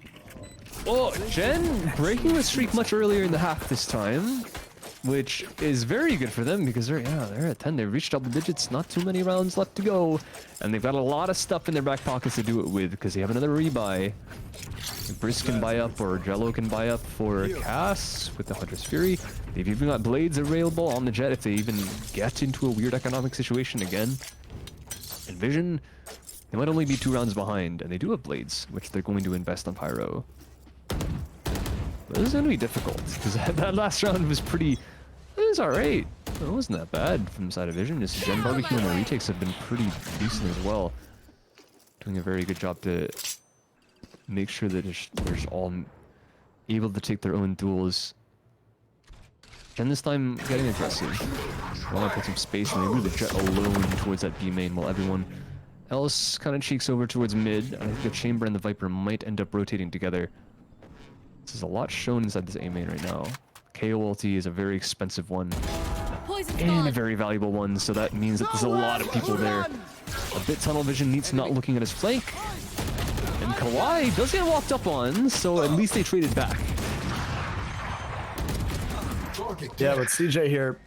Oh, Gen breaking the streak much earlier in the half this time, which is very good for them because they're at 10. They've reached double digits. Not too many rounds left to go, and they've got a lot of stuff in their back pockets to do it with because they have another rebuy. Brisk can buy up, or Jello can buy up for Cass with the Hunter's Fury. They've even got blades available on the Jet if they even get into a weird economic situation again. And Vision, they might only be 2 rounds behind, and they do have blades, which they're going to invest on Pyro. But this is going to be difficult, because that last round was pretty... It was alright. It wasn't that bad from the side of Vision. Just Gen Barbecue and the retakes have been pretty decent as well. Doing a very good job to make sure that they're just all able to take their own duels. Gen this time getting aggressive. They want to put some space and they move the Jet alone towards that B main while everyone else kind of cheeks over towards mid. I think the Chamber and the Viper might end up rotating together. There's a lot shown inside this A main right now. KO ulti is a very expensive one. And a very valuable one, so that means that there's a lot of people there. A bit tunnel vision needs not looking at his flank. And Kawhi does get walked up on, so at least they traded back. Yeah, but CJ here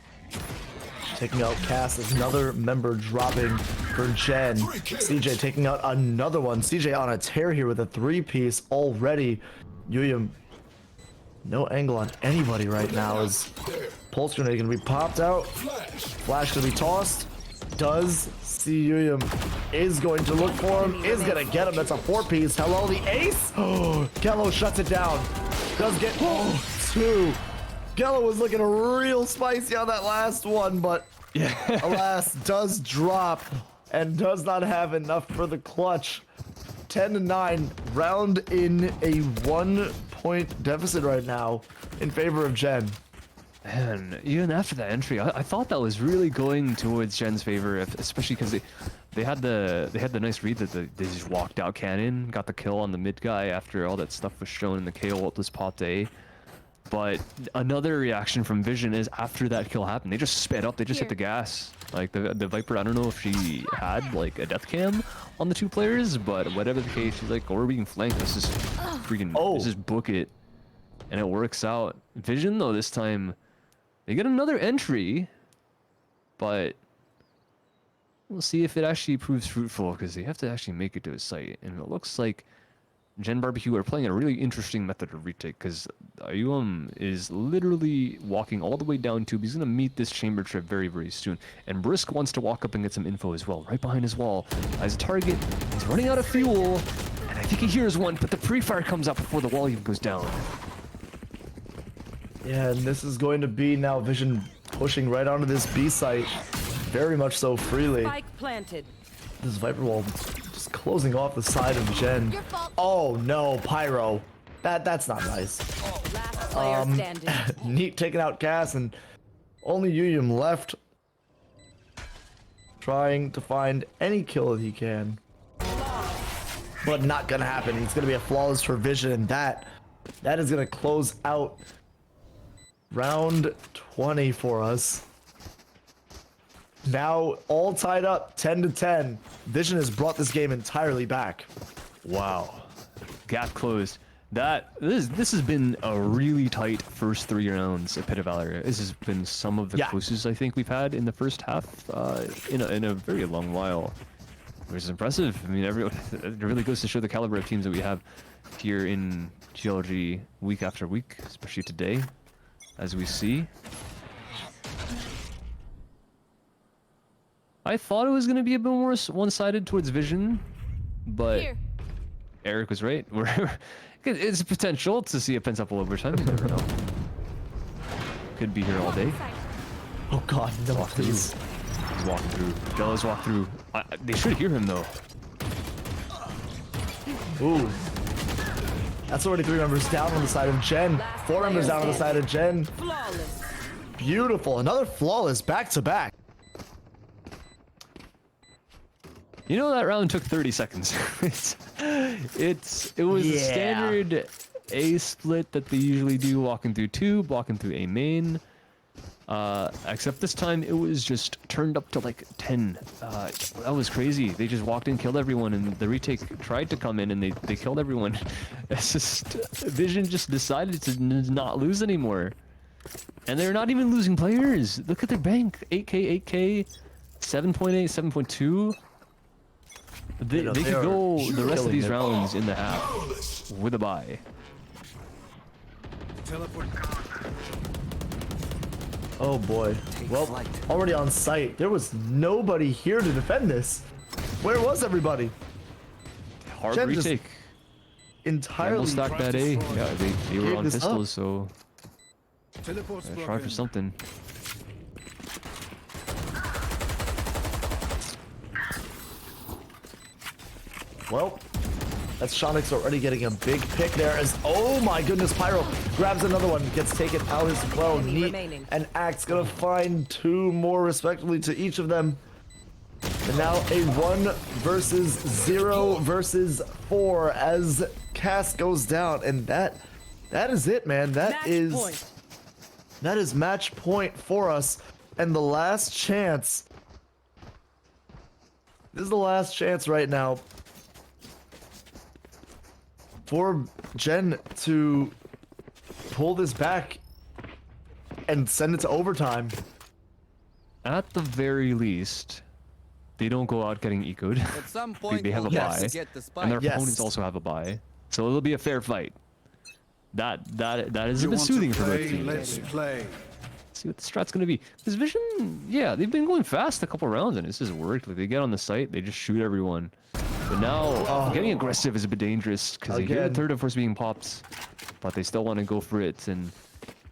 taking out Cass as another member dropping for Gen. CJ taking out another one. CJ on a tear here with a 3-piece already. Yuyum, no angle on anybody right now as Pulse Grenade gonna be popped out. Flash gonna be tossed. Does see Yuyum, is going to look for him, is gonna get him. That's a 4-piece. Hello, the ace. Oh, Kello shuts it down. Does get 2. Kello was looking real spicy on that last one, but alas, does drop and does not have enough for the clutch. 10-9, round in a 1-point deficit right now in favor of Gen. And even after that entry, I thought that was really going towards Gen's favor, especially because they had the nice read that they just walked out cannon, got the kill on the mid guy after all that stuff was shown and the KO ult was popped A. But another reaction from Vision is after that kill happened, they just sped up, they just hit the gas. Like the Viper, I don't know if she had like a death cam on the 2 players, but whatever the case, she's like, oh, we're being flanked, let's just freaking, let's just book it. And it works out. Vision though, this time, they get another entry, but we'll see if it actually proves fruitful because they have to actually make it to a site. And it looks like Gen Barbecue are playing a really interesting method of retake because Ayuam is literally walking all the way down tube. He's going to meet this chamber trip very, very soon. And Brisk wants to walk up and get some info as well, right behind his wall. As a target, he's running out of fuel, and I think he hears one, but the pre-fire comes up before the wall even goes down. Yeah, and this is going to be now Vision pushing right onto this B site, very much so freely. Spike planted. This Viper wall just closing off the side of Gen. Oh no, Pyro. That's not nice. Last player standing. Neat taking out Cass and only Yuyum left. trying to find any kill that he can. But not gonna happen. It's gonna be a flawless for Vision, and that is gonna close out round 20 for us. Now all tied up 10-10. Vision has brought this game entirely back. Wow, gap closed. This has been a really tight first 3 rounds at Pit of Valor. This has been some of the closest I think we've had in the first half in a very long while, which is impressive. I mean, it really goes to show the caliber of teams that we have here in GLG week after week, especially today, as we see. I thought it was going to be a bit more one-sided towards Vision, but Eric was right. It's potential to see a pentaple overtime. You never know. Could be here all day. Oh god, no, please. He's walking through. Della's walk through. They should hear him though. Ooh. That's already 3 members down on the side of Jen. 4 members down on the side of Jen. Flawless. Beautiful. Another flawless back-to-back. You know that round took 30 seconds. It was a standard A split that they usually do, walking through tube, walking through A main. Except this time it was just turned up to like 10. That was crazy. They just walked in, killed everyone, and the retake tried to come in and they killed everyone. It's just Vision just decided to not lose anymore. And they're not even losing players. Look at their bank. 8k, 8k, 7.8, 7.2. They could go the rest of these rounds in the half with a bye. Oh boy. Well, already on site. There was nobody here to defend this. Where was everybody? Hard Jen retake. Entirely stacked that A. Yeah, they were on this pistols, up. so try for something. Well, that's Shonix already getting a big pick there as, oh my goodness, Pyro grabs another one, gets taken out as well. Neat and Axe gonna find 2 more respectively to each of them. And now a 1 versus 0 versus 4 as Cass goes down, and that is it, man. That is match point for us, and the last chance. This is the last chance right now for Jen to pull this back and send it to overtime. At the very least, they don't go out getting ecoed. At some point, they have a we'll bye, get the spike. and their opponents also have a bye, so it'll be a fair fight. That is a bit soothing for both teams. Let's play. See what the strat's gonna be. Because Vision, yeah, they've been going fast a couple rounds, and this has worked. Like they get on the site, they just shoot everyone. But now getting aggressive is a bit dangerous because they hear the third of course being popped, but they still want to go for it, and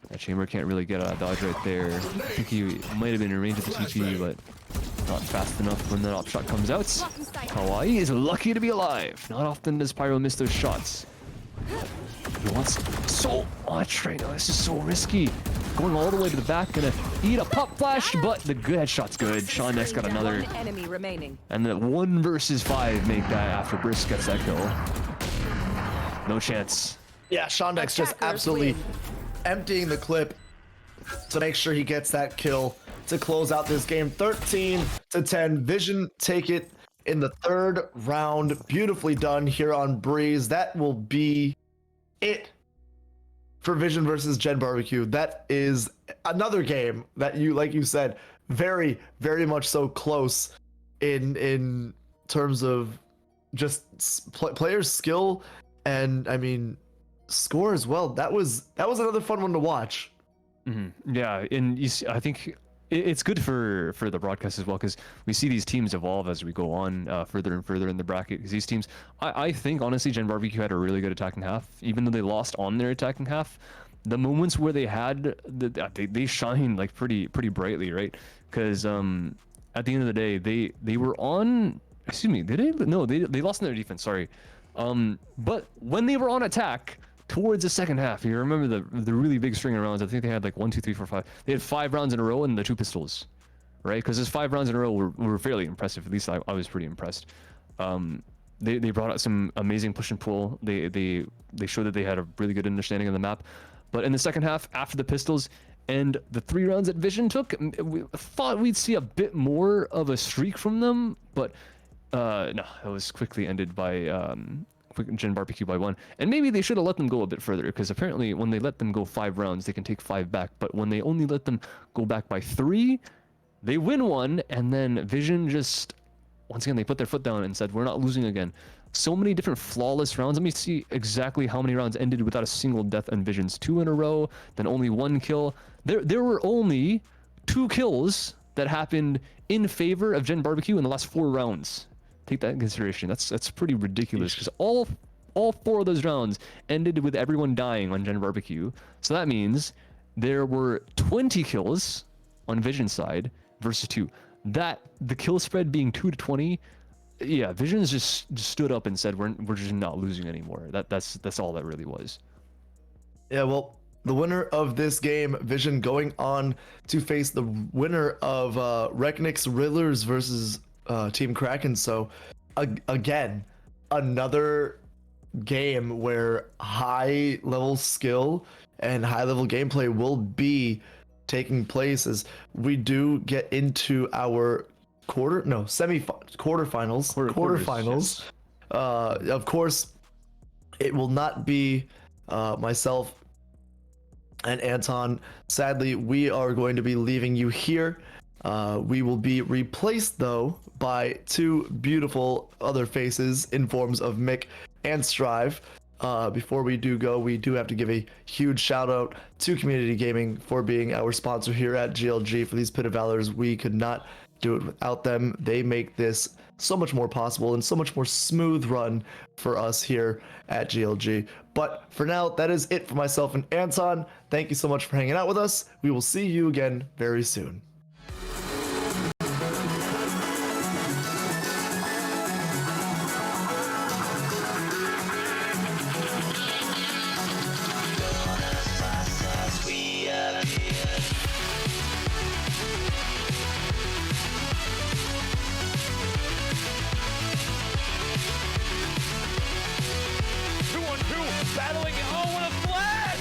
that Chamber can't really get a dodge right there. I think he might have been in range of the TP, but not fast enough when the op shot comes out. Kawaii is lucky to be alive. Not often does Pyro miss those shots. He wants so much right now. This is so risky. Going all the way to the back, gonna eat a pop flash, but the good headshot's good. Sean Next got another. One enemy remaining. And the 1 versus 5 make that after Brisk gets that kill. No chance. Yeah, Shondex just absolutely emptying the clip to make sure he gets that kill to close out this game. 13-10. Vision take it in the 3rd round. Beautifully done here on Breeze. That will be it for Vision versus Gen Barbecue. That is another game that like you said, very, very much so close in terms of just players' skill and I mean score as well. That was another fun one to watch. Yeah, and you see, I think it's good for the broadcast as well because we see these teams evolve as we go on further and further in the bracket. Because these teams, I think honestly, Gen Barbecue had a really good attacking half, even though they lost on their attacking half. The moments where they had, they shine like pretty brightly, right? Because at the end of the day, they were on. Excuse me, did they? No, they lost in their defense. Sorry, but when they were on attack. Towards the second half, you remember the really big string of rounds. I think they had like 1, 2, 3, 4, 5. They had 5 rounds in a row and the 2 pistols, right? Because his 5 rounds in a row were fairly impressive. At least I was pretty impressed. They brought out some amazing push and pull. They showed that they had a really good understanding of the map. But in the second half, after the pistols and the 3 rounds that Vision took, we thought we'd see a bit more of a streak from them. But no, it was quickly ended by Gen Barbecue by 1. And maybe they should have let them go a bit further, because apparently when they let them go 5 rounds, they can take 5 back. But when they only let them go back by 3, they win 1, and then Vision just, once again, they put their foot down and said, we're not losing again. So many different flawless rounds. Let me see exactly how many rounds ended without a single death on Vision's. 2 in a row, then only 1 kill. There were only 2 kills that happened in favor of Gen Barbecue in the last 4 rounds. Take that in consideration. That's pretty ridiculous, because all 4 of those rounds ended with everyone dying on Gen Barbecue. So that means there were 20 kills on Vision's side versus 2. That the kill spread being 2-20, yeah, Vision's just stood up and said we're just not losing anymore. That's all that really was. Yeah, well, the winner of this game, Vision, going on to face the winner of Reknik's Riddlers versus Team Kraken. So again, another game where high level skill and high level gameplay will be taking place as we do get into our quarterfinals. Yes. Of course, it will not be myself and Anton. Sadly, we are going to be leaving you here. We will be replaced, though, by 2 beautiful other faces in forms of Mick and Strive. Before we do go, we do have to give a huge shout out to Community Gaming for being our sponsor here at GLG for these Pit of Valors. We could not do it without them. They make this so much more possible and so much more smooth run for us here at GLG. But for now, that is it for myself and Anton. Thank you so much for hanging out with us. We will see you again very soon. Battling, oh, what a flash!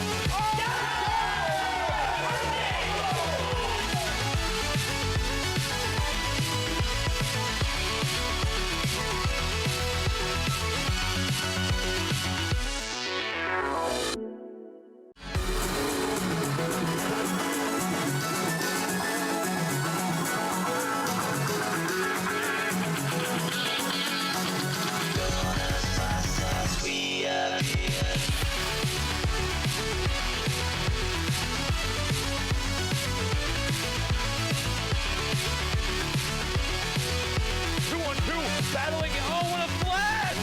Battling, oh, what a flash!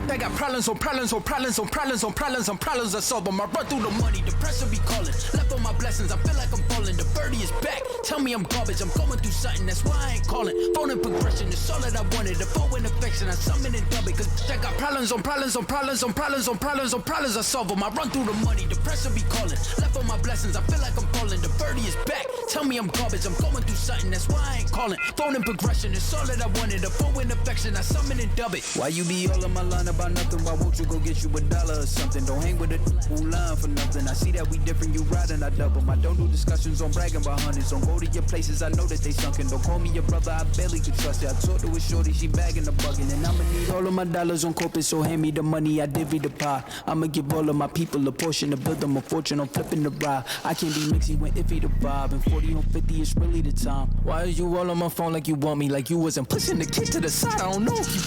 I got problems on problems on problems on problems on problems on problems I solve them. I run through the money, the pressure be calling. Left on my blessings, I feel like I'm falling. The birdie is back. Tell me I'm garbage, I'm going through something, that's why I ain't calling. Phone and progression is all that I wanted. The phone and affection, I summon and dub it. Cause I got problems on problems on problems on problems on problems on problems I solve them. I run through the money, the pressure be calling. Left on my blessings, I feel like I'm falling. The birdie is back. Tell me I'm garbage, I'm going through something, that's why I ain't calling. Phone and progression is all that I wanted. The phone and affection, I summon and dub it. Why you be all on my line about nothing? Why won't you go get you $1 or something? Don't hang with a who line for nothing. I see that we different, you riding, I double. I don't do discussions on bragging about hundreds. Don't go to your places, I know that they sunken. Don't call me your brother, I barely could trust you. I talked to a shorty, she bagging the bugging. And I'ma need all of my dollars on corporate, so hand me the money, I divvy the pie. I'ma give all of my people a portion to build them a fortune on flipping the ride. I can't be mixy when iffy the vibe. And 40 on 50 is really the time. Why are you all on my phone like you want me? Like you wasn't pushing the kid to the side, I don't know if you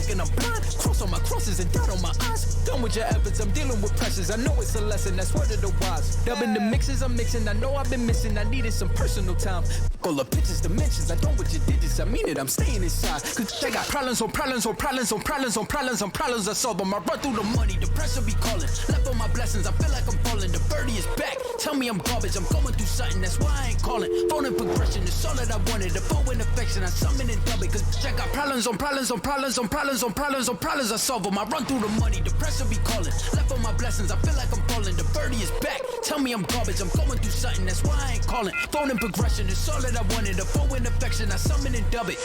sick and I'm blind. Cross on my crosses and dot on my eyes. Done with your efforts, I'm dealing with pressures. I know it's a lesson, that's word of the wise. Dubbing the mixes I'm mixing, I know I've been missing. I needed some personal time. All the pictures, dimensions, I know what you digits. I mean it, I'm staying inside. Cause they got problems on problems on problems on problems on problems on problems. I solve them. I run through the money, the pressure be calling. Left on my blessings, I feel like I'm falling. The birdie is back. Tell me I'm garbage, I'm going through something, that's why I ain't calling. Phone and progression is all that I wanted. The phone and affection, I summon and dub it. Cause I got problems on problems on problems on problems on problems on problems. I solve them. I run through the money, the pressure be calling. Left on my blessings, I feel like I'm falling. The birdie is back. Tell me I'm garbage, I'm going through something, that's why I ain't calling. Phone and progression is all that I wanted. The phone and affection, I summon and dub it.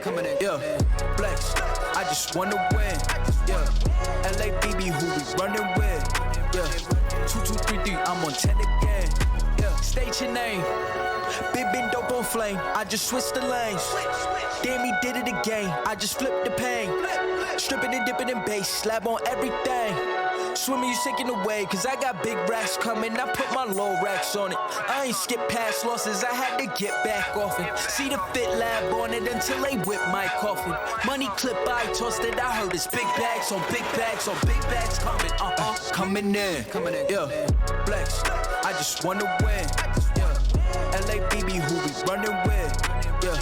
Coming in, yeah. Flex, I just wanna win, yeah. LABB, who we running with, yeah. 2, 2, 3, 3, I'm on 10 again, yeah. State your name, been dope on flame. I just switched the lanes. Damn, he did it again. I just flipped the pain. Stripping and dipping in bass, slab on everything. Swimming, you sinking away, cause I got big racks coming. I put my low racks on it. I ain't skip past losses, I had to get back off it. See the fit lab on it until they whip my coffin. Money clip, I tossed it, I heard it's big bags on big bags on big bags coming. Coming in, yeah. Flex, I just wanna win, yeah. LABB, who we running with, yeah.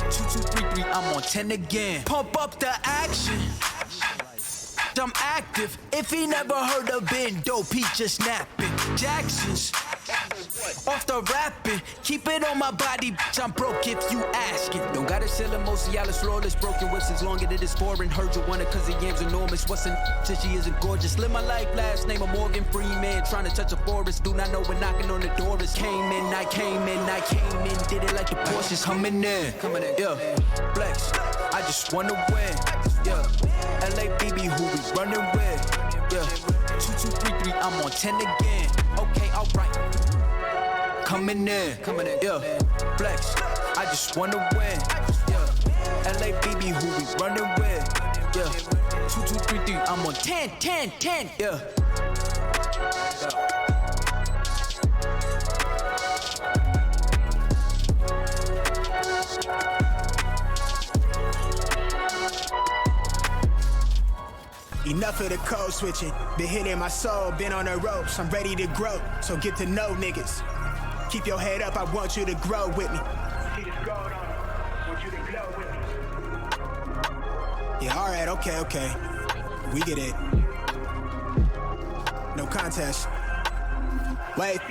2, 2, 3, 3, I'm on 10 again. Pump up the action. I'm active. If he never heard of Ben Dope, he just napping. Jackson's off the rapping. Keep it on my body, bitch, I'm broke if you asking. Don't gotta sell a Mosialis flawless. Broken whips as long as it is foreign. Heard you want it cause the yam's enormous. What's in since she isn't gorgeous. Live my life, last name of Morgan Freeman. Trying to touch a forest. Do not know when knocking on the door is. Came in, I came in. Did it like the Porsches. Coming in, yeah. Flex, I just wanna win, yeah. LABB, who we running with, yeah. 2, 2, 3, 3, I'm on 10 again. Okay, alright. Coming in, yeah. Flex, I just wanna win, yeah. LABB, who we running with, yeah. 2, 2, 3, 3, I'm on 10, yeah. Enough of the code switching. Been hitting my soul, been on the ropes. I'm ready to grow, so get to know niggas. Keep your head up, I want you to grow with me. See this gold on, want you to glow with me. Yeah, alright, okay. We get it. No contest. Wait.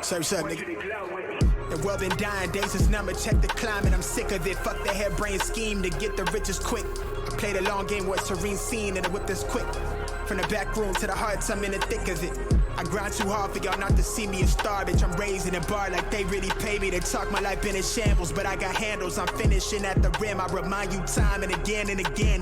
Surf's up, nigga. The world been dying, days is numbered, check the climate. I'm sick of it, fuck the harebrained scheme to get the riches quick. I played a long game with a serene scene and the whip is quick. From the back room to the hearts, I'm in the thick of it. I grind too hard for y'all not to see me a star, bitch. I'm raising a bar like they really pay me. They talk my life been in shambles, but I got handles. I'm finishing at the rim. I remind you time and again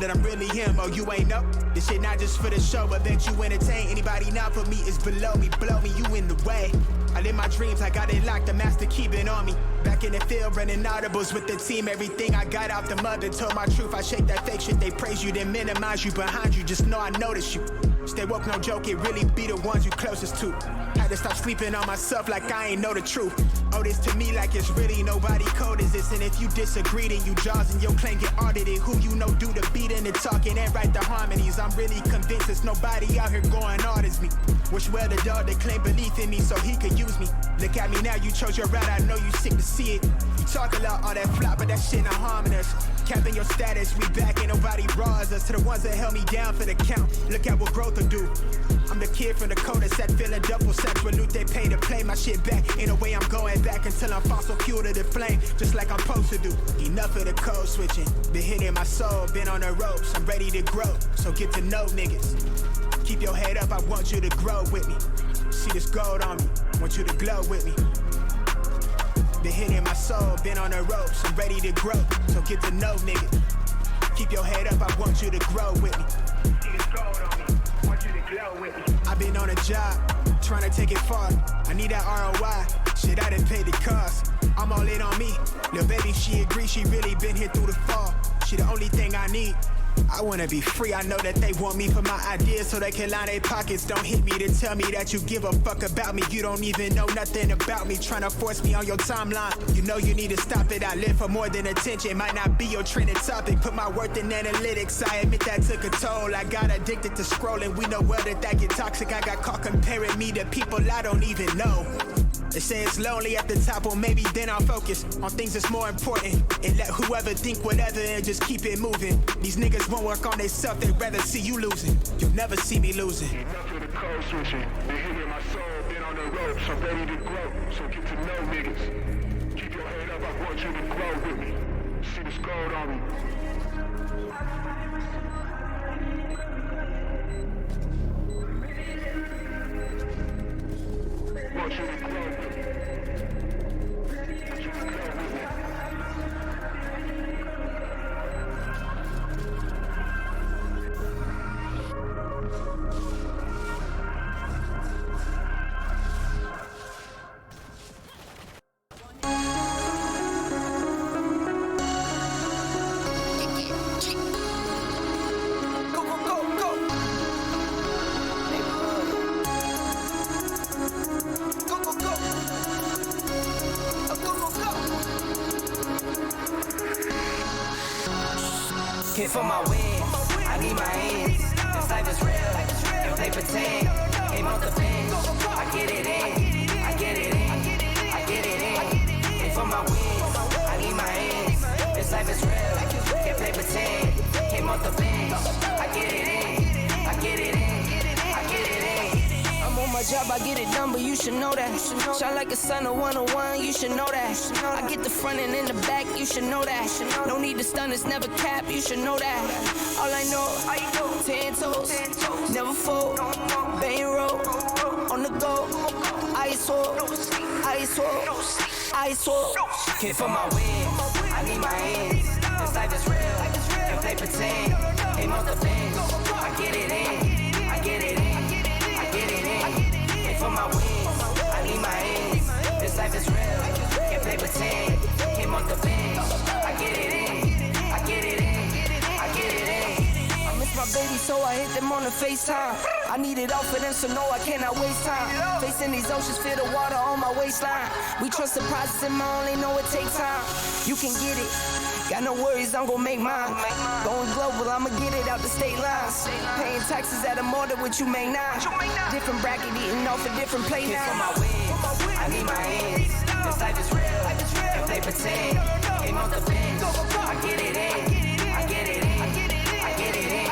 that I'm really him. Oh, you ain't up? This shit not just for the show, but that you entertain. Anybody not for me is below me. Blow me, you in the way. I live my dreams, I got it locked, the master keep it on me. Back in the field, running audibles with the team. Everything I got out the mother, told my truth. I shake that fake shit, they praise you, then minimize you behind you. Just know I notice you. Stay woke, no joke, it really be the ones you closest to. Had to stop sleeping on myself like I ain't know the truth. Owe this to me like it's really nobody code is this. And if you disagree, then you jaws and your claim get audited. Who you know do the beating and talking and write the harmonies. I'm really convinced there's nobody out here going hard as me. Wish well the dog that claimed belief in me so he could use me. Look at me now, you chose your route, I know you sick to see it. You talk a lot, all that flop, but that shit not harming us. Capping your status, we back, ain't nobody raws us. To the ones that held me down for the count, look at what growth will do. I'm the kid from the cul-de-sac, feeling double sex. When they pay to play my shit back. Ain't no way I'm going back until I'm fossil fuel to the flame, just like I'm supposed to do. Enough of the code switching, been hitting my soul, been on the ropes. I'm ready to grow, so get to know niggas. Keep your head up, I want you to grow with me. See this gold on me, want you to glow with me. Been hitting my soul, been on the ropes. I'm ready to grow, so get to know niggas. Keep your head up, I want you to grow with me. See this gold on me. Want you to glow with me. I've been on a job, trying to take it far. I need that ROI, shit I done paid the cost. I'm all in on me, lil' baby she agree, she really been here through the fall. She the only thing I need. I wanna be free, I know that they want me for my ideas so they can line their pockets. Don't hit me to tell me that you give a fuck about me. You don't even know nothing about me, trying to force me on your timeline. You know you need to stop it, I live for more than attention. Might not be your trending topic, put my worth in analytics. I admit that took a toll, I got addicted to scrolling. We know well that get toxic, I got caught comparing me to people I don't even know. They say it's lonely at the top, well maybe then I'll focus on things that's more important and let whoever think whatever and just keep it moving. These niggas won't work on themselves, they'd rather see you losing. You'll never see me losing. Enough of the code switching. Been hitting my soul, been on the ropes. I'm ready to grow, so get to know niggas. Keep your head up, I want you to grow with me. See this gold on me. Want you to grow with me. Want you to grow with me. Hit for my wins, I need my ends. This life is real, and they pretend. Came off the bench, I get it in, I get it in, I get it in. Hit for my wins, I need my ends. This life is real, can't play pretend. Came off the bench, I get it in, I get it in, I get it in. I'm on my job, I get it done, but you should know that. Shine like a sun, a 101, you should know that. I get the front and in the back, you should know that. No need to stun, it's never cap, you should know that. All I know, 10 toes, never fold, bang roll, on the go, ice wall, ice wall, ice wall. Hit for my wins, I need my ends. This life is real, can't play pretend. Came off the bench, I get it in, I get it in, I get it in. Hit for my wins, I need my ends. This life is real, can't play pretend. Came off the bench, I get it in, I get it in, I get it in. I miss my baby, so I hit them on the FaceTime. I need it all for them, so no, I cannot waste time. Facing these oceans, feel the water on my waistline. We trust the process, and I only know it takes time. You can get it. Got no worries, I'm gon' make mine. Going global, I'ma get it out the state lines. Paying taxes at a more than what you make now. Different bracket, eating off a different plate now. For my wins, I need my ends. This life is real, if they pretend. Came off the bench, I get it in, I get it in, I get it in.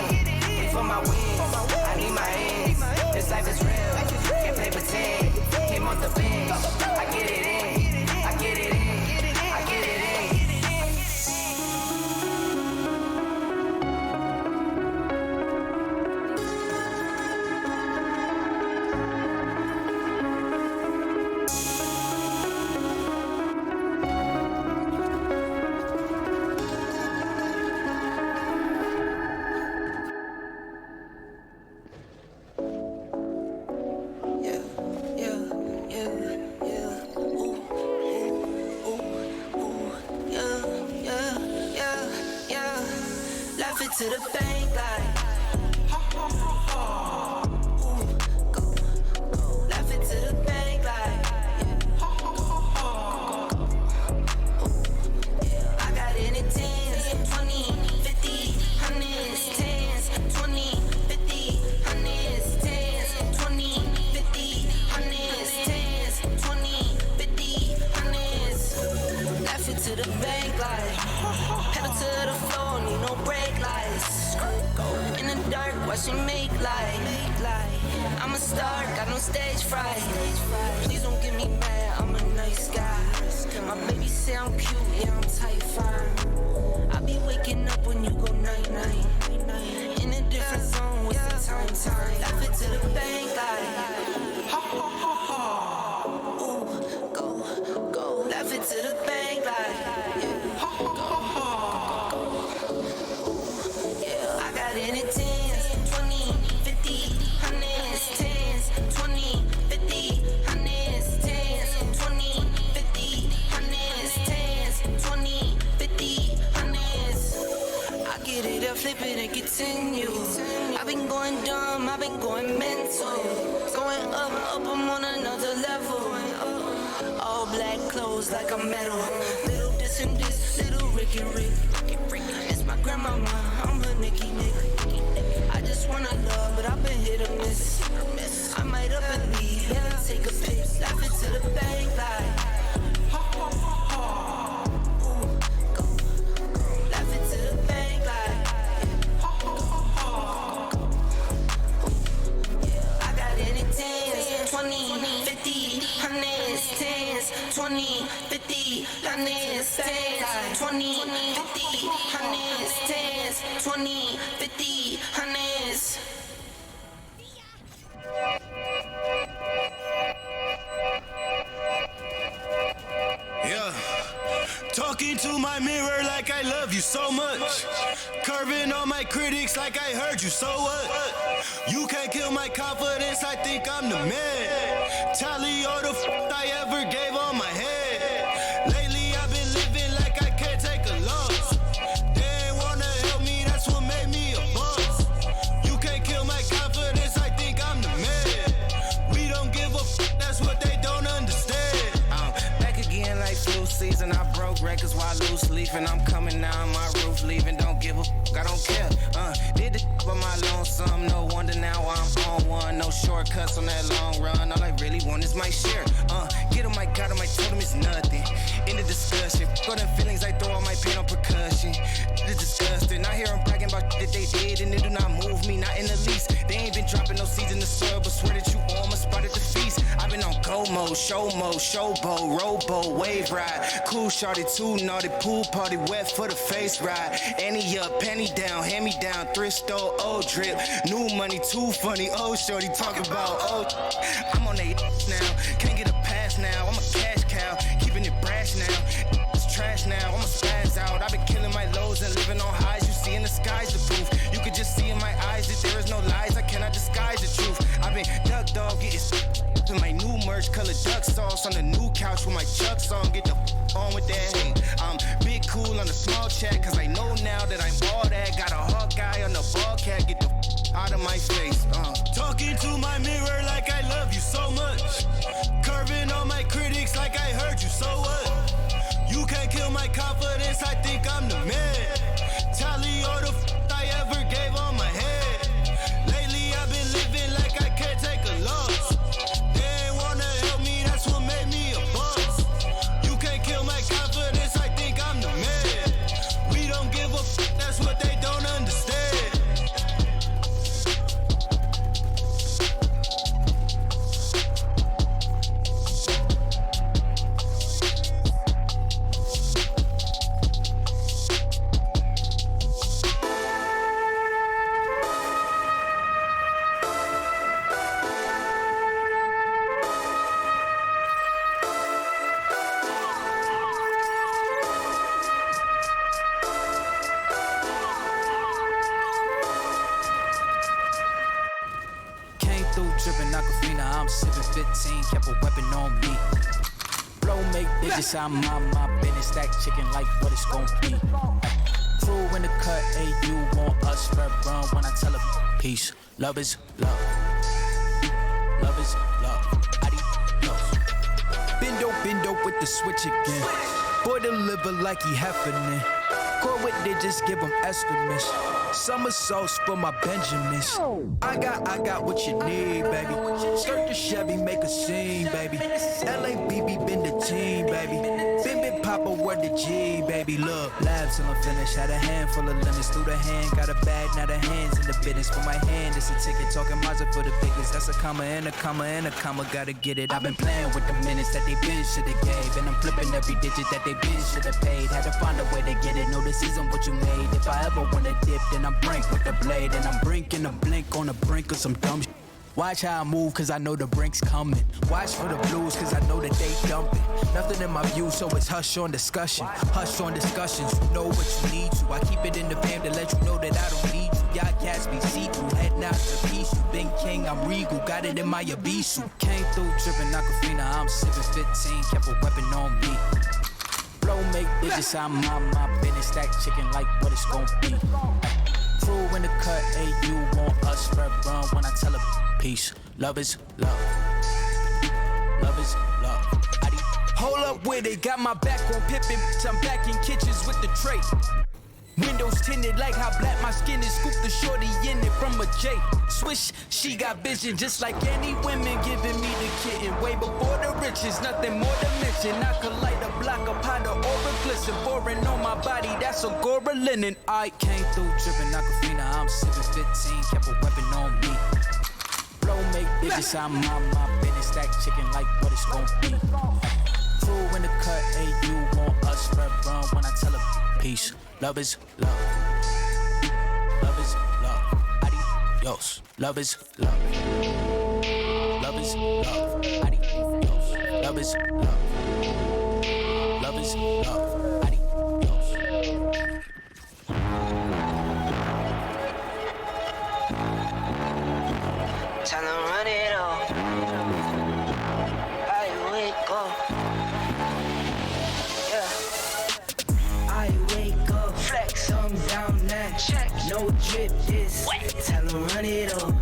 And for my wins, I need my ends. This life is real, can't play pretend. Came off the bench, I get it in, I get it in, I get it in. To the bank like go. Laugh it to the bank like I got it in tens, 20, 50, hundreds, tens, 20, 50, hundreds, tens, 20, 50, hundreds, tens, 20, 50, hundreds. Laugh it to the bank like pedal to the floor, need no brake lights. In the dark, watch it make light. I'm a star, got no stage fright. Please don't get me mad, I'm a nice guy. My baby say I'm cute, yeah, I'm tight fine. I be waking up when you go night-night. In a different zone, what's the time? Laugh it to the bank like ooh, go. Laugh it to the bank like 20, 50, hundreds, tens, 20, 50, hundreds, tens, 20, 50, hundreds, tens, 20, 50, hundreds. I get it up, flip it and continue. I've been going dumb, I've been going mental. Going up, I'm on another level. All black clothes like a metal. Little this and this, little Ricky Rick. It's my grandmama, I'm her Nicky Nick. I just wanna love, but I've been hit or miss. I might up and leave, yeah, take a pic. Laugh it to the bank like ha ha ha ha. Go. Laugh it to the bank like ha ha ha ha. I got anything, 20, 50, hundreds, tens, 20, 50, hundreds, tens, 20, 50, hundreds, tens, 20, 50, hundreds. Yeah. Talking to my mirror like I love you so much. Curving on my critics like I heard you, so what? You can't kill my confidence, I think I'm the man. Tally all the I ever gave on my head. Lately I've been living like I can't take a loss. They ain't wanna help me, that's what made me a boss. You can't kill my confidence, I think I'm the man. We don't give a that's what they don't understand. Back again like flu season. I broke records while loose leafing. I'm coming down my roof, leaving. Don't give a I don't care. Did the by my lonesome. No wonder now I'm on one. No shortcuts on that long run. All I really want is my share. Get on my God, I told him it's nothing. In the discussion, go them feelings, I throw all my pain on percussion. It's disgusting. I hear them bragging about that they did, and it do not move me, not in the least. They ain't been dropping no seeds in the soil, but swear that you on my spot at the feast. I've been on go mode, showboat, rowboat, wave ride. Cool shorty, too naughty, pool party, wet for the face ride. Annie up, penny down, hand me down, thrift store, old drip. New money, too funny, old shorty, talk about old. I'm on they now, can't get a pass now, I'm a cash cow, keeping it brash now. It's trash now, I'ma spaz out. I've been killing my lows and living on highs. You see in the sky's the proof. You could just see in my eyes that there is no lies. I cannot disguise the truth. I've been duck dog, getting to my new merch, colored duck sauce on the new couch with my chucks on. Get the on with that hate. I'm big cool on the small chat, cause I know now that I'm all that. Got a hawk guy on the ball cat, get the out of my face. Talking to my mirror like I love you so much. Curving on my critics like I heard you, so what? You can't kill my confidence, I think I'm the man. Tally all the I ever gave on my head. Lately I've been living like I can't take a loss. They ain't wanna help me, that's what made me a boss. You can't kill my confidence, I think I'm the man. We don't give a that's what they don't understand. I'm sipping 15, kept a weapon on me. Blow make digits, I'm on my business. Stack chicken like what it's gon' be. Crew in the cut, hey, you want us red run when I tell her peace. Love is love. Love is love. Adios. Bendo with the switch again. Boy deliver like he happening. Core with digits, give him estimates. Summer sauce for my Benjamins. I got what you need, baby. Skirt the Chevy, make a scene, baby. LABB been the team, baby. Been Papa, word the G, baby. Look, labs till I'm finished. Had a handful of limits through the hand. Got a bag, now the hands in the business. For my hand, it's a ticket. Talking Mazda for the biggest. That's a comma and a comma and a comma. Gotta get it. I've been playing with the minutes that they been shoulda gave. And I'm flipping every digit that they been shoulda paid. Had to find a way to get it. No, this isn't what you made. If I ever wanna dip, then I'm brink with the blade. And I'm brinking a blink on the brink of some dumb shit. Watch how I move, cause I know the brink's coming. Watch for the blues, cause I know that they dumping. Nothing in my view, so it's hush on discussion. Hush on discussions, you know what you need to. I keep it in the fam to let you know that I don't need you. Y'all cats be see-through, heading king, I'm regal. Got it in my Abisu. Came through dripping Aquafina, I'm sipping 15. Kept a weapon on me. Blow make bitches, I'm on my business. Stack chicken like what it's gon' be. Crew in the cut, hey, you want us red run when I tell her peace. Love is love. Love is love. Hold up with it, got my back on Pippin. I'm back in kitchens with the tray. Windows tinted like how black my skin is. Scoop the shorty in it from a J. Swish, she got vision just like any women giving me the kitten. Way before the riches, nothing more to mention. I could light a block of powder or a glisten. Foreign on my body, that's a Gora linen. I came through dripping Aquafina, I'm sipping 15. Kept a weapon on me. Blow make bitches, I'm on my business. Stack chicken like what it's gon' be. Crew in the cut, hey, you want us red run when I tell her peace. Love is love. Love is love. Adios. Love is love. Love is love. Adios. Love is love. Love is love. Adios. Tell them run it all. How you wake up? Yeah. I wake up, flex, thumb down now. Check, no drip this. Wet. Tell them run it up.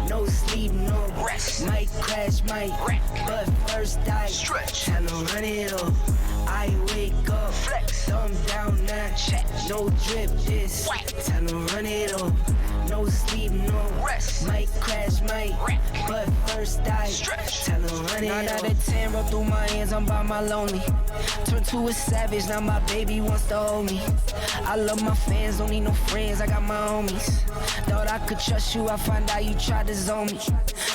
No sleep, no rest. Might crash, might wreck. But first I stretch. Tell them run it up. I wake up, flex, thumb down now. Check, no drip this. Wet. Tell them run it up. No sleep, no rest. Might crash, might wreck. But first I stretch. Tell them run it up. 9 out of 10 roll through my hands, I'm by my lonely. Turned to a savage, now my baby wants to hold me. I love my fans, don't need no friends, I got my homies. Thought I could trust you, I find out you tried to zone me.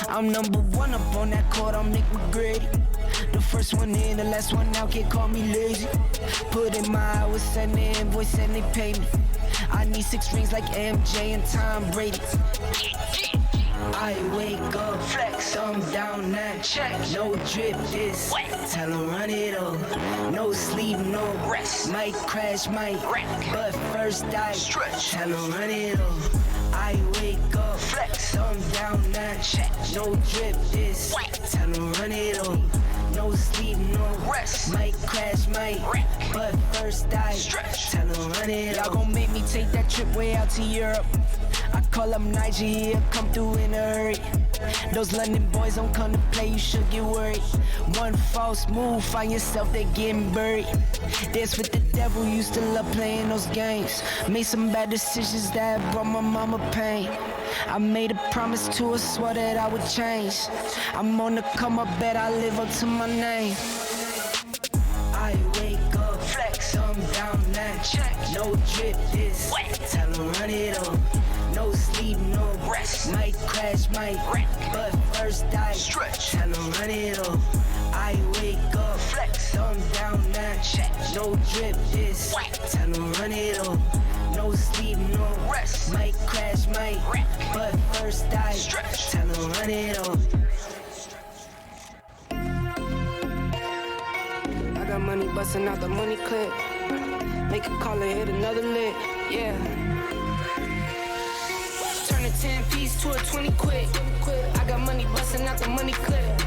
I'm number one up on that court, I'm Nick McGrady. The first one in, the last one out, can't call me lazy. Put in my hours, send the invoice and they pay me. I need 6 rings like MJ and Tom Brady. I wake up, flex, thumb down now. Check, no drip this. Wet. Tell them run it up. No sleep, no rest. Might crash, might wreck. But first I stretch. Tell them run it up. I wake up, flex, thumb down now. Check, no drip this. Wet. Tell them run it up. No sleep, no rest. Might crash, might wreck. But first I stretch. Tell them run it up. Y'all gon' make me take that trip way out to Europe. I call up Nigeria, come through in a hurry. Those London boys don't come to play, you should get worried. One false move, find yourself, they getting buried. Dance with the devil, used to love playing those games. Made some bad decisions that brought my mama pain. I made a promise to her, swore that I would change. I'm on the come up, bet I live up to my name. I wake up, flex, thumb down now. Check, no drip this. Wet. Tell them run it up. No sleep, no rest. Might crash, might wreck. But first I stretch. Tell them run it up. I wake up, flex, thumb down now. Check, no drip this. Wet. Tell them run it up. No sleep, no rest. Might crash, might wreck. But first I stretch. Tell them run it up. I got money busting out the money clip. Make a call and hit another lick. Yeah. Turn a 10-piece to a 20 quick. I got money busting out the money clip.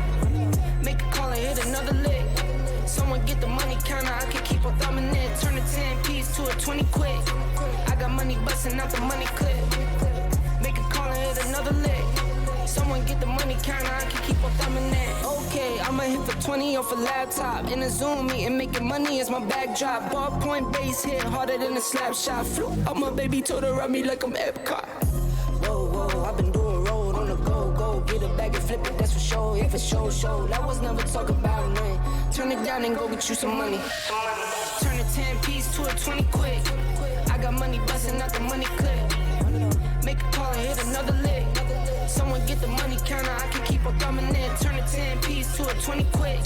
Make a call and hit another lick. Someone get the money counter, I can keep on thumbing it. Turn a 10-piece to a 20 quick. I got money busting out the money clip. Make a call and hit another lick. Someone get the money counter, I can keep on thumbing it. Okay, I'ma hit for 20 off a laptop. In a Zoom meeting, making money is my backdrop. Ballpoint base hit harder than a slap shot. Flew out my baby, told her run me like I'm Epcot. Whoa, whoa, I've been doing road on the go, go. Get a bag and flip it, that's for sure. Yeah, for sure, show. That was never talk about nothing. Turn it down and go get you some money. Turn a 10-piece to a 20 quick. I got money busting out the money clip. Make a call and hit another lick. Someone get the money counter, I can keep on thumbing it. Turn a 10-piece to a 20 quick.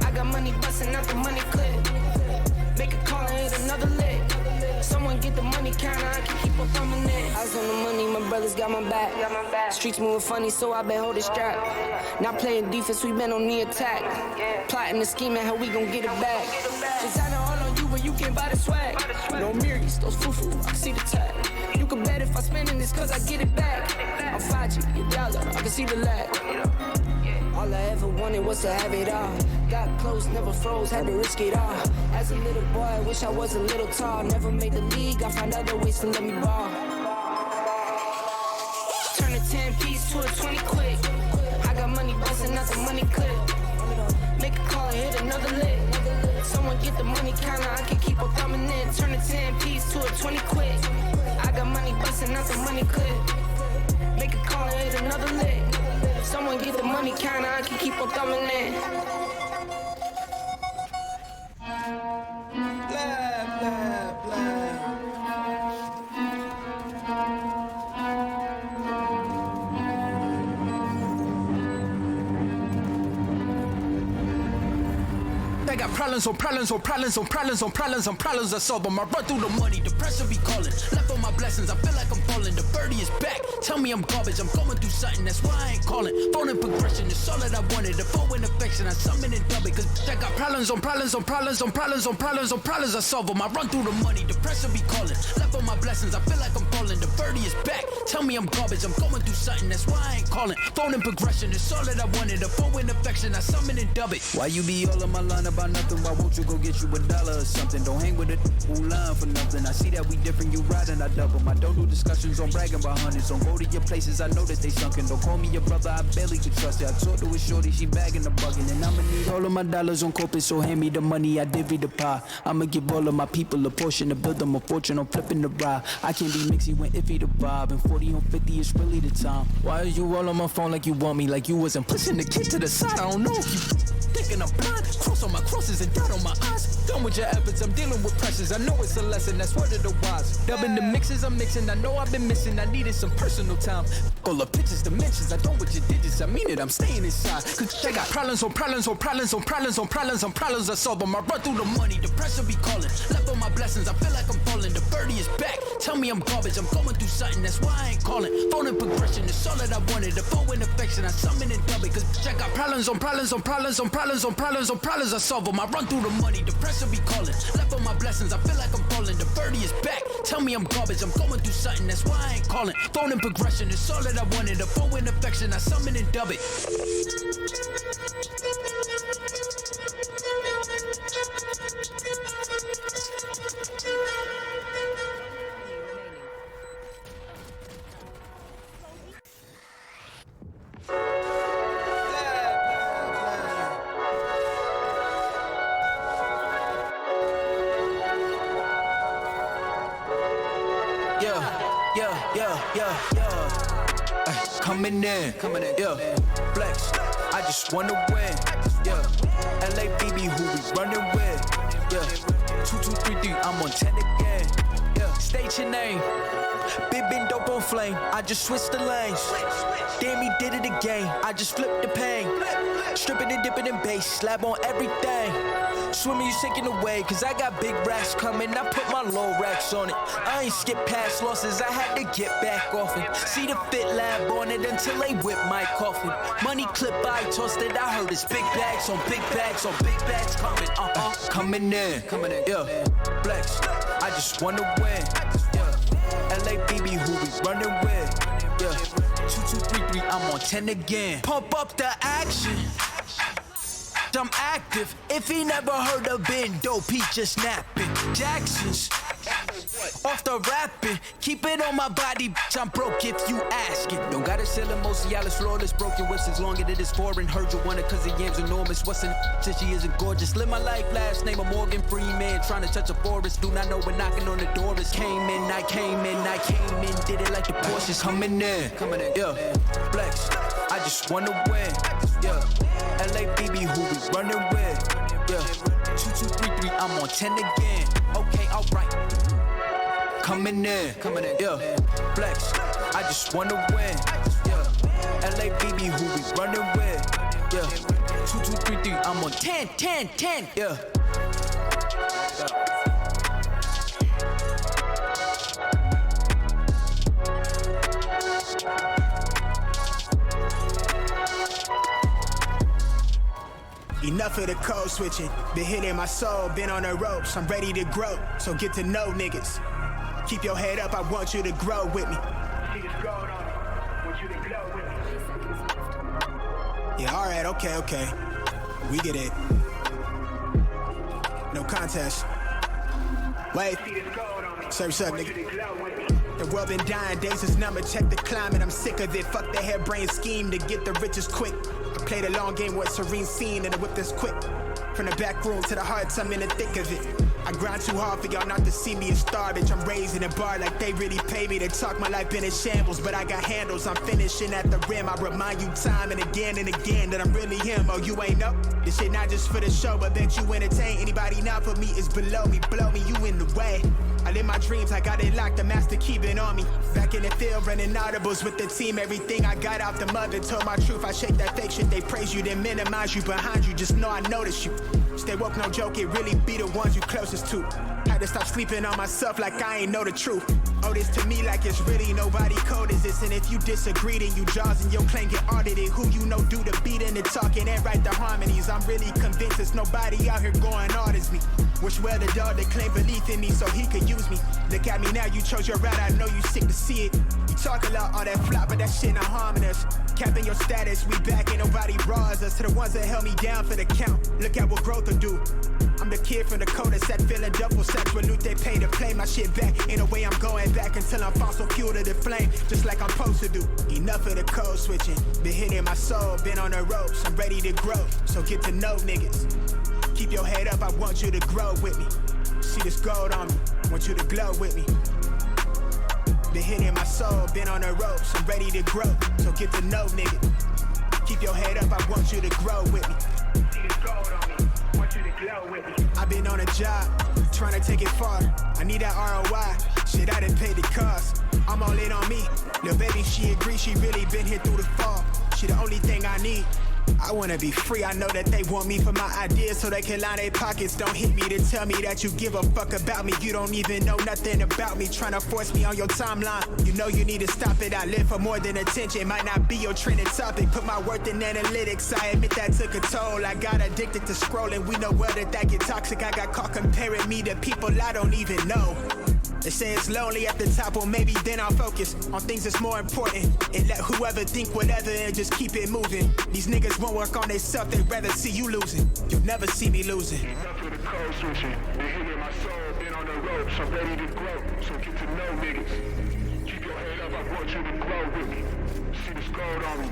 I got money busting out the money clip. Make a call and hit another lick. Someone get the money counter, I can keep on thumbing it. Eyes on the money, my brothers got my back. Streets moving funny, so I been holding strap. Not playing defense, we been on the attack. Plotting and scheming, how we gon' get it back. Designer all on you, but you can't buy the swag. No Miris, those foo-foo, I see the tag. You can bet if I spendin' this, cause I get it back. I'm 5G, $1. I can see the lag. All I ever wanted was to have it all. Got close, never froze, had to risk it all. As a little boy, I wish I was a little tall. Never made the league, I found other ways to let me ball. Turn a 10-piece to a 20 quick. I got money busting out the money clip. Make a call and hit another lick. Someone get the money counter, I can keep on coming in. Turn a 10-piece to a 20 quick. I got money busting out the money clip. Make a call and hit another lick. Someone get the money counter, I can keep on coming in. Blah, blah, blah. I got problems on problems on problems on problems on problems on problems I solve them. I run through the money, the pressure be calling. Left on my blessings, I feel like I'm falling. The birdie is back, tell me I'm garbage. I'm going through something, that's why I ain't calling. Phone and progression, it's all that I wanted. The phone and affection, I summon and dub it. Cause I got problems on problems on problems on problems on problems on problems I solve them. I run through the money, the pressure be calling. Left on my blessings, I feel like I'm falling. The birdie is back, tell me I'm garbage. I'm going through something, that's why I ain't calling. Phone and progression, it's all that I wanted. The phone and affection, I summon and dub it. Why you be all on my line about nothing? Why won't you go get you $1 or something? Don't hang with a who line for nothing. I see that we different, you riding, I double. I don't do discussions on bragging about hundreds. Don't go to your places, I know that they sunken. Don't call me your brother, I barely could trust you. I talked to a shorty, she bagging the bugging. And I'ma need all of my dollars on corporate, so hand me the money, I divvy the pie. I'ma give all of my people a portion to build them a fortune on flipping the ride. I can't be mixy when iffy the vibe, and 40 on 50 is really the time. Why are you all on my phone like you want me, like you wasn't pushing the kid to the side? I don't know if you thinking I'm blind. Cross on my crosses and dot on my eyes. Done with your efforts, I'm dealing with pressures. I know it's a lesson, that's word of the wise. Dubbing the mixes, I'm mixing. I know I've been missing, I needed some personal time. All the pictures, dimensions, I don't with your digits. I mean it, I'm staying inside. Cause they got problems on problems on problems on problems on problems on problems I solve them. I run through the money, the pressure be calling. Left on my blessings, I feel like I'm falling. The birdie is back, tell me I'm garbage. I'm going through something, that's why I ain't calling. Phone and progression, it's all that I wanted. The phone and affection, I summon and dub it. Cause I got problems on problems on problems on problems on problems on problems I solve them. I run through the money, the pressure be calling. Left on my blessings, I feel like I'm falling. The birdie is back, tell me I'm garbage. I'm going through something, that's why I ain't calling. Phone and progression, it's all that I wanted. The phone and affection, I summon and dub it. Coming in, yeah. Flex, I just wanna win, yeah. LABB, who we running with, yeah. 2, 2, 3, 3, I'm on 10 again, yeah. State your name, big been dope on flame. I just switched the lanes. Damn, he did it again. I just flipped the pain. Stripping and dipping in bass, slab on everything. Swimming, you sinking away, cause I got big racks coming. I put my low racks on it. I ain't skip past losses, I had to get back off it. See the fit lab on it until they whip my coffin. Money clip, I tossed it, I heard it's big bags on big bags on big bags coming, coming in, yeah. Flex, I just wanna win, yeah. LABB, who we running with, yeah. 2, 2, 3, 3, I'm on 10 again. Pump up the action. I'm active. If he never heard of Ben Dope, he just napping. Jackson's off the rapping. Keep it on my body, bitch. I'm broke if you ask it. Don't gotta sell it, most of y'all is flawless. Broken whips as long as it is foreign. Heard you want it cause the yam's enormous. What's in since she isn't gorgeous? Live my life, last name of Morgan Freeman. Trying to touch a forest. Do not know when knocking on the door is. Came in, I came in, I came in. Did it like the Porsches. Coming in, yeah. Flex, I just wanna win, yeah. LABB, who we running with, yeah. 2, 2, 3, 3, I'm on 10 again. Okay, alright. Coming in, yeah. Flex, I just wanna win, yeah. LABB, who we running with, yeah. 2, 2, 3, 3, I'm on 10, 10, 10, yeah. Enough of the code switching. Been hitting my soul, been on the ropes. I'm ready to grow, so get to know niggas. Keep your head up, I want you to grow with me. See this gold on it. Want Yeah, alright, okay. We get it. No contest. Wait. Surf's up, nigga. The world been dying, days is numbered, check the climate, I'm sick of it. Fuck the harebrained scheme to get the riches quick. I played a long game with serene scene and the whip that's quick. From the back room to the hearts, I'm in the thick of it. I grind too hard for y'all not to see me a star, bitch. I'm raising a bar like they really pay me to talk. My life been in shambles, but I got handles. I'm finishing at the rim. I remind you time and again that I'm really him. Oh, you ain't know? This shit not just for the show, but bet you entertain. Anybody not for me is below me. Blow me, you in the way. I live my dreams, I got it locked, the master keep it on me. Back in the field, running audibles with the team. Everything I got out the mother, told my truth. I shake that fake shit, they praise you, then minimize you behind you. Just know I notice you. Stay woke, no joke, it really be the ones you closest to. Had to stop sleeping on myself like I ain't know the truth. Oh, this to me like it's really nobody code is this. And if you disagree, then you jaws and your claim get audited. Who you know do the beating and talking and write the harmonies. I'm really convinced there's nobody out here going hard as me. Wish well the dog that claimed belief in me so he could use me. Look at me now, you chose your route, I know you sick to see it. You talk a lot, all that flop, but that shit not harming us. Capping your status, we back, ain't nobody raws us. To the ones that held me down for the count, look at what growth will do. I'm the kid from the cul-de-sac, feeling double sex with loot they pay to play my shit back. Ain't no way I'm going back until I'm fossil fuel to the flame, just like I'm supposed to do. Enough of the code switching, been hitting my soul, been on the ropes, I'm ready to grow, so get to know niggas. Keep your head up, I want you to grow with me. See this gold on me, want you to glow with me. Been hitting my soul, been on the ropes, I'm ready to grow, so get to know niggas. Keep your head up, I want you to grow with me. See this gold on me, want you to glow with me. I've been on a job, trying to take it far. I need that ROI, shit I done paid the cost. I'm all in on me, little baby she agrees she really been here through the fall. She the only thing I need. I wanna be free, I know that they want me for my ideas so they can line their pockets. Don't hit me to tell me that you give a fuck about me. You don't even know nothing about me, trying to force me on your timeline. You know you need to stop it, I live for more than attention. Might not be your trending topic, put my worth in analytics. I admit that took a toll, I got addicted to scrolling. We know well that get toxic, I got caught comparing me to people I don't even know. They say it's lonely at the top, well maybe then I'll focus on things that's more important and let whoever think whatever and just keep it moving. These niggas won't work on themselves, they'd rather see you losing. You'll never see me losing. Enough of the code switching, been hitting my soul, been on the ropes, I'm ready to grow, so get to know niggas. Keep your head up, I want you to grow with me. See this gold on me.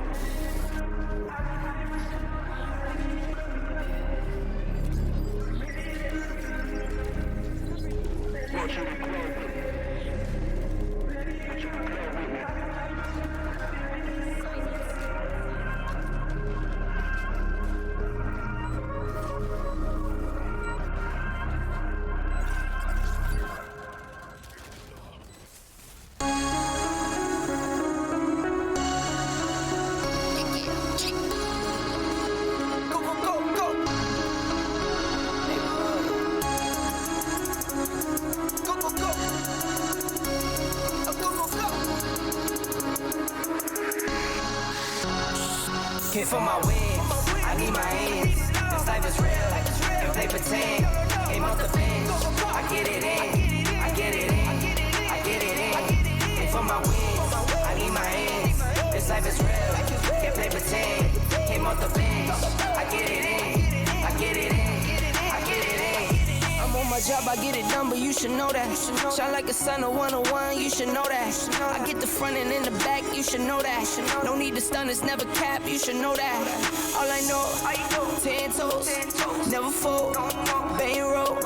Want you to grow with me. Want you to grow with me. Came for my wins, I need my ends. This life is real, and play pretend. Came off the bench, I get it in, I get it in, I get it in. Came for my wins, I need my ends. This life is real, can't play pretend. Came off the bench, I get it in, I get it in, I get it in. I'm on my job, I get it done, but you should know that. Shine like a sun, a 101, you should know that. I get the front and in the back, you should know that. No need to stun, it's never cap, you should know that. All I know, 10 toes, never fold, bang roll,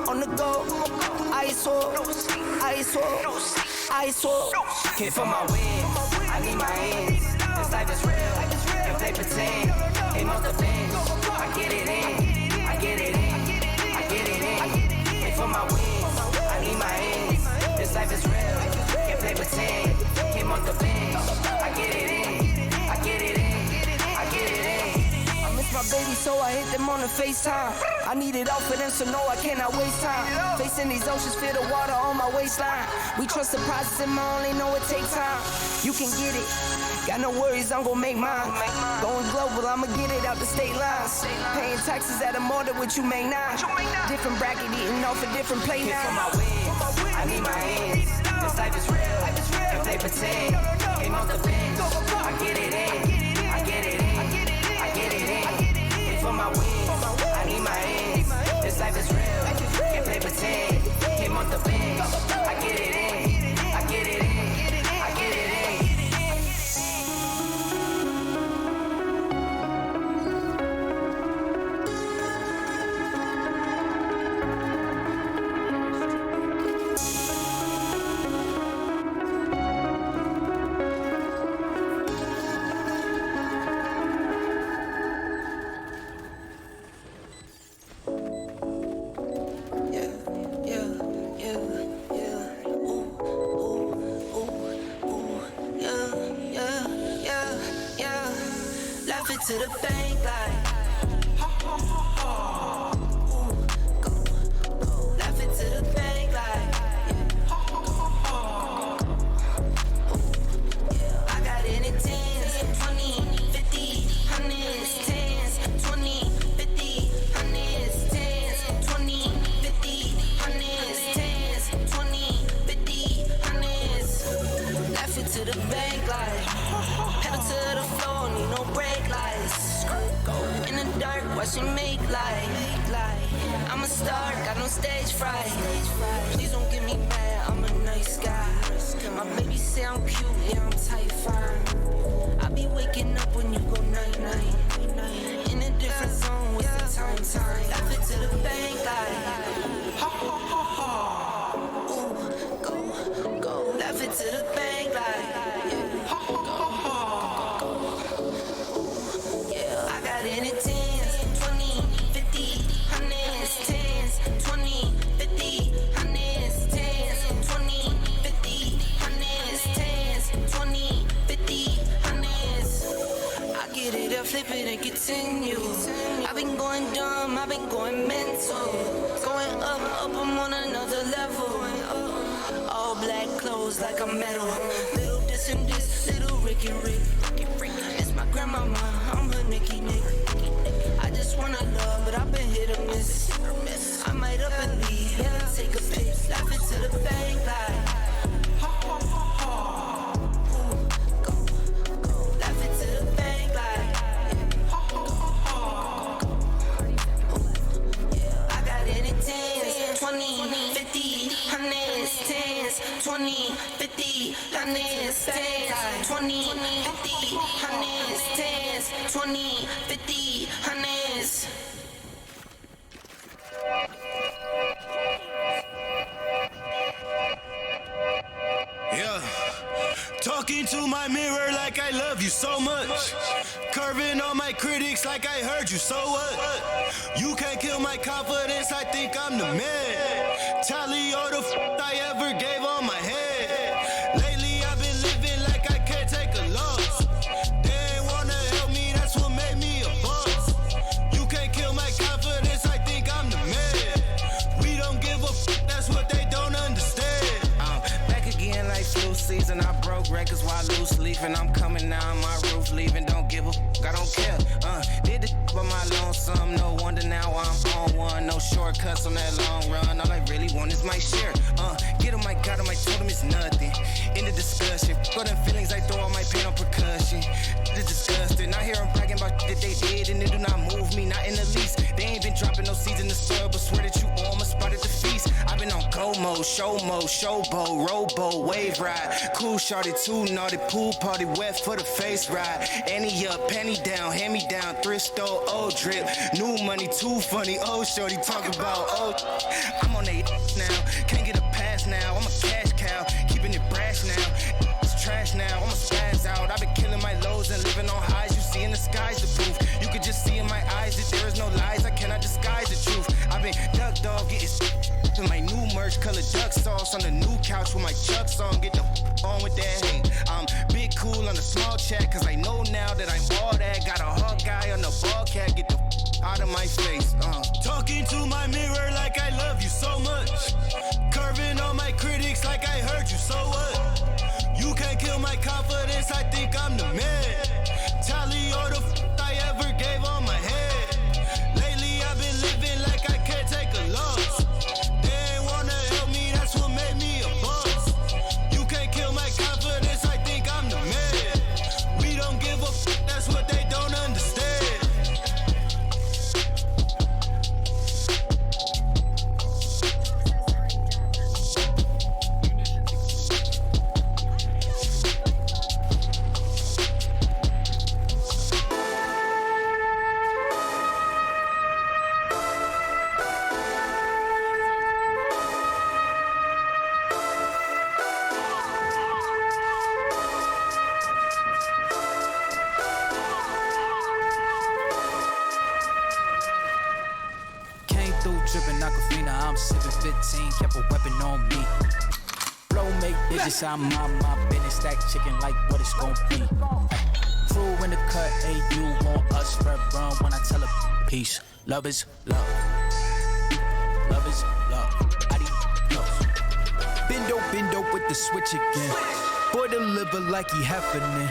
on the go, ice wall, ice wall, ice wall. Came for my wins, I need my ends. This life is real, can't play pretend. Came off the bench, I get it in, I get it in, I get it in. Came for my wins, I need my ends. This life is real, can't play pretend. Came off the bench, I get it in, I get it in, I get it in. I miss my baby, so I hit them on the FaceTime. I need it all for them, so no, I cannot waste time. Facing these oceans, feel the water on my waistline. We trust the process, and I only know it takes time. You can get it. Got no worries, I'm gon' make mine. Going global, I'ma get it out the state lines. Paying taxes at a more than what you make now. Different bracket, eating off a different plate now. For my wins, I need my ends. This life is real, can't play pretend. came off the bench. I get it in, I get it in, I get it in. Wait for my wins, I need my ends. This life is real, can't play pretend. Came off the bench, I get it in, I get it in, I get it in. To the bank like go. Laugh it to the bank like I got it in 10s, 20, 50, 100s, 10s, 20, 50, 100s, 10s, 20, 50, 100s, 10s, 20, 50, 100s. Laugh it to the bank like pedal to the floor, need no brake lights. In the dark, watch it make light. I'm a star, got no stage fright. Please don't get me mad, I'm a nice guy. My baby say I'm cute, yeah, I'm tight fine. I be waking up when you go night-night. In a different zone, what's the time? Laugh it to the bank like ooh, go. Laugh it to the bank like in it 10s, 20, 50, 100s, 10s, 20, 50, 100s, 10s, 20, 50, 100s, 10s, 20, 50, 100s. I get it, I flip it and continue. I've been going dumb, I've been going mental. Going up, I'm on another level. All black clothes like a metal. Little this and this, little Ricky Rick. It's my grandmama, I'm her Nicky Nick. I just wanna love, but I've been hit or miss. I might up and leave, yeah, take a pic. Laugh it to the bank like go. Laugh it to the bank like I got it in 10s, 20, 50, 100s, 10s, 20, 50, 100s, 10s, 20, 50, 100s, 10s, 20, 50, 100s. Yeah, talking to my mirror like I love you so much. Curving on my critics like I heard you, so what? You can't kill my confidence, I think I'm the man. Tally all the I ever gave on my head. Lately I've been living like I can't take a loss. They ain't wanna help me, that's what made me a boss. You can't kill my confidence, I think I'm the man. We don't give a that's what they don't understand. I'm back again like flu season. I broke records while loose leafing. I'm coming down my roof, leaving. Don't give a I don't care. Did the by my lonesome. No wonder now I'm on one. No shortcuts on that long run. All I really want is my share. Get on my God, on my told him it's nothing. In the discussion, got them feelings, I throw all my pain on percussion. It's disgusting. I hear them bragging about that they did, and it do not move me, not in the least. They ain't been dropping no seeds in the soil, but swear that you all my spot at the feast. I've been on go mode, showboat, rowboat, wave ride. Cool shorty, too naughty, pool party, wet for the face ride. Annie up, penny down, hand me down, thrift store, old drip. New money, too funny, old shorty, talk about old. I'm on they now, can't get a pass now. I'm a cash cow, keeping it brash now. It's trash now, I'm a spaz out. I've been killing my lows and living on highs. You see in the skies the proof. You could just see in my eyes that there is no lies. I cannot disguise the truth. I've been duck dog, getting in my new merch, colored duck sauce on the new couch with my chucks on. Get the on with that hate. I'm big cool on the small chat, cause I know now that I'm all that. Got a hawk guy on the ball cat, get the out of my face. Talking to my mirror like I love you so much. Curving on my critics like I heard you, so what? You can't kill my confidence, I think I'm the man. Tally all the I ever gave on my head. Lately I've been living like I can't take a loss. They ain't wanna help me, that's what made me a boss. You can't kill my confidence, I think I'm the man. 15, kept a weapon on me. Flow make digits, I'm on my business. Stack chicken like what it's gon' be. Crew in the cut, hey, you want us, spread run when I tell her peace. Love is love. Love is love. Adios. Bendo with the switch again. Boy deliver like he happening.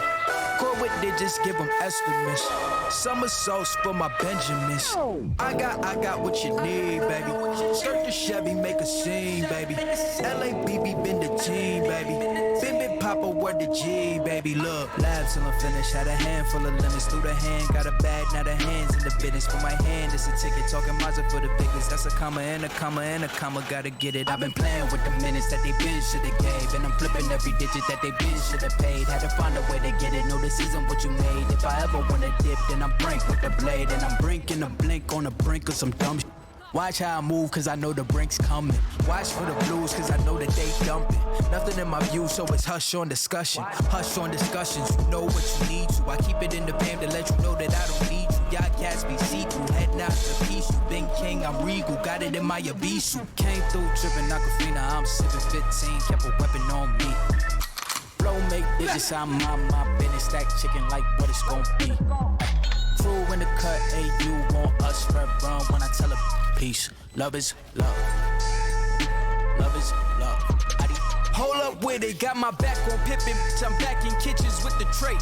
Core with digits, give them estimates. Summer sauce for my Benjamins. I got what you need, baby. Skirt the Chevy, make a scene, baby. LABB been the team, baby. Bim Papa, word the G, baby. Look, labs till I'm finished. Had a handful of lemons through the hand. Got a bag, now the hands in the business. For my hand, it's a ticket. Talking Mazda for the biggest. That's a comma and a comma and a comma. Gotta get it. I've been playing with the minutes that they been shoulda gave. And I'm flipping every digit that they been shoulda paid. Had to find a way to get it. No, this isn't what you made. If I ever wanna dip, then I'm brink with the blade. And I'm brinking a blink on the brink of some dumb shit. Watch how I move, cause I know the brink's coming. Watch for the blues, cause I know that they dumping. Nothing in my view, so it's hush on discussion. Hush on discussions, you know what you need to. I keep it in the band to let you know that I don't need you. Y'all cats be see-through, head out to peace. You been king, I'm regal, got it in my Abisu. Came through tripping Aquafina, I'm sipping 15, kept a weapon on me. Flow make digits, I'm on my business. Stack chicken like what it's gon' be. Crew in the cut, hey, you want us, spread run when I tell her peace. Love is love. Love is love. Hold up with it, got my back on Pippin. I'm back in kitchens with the tray.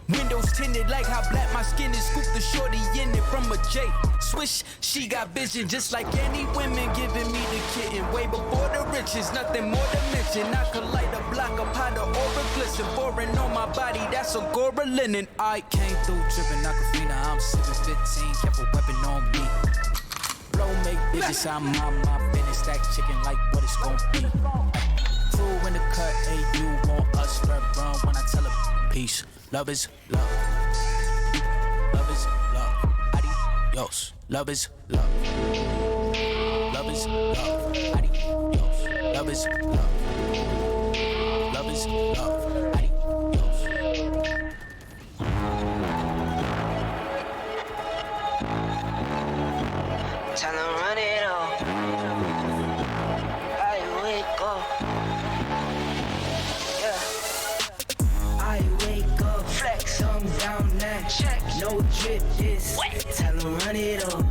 Windows tinted like how black my skin is. Scoop the shorty in it from a J. Swish, she got vision just like any women giving me the kitten. Way before the riches, nothing more to mention. I could light a block of powder or a glisten. Foreign on my body, that's a Gora linen. I came through tripping Aquafina, I'm sipping 15, kept a weapon on me. Flow make digits, I'm on my business. Stack chicken like what it's gon' be. Crew in the cut, hey, you want us, spread run when I tell her peace. Love is love. Love is love. Adios. Love is love. Love is love. Adios. Love is love. Love is love. Adios. Tell them run it all. I wake up. Yeah. I wake up. Flex, I'm down now. Check. No drip, this. Tell them run it up.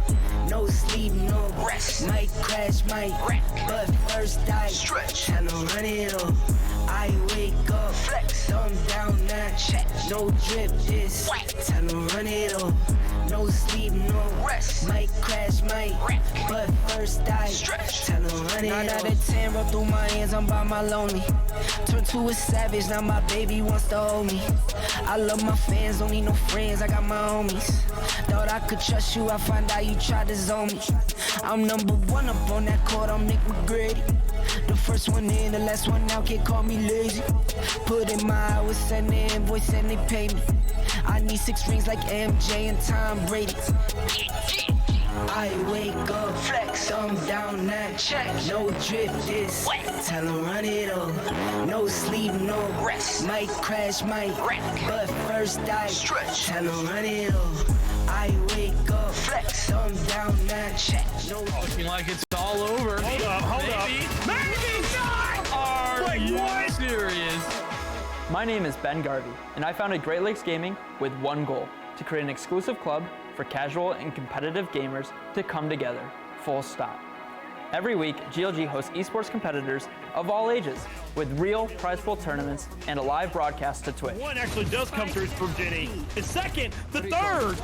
No sleep, no rest. Might crash, might wreck. But first I stretch. Tell them run it up. I wake up. Flex, I'm down now. Check. No drip, this. Tell them run it up. No sleep, no rest. Might crash, might wreck. But first I stretch. Tell them run it up. 9 out of 10 roll through my hands, I'm by my lonely. Turn to a savage, now my baby wants to hold me. I love my fans, don't need no friends, I got my homies. Thought I could trust you, I find out you tried to zone me. I'm number one up on that court, I'm Nick McGrady. The first one in, the last one out, can't call me lazy. Put in my hours, send the invoice and they pay me. I need 6 rings like MJ and Tom Brady. I wake up, flex, I'm down now, check. No drip, this, tell them run it up. No sleep, no rest. Might crash, might wreck. But first I stretch, tell them run it up. I wake up, flex, I'm down now, check. No looking like it's all over. Hold up. Maybe not! Are you serious? My name is Ben Garvey, and I founded Great Lakes Gaming with one goal, to create an exclusive club for casual and competitive gamers to come together, full stop. Every week, GLG hosts esports competitors of all ages with real prize pool tournaments and a live broadcast to Twitch. One actually does come through from Jenny. The second, the third,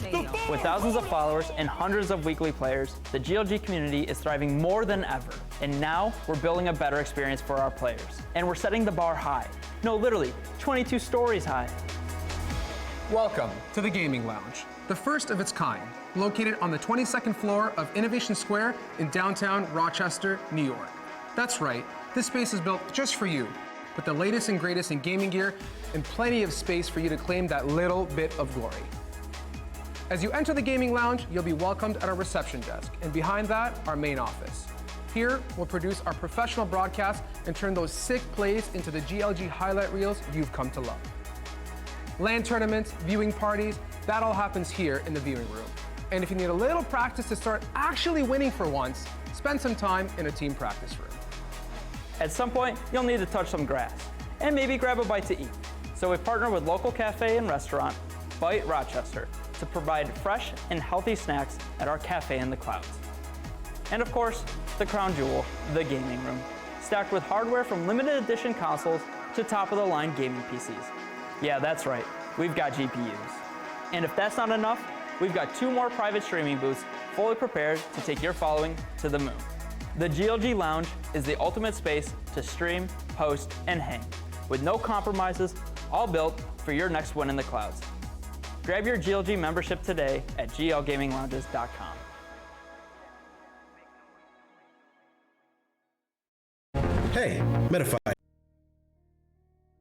the fourth. With thousands of followers and hundreds of weekly players, the GLG community is thriving more than ever. And now we're building a better experience for our players. And we're setting the bar high. No, literally, 22 stories high. Welcome to the Gaming Lounge, the first of its kind, located on the 22nd floor of Innovation Square in downtown Rochester, New York. That's right, this space is built just for you, with the latest and greatest in gaming gear and plenty of space for you to claim that little bit of glory. As you enter the Gaming Lounge, you'll be welcomed at our reception desk, and behind that, our main office. Here, we'll produce our professional broadcasts and turn those sick plays into the GLG highlight reels you've come to love. LAN tournaments, viewing parties, that all happens here in the viewing room. And if you need a little practice to start actually winning for once, spend some time in a team practice room. At some point, you'll need to touch some grass and maybe grab a bite to eat. So we partner with local cafe and restaurant, Bite Rochester, to provide fresh and healthy snacks at our cafe in the clouds. And of course, the crown jewel, the gaming room, stacked with hardware from limited edition consoles to top-of-the-line gaming PCs. Yeah, that's right, we've got GPUs. And if that's not enough, we've got 2 more private streaming booths fully prepared to take your following to the moon. The GLG Lounge is the ultimate space to stream, post, and hang, with no compromises, all built for your next win in the clouds. Grab your GLG membership today at glgaminglounges.com. Hey, Metafy.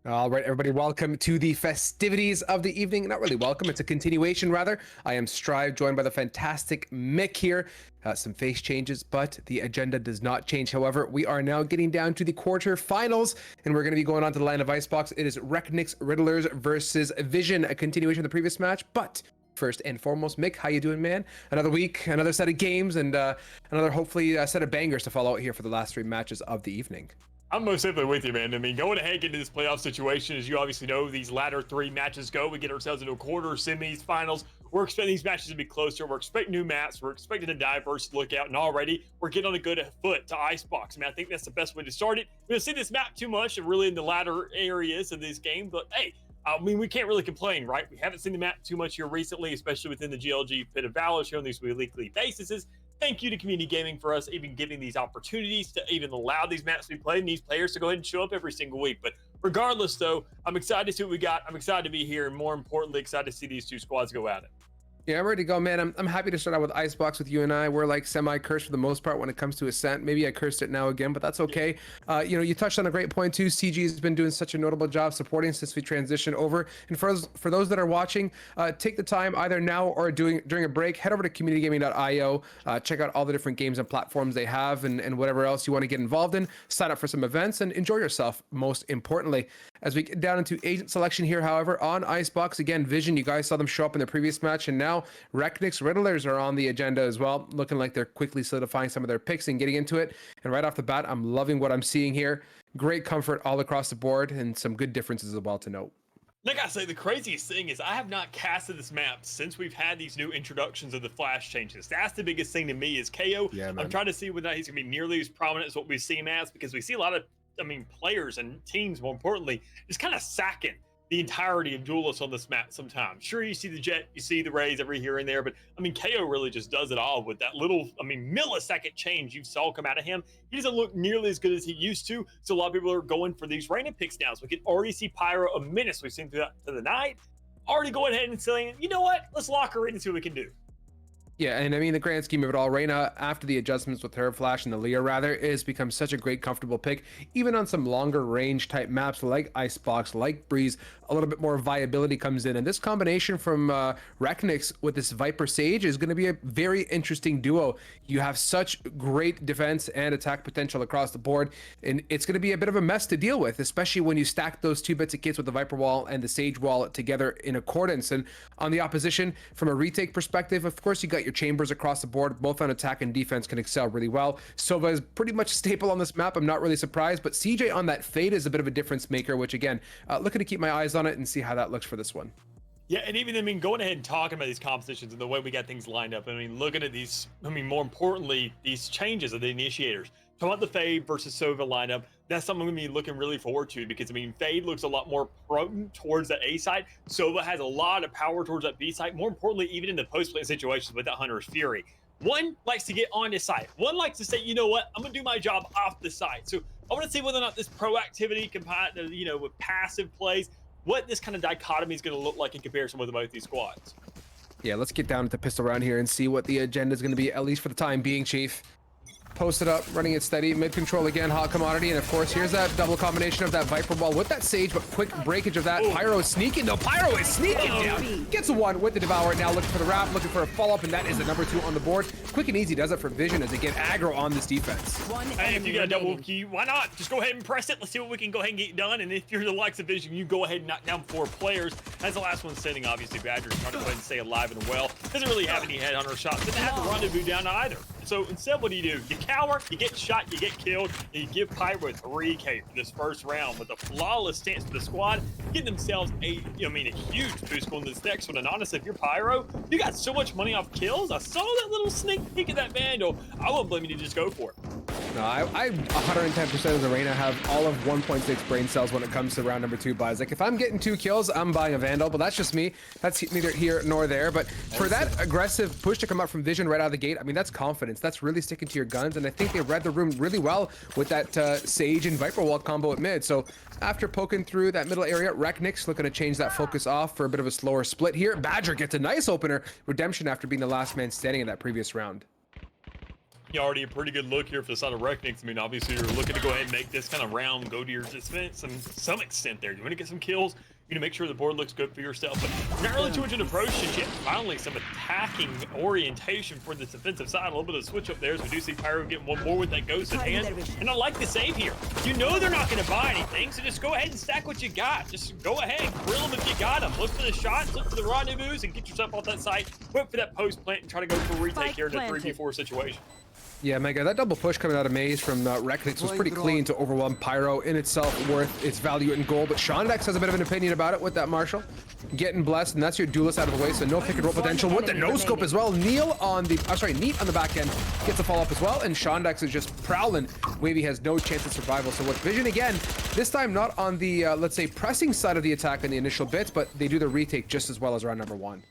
All right, everybody, welcome to the festivities of the evening. Not really welcome, it's a continuation, rather. I am Strive, joined by the fantastic Mick here. Some face changes, but the agenda does not change. However, we are now getting down to the quarterfinals, and we're going to be going on to the Land of Icebox. It is Reknix Riddlers versus Vision, a continuation of the previous match. But first and foremost, Mick, how you doing, man? Another week, another set of games, and another, hopefully, set of bangers to follow out here for the last 3 matches of the evening. I'm most simply with you, man. I mean, going ahead into this playoff situation, as you obviously know, these latter 3 matches go. We get ourselves into a quarter, semis, finals. We're expecting these matches to be closer. We're expecting new maps. We're expecting a diverse look out. And already, we're getting on a good foot to Icebox. I mean, I think that's the best way to start it. We don't see this map too much, and really in the latter areas of this game. But, hey, I mean, we can't really complain, right? We haven't seen the map too much here recently, especially within the GLG Pit of Valor, showing these weekly bases. Thank you to Community Gaming for us even giving these opportunities to even allow these maps to be played and these players to go ahead and show up every single week. But regardless, though, I'm excited to see what we got. I'm excited to be here, and more importantly, excited to see these 2 squads go at it. Yeah, I'm ready to go, man. I'm happy to start out with Icebox with you and I. We're like semi-cursed for the most part when it comes to Ascent. Maybe I cursed it now again, but that's okay. You know, you touched on a great point too. CG has been doing such a notable job supporting since we transitioned over. And for those that are watching, take the time either now or during a break, head over to communitygaming.io, check out all the different games and platforms they have and whatever else you want to get involved in. Sign up for some events and enjoy yourself, most importantly. As we get down into agent selection here, however, on Icebox, again, Vision, you guys saw them show up in the previous match, and now Reknix Riddlers are on the agenda as well, looking like they're quickly solidifying some of their picks and getting into it. And right off the bat, I'm loving what I'm seeing here. Great comfort all across the board and some good differences as well to note. Like I say, the craziest thing is I have not casted this map since we've had these new introductions of the flash changes. That's the biggest thing to me is KO. Yeah, I'm trying to see whether he's going to be nearly as prominent as what we see him as, because we see a lot of, players and teams, more importantly, just kind of sacking the entirety of duelists on this map sometimes. Sure, you see the Jet, you see the Rays every here and there, but KO really just does it all with that little, millisecond change you saw come out of him. He doesn't look nearly as good as he used to, so a lot of people are going for these random picks now. So we can already see Pyro a menace we've seen throughout the night, already going ahead and saying, you know what, let's lock her in and see what we can do. Yeah, and the grand scheme of it all, Reyna, after the adjustments with her flash and the Leah rather, is become such a great comfortable pick, even on some longer range type maps like Icebox, like Breeze. A little bit more viability comes in, and this combination from Reknix with this Viper Sage is going to be a very interesting duo. You have such great defense and attack potential across the board, and it's going to be a bit of a mess to deal with, especially when you stack those 2 bits of kits with the Viper Wall and the Sage Wall together in accordance. And on the opposition, from a retake perspective, of course, you got your chambers across the board, both on attack and defense can excel really well. Sova is pretty much a staple on this map. I'm not really surprised, but CJ on that Fade is a bit of a difference maker, which again, looking to keep my eyes on it and see how that looks for this one. Yeah, and even, going ahead and talking about these compositions and the way we got things lined up, looking at these, more importantly, these changes of the initiators. Talking about the Fade versus Sova lineup, that's something I'm going to be looking really forward to, because, Fade looks a lot more potent towards the A side. Sova has a lot of power towards that B side. More importantly, even in the post-play situations with that Hunter's Fury. One likes to get on his side. One likes to say, you know what, I'm going to do my job off the side. So I want to see whether or not this proactivity combined, with passive plays, what this kind of dichotomy is going to look like in comparison with both these squads. Yeah, let's get down to the pistol round here and see what the agenda is going to be, at least for the time being, Chief. Posted up, running it steady, mid control again, hot commodity, and of course here's that double combination of that Viper Ball with that Sage, but quick breakage of that. Pyro is sneaking, no, Pyro is sneaking down, gets a 1 with the Devour, now looking for the wrap, looking for a follow-up, and that is the number 2 on the board. Quick and easy does it for Vision as they get aggro on this defense. Hey, if you got a double key, why not? Just go ahead and press it. Let's see what we can go ahead and get done. And if you're the likes of Vision, you go ahead and knock down 4 players. As the last one sitting, obviously, Badger's trying to go ahead and stay alive and well. Doesn't really have any headhunter shots. Didn't have to rendezvous down either. So instead, what do? You cower, you get shot, you get killed, and you give Pyro 3K for this first round with a flawless stance for the squad, getting themselves a huge boost going to this next one. And honestly, if you're Pyro, you got so much money off kills. I saw that little sneak peek of that Vandal. I wouldn't blame you to just go for it. No, I 110% of the Reyna have all of 1.6 brain cells when it comes to round number 2 buys. Like if I'm getting 2 kills, I'm buying a Vandal, but that's just me. That's neither here nor there. But for that aggressive push to come out from Vision right out of the gate, I mean, that's confidence. That's really sticking to your guns. And I think they read the room really well with that Sage and Viper Wall combo at mid. So after poking through that middle area, Reknix looking to change that focus off for a bit of a slower split here. Badger gets a nice opener. Redemption after being the last man standing in that previous round. Already a pretty good look here for the side of Reknix. I mean, obviously, you're looking to go ahead and make this kind of round go to your defense some extent there. You want to get some kills. You need to make sure the board looks good for yourself, but not really too much in approaches yet. Finally, some attacking orientation for the defensive side. A little bit of switch up there, so we do see Pyro getting one more with that ghost in hand. And I like the save here. You know they're not going to buy anything, so just go ahead and stack what you got. Just go ahead, grill them if you got them. Look for the shots, look for the rendezvous, and get yourself off that site. Wait for that post plant and try to go for a retake here in a 3v4 situation. Yeah, Mega, that double push coming out of Maze from Reknix was pretty clean to overwhelm Pyro, in itself worth its value in gold. But Shondex has a bit of an opinion about it with that Marshall. Getting blessed, and that's your duelist out of the way, so no pick and roll potential with the no-scope as well. Neat on the back end gets a follow-up as well, and Shondex is just prowling. Wavy has no chance of survival, so with Vision again, this time not on the, let's say, pressing side of the attack in the initial bits, but they do the retake just as well as round number 1.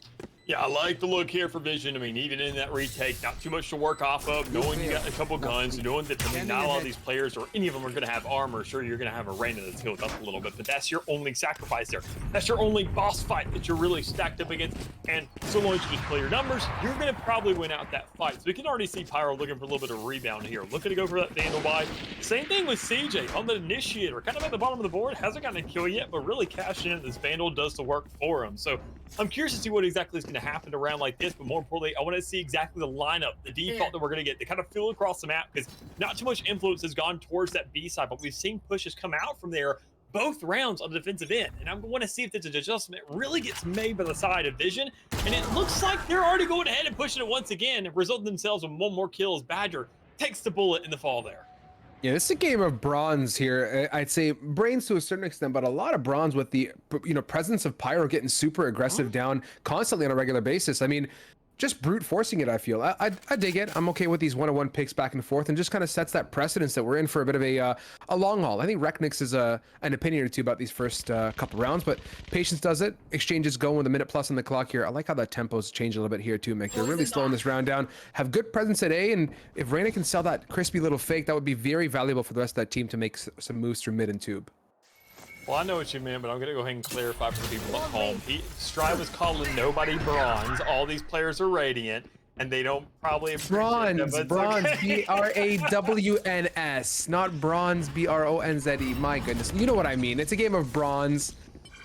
Yeah, I like the look here for Vision. I mean, even in that retake, not too much to work off of, knowing you got a couple guns, knowing that, I mean, not a lot of these players or any of them are going to have armor. Sure, you're going to have a Reyna that's healed up a little bit, but that's your only sacrifice there. That's your only boss fight that you're really stacked up against, and so long as you just play your numbers, you're going to probably win out that fight. So we can already see Pyro looking for a little bit of rebound here. Looking to go for that Vandal buy. Same thing with CJ on the Initiator, kind of at the bottom of the board, hasn't gotten a kill yet, but really cashing in. This Vandal does the work for him. So I'm curious to see what exactly is going to happen around like this, but more importantly, I want to see exactly the lineup, the default that we're going to get, to kind of feel across the map, because not too much influence has gone towards that B side, but we've seen pushes come out from there both rounds on the defensive end, and I want to see if this adjustment really gets made by the side of Vision, and it looks like they're already going ahead and pushing it once again, resulting themselves in one more kill as Badger takes the bullet in the fall there. Yeah, this is a game of bronze here. I'd say brains to a certain extent, but a lot of bronze with the presence of Pyro getting super aggressive down constantly on a regular basis. I mean, just brute forcing it, I feel. I dig it. I'm okay with these one-on-one picks back and forth, and just kind of sets that precedence that we're in for a bit of a long haul. I think Reknix is an opinion or two about these first couple rounds, but patience does it. Exchanges go with a minute plus on the clock here. I like how that tempo's changed a little bit here too, Mick. They're really slowing this round down. Have good presence at A, and if Reyna can sell that crispy little fake, that would be very valuable for the rest of that team to make some moves through mid and tube. Well, I know what you meant, but I'm going to go ahead and clarify for the people at home. Strive was calling nobody bronze. All these players are radiant, and they don't probably appreciate Bronze, okay. BRAWNS, not bronze, BRONZE. My goodness, you know what I mean. It's a game of bronze,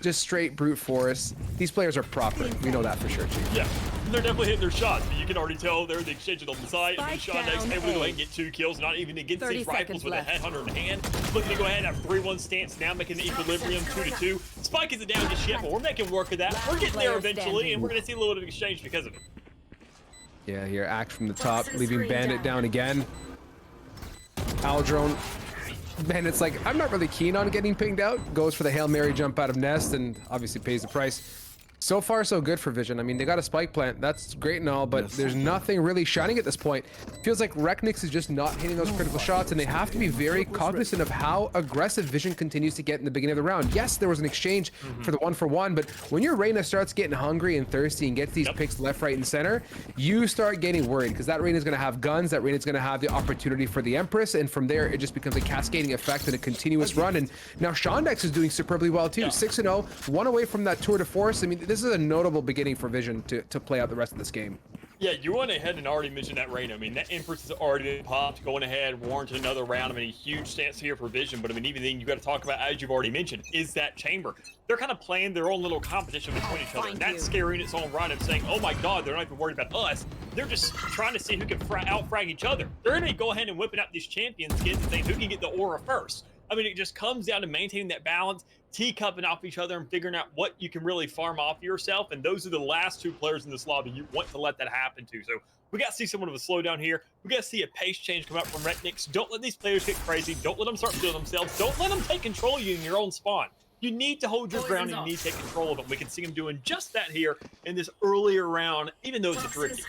just straight brute force. These players are proper. We know that for sure, Chief. Yeah, they're definitely hitting their shots, but you can already tell they're the exchanges on the side. I mean, Shondex able to go ahead and get 2 kills, not even against these rifles with a headhunter in hand. Looking to go ahead and have 3-1 stance now, making the equilibrium 2-2. Spike isn't down just yet, but we're making work of that. We're getting there eventually, and we're going to see a little bit of exchange because of it. Yeah, here, Act from the top, leaving Bandit down again. Aldrone. Man, it's like, I'm not really keen on getting pinged out. Goes for the Hail Mary jump out of Nest and obviously pays the price. So far, so good for Vision. I mean, they got a spike plant. That's great and all, but there's nothing really shining at this point. Feels like Reknix is just not hitting those critical shots, and they have to be very cognizant of how aggressive Vision continues to get in the beginning of the round. Yes, there was an exchange for the 1-for-1, but when your Reyna starts getting hungry and thirsty and gets these picks left, right, and center, you start getting worried, because that Reyna's going to have guns, that Reyna's going to have the opportunity for the Empress, and from there, it just becomes a cascading effect and a continuous run. And now Shondex is doing superbly well, too. 6-0, one away from that tour de force. I mean, this is a notable beginning for Vision to play out the rest of this game. Yeah, you went ahead and already mentioned that Reyna. I mean, that Empress has already been popped, going ahead, warranted another round. I mean, a huge stance here for Vision, but I mean, even then, you got to talk about, as you've already mentioned, is that chamber. They're kind of playing their own little competition between each other, and that's scary in its own right of saying, oh my god, they're not even worried about us. They're just trying to see who can out-frag each other. They're going to go ahead and whipping out these champion skins and saying who can get the aura first. I mean, it just comes down to maintaining that balance, teacupping off each other and figuring out what you can really farm off yourself. And those are the last two players in this lobby you want to let that happen to. So we got to see somewhat of a slowdown here. We got to see a pace change come out from Retnix. Don't let these players get crazy. Don't let them start feeling themselves. Don't let them take control of you in your own spawn. You need to hold your ground and you need to take control of it. We can see him doing just that here in this earlier round, even though it's a tricky.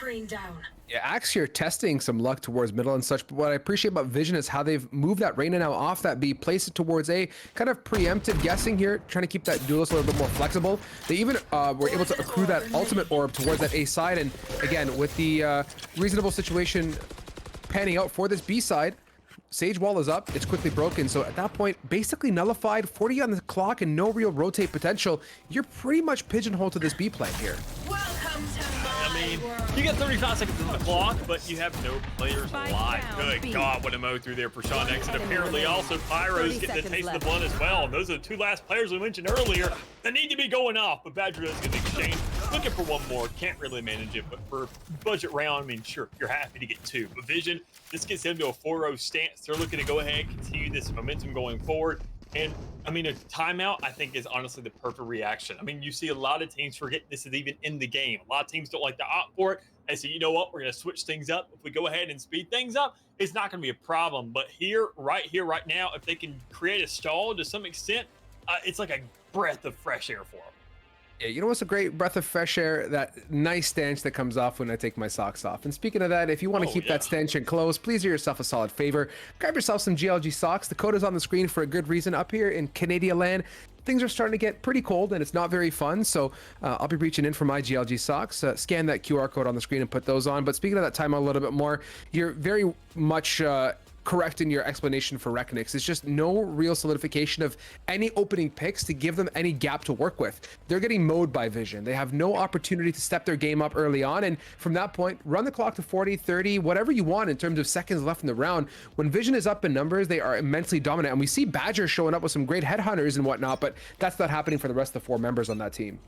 Yeah, Axe here testing some luck towards middle and such, but what I appreciate about Vision is how they've moved that Reyna now off that B, placed it towards A, kind of preemptive guessing here, trying to keep that duelist a little bit more flexible. They even were able to accrue that ultimate orb towards that A side, and again, with the reasonable situation panning out for this B side, Sage wall is up, it's quickly broken, so at that point, basically nullified, 40 on the clock and no real rotate potential. You're pretty much pigeonholed to this B plan here. I mean, you got 35 seconds on the clock, but you have no players alive. Good God, what a mo through there for Sean X, and apparently also Pyro's getting a taste of the blood as well. And those are the two last players we mentioned earlier that need to be going off, but Badger is going to exchange. Looking for one more, can't really manage it, but for budget round, I mean, sure, you're happy to get two. But Vision, this gets them to a 4-0 stance. They're looking to go ahead and continue this momentum going forward. And I mean, a timeout, I think, is honestly the perfect reaction. I mean, you see a lot of teams forget this is even in the game. A lot of teams don't like to opt for it. They say, you know what, we're going to switch things up. If we go ahead and speed things up, it's not going to be a problem. But here, right now, if they can create a stall to some extent, it's like a breath of fresh air for them. Yeah, you know what's a great breath of fresh air? That nice stench that comes off when I take my socks off. And speaking of that, if you want to keep that stench enclosed, please do yourself a solid favor. Grab yourself some GLG socks. The code is on the screen for a good reason. Up here in Canadian land, things are starting to get pretty cold and it's not very fun. So I'll be reaching in for my GLG socks. Scan that QR code on the screen and put those on. But speaking of that timeout a little bit more, you're very much correct in your explanation for Reckonix. It's just no real solidification of any opening picks to give them any gap to work with. They're getting mowed by Vision. They have no opportunity to step their game up early on, and from that point, run the clock to 40, 30, whatever you want in terms of seconds left in the round. When Vision is up in numbers, they are immensely dominant, and we see Badger showing up with some great headhunters and whatnot, but that's not happening for the rest of the 4 members on that team.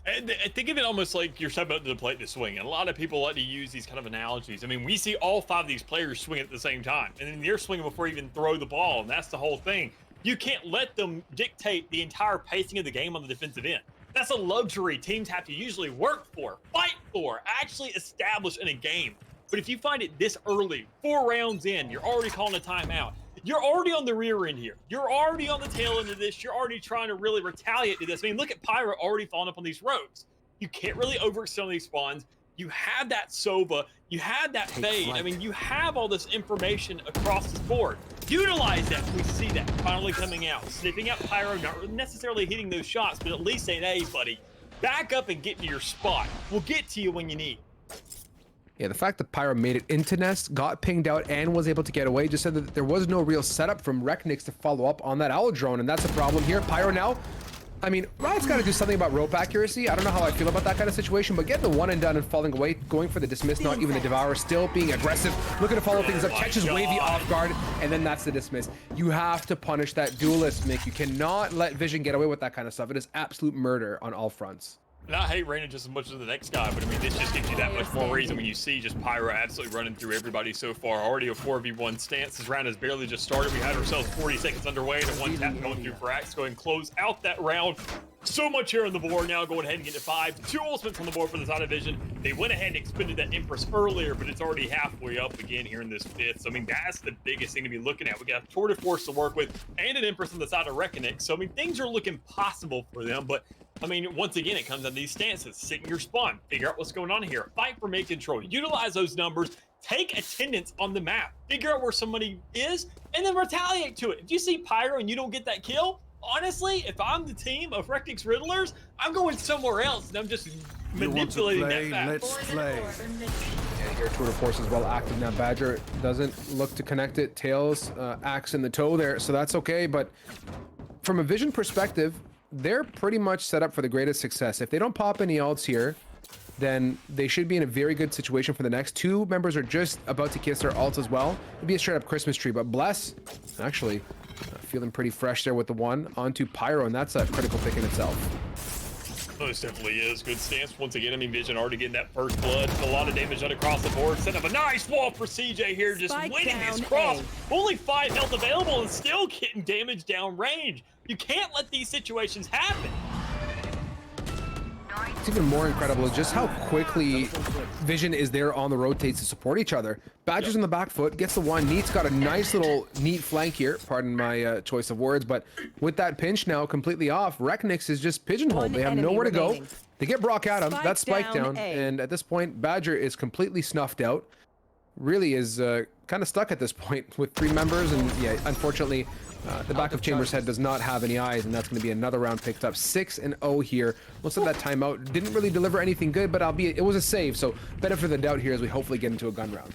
And I think of it almost like you're stepping up to the plate to swing. And a lot of people like to use these kind of analogies. I mean, we see all 5 of these players swing at the same time. And then they're swinging before you even throw the ball. And that's the whole thing. You can't let them dictate the entire pacing of the game on the defensive end. That's a luxury teams have to usually work for, fight for, actually establish in a game. But if you find it this early, 4 rounds in, you're already calling a timeout. You're already on the rear end here. You're already on the tail end of this. You're already trying to really retaliate to this. I mean, look at Pyro already falling up on these rogues. You can't really overextend on these spawns. You have that Sova. You have that Fade. I mean, you have all this information across the board. Utilize that. We see that finally coming out. Sniffing out Pyro, not necessarily hitting those shots, but at least saying, hey, buddy, back up and get to your spot. We'll get to you when you need. Yeah, the fact that Pyro made it into Nest, got pinged out, and was able to get away just said that there was no real setup from Rechnix to follow up on that Owl drone, and that's a problem here. Pyro now, I mean, Riot's got to do something about rope accuracy. I don't know how I feel about that kind of situation, but getting the one and done and falling away, going for the dismiss, not even the Devourer, still being aggressive, looking to follow things up, catches Wavy off guard, and then that's the dismiss. You have to punish that duelist, Mick. You cannot let Vision get away with that kind of stuff. It is absolute murder on all fronts. And I hate Reyna just as much as the next guy, but I mean, this just gives you that much more reason when you see just Pyro absolutely running through everybody so far. Already a 4v1 stance. This round has barely just started. We had ourselves 40 seconds underway and a 1-tap going through for Axe. Go ahead and close out that round. So much here on the board now, going ahead and get to 5. 2 ultimates on the board for the side of Vision. They went ahead and expended that Empress earlier, but it's already halfway up again here in this 5th. So, I mean, that's the biggest thing to be looking at. We got a Tour de Force to work with and an Empress on the side of Reckoning. So, I mean, things are looking possible for them, but I mean, once again, it comes down to these stances. Sit in your spawn, figure out what's going on here, fight for mid control, utilize those numbers, take attendance on the map, figure out where somebody is, and then retaliate to it. If you see Pyro and you don't get that kill, honestly, if I'm the team of Rectix Riddlers, I'm going somewhere else, and I'm just manipulating that fact. Let's play. Yeah, here Tour de Force is well active now. Badger doesn't look to connect it. Tails, Axe in the toe there, so that's okay, but from a Vision perspective, they're pretty much set up for the greatest success. If they don't pop any ults here, then they should be in a very good situation for the next. 2 members are just about to kiss their ults as well. It'd be a straight up Christmas tree, but Bless, actually, feeling pretty fresh there with the 1 onto Pyro, and that's a critical pick in itself. Most definitely is. Good stance once again. I mean, Vision already getting that first blood. A lot of damage done across the board. Setting up a nice wall for CJ here, just Spike winning down these cross. A. Only 5 health available and still getting damage down range. You can't let these situations happen. It's even more incredible just how quickly Vision is there on the rotates to support each other. Badger's on the back foot, gets the one. Neat's got a nice little neat flank here. Pardon my choice of words, but with that pinch now completely off, Reknix is just pigeonholed. They have nowhere to go. They get Brock Adam. That's spike down. And at this point, Badger is completely snuffed out. Really is kind of stuck at this point with 3 members. And yeah, unfortunately, the back of Chambers' head does not have any eyes, and that's going to be another round picked up. 6-0 here. Most of that timeout didn't really deliver anything good, but albeit it was a save, so benefit of the doubt here as we hopefully get into a gun round.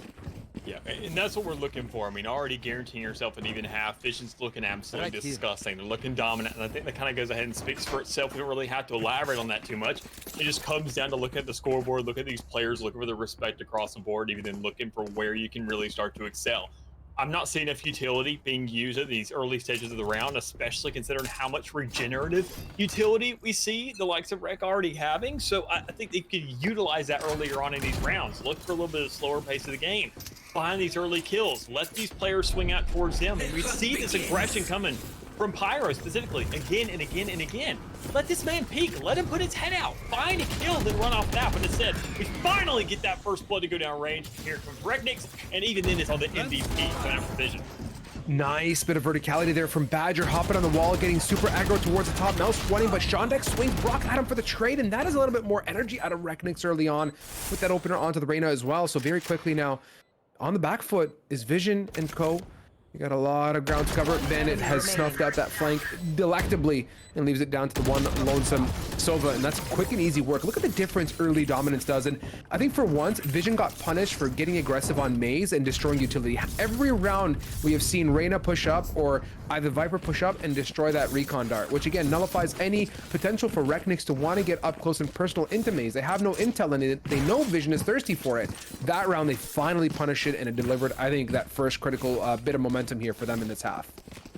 Yeah, and that's what we're looking for. I mean, already guaranteeing yourself an even half. Vision's looking absolutely disgusting. They're looking dominant, and I think that kind of goes ahead and speaks for itself. We don't really have to elaborate on that too much. It just comes down to looking at the scoreboard, look at these players, looking for the respect across the board, even then looking for where you can really start to excel. I'm not seeing enough utility being used at these early stages of the round, especially considering how much regenerative utility we see the likes of Rek already having. So I think they could utilize that earlier on in these rounds. Look for a little bit of slower pace of the game. Find these early kills. Let these players swing out towards them. And we see this aggression coming from Pyro specifically again and again and again. Let this man peek. Let him put his head out. Find a kill, then run off that. But instead, we finally get that first blood to go down range. Here comes Reknix, and even then it's on the MVP coming out from Vision. Nice bit of verticality there from Badger, hopping on the wall, getting super aggro towards the top. Now sweating, but Shondex swings Brock Adam for the trade, and that is a little bit more energy out of Reknix early on with that opener onto the Reyna as well. So very quickly now, on the back foot is Vision and Co. You got a lot of ground to cover. Bandit has snuffed out that flank delectably and leaves it down to the one lonesome Sova, and that's quick and easy work. Look at the difference early dominance does, and I think for once, Vision got punished for getting aggressive on Maze and destroying utility. Every round we have seen Reyna push up or either Viper push up and destroy that recon dart, which again nullifies any potential for Reknix to want to get up close and personal into Maze. They have no intel in it. They know Vision is thirsty for it. That round they finally punished it, and it delivered, I think, that first critical bit of momentum here for them in this half.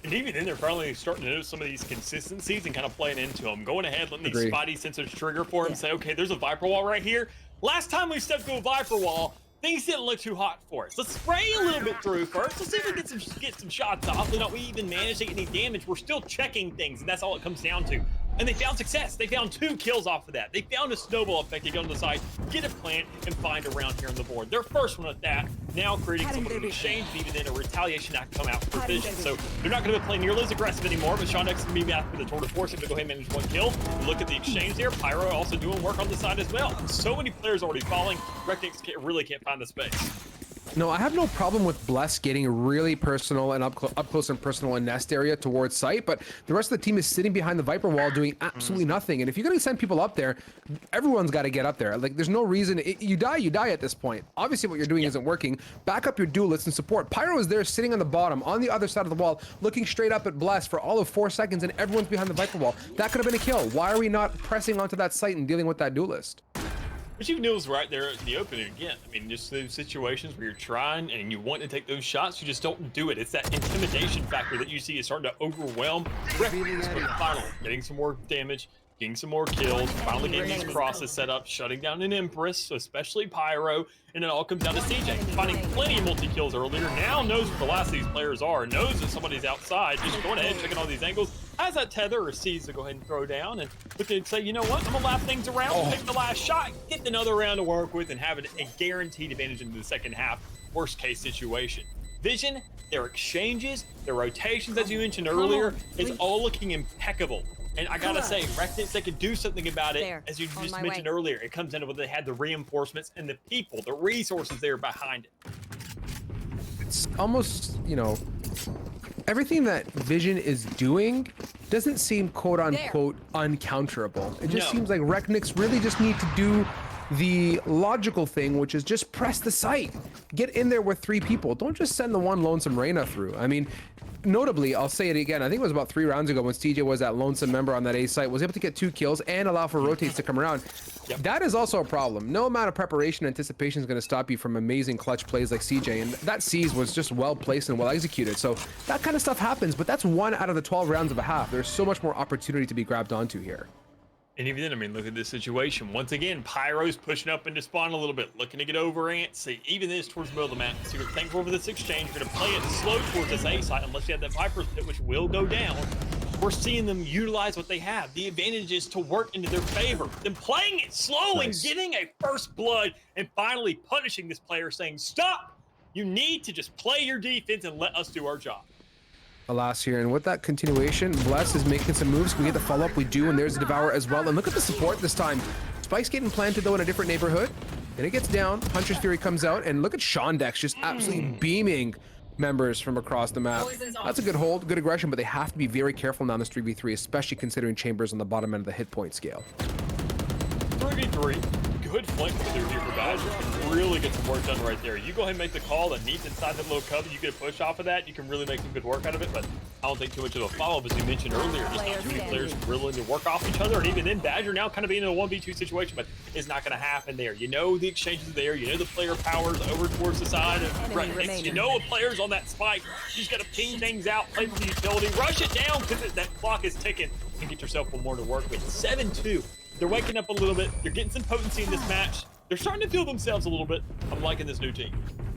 And even then, they're finally starting to notice some of these consistencies and kind of playing into them. Going ahead, letting these spotty sensors trigger for him, say, okay, there's a Viper wall right here. Last time we stepped to a Viper wall, things didn't look too hot for us. Let's spray a little bit through first. Let's see if we get some shots off. We don't even manage to get any damage. We're still checking things, and that's all it comes down to. And they found success. They found 2 kills off of that. They found a snowball effect. They go to the side, get a plant, and find a round here on the board. Their first one at that, now creating somewhat of an exchange, and even then a retaliation act come out for Vision. So they're not going to play nearly as aggressive anymore, but Shondex is going to be back with the tour de force to go ahead and manage 1 kill. Look at the exchange there. Pyro also doing work on the side as well. So many players already falling. Reknix really can't find the space. No, I have no problem with Bless getting really personal and up close and personal in nest area towards site, but the rest of the team is sitting behind the Viper wall doing absolutely nothing. And if you're going to send people up there, everyone's got to get up there. Like, there's no reason. You die at this point. Obviously, what you're doing isn't working. Back up your duelists and support. Pyro is there sitting on the bottom, on the other side of the wall, looking straight up at Bless for all of 4 seconds, and everyone's behind the Viper wall. That could have been a kill. Why are we not pressing onto that site and dealing with that duelist? But you knew it was right there in the opening again. I mean, just those situations where you're trying and you want to take those shots, you just don't do it. It's that intimidation factor that you see is starting to overwhelm Reknix with Final, getting some more damage, getting some more kills, finally getting these crosses set up, shutting down an Empress, especially Pyro, and it all comes down to CJ, finding plenty of multi-kills earlier, now knows where the last of these players are, knows that somebody's outside, just going ahead, checking all these angles, has that tether or sees to go ahead and throw down, and look and say, you know what, I'm gonna lap things around, pick the last shot, get another round to work with, and have a guaranteed advantage into the second half, worst case situation. Vision, their exchanges, their rotations, as you mentioned earlier, is all looking impeccable. And I gotta say, Reknix, they could do something about it, as you just mentioned earlier. It comes into whether they had the reinforcements and the people, the resources there behind it. It's almost, you know, everything that Vision is doing doesn't seem quote-unquote uncounterable. It just seems like Reknix really just need to do the logical thing, which is just press the site. Get in there with 3 people. Don't just send the one lonesome Reyna through. I mean, notably, I'll say it again, I think it was about 3 rounds ago when CJ was that lonesome member on that A site, was able to get 2 kills and allow for rotates to come around. That is also a problem. No amount of preparation and anticipation is going to stop you from amazing clutch plays like CJ, and that C's was just well placed and well executed. So that kind of stuff happens, but that's 1 out of the 12 rounds of a half. There's so much more opportunity to be grabbed onto here. And even then, I mean, look at this situation. Once again, Pyro's pushing up into spawn a little bit, looking to get over Ant. See, even this towards the middle of the map. So you're thankful for this exchange. You're going to play it slow towards this A site, unless you have that Viper's Pit, which will go down. We're seeing them utilize what they have. The advantage is to work into their favor. Then playing it slow and getting a first blood and finally punishing this player, saying, stop! You need to just play your defense and let us do our job. Alas here, and with that continuation, Bless is making some moves. Can we get the follow-up? We do, and there's the Devour as well. And look at the support this time. Spike's getting planted, though, in a different neighborhood. And it gets down. Hunter's Fury comes out, and look at Shondex just absolutely beaming members from across the map. That's a good hold, good aggression, but they have to be very careful now in this 3v3, especially considering Chambers on the bottom end of the hit point scale. 3v3. Good flank through here for Badger. Can really get some work done right there. You go ahead and make the call that needs inside that little cover. You get a push off of that. You can really make some good work out of it, but I don't think too much of a follow-up, as you mentioned earlier. Just not too many players willing to work off each other, and even then, Badger now kind of being in a 1v2 situation, but it's not going to happen there. You know the exchanges are there. You know the player powers over towards the side of right. You know a player's on that spike. You just got to ping things out, play for the utility, rush it down because that clock is ticking, and get yourself one more to work with. 7-2. They're waking up a little bit. You're getting some potency in this match. They're starting to feel themselves a little bit. I'm liking this new team.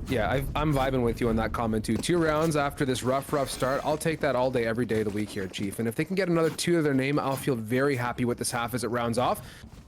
Yeah, I'm vibing with you on that comment too. 2 rounds after this rough start. I'll take that all day, every day of the week here, Chief. And if they can get another 2 of their name, I'll feel very happy with this half as it rounds off.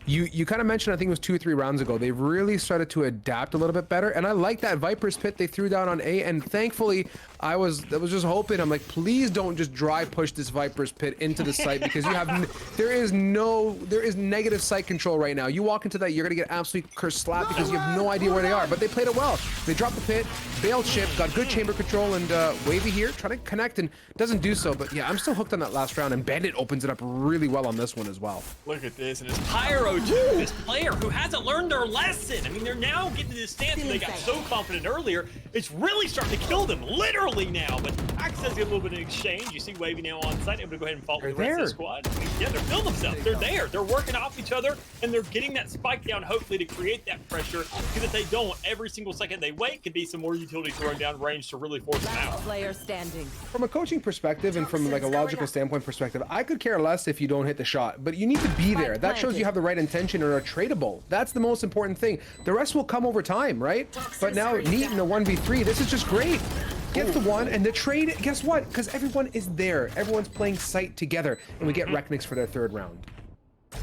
You kind of mentioned, I think it was 2 or 3 rounds ago, they've really started to adapt a little bit better. And I like that Viper's Pit they threw down on A. And thankfully, I was just hoping, I'm like, please don't just dry push this Viper's Pit into the site, because you have, there is negative site control right now. You walk into that, you're going to get absolutely cursed slap because you have no idea where they are. But they played it well. They dropped the pit, bailed ship, got good chamber control, and Wavy here trying to connect and doesn't do so. But yeah, I'm still hooked on that last round, and Bandit opens it up really well on this one as well. Look at this, and it's Pyro too, this player who hasn't learned their lesson. I mean, they're now getting to this stance where they got so confident earlier. It's really starting to kill them, literally now. But Axe has a little bit of exchange. You see Wavy now on site, able to go ahead and follow the rest of the squad. Yeah, they're feeling themselves. They're there. They're working off each other, and they're getting that spike down, hopefully, to create that pressure. Because if they don't, every single second they wait could be some more utility throwing down range to really force them out. Player standing. From a coaching perspective and from like a logical standpoint perspective, I could care less if you don't hit the shot, but you need to be there. That shows you have the right intention or are tradable. That's the most important thing. The rest will come over time, right? But now, Neat in a 1v3, this is just great. Gets the one, and the trade, guess what? Because everyone is there. Everyone's playing site together, and we get Reknix for their 3rd round.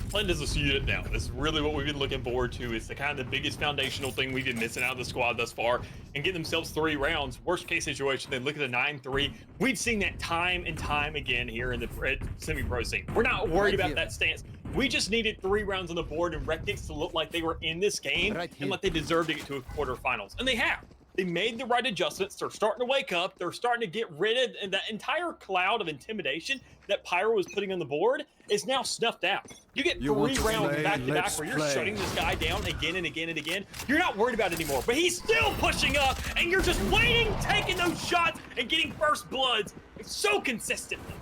Playing as a unit now. This is really what we've been looking forward to. It's the kind of the biggest foundational thing we've been missing out of the squad thus far, and get themselves 3 rounds. Worst case situation, they look at a 9-3. We've seen that time and time again here in the semi-pro scene. We're not worried about that stance. We just needed 3 rounds on the board and Reknix to look like they were in this game and like they deserved to get to a quarterfinals, and they have. They made the right adjustments. They're starting to wake up. They're starting to get rid of that entire cloud of intimidation that Pyro was putting on the board is now snuffed out. You get 3 rounds back to back where you're shutting this guy down again and again and again. You're not worried about it anymore, but he's still pushing up, and you're just waiting, taking those shots, and getting first bloods so consistently.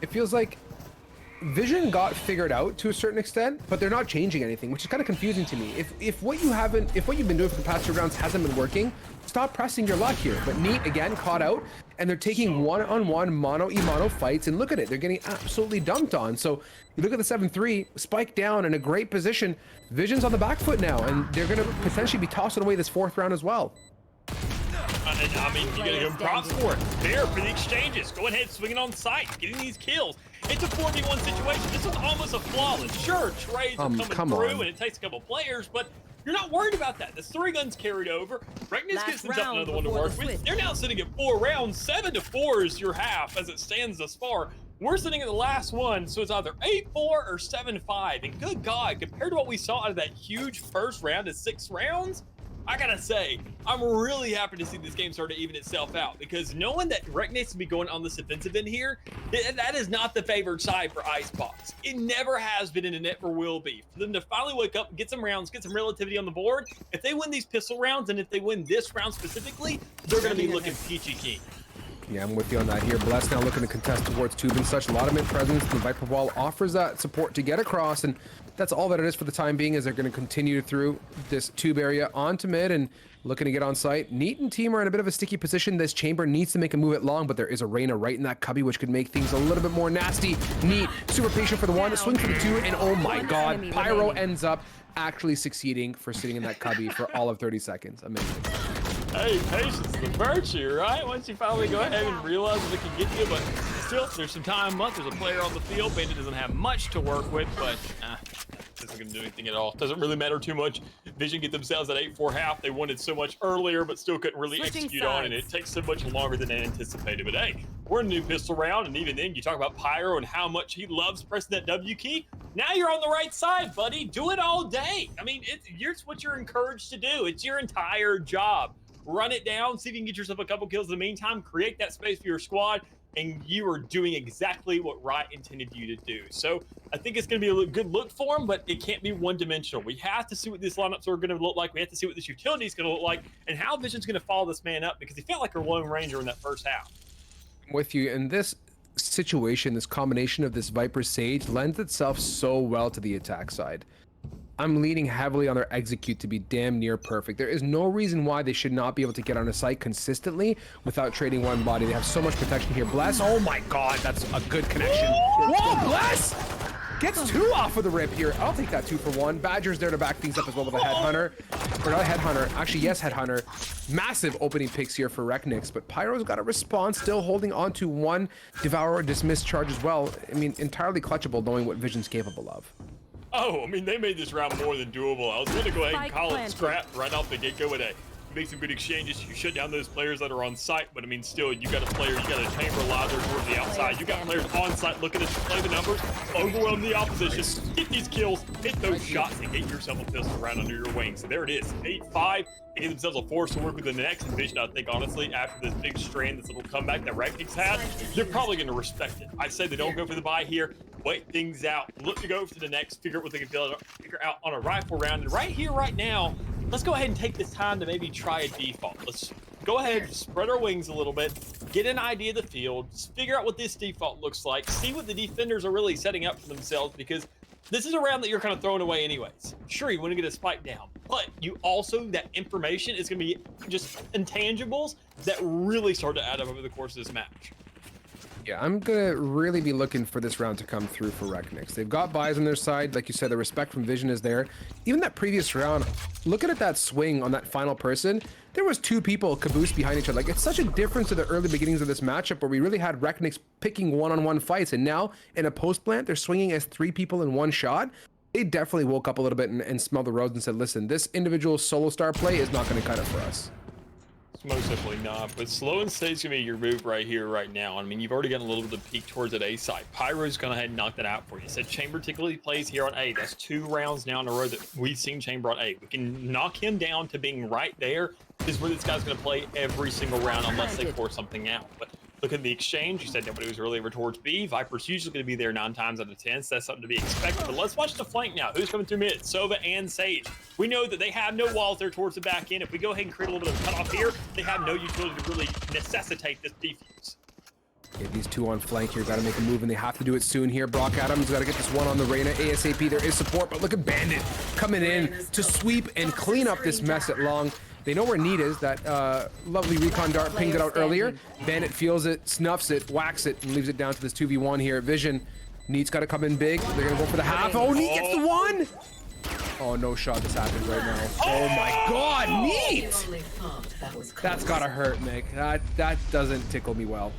It feels like Vision got figured out to a certain extent, but they're not changing anything, which is kind of confusing to me. If what you've been doing for the past 2 rounds hasn't been working, stop pressing your luck here. But Neat again caught out, and they're taking one-on-one mono-e-mono fights, and look at it, they're getting absolutely dumped on. So you look at the 7-3, Spike down in a great position. Vision's on the back foot now, and they're going to potentially be tossing away this 4th round as well. I mean, you gotta give them props for it. There for the exchanges. Go ahead, swinging on site, getting these kills. It's a 4v1 situation. This was almost a flawless. Sure, trades are coming through, and it takes a couple players, but you're not worried about that. The 3 guns carried over. Reknix gets himself another one to work with. They're now sitting at 4 rounds. 7-4 is your half as it stands thus far. We're sitting at the last one, so it's either 8-4 or 7-5. And good God, compared to what we saw out of that huge first round of 6 rounds, I gotta say, I'm really happy to see this game start to even itself out, because knowing that Reknix to be going on this offensive end here, that is not the favored side for Icebox. It never has been, and it never will be. For them to finally wake up, get some rounds, get some relativity on the board, if they win these pistol rounds, and if they win this round specifically, they're gonna be looking peachy keen. Yeah, I'm with you on that here. Bless now looking to contest towards Tube and such. A lot of mid presence. The Viper Wall offers that support to get across, and that's all that it is for the time being, as they're going to continue through this Tube area onto mid and looking to get on site. Neat and team are in a bit of a sticky position. This Chamber needs to make a move at long, but there is a Reyna right in that cubby, which could make things a little bit more nasty. Neat, super patient for the one, swing for the two, and oh my god, Pyro ends up actually succeeding for sitting in that cubby for all of 30 seconds. Amazing. Hey, patience is the virtue, right? Once you finally go ahead and realize that it can get you, but still, there's some time left. There's a player on the field. Bandit doesn't have much to work with, but isn't going to do anything at all. Doesn't really matter too much. Vision get themselves at 8-4 half. They wanted so much earlier, but still couldn't really execute on it. It takes so much longer than they anticipated. But hey, we're in a new pistol round, and even then, you talk about Pyro and how much he loves pressing that W key. Now you're on the right side, buddy. Do it all day. I mean, it's what you're encouraged to do. It's your entire job. Run it down, see if you can get yourself a couple kills in the meantime, create that space for your squad, and you are doing exactly what Riot intended you to do. So I think it's going to be a good look for him, but it can't be one-dimensional. We have to see what these lineups are going to look like. We have to see what this utility is going to look like, and how Vision's going to follow this man up, because he felt like a Lone Ranger in that first half. I'm with you. And this situation, this combination of this Viper Sage lends itself so well to the attack side. I'm leaning heavily on their execute to be damn near perfect. There is no reason why they should not be able to get on a site consistently without trading one body. They have so much protection here. Bless, oh my god, that's a good connection. Whoa, Bless! Gets two off of the rip here. I'll take that 2 for 1. Badger's there to back things up as well with a Headhunter. Or not a Headhunter, actually yes, Headhunter. Massive opening picks here for Reknix, but Pyro's got a response, still holding on to one Devour or Dismiss charge as well. I mean, entirely clutchable knowing what Vision's capable of. Oh, I mean, they made this round more than doable. I was going to go ahead and call it scrap right off the get-go with a. You make some good exchanges. You shut down those players that are on site, but I mean, still, you got a player, you got a chamber ladder towards the outside. You got players on site looking to play the numbers, overwhelm the opposition, get these kills, hit those shots, and get yourself a pistol round under your wing. So there it is, 8-5. They give themselves a force to work with in the next division. I think, honestly, after this big strand, this little comeback that Reknix had, they're probably going to respect it. I say they don't go for the buy here. Wait things out. Look to go for the next. Figure out what they can figure out on a rifle round. And right here, right now, let's go ahead and take this time to maybe try a default. Let's go ahead, spread our wings a little bit, get an idea of the field, figure out what this default looks like, see what the defenders are really setting up for themselves, because this is a round that you're kind of throwing away anyways. Sure, you want to get a spike down, but you also, that information is going to be just intangibles that really start to add up over the course of this match. Yeah, I'm gonna really be looking for this round to come through for Reknix. They've got buys on their side. Like you said, the respect from Vision is there. Even that previous round, looking at that swing on that final person, there was 2 people caboose behind each other. Like, it's such a difference to the early beginnings of this matchup where we really had Reknix picking one-on-one fights, and now in a post plant, they're swinging as 3 people in one shot. They definitely woke up a little bit and smelled the rose and said, listen, this individual solo star play is not gonna cut it for us. Most definitely not, but slow and steady is going to be your move right here, right now. I mean, you've already gotten a little bit of peek towards that A side. Pyro's going to head and knock that out for you. Said Chamber typically plays here on A. That's 2 rounds now in a row that we've seen Chamber on A. We can knock him down to being right there. Is where this guy's going to play every single round unless they force something out. But look at the exchange. You said nobody was really over towards B. Viper's usually going to be there 9 times out of 10, so that's something to be expected. But let's watch the flank now. Who's coming through mid? Sova and Sage. We know that they have no walls there towards the back end. If we go ahead and create a little bit of cutoff here, they have no utility to really necessitate this defuse. Okay, these 2 on flank here, got to make a move, and they have to do it soon here. Brock Adams got to get this one on the Reyna ASAP. There is support, but look at Bandit coming in to sweep and clean up this mess at long. They know where Need is. That lovely recon dart pinged it out earlier. Bandit feels it, snuffs it, whacks it, and leaves it down to this 2v1 here. Vision, Need's got to come in big. They're going to go for the half. Oh, Need gets the 1! Oh, no shot this happens right now. Oh my god, Need! That's got to hurt, Nick. That doesn't tickle me well.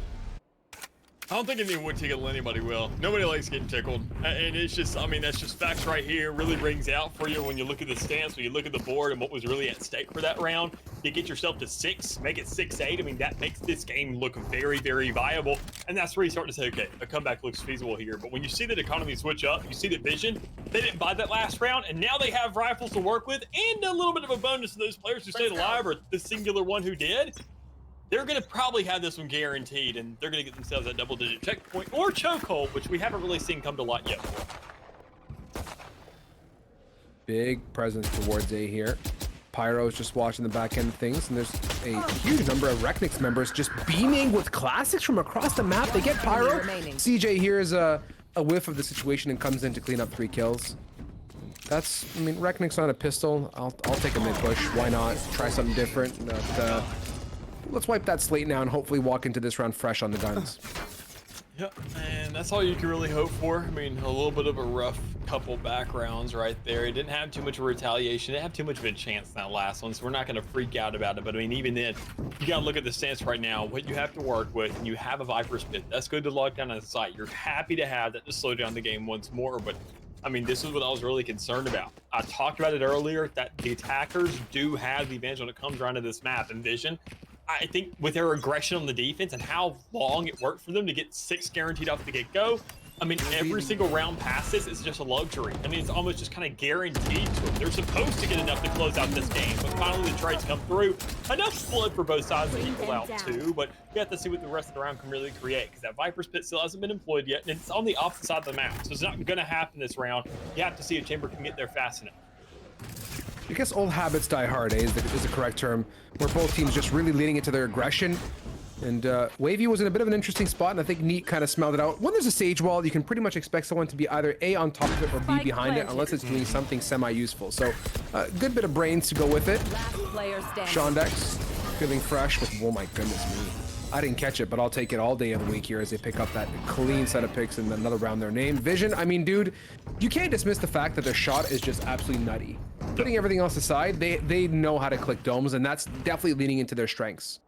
I don't think anyone would tickle anybody well. Nobody likes getting tickled. And it's just, I mean, that's just facts right here. Really rings out for you when you look at the stance, when you look at the board and what was really at stake for that round. You get yourself to 6, make it 6-8. I mean, that makes this game look very, very viable. And that's where you start to say, okay, a comeback looks feasible here. But when you see that economy switch up, you see that Vision, they didn't buy that last round, and now they have rifles to work with and a little bit of a bonus to those players who stayed alive, or the singular one who did. They're going to probably have this one guaranteed, and they're going to get themselves that double-digit checkpoint or chokehold, which we haven't really seen come to light yet. Big presence towards A here. Pyro's just watching the back end of things, and there's a huge number of Reknix members just beaming with classics from across the map. They get Pyro. CJ here is a whiff of the situation and comes in to clean up 3 kills. That's, I mean, Reknix on a pistol. I'll take a mid push. Why not? Try something different. But, let's wipe that slate now and hopefully walk into this round fresh on the guns. Yep, and that's all you can really hope for. I mean, a little bit of a rough couple back rounds right there. It didn't have too much of a retaliation. It didn't have too much of a chance in that last one, so we're not going to freak out about it. But I mean, even then, you got to look at the stance right now, what you have to work with, and you have a Viper's Pit. That's good to lock down on the site. You're happy to have that to slow down the game once more, but I mean, this is what I was really concerned about. I talked about it earlier, that the attackers do have the advantage when it comes around to this map and vision. I think with their aggression on the defense and how long it worked for them to get 6 guaranteed off the get-go, I mean, every single round past this is just a luxury. I mean, it's almost just kind of guaranteed to them. They're supposed to get enough to close out this game, but finally the trades come through. Enough blood for both sides to equal out too, but you have to see what the rest of the round can really create, because that Viper's Pit still hasn't been employed yet, and it's on the opposite side of the map, so it's not going to happen this round. You have to see if Chamber can get there fast enough. I guess old habits die hard, is the correct term, where both teams just really leaning into their aggression. And Wavy was in a bit of an interesting spot, and I think Neat kind of smelled it out. When there's a sage wall, you can pretty much expect someone to be either A, on top of it, or B, behind it, unless it's doing something semi-useful. So, good bit of brains to go with it. Shondex feeling fresh with, oh my goodness me. I didn't catch it, but I'll take it all day of the week here as they pick up that clean set of picks and another round their name. Vision, I mean, dude, you can't dismiss the fact that their shot is just absolutely nutty. Putting everything else aside, they know how to click domes, and that's definitely leaning into their strengths.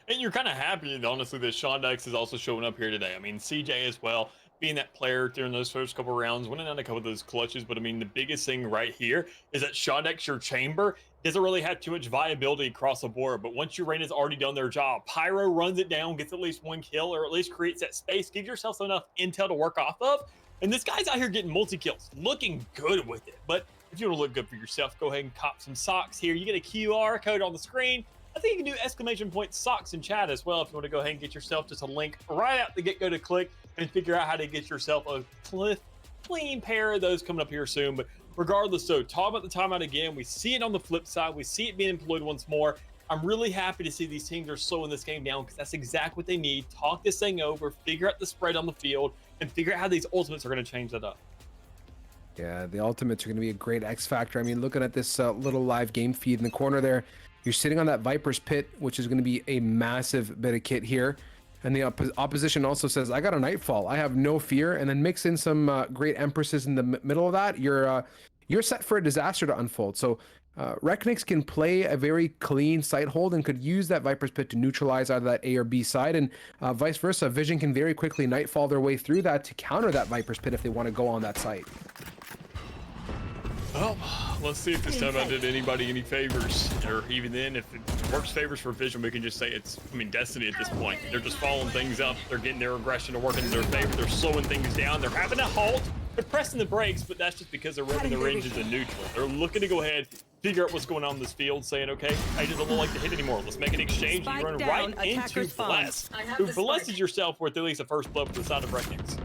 And you're kind of happy, honestly, that Shondex is also showing up here today. I mean, CJ as well, being that player during those first couple rounds, winning out a couple of those clutches. But I mean, the biggest thing right here is that Shondex, your chamber, doesn't really have too much viability across the board. But once your rain has already done their job, Pyro runs it down, gets at least 1 kill, or at least creates that space, gives yourself enough intel to work off of. And this guy's out here getting multi-kills, looking good with it. But if you want to look good for yourself, go ahead and cop some socks here. You get a QR code on the screen. I think you can do ! Socks in chat as well if you want to go ahead and get yourself just a link right out the get-go to click and figure out how to get yourself a clean pair of those coming up here soon. But regardless, so talk about the timeout again. We see it on the flip side. We see it being employed once more. I'm really happy to see these teams are slowing this game down, because that's exactly what they need. Talk this thing over, figure out the spread on the field, and figure out how these ultimates are going to change that up. Yeah, the ultimates are going to be a great X factor. I mean, looking at this little live game feed in the corner there, you're sitting on that Viper's Pit, which is going to be a massive bit of kit here. And the opposition also says, I got a Nightfall, I have no fear. And then mix in some great Empresses in the middle of that. You're set for a disaster to unfold. So Reknix can play a very clean site hold and could use that Viper's Pit to neutralize either that A or B side. And vice versa, Vision can very quickly Nightfall their way through that to counter that Viper's Pit if they want to go on that site. Well, let's see if this time I did anybody any favors, or even then, if it works favors for Vision, we can just say it's, I mean, destiny at this point. They're just following things up. They're getting their aggression to work in their favor. They're slowing things down. They're having to halt. They're pressing the brakes, but that's just because they're running the ranges in neutral. They're looking to go ahead, figure out what's going on in this field, saying, okay, I just don't like to hit anymore. Let's make an exchange. And you run right into Bless, who blesses yourself with at least a first blood for the side of Reknix.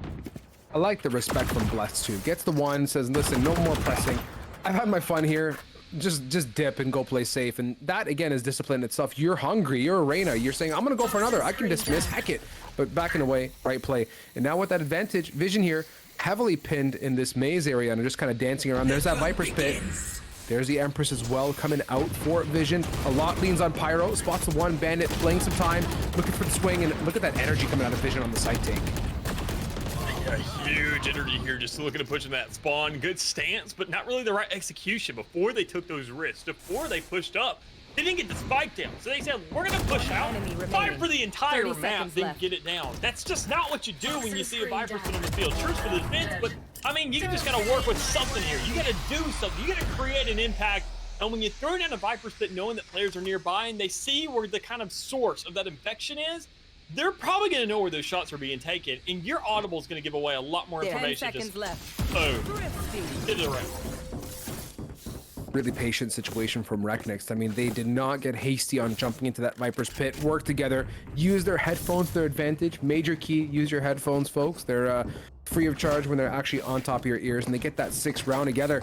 I like the respect from Bless too. Gets the one, says, listen, no more pressing. I've had my fun here. Just dip and go play safe. And that, again, is discipline itself. You're hungry. You're a Reyna. You're saying, I'm going to go for another. I can dismiss. Heck it. But backing away, right play. And now with that advantage, Vision here, heavily pinned in this maze area and just kind of dancing around. There's that Viper's Pit. There's the Empress as well coming out for Vision. A lot leans on Pyro. Spots the one Bandit, playing some time, looking for the swing. And look at that energy coming out of Vision on the side take. A huge energy here, just looking to push in that spawn. Good stance, but not really the right execution before they took those risks. Before they pushed up, they didn't get the spike down. So they said, we're going to push out, fight for the entire map, then get it down. That's just not what you do when you see a Viper's Pit on the field. Truth for the defense, but I mean, you just got to work with something here. You got to do something. You got to create an impact. And when you throw down a Viper's Pit knowing that players are nearby and they see where the kind of source of that infection is, they're probably going to know where those shots are being taken, and your audible is going to give away a lot more information. 10 seconds left. Boom. Hit it around. Really patient situation from Reknix. I mean, they did not get hasty on jumping into that Viper's Pit. Work together, use their headphones to their advantage. Major key, use your headphones, folks. They're free of charge when they're actually on top of your ears, and they get that 6th round together.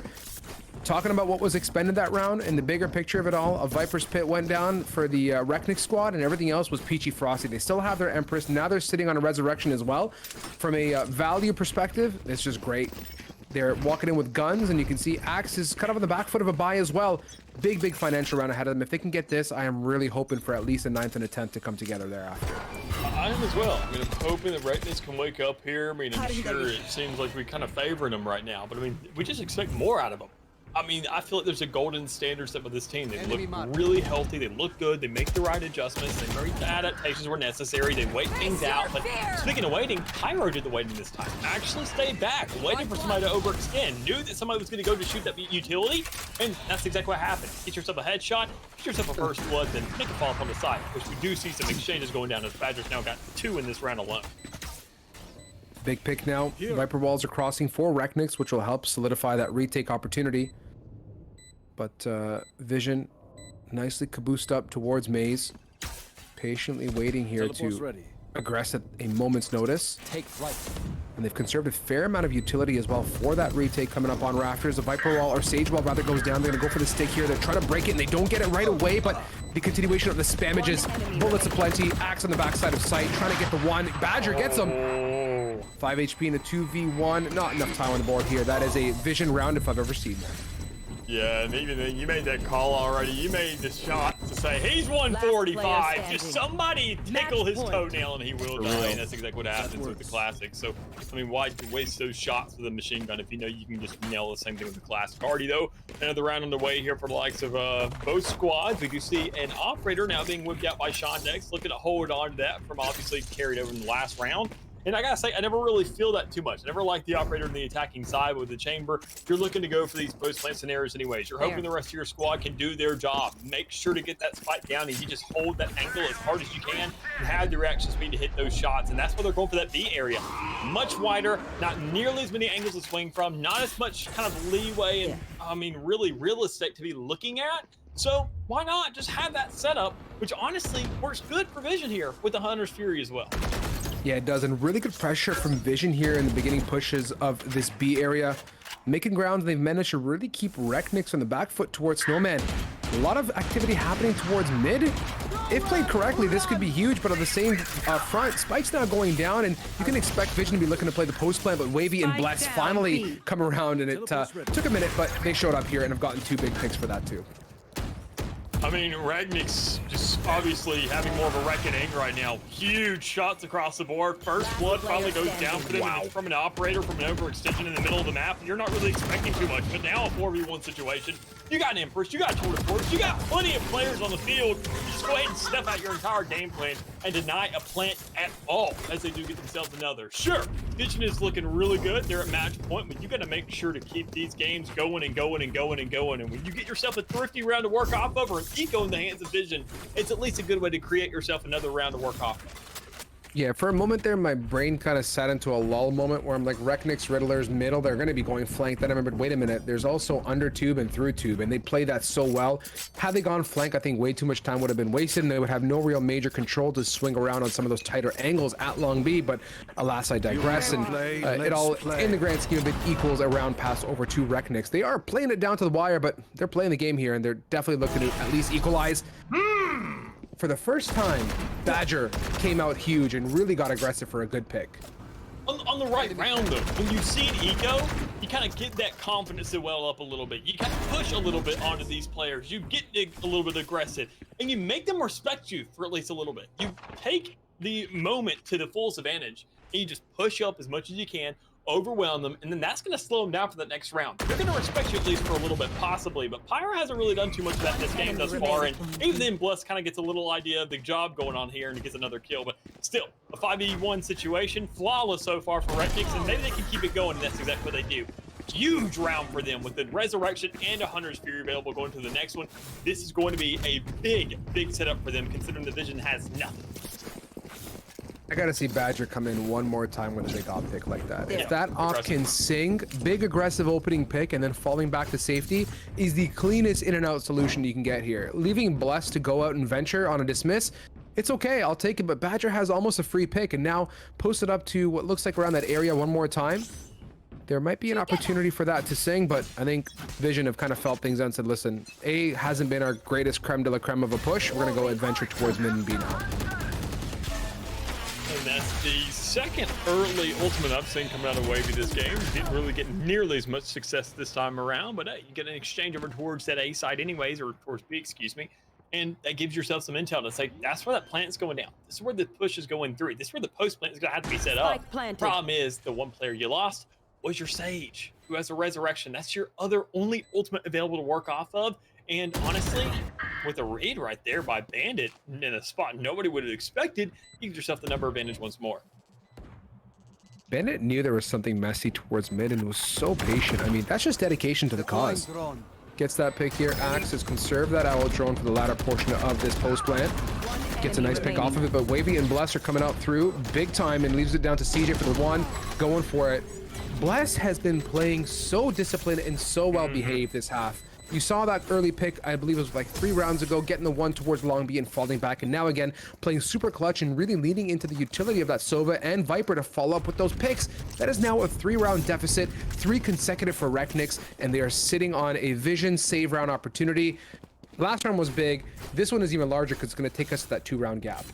talking about what was expended that round and the bigger picture of it all, a Viper's Pit went down for the Reknik squad and everything else was peachy frosty. They still have their Empress. Now they're sitting on a Resurrection as well. From a value perspective, it's just great. They're walking in with guns, and you can see Axe is kind of on the back foot of a buy as well. Big financial round ahead of them. If they can get this, I am really hoping for at least a 9th and a 10th to come together thereafter. I am as well. I mean, I'm hoping that Retness can wake up here. I mean, I'm sure it seems like we kind of favoring them right now, but I mean, we just expect more out of them. I mean, I feel like there's a golden standard set with this team. They look really healthy. They look good. They make the right adjustments. They make the adaptations where necessary. They wait things out. But speaking of waiting, Pyro did the waiting this time. Actually stayed back, waiting for somebody to overextend. Knew that somebody was going to go to shoot that utility, and that's exactly what happened. Get yourself a headshot, get yourself a first blood, then make a fall up on the side, which we do see some exchanges going down as Badger's now got 2 in this round alone. Big pick now. Viper walls are crossing for Rekniks, which will help solidify that retake opportunity. But Vision nicely caboosed up towards Maze, patiently waiting here to aggress at a moment's notice. Take flight. And they've conserved a fair amount of utility as well for that retake coming up on Rafters. The Viper wall or Sage wall rather goes down. They're gonna go for the stick here. They're trying to break it and they don't get it right away, but the continuation of the spamages, bullets aplenty, Axe on the backside of sight, trying to get the one. Badger gets him. 5 HP in a 2v1. Not enough time on the board here. That is a Vision round if I've ever seen that. Yeah, and even then, you made that call already. You made the shot to say, he's 145. Just somebody tickle his toenail and he will die. And that's exactly what happens with the Classic. So, I mean, why waste those shots with a machine gun if you know you can just nail the same thing with the Classic? Already, though, another round on the way here for the likes of both squads. We do see an operator now being whipped out by Sean next, looking to hold on to that from obviously carried over in the last round. And I gotta say, I never really feel that too much. I never like the operator in the attacking side with the chamber. You're looking to go for these post-plant scenarios anyways. You're hoping the rest of your squad can do their job. Make sure to get that spike down and you just hold that angle as hard as you can and have the reaction speed to hit those shots. And that's why they're going for that B area. Much wider, not nearly as many angles to swing from, not as much kind of leeway and, I mean, really real estate to be looking at. So why not just have that setup, which honestly works good for Vision here with the Hunter's Fury as well. Yeah, it does, and really good pressure from Vision here in the beginning pushes of this B area. Making ground, they've managed to really keep Rekniks on the back foot towards Snowman. A lot of activity happening towards mid. If played correctly, this could be huge, but on the same front, Spike's now going down, and you can expect Vision to be looking to play the post plant, but Wavy and Bless finally come around, and it took a minute, but they showed up here and have gotten 2 big picks for that too. I mean, Ragnik's just obviously having more of a reckoning right now. Huge shots across the board. First blood probably goes down for them from an operator, from an overextension in the middle of the map. You're not really expecting too much, but now a 4v1 situation. You got an Empress, you got Tour de Force, you got plenty of players on the field. Just go ahead and step out your entire game plan and deny a plant at all as they do get themselves another. Sure, Vision is looking really good. They're at match point, but you got to make sure to keep these games going and going and going and going. And when you get yourself a thrifty round to work off of or an eco in the hands of Vision, it's at least a good way to create yourself another round to work off of. Yeah, for a moment there, my brain kind of sat into a lull moment where I'm like, Rekniks, Riddlers, middle, they're going to be going flank. Then I remembered, wait a minute, there's also under tube and through tube, and they play that so well. Had they gone flank, I think way too much time would have been wasted, and they would have no real major control to swing around on some of those tighter angles at long B, but alas, I digress, and it all, in the grand scheme of it, equals a round pass over to Rekniks. They are playing it down to the wire, but they're playing the game here, and they're definitely looking to at least equalize. For the first time, Badger came out huge and really got aggressive for a good pick. On the right round, though, when you see an eco, you kind of get that confidence to well up a little bit. You kind of push a little bit onto these players. You get a little bit aggressive, and you make them respect you for at least a little bit. You take the moment to the fullest advantage, and you just push up as much as you can, overwhelm them, and then that's going to slow them down for the next round. They're going to respect you at least for a little bit, possibly, but Pyro hasn't really done too much of that in this game thus far, and even then Bless kind of gets a little idea of the job going on here and he gets another kill, but still, a 5v1 situation, flawless so far for Rekniks, and maybe they can keep it going, and that's exactly what they do. Huge round for them with the Resurrection and a Hunter's Fury available going to the next one. This is going to be a big setup for them, considering the Vision has nothing. I gotta see Badger come in one more time with a big op pick like that. If that op can sing, big aggressive opening pick and then falling back to safety is the cleanest in and out solution you can get here. Leaving Bless to go out and venture on a dismiss, it's okay, I'll take it, but Badger has almost a free pick and now posted up to what looks like around that area one more time. there might be an opportunity for that to sing, but I think Vision have kind of felt things out and said, listen, A hasn't been our greatest creme de la creme of a push. We're going to go adventure towards mid and B now. And that's the second early ultimate I've seen coming out of Wavy this game. Didn't really get nearly as much success this time around, but you get an exchange over towards that A side anyways, or towards B, excuse me. And that gives yourself some intel to say, that's where that plant's going down. This is where the push is going through. This is where the post plant is going to have to be set up. Problem is, the one player you lost was your Sage, who has a resurrection. That's your only ultimate available to work off of. And honestly, with a raid right there by Bandit in a spot nobody would have expected, you give yourself the number advantage once more. Bandit knew there was something messy towards mid and was so patient. I mean, that's just dedication to the cause. Gets that pick here. Axes conserve that owl drone for the latter portion of this post plant. Gets a nice pick off of it, but Wavy and Bless are coming out through big time and leaves it down to CJ for the one. Going for it. Bless has been playing so disciplined and so well behaved this half. You saw that early pick, I believe it was like 3 rounds ago, getting the one towards Long B and falling back, and now again playing super clutch and really leaning into the utility of that Sova and Viper to follow up with those picks. That is now a 3-round deficit, 3 consecutive for Reknix, and they are sitting on a Vision save round opportunity. Last round was big. This one is even larger because it's going to take us to that 2-round gap.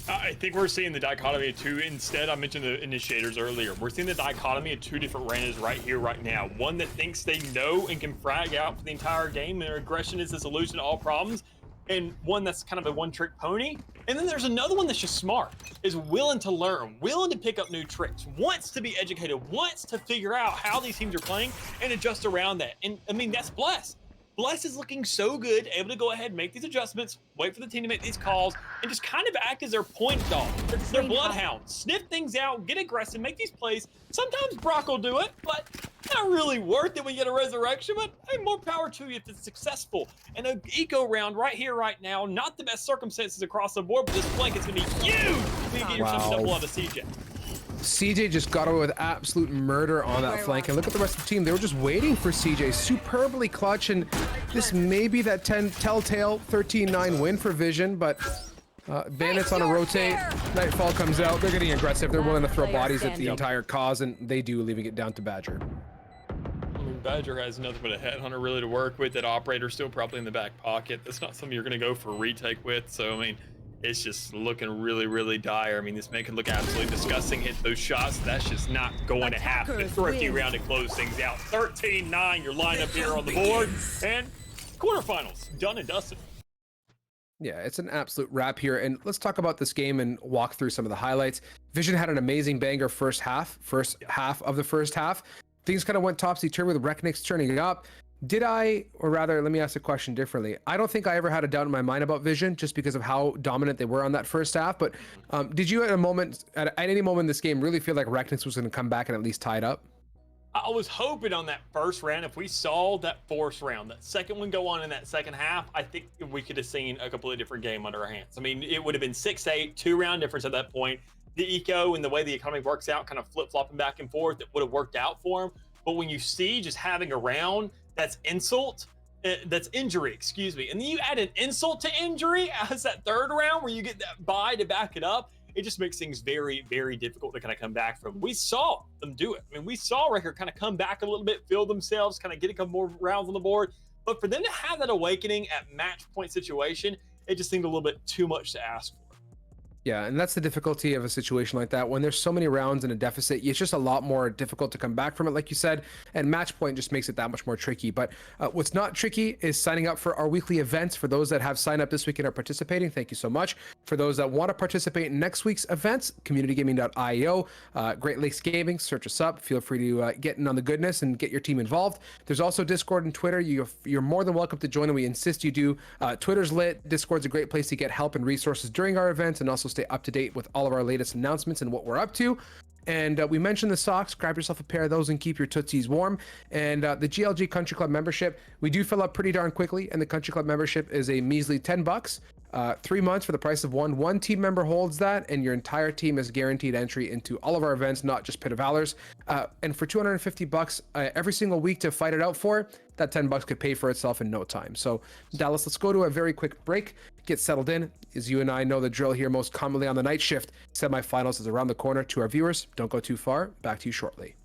I think we're seeing the dichotomy of two. Instead, I mentioned the initiators earlier. We're seeing the dichotomy of 2 different Reynas right here, right now. One that thinks they know and can frag out for the entire game, and their aggression is the solution to all problems. And one that's kind of a one-trick pony. And then there's another one that's just smart, is willing to learn, willing to pick up new tricks, wants to be educated, wants to figure out how these teams are playing and adjust around that. And I mean, that's Bless. Bless is looking so good, able to go ahead and make these adjustments, wait for the team to make these calls, and just kind of act as their point dog, their bloodhound. Sniff things out, get aggressive, make these plays. Sometimes Brock will do it, but not really worth it when you get a resurrection, but hey, more power to you if it's successful. And an eco round right here, right now, not the best circumstances across the board, but this flank is gonna be huge when you get yourself double out of CJ. CJ just got away with absolute murder on that flank, and look at the rest of the team. They were just waiting for CJ. Superbly clutch, and this may be that telltale 13-9 win for Vision, but Bandits on a rotate. Nightfall comes out. They're getting aggressive. They're willing to throw bodies at the entire cause, and they do, leaving it down to Badger. I mean, Badger has nothing but a headhunter really to work with. That operator still probably in the back pocket. That's not something you're going to go for a retake with, so I mean, it's just looking really, really dire. I mean, this man can look absolutely disgusting, hit those shots. That's just not going to happen. Thrifty round to close things out. 13-9, your lineup here on the board. And quarterfinals, done and dusted. Yeah, it's an absolute wrap here. And let's talk about this game and walk through some of the highlights. Vision had an amazing banger first half of the first half. Things kind of went topsy-turvy with Reknix turning it up. Did I, or rather, let me ask the question differently. I don't think I ever had a doubt in my mind about Vision just because of how dominant they were on that first half. But did you at any moment in this game really feel like Reknix was going to come back and at least tie it up? I was hoping on that first round, if we saw that fourth round, that second one go on in that second half, I think we could have seen a completely different game under our hands. I mean, it would have been 6-8, 2-round difference at that point. The eco and the way the economy works out, kind of flip-flopping back and forth, it would have worked out for him. But when you see just having a round that's injury, excuse me, and then you add an insult to injury as that third round where you get that bye to back it up, it just makes things very, very difficult to kind of come back from. We saw them do it. I mean, we saw Record kind of come back a little bit, feel themselves, kind of get a couple more rounds on the board. But for them to have that awakening at match point situation, it just seemed a little bit too much to ask for. Yeah, and that's the difficulty of a situation like that. When there's so many rounds in a deficit, it's just a lot more difficult to come back from it, like you said, and match point just makes it that much more tricky. But what's not tricky is signing up for our weekly events. For those that have signed up this week and are participating, thank you so much. For those that want to participate in next week's events, communitygaming.io, Great Lakes Gaming, search us up. Feel free to get in on the goodness and get your team involved. There's also Discord and Twitter. You're more than welcome to join, and we insist you do. Twitter's lit. Discord's a great place to get help and resources during our events, and also stay up to date with all of our latest announcements and what we're up to. And we mentioned the socks. Grab yourself a pair of those and keep your tootsies warm. And the GLG Country Club membership, we do fill up pretty darn quickly, and the Country Club membership is a measly $10. 3 months for the price of one. One team member holds that, and your entire team is guaranteed entry into all of our events, not just Pit of Valors. And for $250 every single week to fight it out for, that $10 could pay for itself in no time. So Dallas, let's go to a very quick break, get settled in. As you and I know the drill here, most commonly on the night shift, semifinals is around the corner. To our viewers, don't go too far. Back to you shortly.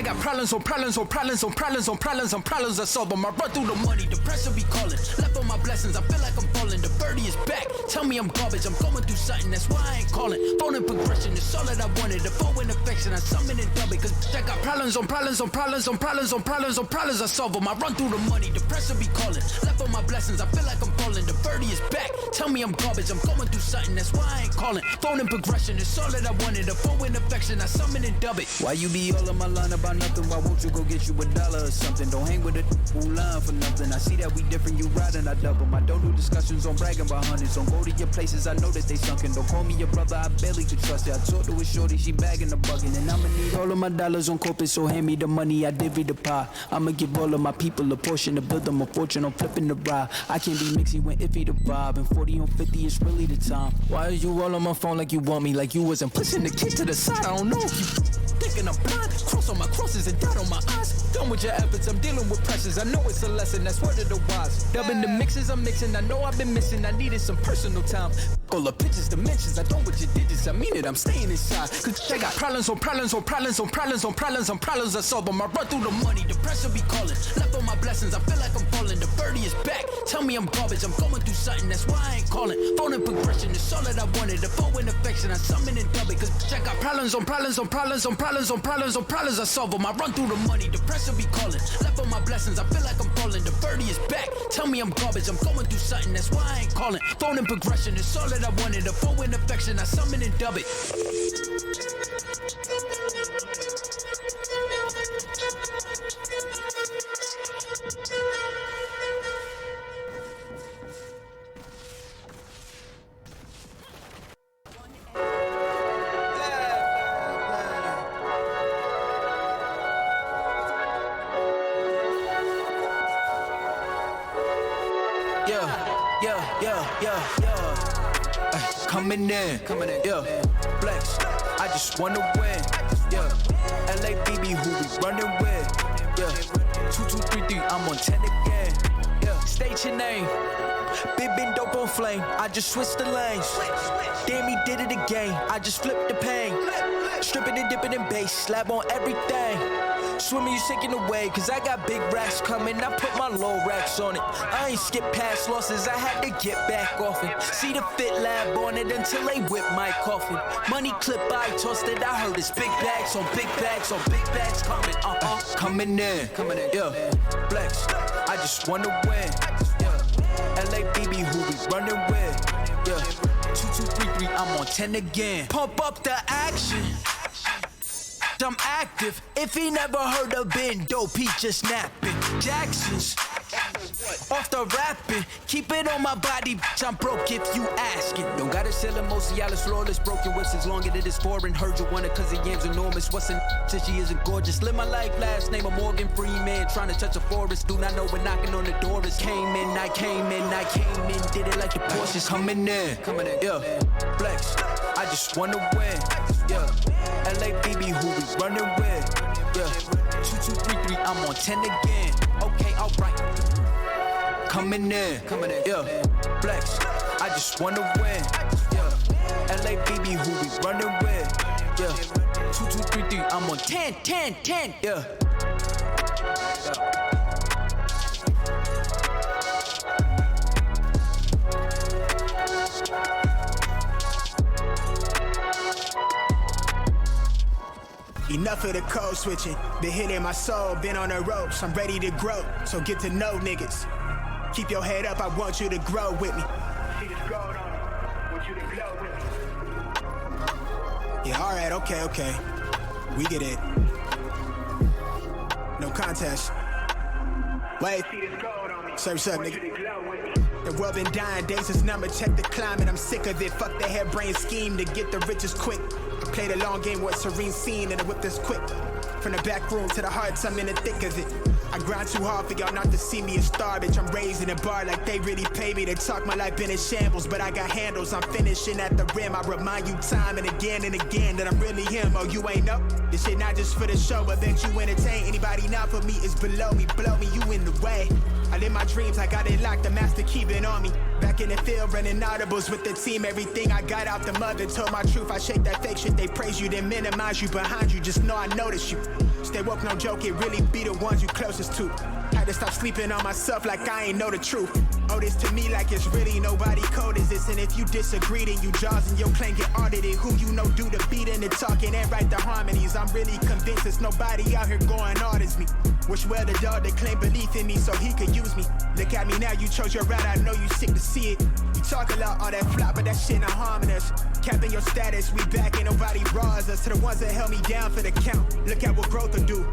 got problems on problems on problems on problems on problems on problems I solve them. I run through the money, the pressure be calling. Left on my blessings, I feel like I'm falling. The birdie is back. Tell me I'm garbage, I'm going through something, that's why I ain't calling. Phone and progression is all that I wanted. The phone and affection, I summon and dub it. Cause I got problems on problems on problems on problems on problems on problems I solve them. I run through the money, the pressure be calling. Left on my blessings, I feel like I'm falling. The birdie is back. Tell me I'm garbage, I'm going through something, that's why I ain't calling. Phone and progression is all that I wanted. The phone and affection, I summon and dub it. Why you be all on my line about nothing? Why won't you go get you $1 or something? Don't hang with a who line for nothing. I see that we different, you riding, I double. I don't do discussions on bragging about hundreds. Don't go to your places, I know that they sunken. Don't call me your brother, I barely could trust you. I talked to a shorty, she bagging the bugging. And I'ma need all of my dollars on corporate, so hand me the money, I divvy the pie. I'ma give all of my people a portion to build them a fortune on flipping the ride. I can't be mixy when iffy the vibe, and 40 on 50 is really the time. Why are you all on my phone like you want me, like you wasn't pushing the kid to the side? I don't know if you thinking I'm blind. Cross on my crosses and dot on my eyes. Done with your efforts, I'm dealing with pressures. I know it's a lesson, that's word of the wise. Dubbing the mixes I'm mixing, I know I've been missing. I needed some personal time. All the pictures, dimensions, I don't with your digits. I mean it, I'm staying inside. Cause I got problems on problems on problems on problems on problems on problems I solve them. I run through the money, the pressure be calling. Left on my blessings, I feel like I'm falling. The birdie is back. Tell me I'm garbage, I'm going through something, that's why I ain't calling. Phone and progression is all that I wanted. The phone and affection, I summon and dub it. Cause I got problems on problems on problems on problems on problems on problems I solve them. I run through the money, the pressure be calling. Left on my blessings, I feel like I'm falling. The birdie is back. Tell me I'm garbage, I'm going through something, that's why I ain't calling. Phone and progression is all that I wanted. The phone and affection, I summon and dub it. Coming in, yeah. Flex, I just wanna win, yeah. LABB, who we running with, yeah. 2, 2, 3, 3, I'm on 10 again, yeah. State your name, big dope on flame. I just switched the lanes. Damn, he did it again. I just flipped the pain. Stripping and dipping in bass, slab on everything. Swimming, you sinking away, cause I got big racks coming. I put my low racks on it. I ain't skip past losses, I had to get back off it. See the fit lab on it until they whip my coffin. Money clip, I tossed it, I heard it's big bags on big bags on big bags coming, coming in, yeah. Flex, I just wanna win, yeah. LABB, who we running with, yeah. 2, 2, 3, 3, I'm on 10 again. Pump up the action. I'm active. If he never heard of Ben Dope, he just napping. Jackson's off the rapping. Keep it on my body, bitch. I'm broke if you asking. Don't gotta sell him, Mosialis, flawless, broken whips as long as it is foreign. Heard you want it cause the yam's enormous. What's in since she isn't gorgeous? Live my life, last name of Morgan Freeman. Trying to touch a forest. Do not know when knocking on the door is. Came in, I came in. Did it like the Porsches. Coming in, yeah. Flex, I just wanna win, yeah. LABB, who we running with, yeah. 2, 2, 3, 3, I'm on 10 again. Okay, alright. Coming in, yeah. Flex, I just wanna win, yeah. LABB, who we running with, yeah. 2, 2, 3, 3, I'm on 10, yeah. Enough of the code switching. Been hitting my soul, been on the ropes. I'm ready to grow, so get to know niggas. Keep your head up, I want you to grow with me. See this gold on me, want you to glow with me. Yeah, alright, okay. We get it. No contest. Wait. See this gold on me. Surf's up, nigga. The world been dying, days is number, check the climate. I'm sick of it, fuck the harebrained scheme to get the riches quick. I play the long game with serene scene and the whip is quick. From the back room to the hearts, I'm in the thick of it. I grind too hard for y'all not to see me a star, bitch. I'm raising a bar like they really pay me. They talk my life been in shambles, but I got handles. I'm finishing at the rim. I remind you time and again that I'm really him. Oh, you ain't know? This shit not just for the show, but that you entertain. Anybody not for me is below me. Blow me, you in the way. I live my dreams, I got it locked, the master keep it on me. Back in the field, running audibles with the team. Everything I got out the mother, told my truth. I shake that fake shit, they praise you, then minimize you behind you. Just know I notice you. Stay woke, no joke, it really be the ones you closest to. Had to stop sleeping on myself like I ain't know the truth. Oh, this to me like it's really nobody code is this. And if you disagree, then you jaws and your claim get audited. Who you know do the beat and the talking and write the harmonies. I'm really convinced there's nobody out here going hard as me. Wish well the dog that claimed belief in me so he could use me. Look at me now, you chose your route, I know you sick to see it. You talk a lot, all that flop, but that shit not harming us. Capping your status, we back, ain't nobody raws us. To the ones that held me down for the count, look at what growth will do.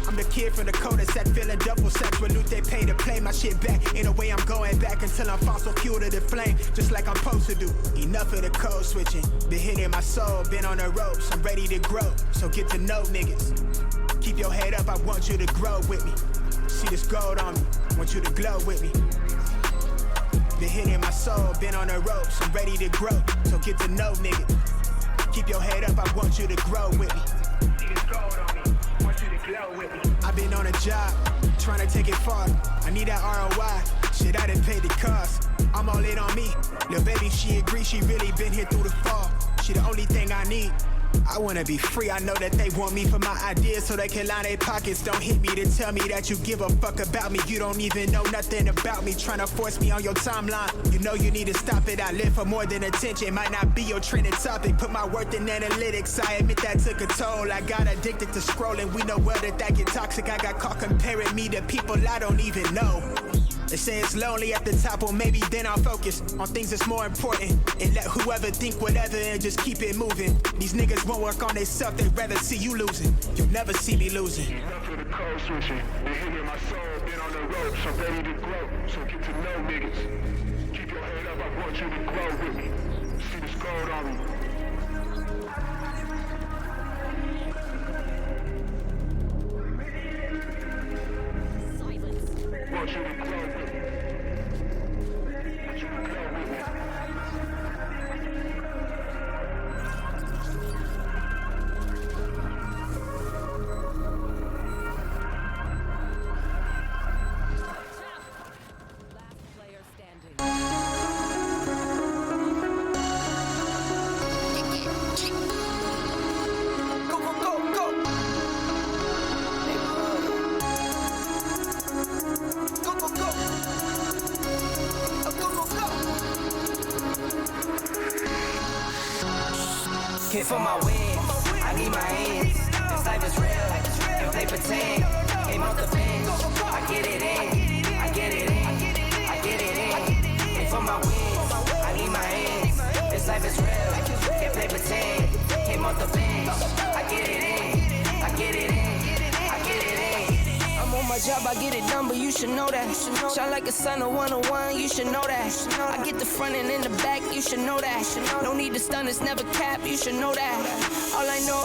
I'm the kid from the cul-de-sac, feeling double sex with loot they pay to play my shit back. Ain't no way I'm going back until I'm fossil fuel to the flame, just like I'm supposed to do. Enough of the code switching, been hitting my soul, been on the ropes, I'm ready to grow, so get to know niggas. Keep your head up, I want you to grow with me. See this gold on me, want you to glow with me. Been hitting my soul, been on the ropes, I'm ready to grow, so get to know niggas. Keep your head up, I want you to grow with me. See this gold on me, want you to glow with me. I've been on a job, trying to take it far. I need that ROI, shit I done paid the cost. I'm all in on me, lil' baby she agrees, she really been here through the fall. She the only thing I need. I wanna be free, I know that they want me for my ideas so they can line their pockets. Don't hit me to tell me that you give a fuck about me. You don't even know nothing about me, trying to force me on your timeline. You know you need to stop it, I live for more than attention. Might not be your trending topic, put my worth in analytics. I admit that took a toll, I got addicted to scrolling. We know well that get toxic, I got caught comparing me to people I don't even know. They say it's lonely at the top, or maybe then I'll focus on things that's more important and let whoever think whatever and just keep it moving. These niggas won't work on themselves, they'd rather see you losing. You'll never see me losing. Enough of the code switching, been hitting my soul, been on the ropes, I'm ready to grow, so get to know niggas. Keep your head up, I want you to grow with me. See this gold on me. Want you to grow with me. Want you to grow with me. Hit for my wins, I need my hands. This life is real, and play pretend. Came off the bench, I get it in, I get it in, I get it in. Hit for my wins, I need my hands. This life is real, and play pretend. Came off the bench, I get it in, I get it in, I get it in. I'm on my job, I get it done, but you should know that. Shine like a sun, a 101, you should know that. I get the front and in the back, you should know that. No need to stun, it's never cap, you should know that. All I know,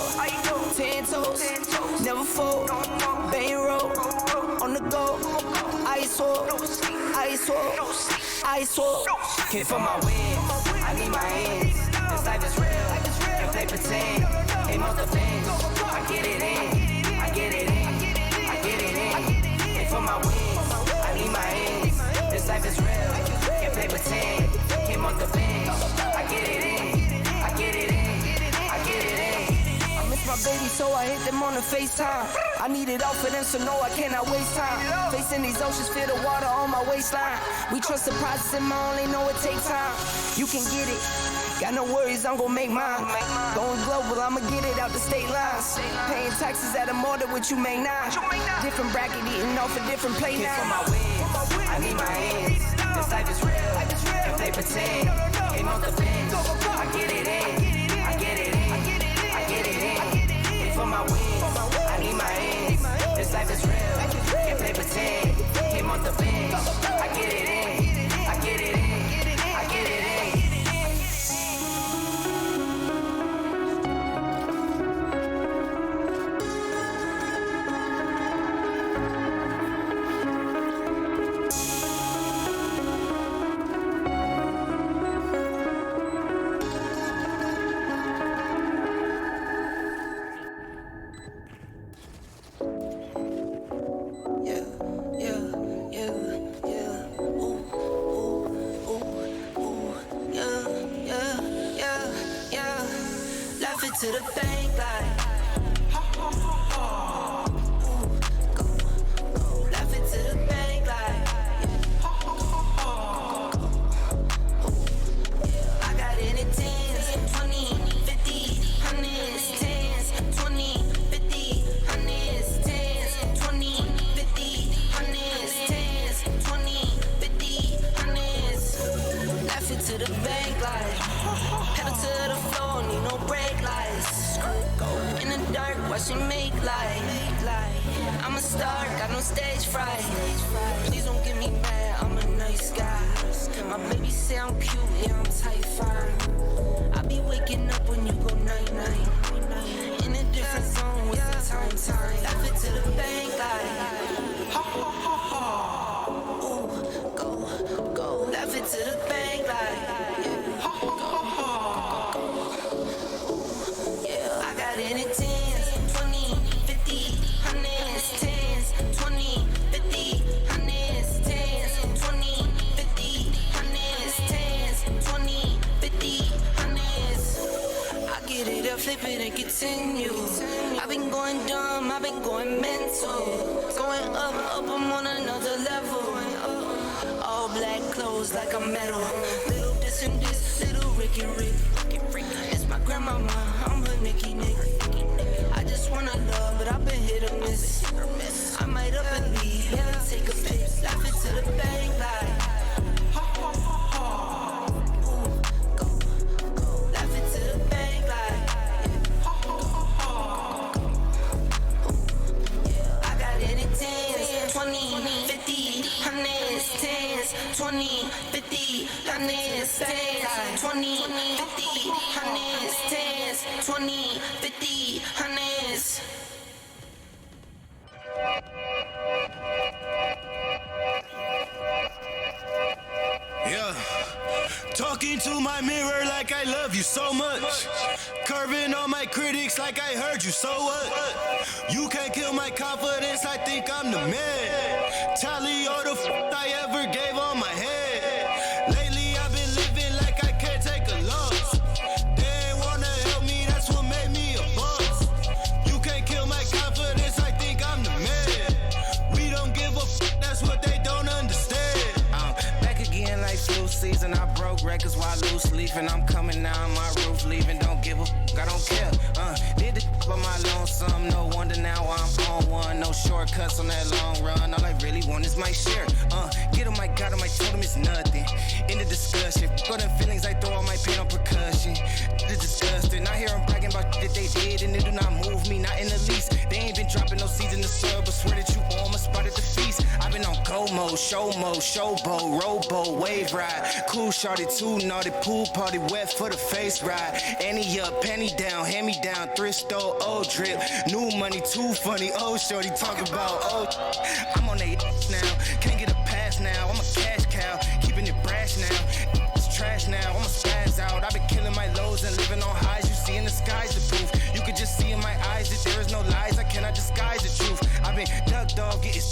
10 toes, never fold, bang roll, on the go, ice wall, ice wall, ice wall. Hit for my wins, I need my hands. This life is real, and play pretend. Came off the bench, I get it in, I get it in, I get it in. Hit for my wins, I need my hands. This life is real, can't play pretend. Came off the bench, I get it in, I get it in, I get it in. I miss my baby, so I hit them on the FaceTime. I need it all for them, so no, I cannot waste time. Facing these oceans, feel the water on my waistline. We trust the process and my only know it takes time. You can get it. Got no worries, I'm gon' make mine. Going global, I'ma get it out the state lines. Paying taxes at a more than what you make now. Different bracket, eating off a different plate now. For my wins, I need my hands. This life is real, and play pretend. Came off the bench, I get it in, I get it in, I get it in. Hit for my wins, I need my hands. This life is real, and play pretend. Came off the bench, I get it in, I get it in, I get it in. To the bank like what she make like. I'm a star, got no stage fright. Please don't get me mad, I'm a nice guy. My baby say I'm cute, yeah, I'm type 5. I be waking up when you go night-night. In a different zone with the time. Laugh it to the bank like. Ha ha ha ha. Ooh, go. Laugh it to the bank like. Ha ha ha ha. Yeah, I got it in 10s, 20, 50, 100s, 10s, 20, 50, 100s, 10s, 20, 50, 100s, 10s, 20, 50, 100s. I get it, I flip it and continue. I've been going dumb, I've been going mental. Going up, I'm on another level. All black clothes like a medal. Little this and this, little Ricky Rick. It's my grandmama, I'm her Nicky Nick. I just wanna love, but I've been hit or miss. I might up and leave, yeah, take a piss. Laugh it to the bank like. Ha ha ha ha. Ooh, go. Laugh it to the bank like. Ha ha ha ha. Yeah, I got it in 10s, 20, 50, 100s, 10s, 20, 50, 100s, 10s, 20, 50, 100s, 10s, 20, 50, 100s. Yeah. Talking to my mirror like I love you so much. Curving on my critics like I heard you, so what? You can't kill my confidence, I think I'm the man. Tally all the I ever gave on my head. Lately I've been living like I can't take a loss. They ain't wanna help me, that's what made me a boss. You can't kill my confidence, I think I'm the man. We don't give a that's what they don't understand. Back again like flu season. I broke records while loose leafing. I'm coming down my roof, leaving. Don't give a I don't care. Did the by my lonesome. No wonder now I'm on one. No shortcuts on that long run. All I really want is my share. Get him, I got him, I told him it's nothing. In the discussion, go them feelings, I throw all my pain on percussion. It's disgusting. I hear them bragging about that they did, and it do not move me, not in the least. They ain't been dropping no seeds in the soil, but swear that you on my spot at the feast. I've been on go mode, showboat, rowboat, wave ride. Cool shorty, too naughty, pool party, wet for the face ride. Annie up, penny down, hand me down, thrift store, old drip. New money, too funny, old shorty, talk about old. I'm on they now, can't get a pass now. I'm a cash cow, keeping it brash now. It's trash now, I'm a spaz out. I've been killing my lows and living on highs. You see in the sky's the proof. You could just see in my eyes that there is no lies. I cannot disguise the truth. I've been duck dog, getting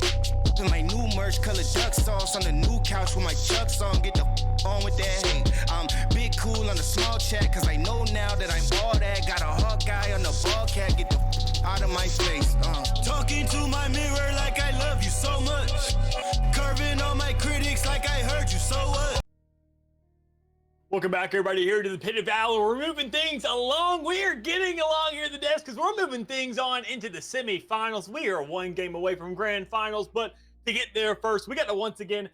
in my new merch, color duck sauce on the new couch with my chucks on. Get the on with that hate. I'm big cool on the small chat, cause I know now that I'm all that. Got a hawk guy on the ball cat, get the out of my face. Talking to my mirror like I love you so much. Curving on my critics like I heard you, so what? Welcome back, everybody, here to the Pit of Valor. We're moving things along. We are getting along here at the desk because we're moving things on into the semifinals. We are one game away from grand finals, but to get there first, we got to once again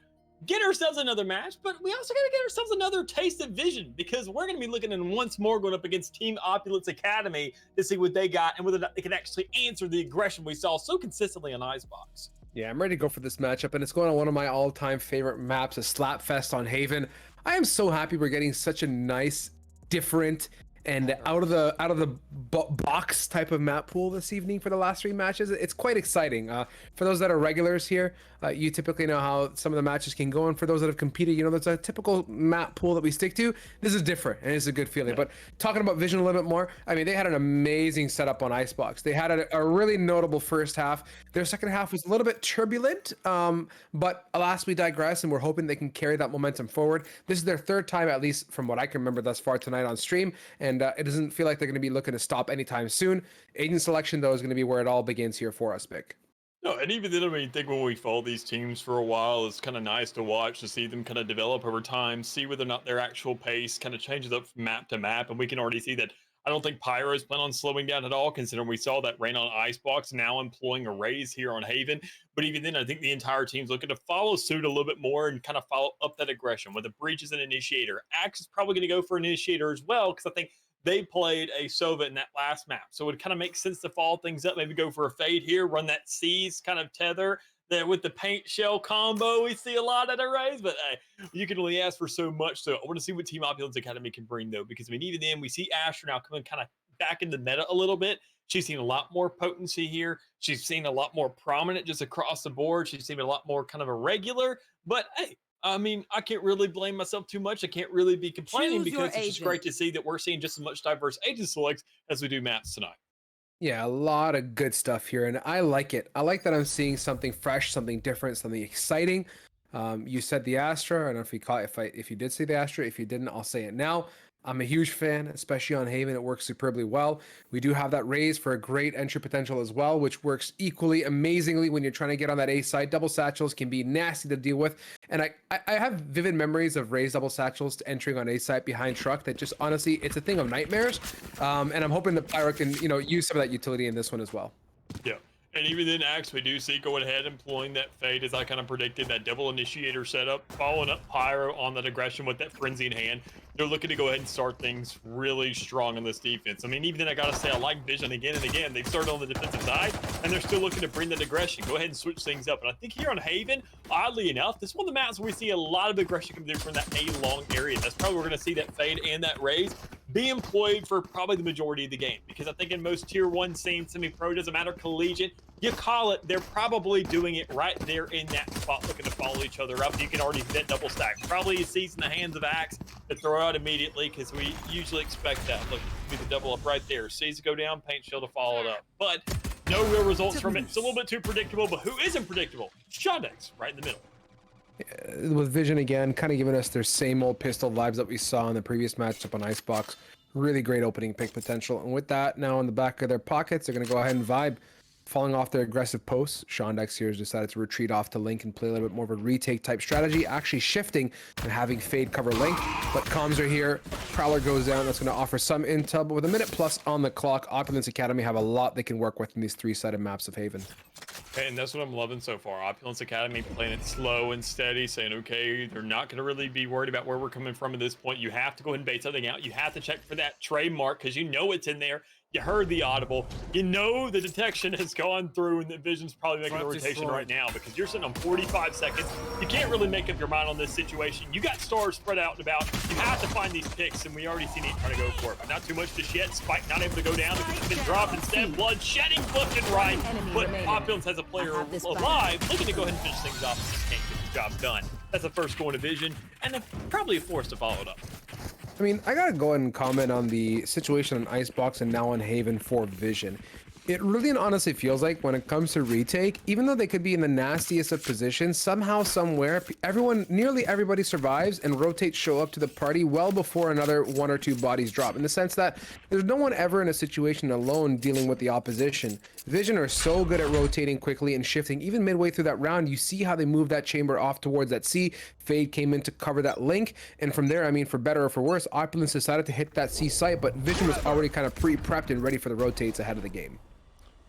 get ourselves another match, but we also got to get ourselves another taste of vision because we're going to be looking at once more going up against Team Opulence Academy to see what they got and whether or not they can actually answer the aggression we saw so consistently on Icebox. Yeah, I'm ready to go for this matchup, and it's going on one of my all-time favorite maps, a Slapfest on Haven. I am so happy we're getting such a nice, different, and out of the box type of map pool this evening for the last three matches. It's quite exciting. For those that are regulars here, you typically know how some of the matches can go, and for those that have competed, you know there's a typical map pool that we stick to. This is different, and it's a good feeling. But talking about Vision a little bit more, I mean, they had an amazing setup on Icebox. They had a really notable first half. Their second half was a little bit turbulent, but alas, we digress, and we're hoping they can carry that momentum forward. This is their third time, at least from what I can remember thus far tonight on stream, and it doesn't feel like they're going to be looking to stop anytime soon. Agent selection, though, is going to be where it all begins here for us, Vic. No, and even then, I mean, I think when we follow these teams for a while, it's kind of nice to watch, to see them kind of develop over time, see whether or not their actual pace kind of changes up from map to map. And we can already see that I don't think Pyro's plan on slowing down at all, considering we saw that rain on Icebox, now employing a raise here on Haven. But even then, I think the entire team's looking to follow suit a little bit more and kind of follow up that aggression. Whether Breach is an initiator, Axe is probably going to go for an initiator as well, because I think they played a Sova in that last map. So it would kind of make sense to follow things up, maybe go for a fade here, run that C's kind of tether. That with the paint shell combo, we see a lot of arrays, but you can only ask for so much. So I want to see what Team Opulence Academy can bring, though, because I mean, even then, we see Astra now coming kind of back in the meta a little bit. She's seen a lot more potency here. She's seen a lot more prominent just across the board. She's seen a lot more kind of irregular. But hey, I mean, I can't really blame myself too much. I can't really be complaining because it's just great to see that we're seeing just as much diverse agent selects as we do maps tonight. Yeah, a lot of good stuff here, and I like it. I like that I'm seeing something fresh, something different, something exciting. You said the Astra. I don't know if you caught if you did see the Astra. If you didn't, I'll say it now. I'm a huge fan, especially on Haven. It works superbly well. We do have that raise for a great entry potential as well, which works equally amazingly when you're trying to get on that A side. Double satchels can be nasty to deal with. And I have vivid memories of raised double satchels entering on A side behind truck that just honestly, it's a thing of nightmares. And I'm hoping the Pyro can, use some of that utility in this one as well. Yeah. And even then, Axe, we do see going ahead employing that fade as I kind of predicted, that double initiator setup, following up Pyro on that aggression with that frenzy in hand. They're looking to go ahead and start things really strong on this defense. I mean, even then, I got to say, I like Vision again and again. They've started on the defensive side, and they're still looking to bring that aggression. Go ahead and switch things up. And I think here on Haven, oddly enough, this is one of the maps where we see a lot of aggression coming through from that A-long area. That's probably where we're going to see that fade and that raise be employed for probably the majority of the game. Because I think in most Tier 1 scenes, semi-pro, doesn't matter, collegiate, you call it, they're probably doing it right there in that spot, looking to follow each other up. You can already see that double stack. Probably sees in the hands of Axe to throw out immediately, because we usually expect that. Look, be the double up right there. Sees to go down, paint shell to follow it up. But no real results from it. It's a little bit too predictable, but who isn't predictable? Shondex, right in the middle. With Vision again, kind of giving us their same old pistol vibes that we saw in the previous matchup on Icebox. Really great opening pick potential. And with that, now in the back of their pockets, they're going to go ahead and vibe. Falling off their aggressive posts, Shondex here has decided to retreat off to Link and play a little bit more of a retake type strategy, actually shifting and having Fade cover Link. But comms are here. Prowler goes down. That's going to offer some intel, but with a minute plus on the clock, Opulence Academy have a lot they can work with in these three-sided maps of Haven. And that's what I'm loving so far. Opulence Academy playing it slow and steady, saying, okay, they're not going to really be worried about where we're coming from at this point. You have to go ahead and bait something out. You have to check for that trademark because you know it's in there. You heard the audible. You know the detection has gone through, and the Vision's probably making the rotation right now because you're sitting on 45 seconds. You can't really make up your mind on this situation. You got stars spread out and about. You have to find these picks, and we already seen it trying to go for it. But not too much just yet. Spike not able to go down because it's been dropped instead. Blood shedding left and right. But Opulence has a player alive, looking to go ahead and finish things off and just can't get the job done. That's the first going to Vision, and then probably a force to follow it up. I mean, I gotta go ahead and comment on the situation on Icebox and now on Haven for Vision. It really and honestly feels like when it comes to retake, even though they could be in the nastiest of positions, somehow, somewhere, nearly everybody survives and rotates show up to the party well before another one or two bodies drop. In the sense that there's no one ever in a situation alone dealing with the opposition. Vision are so good at rotating quickly and shifting. Even midway through that round, you see how they move that chamber off towards that C. Fade came in to cover that Link. And from there, I mean, for better or for worse, Opulence decided to hit that C site, but Vision was already kind of pre-prepped and ready for the rotates ahead of the game.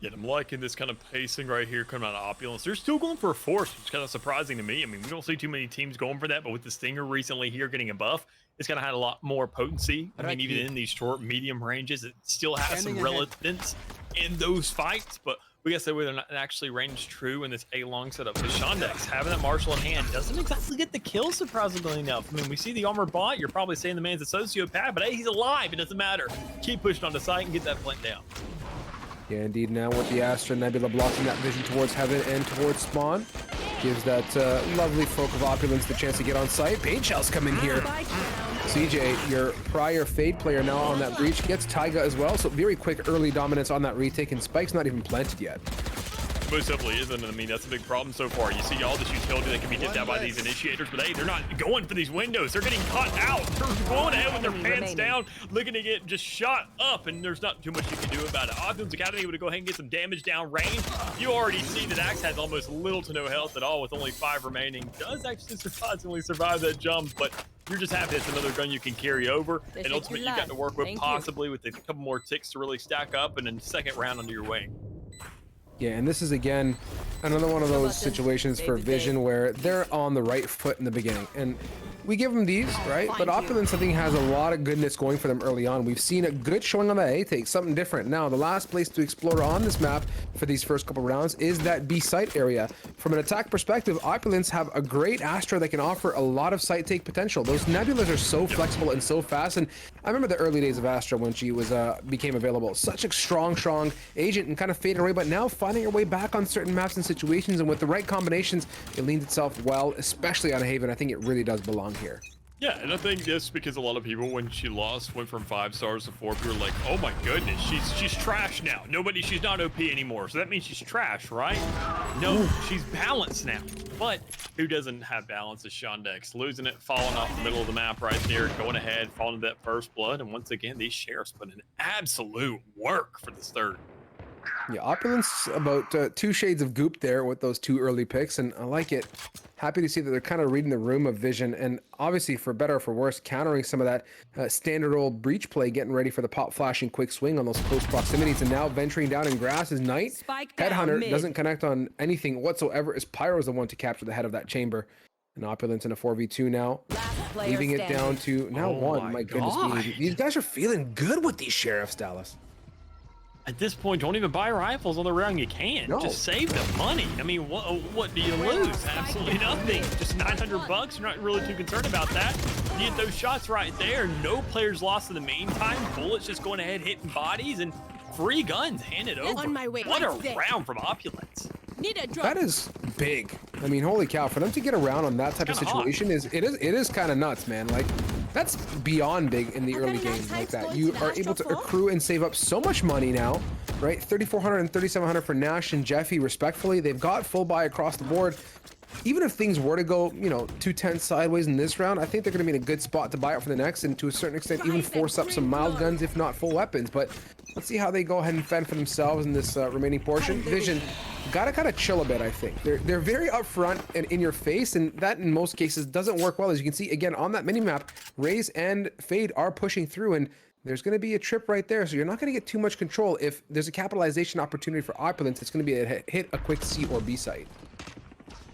Yeah, I'm liking this kind of pacing right here coming out of Opulence. They're still going for a force, which is kind of surprising to me. I mean, we don't see too many teams going for that, but with the Stinger recently here getting a buff, it's kind of had a lot more potency. I mean, even in these short, medium ranges, it still has some relevance in those fights, but we gotta say whether or not it actually range true in this A-long setup. So Shondex, having that Marshall in hand, doesn't exactly get the kill, surprisingly enough. I mean, we see the armor bot, you're probably saying the man's a sociopath, but hey, he's alive, it doesn't matter. Keep pushing on the site and get that plant down. Yeah, indeed. Now with the Astra Nebula blocking that vision towards Heaven and towards Spawn, gives that lovely folk of Opulence the chance to get on site. Paint Shells come in here. CJ, your prior Fade player now on that breach, gets Taiga as well, so very quick early dominance on that retake, and Spike's not even planted yet. Most definitely isn't. I mean, that's a big problem so far. You see all this utility that can be dipped out by these initiators, but hey, they're not going for these windows. They're getting cut out. They're going ahead with their pants down, looking to get just shot up, and there's not too much you can do about it. Opulence Academy able to go ahead and get some damage down range. You already see that Axe has almost little to no health at all with only 5 remaining. Does actually surprisingly survive that jump, but you're just happy it's another gun you can carry over. And ultimately, you got to work with possibly with a couple more ticks to really stack up, and then second round under your wing. Yeah, and this is again another one of those situations for Vision where they're on the right foot in the beginning, and we give them these, right? But Opulence, I think, has a lot of goodness going for them early on. We've seen a good showing on that A take, something different. Now, the last place to explore on this map for these first couple rounds is that B site area. From an attack perspective, Opulence have a great Astra that can offer a lot of site take potential. Those Nebulas are so flexible and so fast, and I remember the early days of Astra when she was became available. Such a strong agent and kind of faded away, but now finding her way back on certain maps and situations, and with the right combinations, it leans itself well, especially on a Haven. I think it really does belong here. Yeah, and I think this because a lot of people, when she lost, went from 5 stars to 4. People were like, "Oh my goodness, she's trash now. She's not OP anymore. So that means she's trash, right?" No, she's balanced now. But who doesn't have balance is Shondex, losing it, falling off the middle of the map right there, going ahead, falling to that first blood, and once again, these sheriffs put in absolute work for this third. Yeah, Opulence about 2 shades of goop there with those 2 early picks, and I like it. Happy to see that they're kind of reading the room of Vision, and obviously, for better or for worse, countering some of that standard old breach play, getting ready for the pop flashing quick swing on those close proximities, and now venturing down in grass is Knight. Headhunter doesn't connect on anything whatsoever, as Pyro's the one to capture the head of that chamber. And Opulence in a 4v2 now, leaving it down to now 1. My goodness me, these guys are feeling good with these sheriffs, Dallas. At this point, don't even buy rifles on the round. You can. No. Just save the money. I mean, what do you lose? Absolutely nothing. Just $900. You're not really too concerned about that. You get those shots right there. No players lost in the meantime. Bullets just going ahead, hitting bodies, and free guns handed over. On my way. What a round from Opulence. That is big. I mean, holy cow! For them to get around on that type of situation is kind of nuts, man. Like, that's beyond big in the early game like that. You are able to accrue and save up so much money now, right? 3,400 and 3,700 for Nash and Jeffy, respectfully. They've got full buy across the board. Even if things were to go, 210 sideways in this round, I think they're going to be in a good spot to buy it for the next, and to a certain extent, even force up some mild guns, if not full weapons. But let's see how they go ahead and fend for themselves in this remaining portion. Vision gotta kind of chill a bit, I think. They're very upfront and in your face, and that in most cases doesn't work well. As you can see again on that mini map, Raze and Fade are pushing through, and there's going to be a trip right there, so you're not going to get too much control. If there's a capitalization opportunity for Opulence, it's going to be a hit a quick C or B site.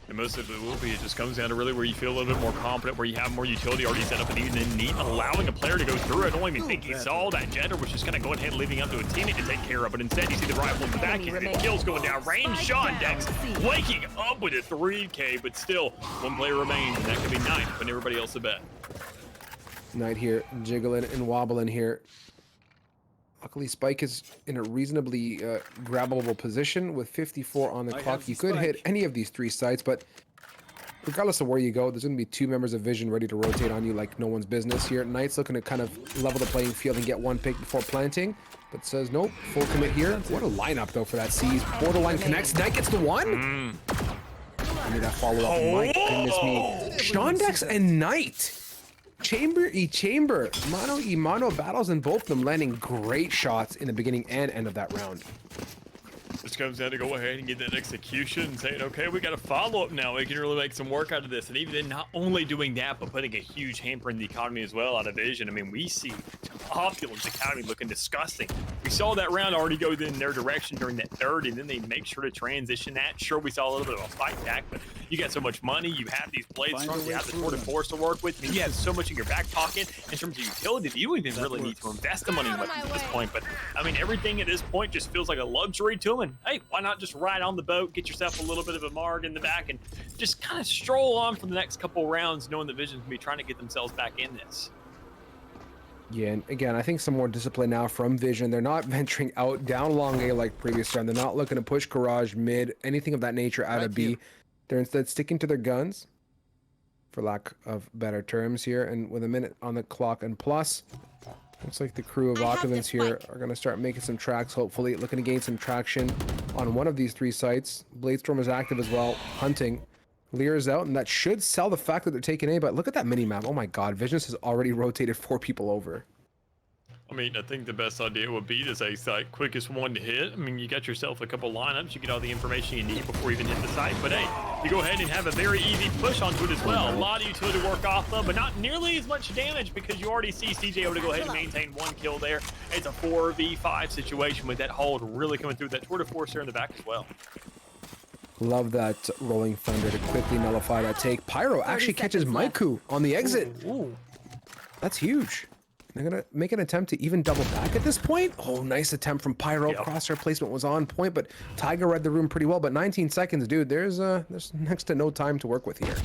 And most of it will be, it just comes down to really where you feel a little bit more confident, where you have more utility already set up, and even in Neat, allowing a player to go through. I don't even think he saw that Jetter was just kind of going ahead and leaving up to a teammate to take care of, but instead you see the rifle in the back, and the kills going down. Range Shondex waking up with a 3K, but still, 1 player remains, and that could be Knight, putting everybody else to bed. Knight here, jiggling and wobbling here. Luckily, Spike is in a reasonably grabbable position with 54 on the clock. You could hit any of these 3 sites, but regardless of where you go, there's going to be 2 members of Vision ready to rotate on you like no one's business here. Knight's looking to kind of level the playing field and get 1 pick before planting, but says nope, full commit here. What a lineup, though, for that C's. Borderline connects. Knight gets the 1. I need that follow-up. My goodness me. Shondex and Knight. Chamber mano battles, and both of them landing great shots in the beginning and end of that round. Just comes down to go ahead and get that execution and saying, okay, we got a follow-up now. We can really make some work out of this. And even not only doing that, but putting a huge hamper in the economy as well out of Vision. I mean, we see Opulence Academy looking disgusting. We saw that round already go in their direction during that third, and then they make sure to transition that. Sure, we saw a little bit of a fight back, but you got so much money. You have these blades from, you have the Tour de Force to work with. I mean, you have so much in your back pocket in terms of utility that you don't even really need to invest the money in weapons at this point. But, I mean, everything at this point just feels like a luxury to them. And, hey, why not just ride on the boat, get yourself a little bit of a marg in the back, and just kind of stroll on for the next couple rounds, knowing the Vision's going to be trying to get themselves back in this. Yeah, and again, I think some more discipline now from Vision. They're not venturing out down long A like previous round. They're not looking to push garage, mid, anything of that nature out of B. They're instead sticking to their guns, for lack of better terms here. And with a minute on the clock and plus, looks like the crew of Opulence here are going to start making some tracks, hopefully. Looking to gain some traction on one of these 3 sites. Bladestorm is active as well, hunting. Lear's out, and that should sell the fact that they're taking A, but look at that mini-map. Oh my god, Visions has already rotated 4 people over. I mean, I think the best idea would be to say site quickest one to hit. I mean, you got yourself a couple lineups, you get all the information you need before you even hit the site. But hey, you go ahead and have a very easy push onto it as well. A lot of utility to work off of, but not nearly as much damage because you already see CJ able to go ahead and maintain 1 kill there. It's a 4v5 situation with that hold really coming through. That Tour de Force there in the back as well. Love that rolling thunder to quickly nullify that take. Pyro actually catches Maiku on the exit. Ooh. That's huge. They're gonna make an attempt to even double back at this point. Oh, nice attempt from Pyro. Yep. Crosshair placement was on point, but Tiger read the room pretty well. But 19 seconds, dude. There's next to no time to work with here.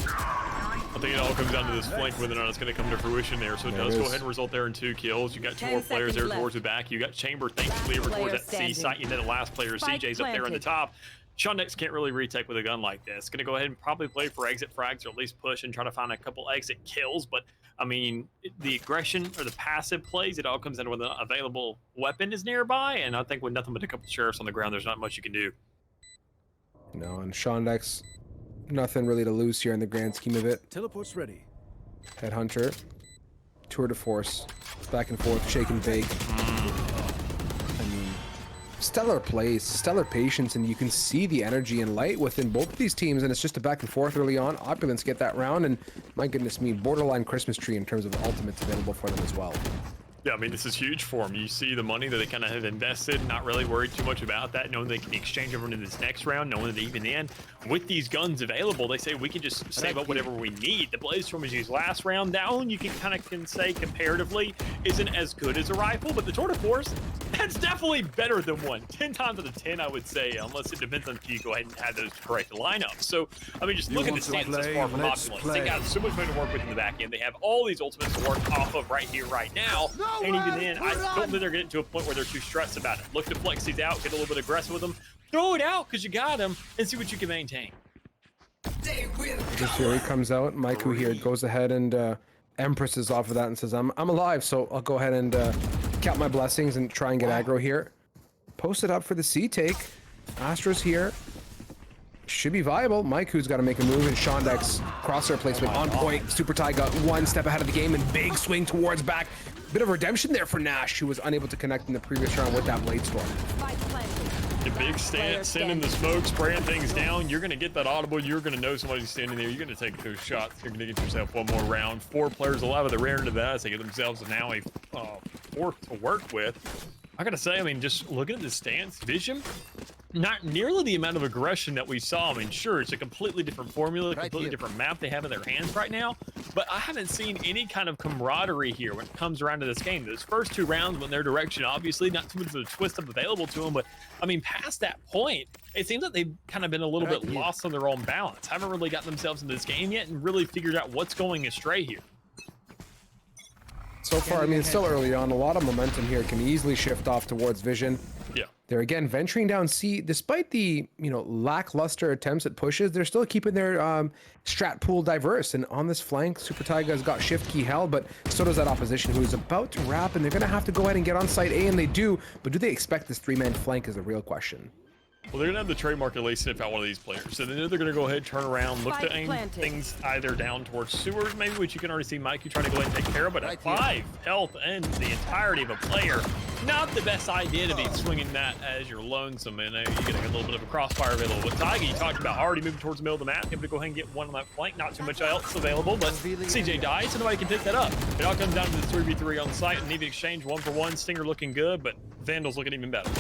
I think it all comes down to this flank, whether or not it's going to come to fruition there. So it does go ahead and result there in 2 kills. You got 2 more players there towards the back. You got Chamber thankfully over towards that C site, and then the last player, CJ's up there in the top. Shondex can't really retake with a gun like this. Going to go ahead and probably play for exit frags, or at least push and try to find a couple exit kills. But I mean, the aggression or the passive plays, it all comes down to whether an available weapon is nearby. And I think with nothing but a couple sheriffs on the ground, there's not much you can do. No, and Shondex, nothing really to lose here in the grand scheme of it. Teleport's ready. Headhunter, tour de force, back and forth, shake and bake. I mean, stellar plays, stellar patience, and you can see the energy and light within both of these teams, and it's just a back and forth early on. Opulence get that round, and my goodness me, borderline Christmas tree in terms of ultimates available for them as well. Yeah, I mean, this is huge for them. You see the money that they kind of have invested, not really worried too much about that, knowing they can exchange over into this next round, knowing that even then, with these guns available, they say we can just save up whatever we need. The Blazestorm was used last round. That one you can say comparatively isn't as good as a rifle, but the Tour de Force, that's definitely better than one. 10 times out of 10, I would say, unless it depends on if you go ahead and have those correct lineups. So, I mean, just look at the stats thus far from Opulence. They got so much money to work with in the back end. They have all these ultimates to work off of right here, right now. And even then, I don't think they're getting to a point where they're too stressed about it. Look to flex these out, get a little bit aggressive with them, throw it out because you got them, and see what you can maintain. This Fury comes out. Maiku here goes ahead and Empresses off of that and says, I'm alive, so I'll go ahead and count my blessings and try and get aggro here. Post it up for the C take. Astra's here. Should be viable. Maiku's got to make a move, and Shondex crosshair placement on point. Super Taiga one step ahead of the game, and big swing towards back. Bit of redemption there for Nash, who was unable to connect in the previous round with that Blade Storm. The big stance, sending the smoke, spraying things down. You're going to get that audible. You're going to know somebody's standing there. You're going to take those shots. You're going to get yourself one more round. 4 players alive at the rear end of that as they get themselves now a 4th to work with. I got to say, I mean, just looking at the stance, vision, not nearly the amount of aggression that we saw. I mean, sure, it's a completely different formula, completely different map they have in their hands right now, but I haven't seen any kind of camaraderie here when it comes around to this game. Those first 2 rounds went their direction, obviously, not too much of a twist-up available to them, but, I mean, past that point, it seems like they've kind of been a little bit lost on their own balance. Haven't really gotten themselves into this game yet and really figured out what's going astray here. So far, I mean, it's still early on. A lot of momentum here can easily shift off towards Vision. Yeah. They're again venturing down C, despite the lackluster attempts at pushes. They're still keeping their strat pool diverse. And on this flank, Super Taiga's got shift key held, but so does that opposition, who is about to wrap. And they're going to have to go ahead and get on site A, and they do. But do they expect this 3-man flank is a real question. Well, they're going to have the trademark at least sniff out one of these players. So they know they're going to go ahead, turn around, look to aim things either down towards sewers, maybe, which you can already see Mikey trying to go ahead and take care of. But at 5 health and the entirety of a player, not the best idea to be swinging that as your lonesome. And you're getting a little bit of a crossfire available. But Taiga, you talked about already moving towards the middle of the map, able to go ahead and get one on that flank. Not too much else available, but CJ dies, so nobody can pick that up. It all comes down to the 3v3 on site and need to exchange 1-for-1. Stinger looking good, but Vandal's looking even better.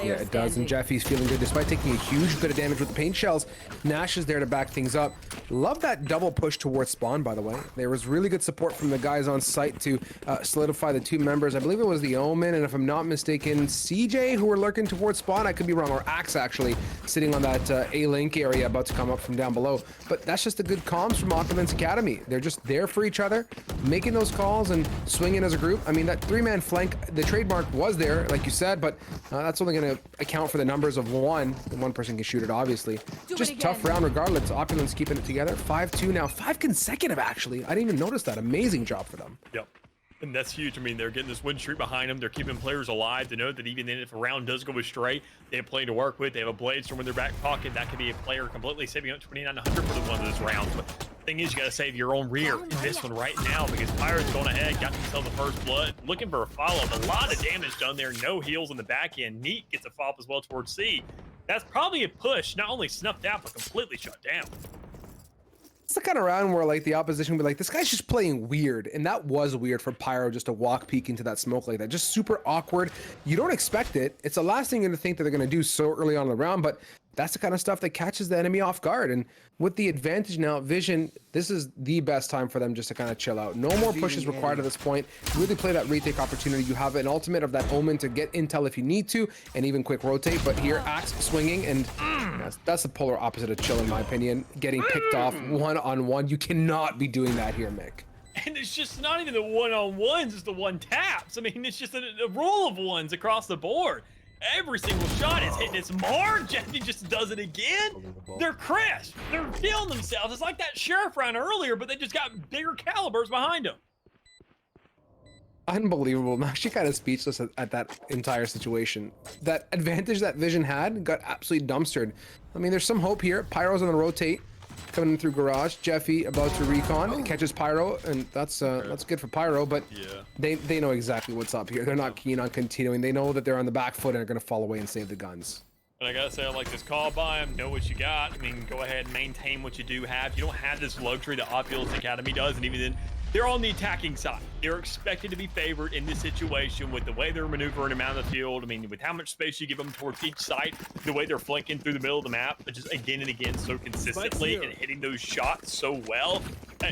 Yeah, it does, and Jeffy's feeling good despite taking a huge bit of damage with the paint shells. Nash is there to back things up. Love that double push towards spawn, by the way. There was really good support from the guys on site to solidify the 2 members. I believe it was the Omen, and if I'm not mistaken, CJ, who were lurking towards spawn. I could be wrong, or Axe, actually, sitting on that A-Link area about to come up from down below. But that's just the good comms from Opulence Academy. They're just there for each other, making those calls and swinging as a group. I mean, that 3-man flank, the trademark was there, like you said, but that's only going to account for the numbers of 1. And 1 person can shoot it, obviously. Just tough round regardless. Opulence keeping it together. 5-2 now. 5 consecutive, actually. I didn't even notice that. Amazing job for them. Yep. And that's huge. I mean, they're getting this win streak behind them. They're keeping players alive to know that even then, if a round does go astray, they have plenty to work with. They have a Blades in their back pocket. That could be a player completely saving up 2,900 for the one of those rounds. But the thing is, you got to save your own rear in this one right now, because Pirates going ahead, got themselves the first blood, looking for a follow-up. A lot of damage done there. No heals in the back end. Neat gets a follow-up as well towards C. That's probably a push, not only snuffed out, but completely shut down. It's the kind of round where like the opposition would be like, this guy's just playing weird, and that was weird for Pyro just to walk peek into that smoke like that. Just super awkward. You don't expect it. It's the last thing you're gonna think that they're gonna do so early on in the round, but that's the kind of stuff that catches the enemy off guard. And with the advantage now, Vision, this is the best time for them just to kind of chill out. No more pushes required at this point. Really play that retake opportunity. You have an ultimate of that Omen to get intel if you need to, and even quick rotate. But here, Axe swinging, and that's the polar opposite of chill, in my opinion. Getting picked off one-on-one. You cannot be doing that here, Mick. And it's just not even the one-on-ones, it's the one taps. I mean, it's just a roll of ones across the board. Every single shot is hitting its mark. Jeffy just does it again. They're crisp. They're feeling themselves. It's like that sheriff round earlier, but they just got bigger calibers behind them. Unbelievable. I'm actually kind of speechless at that entire situation. That advantage that Vision had got absolutely dumpstered. I mean, there's some hope here. Pyro's on the rotate, coming in through garage. Jeffy about to recon, catches Pyro, and that's good for Pyro. But they know exactly what's up here. They're not keen on continuing. They know that they're on the back foot and are going to fall away and save the guns. But I gotta say, I like this call by him. Know what you got. I mean, go ahead and maintain what you do have. You don't have this luxury that Opulence Academy does, and even then, they're on the attacking side. They're expected to be favored in this situation with the way they're maneuvering around the field. I mean, with how much space you give them towards each site, the way they're flanking through the middle of the map, but just again and again so consistently and hitting those shots so well,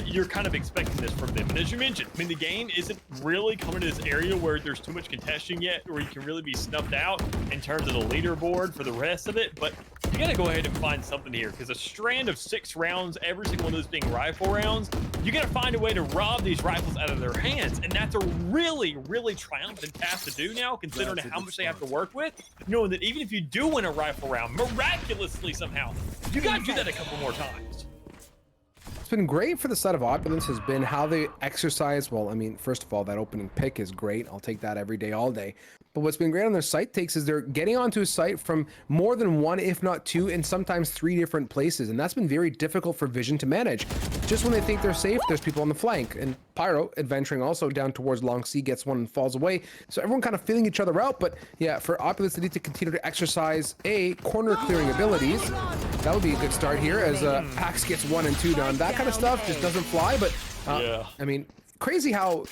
you're kind of expecting this from them. And as you mentioned, I mean, the game isn't really coming to this area where there's too much contention yet, where you can really be snuffed out in terms of the leaderboard for the rest of it. But you gotta go ahead and find something here, because a strand of 6 rounds, every single one of those being rifle rounds, you gotta find a way to rob these rifles out of their hands. And that's a really, really triumphant task to do now, considering how much they have to work with, knowing that even if you do win a rifle round, miraculously somehow, you gotta do that a couple more times. What's been great for the side of Opulence has been how they exercise. Well, I mean, first of all, that opening pick is great. I'll take that every day, all day. But what's been great on their site takes is they're getting onto a site from more than 1, if not 2, and sometimes 3 different places. And that's been very difficult for Vision to manage. Just when they think they're safe, there's people on the flank. And Pyro, adventuring also down towards Long C, gets one and falls away. So everyone kind of feeling each other out. But yeah, for Opulence, they need to continue to exercise corner clearing abilities. That would be a good start here as Axe gets 1 and 2 done. That kind of stuff just doesn't fly. But I mean, crazy how,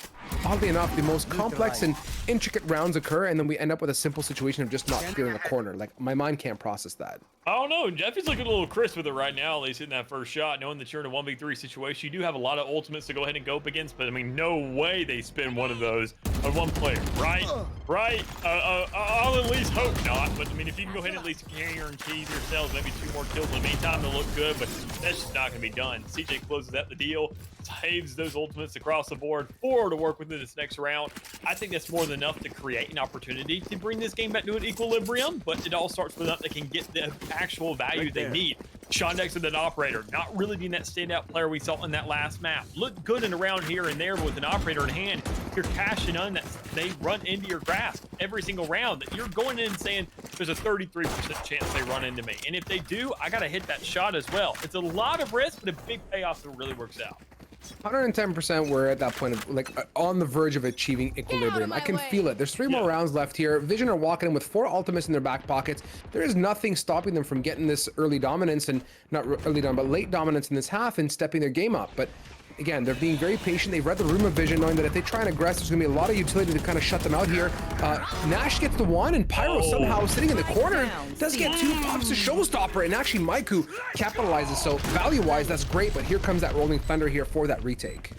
oddly enough, the most complex and intricate rounds occur, and then we end up with a simple situation of just not clearing a corner. Like, my mind can't process that. I don't know. Jeffy's looking a little crisp with it right now, at least hitting that first shot, knowing that you're in a 1v3 situation. You do have a lot of ultimates to go ahead and go up against, but I mean, no way they spend one of those on one player, right? Right? I'll at least hope not, but I mean, if you can go ahead and at least guarantee yourselves maybe 2 more kills in the meantime, they'll look good, but that's just not going to be done. CJ closes out the deal, saves those ultimates across the board, 4 to work with in this next round. I think that's more than enough to create an opportunity to bring this game back to an equilibrium, but it all starts with that they can get the actual value they need. Shondex with an operator, not really being that standout player we saw in that last map. Looked good and around here and there, but with an operator in hand, you're cashing on that they run into your grasp every single round. That you're going in and saying there's a 33% chance they run into me, and if they do, I gotta hit that shot as well. It's a lot of risk, but a big payoff that really works out. 110%, we're at that point of like on the verge of achieving equilibrium. I can feel it. There's 3 more rounds left here. Vision are walking in with 4 ultimates in their back pockets. There is nothing stopping them from getting this early dominance, and not early dominance, but late dominance in this half and stepping their game up. But again, they're being very patient. They've read the room of Vision, knowing that if they try and aggress, there's going to be a lot of utility to kind of shut them out here. Nash gets the 1, and Pyro somehow sitting in the corner does get 2 pops to Showstopper, and actually Maiku capitalizes. So value-wise, that's great, but here comes that Rolling Thunder here for that retake.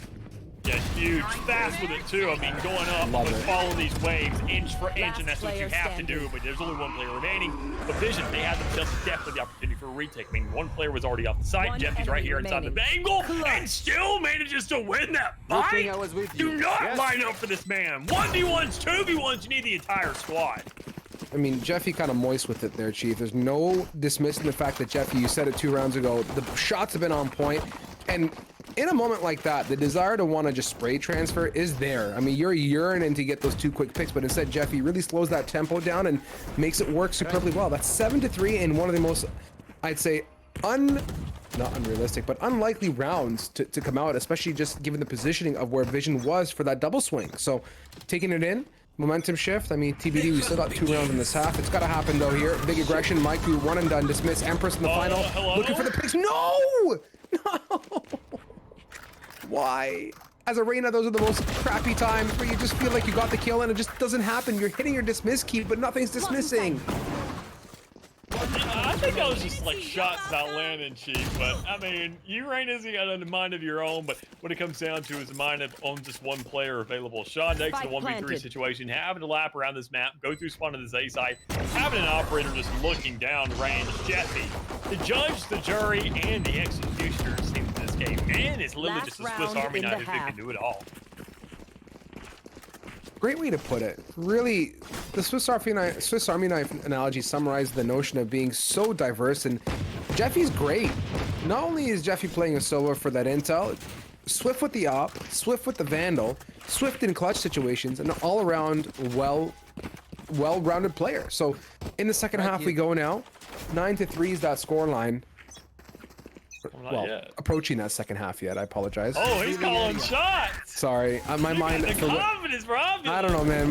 Yeah, huge. Fast with it, too. I mean, going up, but following these waves inch for inch, and that's what you have to do. But there's only 1 player remaining. But Vision, they had themselves definitely the opportunity for a retake. I mean, 1 player was already off the site. Jeffy's right here inside the angle, and still manages to win that fight. Do not line up for this man. 1v1s, 2v1s, you need the entire squad. I mean, Jeffy kind of moist with it there, Chief. There's no dismissing the fact that Jeffy, you said it 2 rounds ago, the shots have been on point, and in a moment like that, the desire to want to just spray transfer is there. I mean, you're yearning to get those 2 quick picks, but instead Jeffy really slows that tempo down and makes it work superbly well. That's 7-3 in one of the most, I'd say, not unrealistic, but unlikely rounds to come out, especially just given the positioning of where Vision was for that double swing. So taking it in, momentum shift. I mean, TBD, we still got 2 rounds in this half. It's got to happen though here. Big aggression, Maiku 1 and done, dismiss Empress in the final. Looking for the picks. No! No! Why? As Arena, those are the most crappy times where you just feel like you got the kill and it just doesn't happen. You're hitting your dismiss key, but nothing's dismissing. I think that was just like shots not landing, Chief. But I mean, you Reina's got a mind of your own, but what it comes down to is a mind of on just one player available. Sean next in a 1v3 situation, having to lap around this map, go through spawn to this A side, having an operator just looking down range. Jeffy, the judge, the jury, and the executioner in this game. Man, it's literally just a Swiss Army knife who can do it all. Great way to put it. Really, the Swiss Army knife analogy summarized the notion of being so diverse, and Jeffy's great. Not only is Jeffy playing a solo for that intel, swift with the op, swift with the vandal, swift in clutch situations, and all around well-rounded player. So in the second half we go now. 9-3 is that score line. Well, approaching that second half yet. I apologize. Oh, he's calling shots. Sorry, my mind. The confidence, Rob. I don't know, man.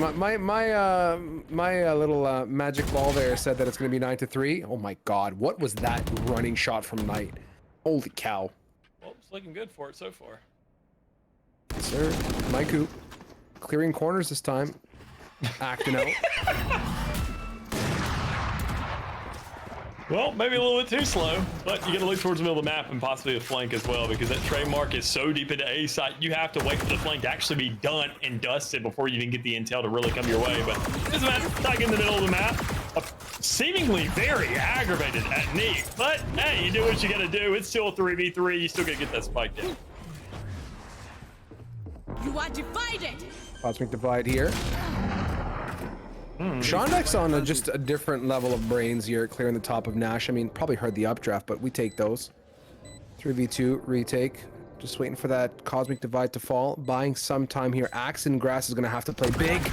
My little magic ball there said that it's going to be 9-3. Oh my God, what was that running shot from Knight? Holy cow. Well, it's looking good for it so far. Yes, sir, Maiku clearing corners this time, acting out. Well, maybe a little bit too slow, but you got to look towards the middle of the map and possibly a flank as well, because that trademark is so deep into A site, you have to wait for the flank to actually be done and dusted before you even get the intel to really come your way. But it doesn't matter, tag in the middle of the map, seemingly very aggravated at Neek, but hey, you do what you got to do. It's still a 3v3, you still got to get that spike down. You are divided. Cosmic Divide here. Shondek's on just a different level of brains here, clearing the top of Nash. I mean, probably heard the updraft, but we take those. 3v2 retake. Just waiting for that Cosmic Divide to fall. Buying some time here. Axe and Grass is going to have to play big.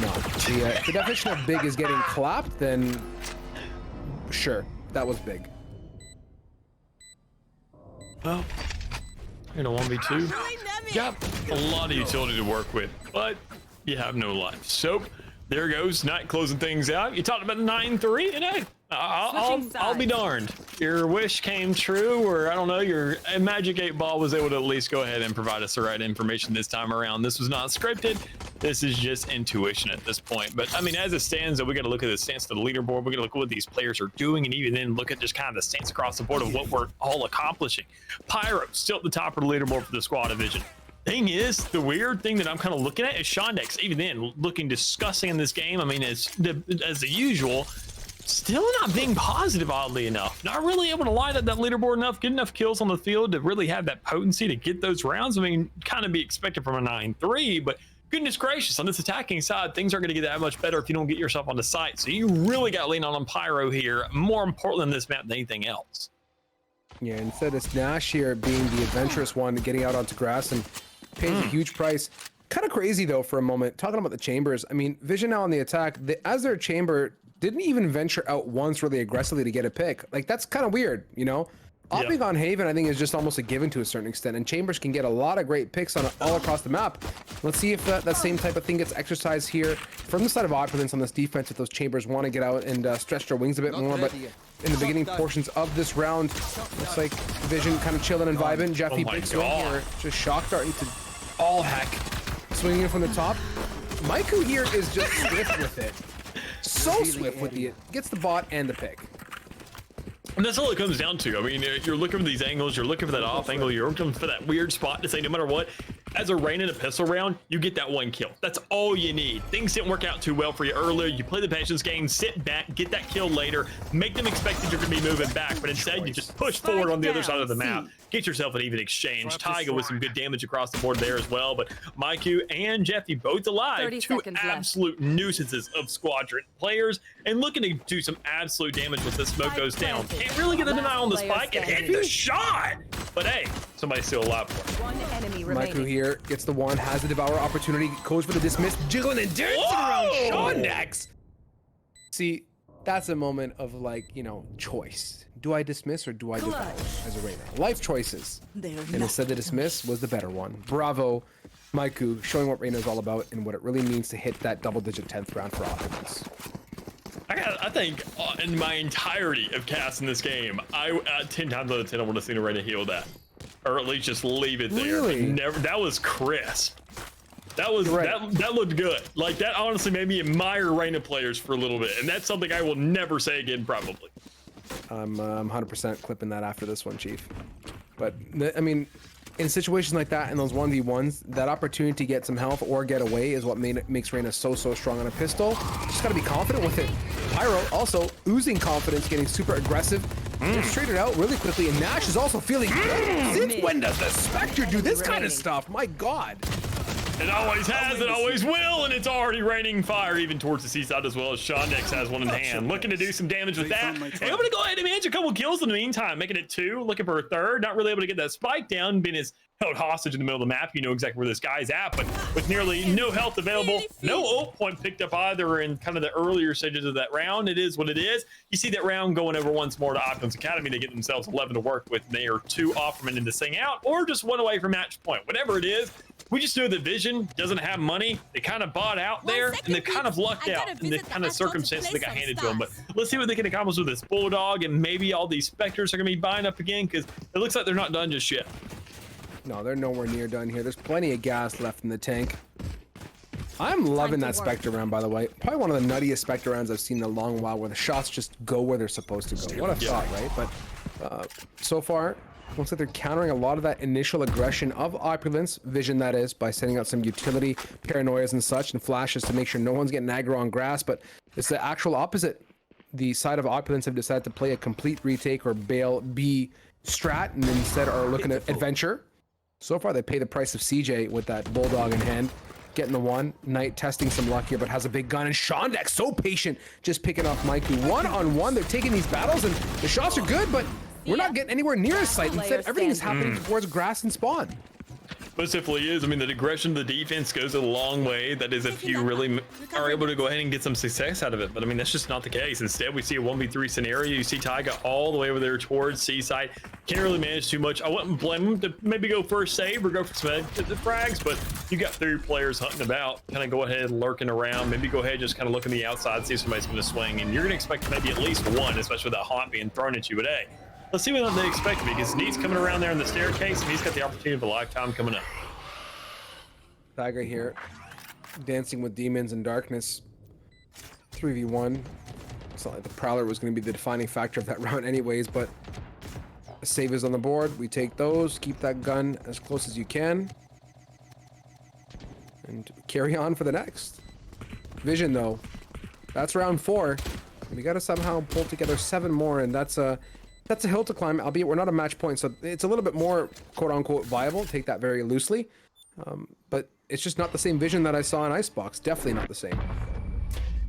No. The definition of big is getting clapped, then sure, that was big. Well, in a 1v2, you got a lot of utility to work with, but you have no life. So there goes Knight closing things out. You talked about the 9-3, and hey, I'll be darned. Your wish came true, or I don't know, your Magic 8 Ball was able to at least go ahead and provide us the right information this time around. This was not scripted. This is just intuition at this point. But I mean, as it stands, we got to look at the stance of the leaderboard. We got to look at what these players are doing, and even then look at just kind of the stance across the board of what we're all accomplishing. Pyro still at the top of the leaderboard for the squad division. Thing is, the weird thing that I'm kind of looking at is Shondex, even then, looking disgusting in this game. I mean, as the usual, still not being positive, oddly enough. Not really able to light up that leaderboard enough, get enough kills on the field to really have that potency to get those rounds. I mean, kind of be expected from a 9-3, but goodness gracious, on this attacking side, things aren't going to get that much better if you don't get yourself on the site. So you really got to lean on Pyro here, more important than this map than anything else. Yeah, instead it's Nash here being the adventurous one, getting out onto grass and pays a huge price. Kind of crazy though for a moment, talking about the chambers. I mean, Vision now on the attack, as their chamber didn't even venture out once really aggressively to get a pick. Like, that's kind of weird, you know? Opting on Haven, I think, is just almost a given to a certain extent, and Chambers can get a lot of great picks on all across the map. Let's see if that same type of thing gets exercised here from the side of Opulence on this defense, if those Chambers want to get out and stretch their wings a bit more. But in the beginning portions of this round, looks like Vision kind of chilling and vibing. Jeffy big swing here, just shock darting to all heck, swinging from the top. Maiku here is just swift with it, so swift with it, gets the bot and the pick. And that's all it comes down to. I mean, you're looking for these angles, you're looking for that off angle, you're looking for that weird spot to say no matter what, as a Reina in a pistol round, you get that one kill. That's all you need. Things didn't work out too well for you earlier. You play the patience game, sit back, get that kill later, make them expect that you're going to be moving back, but instead you just push forward on the other side of the map. Get yourself an even exchange. Taiga with some good damage across the board there as well, but Maiku and Jeffy both alive. Two absolute nuisances of squadron players and looking to do some absolute damage once the smoke goes down. Can't really get the denial on the spike and hit the shot, but hey, somebody's still alive for it. One enemy remaining. Maiku here gets the one, has the devour opportunity, goes for the dismiss, jiggling and dancing around Shondex. See, that's a moment of, like, you know, choice. Do I dismiss or do I devour as a Reina? Life choices. And instead the dismiss was the better one. Bravo, Maiku, showing what Reina is all about and what it really means to hit that double-digit 10th round for offense. I think in my entirety of casting this game, 10 times out of 10 I want to see a Reina heal that, or at least just leave it there. Really? Never. That was crisp. That was that looked good. Like, that honestly made me admire Reina players for a little bit, and that's something I will never say again, probably. I'm 100% clipping that after this one, Chief. But I mean, in situations like that, in those 1v1s, that opportunity to get some health or get away is what makes Reyna so strong on a pistol. Just gotta be confident with it. Pyro also oozing confidence, getting super aggressive. Just traded out really quickly, and Nash is also feeling good. Since when does the Spectre do this kind of stuff? My God. It always has, it always will, and it's already raining fire even towards the seaside as well as Shondex has one in hand. Looking to do some damage with that. Able to go ahead and manage a couple kills in the meantime, making it 2, looking for a 3rd. Not really able to get that spike down, being held hostage in the middle of the map. You know exactly where this guy's at, but with nearly no health available, no ult point picked up either in kind of the earlier stages of that round. It is what it is. You see that round going over once more to Optimum's Academy to get themselves 11 to work with. They are 2 off from ending this thing out, or just 1 away from match point. Whatever it is, we just know that Vision doesn't have money. They kind of bought out there, and they kind of lucked out in the kind of circumstances that got handed to them. But let's see what they can accomplish with this Bulldog, and maybe all these Spectres are going to be buying up again, because it looks like they're not done just yet. No, they're nowhere near done here. There's plenty of gas left in the tank. I'm loving that Spectre round, by the way. Probably one of the nuttiest Spectre rounds I've seen in a long while, where the shots just go where they're supposed to go. What a thought, right? But so far, looks like they're countering a lot of that initial aggression of Opulence, Vision that is, by sending out some utility paranoias and such, and flashes to make sure no one's getting aggro on grass. But it's the actual opposite. The side of Opulence have decided to play a complete retake or bail B strat, and instead are looking at adventure. So far, they pay the price of CJ with that Bulldog in hand. Getting the 1. Knight testing some luck here, but has a big gun. And Shondex, so patient, just picking off Mikey. 1-on-1, they're taking these battles, and the shots are good, but we're not getting anywhere near his sight. Instead, everything is happening towards grass and spawn. Most definitely is. I mean, the aggression of the defense goes a long way. That is if you really are able to go ahead and get some success out of it. But I mean, that's just not the case. Instead, we see a 1v3 scenario. You see Taiga all the way over there towards Seaside. Can't really manage too much. I wouldn't blame him to maybe go for a save or go for some frags, but you got 3 players hunting about, kind of go ahead and lurking around. Maybe go ahead and just kind of look on the outside, see if somebody's going to swing. And you're going to expect maybe at least 1, especially with that haunt being thrown at you. But hey, let's see what they expect, because Neat's coming around there in the staircase, and he's got the opportunity of a lifetime coming up. Tiger here, dancing with demons and darkness. 3v1. It's not like the Prowler was going to be the defining factor of that round anyways, but a save is on the board. We take those, keep that gun as close as you can, and carry on for the next. Vision though, that's round 4. We got to somehow pull together 7 more, and that's a hill to climb, albeit we're not a match point, so it's a little bit more quote-unquote viable. Take that very loosely. But it's just not the same Vision that I saw in Icebox. Definitely not the same.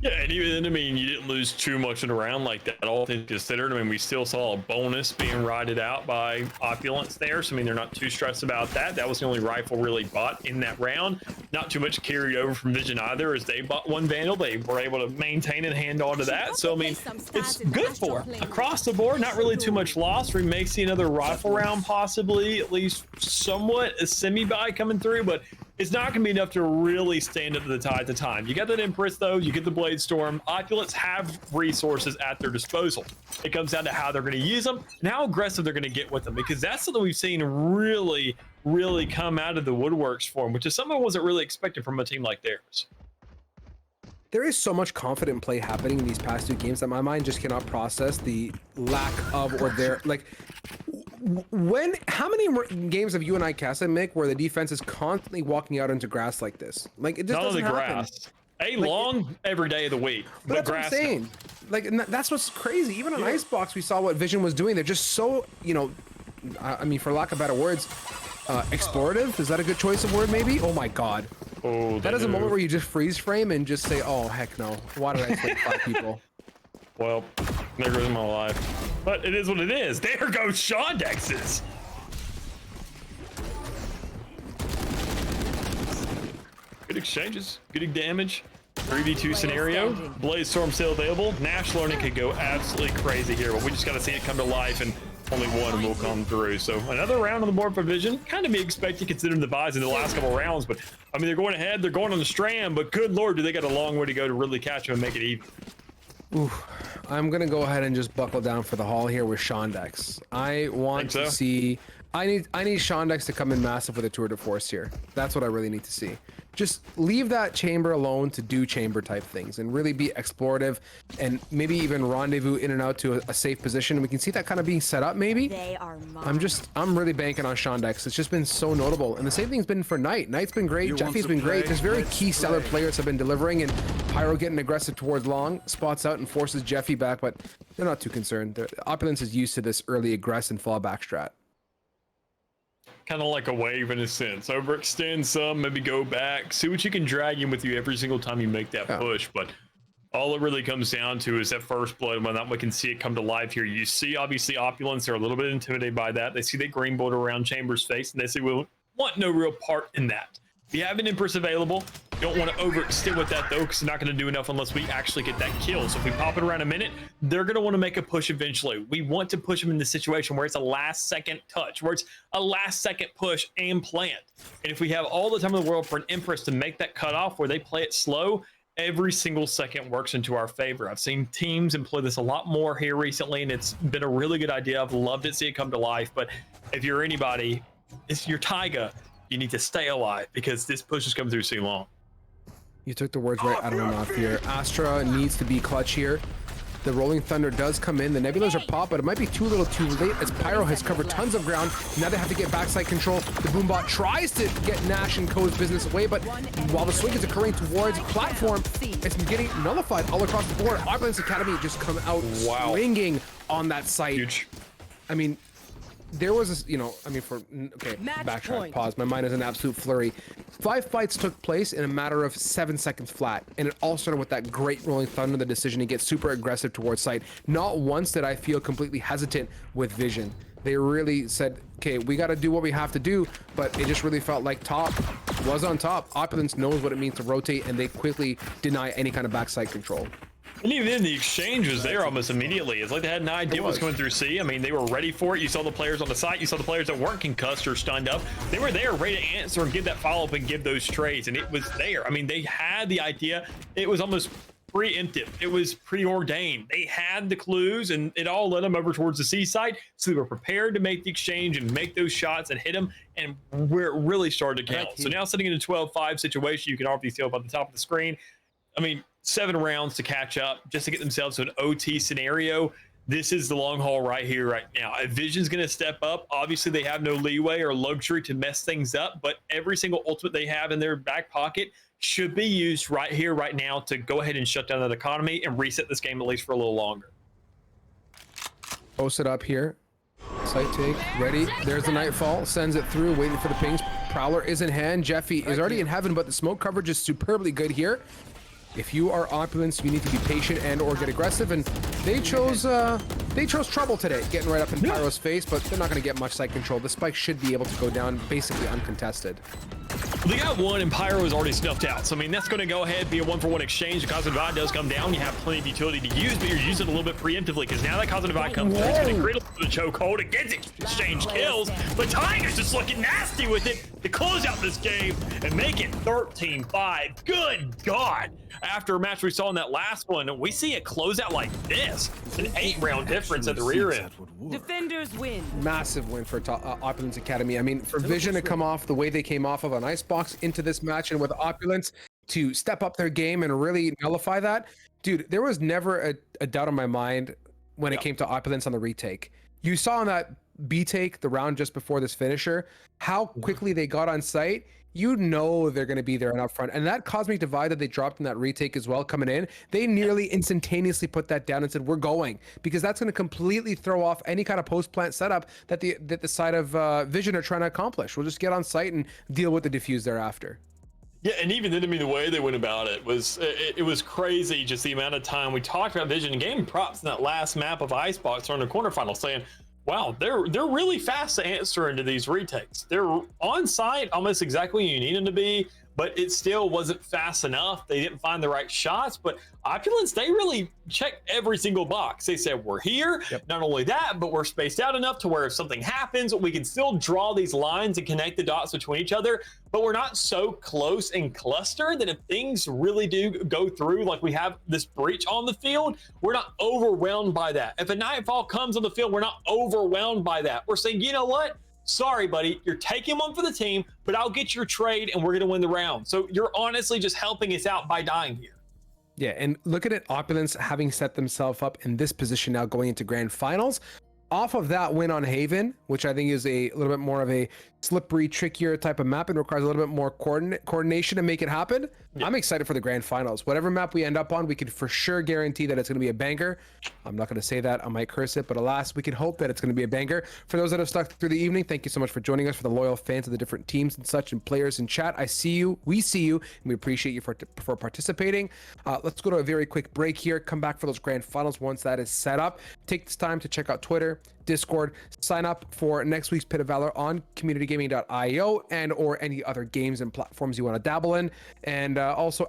Yeah, and even then, I mean, you didn't lose too much in a round like that, all things considered. I mean, we still saw a bonus being rided out by Opulence there. So, I mean, they're not too stressed about that. That was the only rifle really bought in that round. Not too much carried over from Vision either, as they bought 1 Vandal. They were able to maintain and hand on to that. So, I mean, it's good for them. Across the board, not really too much loss. We may see another rifle round, possibly, at least somewhat a semi-buy coming through, but it's not going to be enough to really stand up to the tide at the time. You got that Empress, though. You get the Blade Storm. Opulence have resources at their disposal. It comes down to how they're going to use them and how aggressive they're going to get with them, because that's something we've seen really come out of the woodworks for them, which is something I wasn't really expecting from a team like theirs. There is so much confident play happening in these past 2 games that my mind just cannot process the lack of, or their, like, how many games have you and I cast, Mick, where the defense is constantly walking out into grass like this? Like, it just doesn't happen. Grass. Long every day of the week. But that's grass what I'm saying. Like, and that's what's crazy. Even on Icebox, we saw what Vision was doing. They're just so, you know, I mean, for lack of better words, explorative. Is that a good choice of word, maybe? Oh my God. Oh, that is a moment where you just freeze frame and just say, oh, heck no. Why did I play 5 people? Well, there goes my life. But it is what it is. There goes Shondex's. Good exchanges, good damage. 3v2 scenario. Blaze Storm still available. Nash learning could go absolutely crazy here, but we just got to see it come to life, and only 1 will come through. So another round on the board for Vision. Kind of be expected considering the buys in the last couple of rounds, but I mean, they're going ahead, they're going on the strand, but good Lord, do they got a long way to go to really catch them and make it even. Ooh, I'm gonna go ahead and just buckle down for the haul here with Shondex. I want to see I need Shondex to come in massive with a tour de force here. That's what I really need to see. Just leave that chamber alone to do chamber type things and really be explorative and maybe even rendezvous in and out to a safe position. We can see that kind of being set up maybe. They are mine. I'm really banking on Shondex. It's just been so notable. And the same thing's been for Knight. Knight's been great. Jeffy's been great. There's very key seller players have been delivering, and Pyro getting aggressive towards long, spots out and forces Jeffy back, but they're not too concerned. Opulence is used to this early aggress and fallback strat. Kind of like a wave in a sense. Overextend some, maybe go back, see what you can drag in with you every single time you make that push. But all it really comes down to is that first blood. When we can see it come to life here, you see obviously Opulence are a little bit intimidated by that. They see that green border around Chamber's face, and they say, we want no real part in that. If you have an Empress available, you don't want to overextend with that though, because it's not going to do enough unless we actually get that kill. So if we pop it around a minute, they're going to want to make a push eventually. We want to push them in the situation where it's a last second touch, where it's a last second push and plant. And if we have all the time in the world for an Empress to make that cutoff where they play it slow, every single second works into our favor. I've seen teams employ this a lot more here recently, and it's been a really good idea. I've loved it, see it come to life. But if you're anybody, it's your Taiga. You need to stay alive because this push is coming through too long. You took the words right out of my mouth here. Astra needs to be clutch here. The Rolling Thunder does come in. The Nebulas are popped, but it might be too little too late as Pyro has covered tons of ground. Now they have to get backside control. The Boombot tries to get Nash and Co's business away, but while the swing is occurring towards platform, it's getting nullified all across the board. Opulence Academy just come out swinging on that site. Huge. I mean, there was this, backtrack, pause. My mind is an absolute flurry. 5 fights took place in a matter of 7 seconds flat, and it all started with that great Rolling Thunder, the decision to get super aggressive towards site. Not once did I feel completely hesitant with Vision. They really said, okay, we got to do what we have to do, but it just really felt like top was on top. Opulence knows what it means to rotate, and they quickly deny any kind of backside control. And even then, the exchange was there almost immediately. It's like they had an idea what was going through C. I mean, they were ready for it. You saw the players on the site. You saw the players that weren't concussed or stunned up. They were there ready to answer and give that follow-up and give those trades. And it was there. I mean, they had the idea. It was almost preemptive. It was preordained. They had the clues, and it all led them over towards the C side. So they were prepared to make the exchange and make those shots and hit them. And where it really started to count. So now sitting in a 12-5 situation, you can already see up at the top of the screen. I mean, 7 rounds to catch up just to get themselves to an OT scenario. This is the long haul right here, right now. If Vision's going to step up, obviously they have no leeway or luxury to mess things up, but every single ultimate they have in their back pocket should be used right here, right now to go ahead and shut down that economy and reset this game at least for a little longer. Post it up here. Site take, ready. There's the Nightfall, sends it through, waiting for the pings. Prowler is in hand. Jeffy is already in heaven, but the smoke coverage is superbly good here. If you are Opulence, you need to be patient and or get aggressive, and they chose trouble today, getting right up in Pyro's face, but they're not going to get much site control. The spike should be able to go down basically uncontested. They got one, and Pyro is already snuffed out. So, I mean, that's going to go ahead, be a 1-for-1 exchange. The Cosmic Divide does come down. You have plenty of utility to use, but you're using it a little bit preemptively because now that Cosmic Divide comes through, it's going to create a little bit of chokehold against exchange kills. But Tiger's just looking nasty with it to close out this game and make it 13-5. Good God. After a match we saw in that last one, we see a closeout like this. An 8-round difference at the rear end. Defenders win. Massive win for Opulence Academy. I mean, for Vision to come off the way they came off of an Icebox into this match, and with Opulence to step up their game and really nullify that, dude, there was never a doubt in my mind when it came to Opulence on the retake. You saw on that B take, the round just before this finisher, how quickly they got on site. You know they're going to be there and up front. And that Cosmic Divide that they dropped in that retake as well coming in, they nearly instantaneously put that down and said, we're going. Because that's going to completely throw off any kind of post-plant setup that the side of Vision are trying to accomplish. We'll just get on site and deal with the defuse thereafter. Yeah, and even then, I mean, the way they went about it was crazy. Just the amount of time we talked about Vision and game props in that last map of Icebox during the quarterfinal, saying, wow, they're really fast to answer into these retakes. They're on site almost exactly where you need them to be, but it still wasn't fast enough. They didn't find the right shots, but Opulence, they really checked every single box. They said, we're here. Not only that, but we're spaced out enough to where if something happens, we can still draw these lines and connect the dots between each other, but we're not so close and clustered that if things really do go through, like we have this breach on the field, we're not overwhelmed by that. If a Nightfall comes on the field, we're not overwhelmed by that. We're saying, you know what? sorry, buddy, you're taking one for the team, but I'll get your trade and we're going to win the round. So you're honestly just helping us out by dying here. Yeah, and look at Opulence having set themselves up in this position now going into grand finals. Off of that win on Haven, which I think is a little bit more of a slippery, trickier type of map and requires a little bit more coordination to make it happen. Yeah. I'm excited for the grand finals. Whatever map we end up on, we can for sure guarantee that it's going to be a banger. I'm not going to say that. I might curse it, but alas, we can hope that it's going to be a banger. For those that have stuck through the evening, thank you so much for joining us. For the loyal fans of the different teams and such and players in chat, I see you, we see you, and we appreciate you for participating. Let's go to a very quick break here. Come back for those grand finals once that is set up. Take this time to check out Twitter, Discord, sign up for next week's Pit of Valor on communitygaming.io and or any other games and platforms you want to dabble in, and also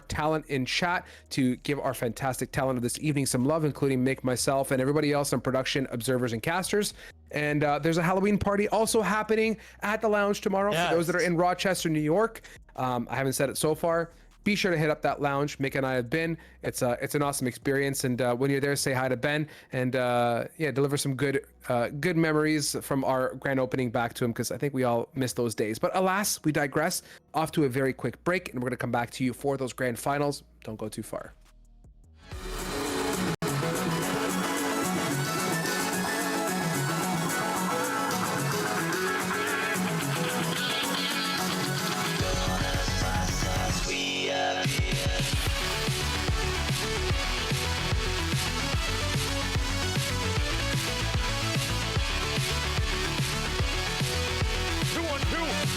!talent in chat to give our fantastic talent of this evening some love, including Mick, myself, and everybody else in production, observers, and casters. And there's a Halloween party also happening at the lounge tomorrow. Yes. For those that are in Rochester, New York. I haven't said it so far. Be sure to hit up that lounge. Mick and I have been. It's an awesome experience, and when you're there, say hi to Ben, and yeah, deliver some good memories from our grand opening back to him, because I think we all miss those days. But alas, we digress. Off to a very quick break, and we're gonna come back to you for those grand finals. Don't go too far.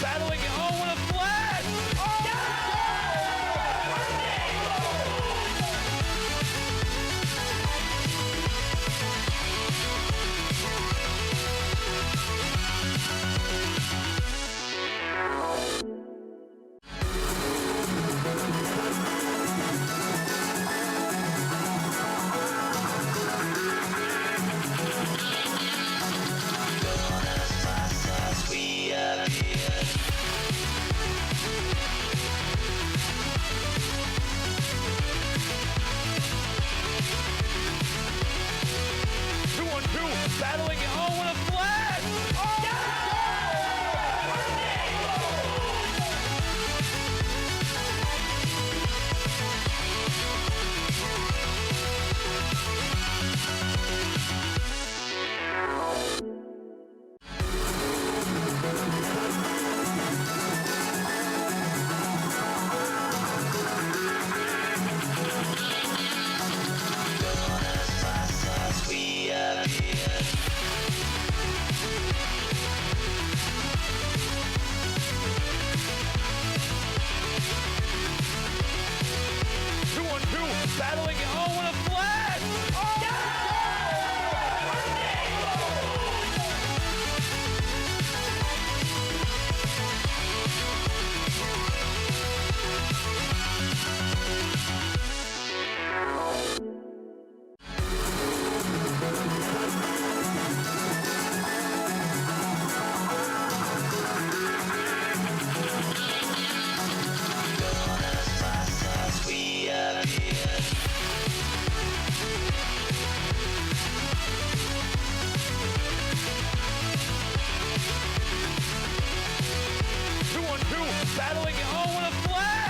Battling, oh, what a flash! Oh, battling, oh, what a flash! Battling, oh, what a flash! Battling, oh, what a flash!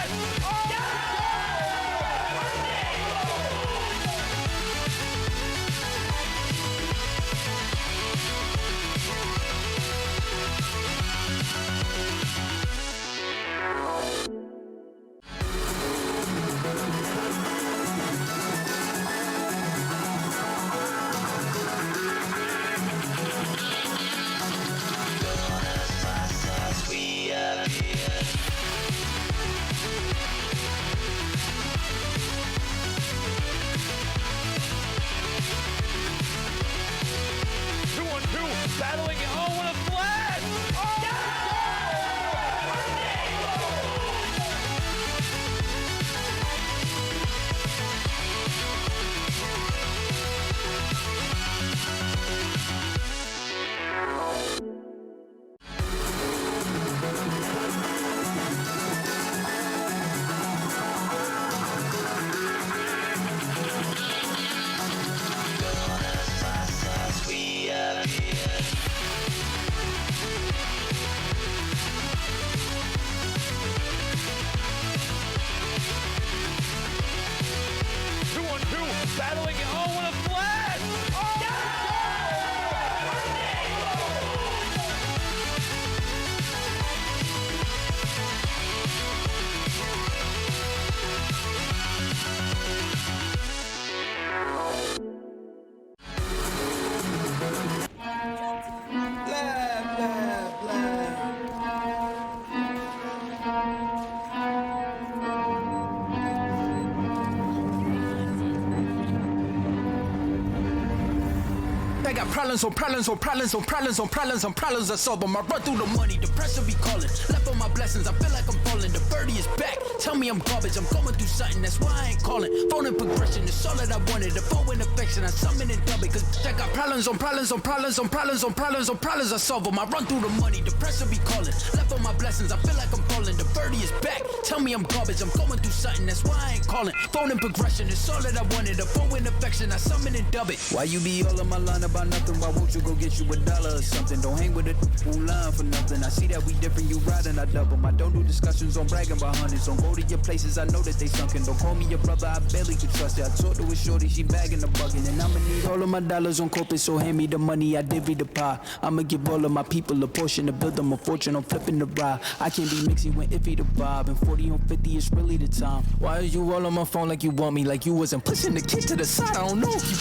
I got problems on problems on problems on problems on problems on problems I solve them. I run through the money, the pressure be calling. Left on my blessings, I feel like I'm falling. The birdie is back. Tell me I'm garbage, I'm going through something, that's why I ain't calling. Phone and progression, it's all that I wanted. The phone and affection, I summon and dub it. Cause I got problems on problems on problems on problems on problems on problems I solve them. I run through the money, the pressure be calling. Left on my blessings, I feel like I'm falling. The birdie is back. Tell me I'm garbage, I'm going through something, that's why I ain't calling. Phone and progression, it's all that I wanted. The phone and affection, I summon and dub it. Why you be all on my line about nothing? Why won't you go get you $1 or something? Don't hang with it who line for nothing. I see that we different, you riding, I double. I don't do discussions on bragging about hundreds. Don't go to your places, I know that they sunken. Don't call me your brother, I barely could trust it. I talked to a shorty, she bagging the bugging. And I'ma need all of my dollars on corporate, so hand me the money, I divvy the pie. I'ma give all of my people a portion to build them a fortune, I'm flipping the ride. I can't be mixy when iffy the vibe. And 40 on 50 is really the time. Why are you all on my phone like you want me? Like you wasn't pushing the kid to the side, I don't know if you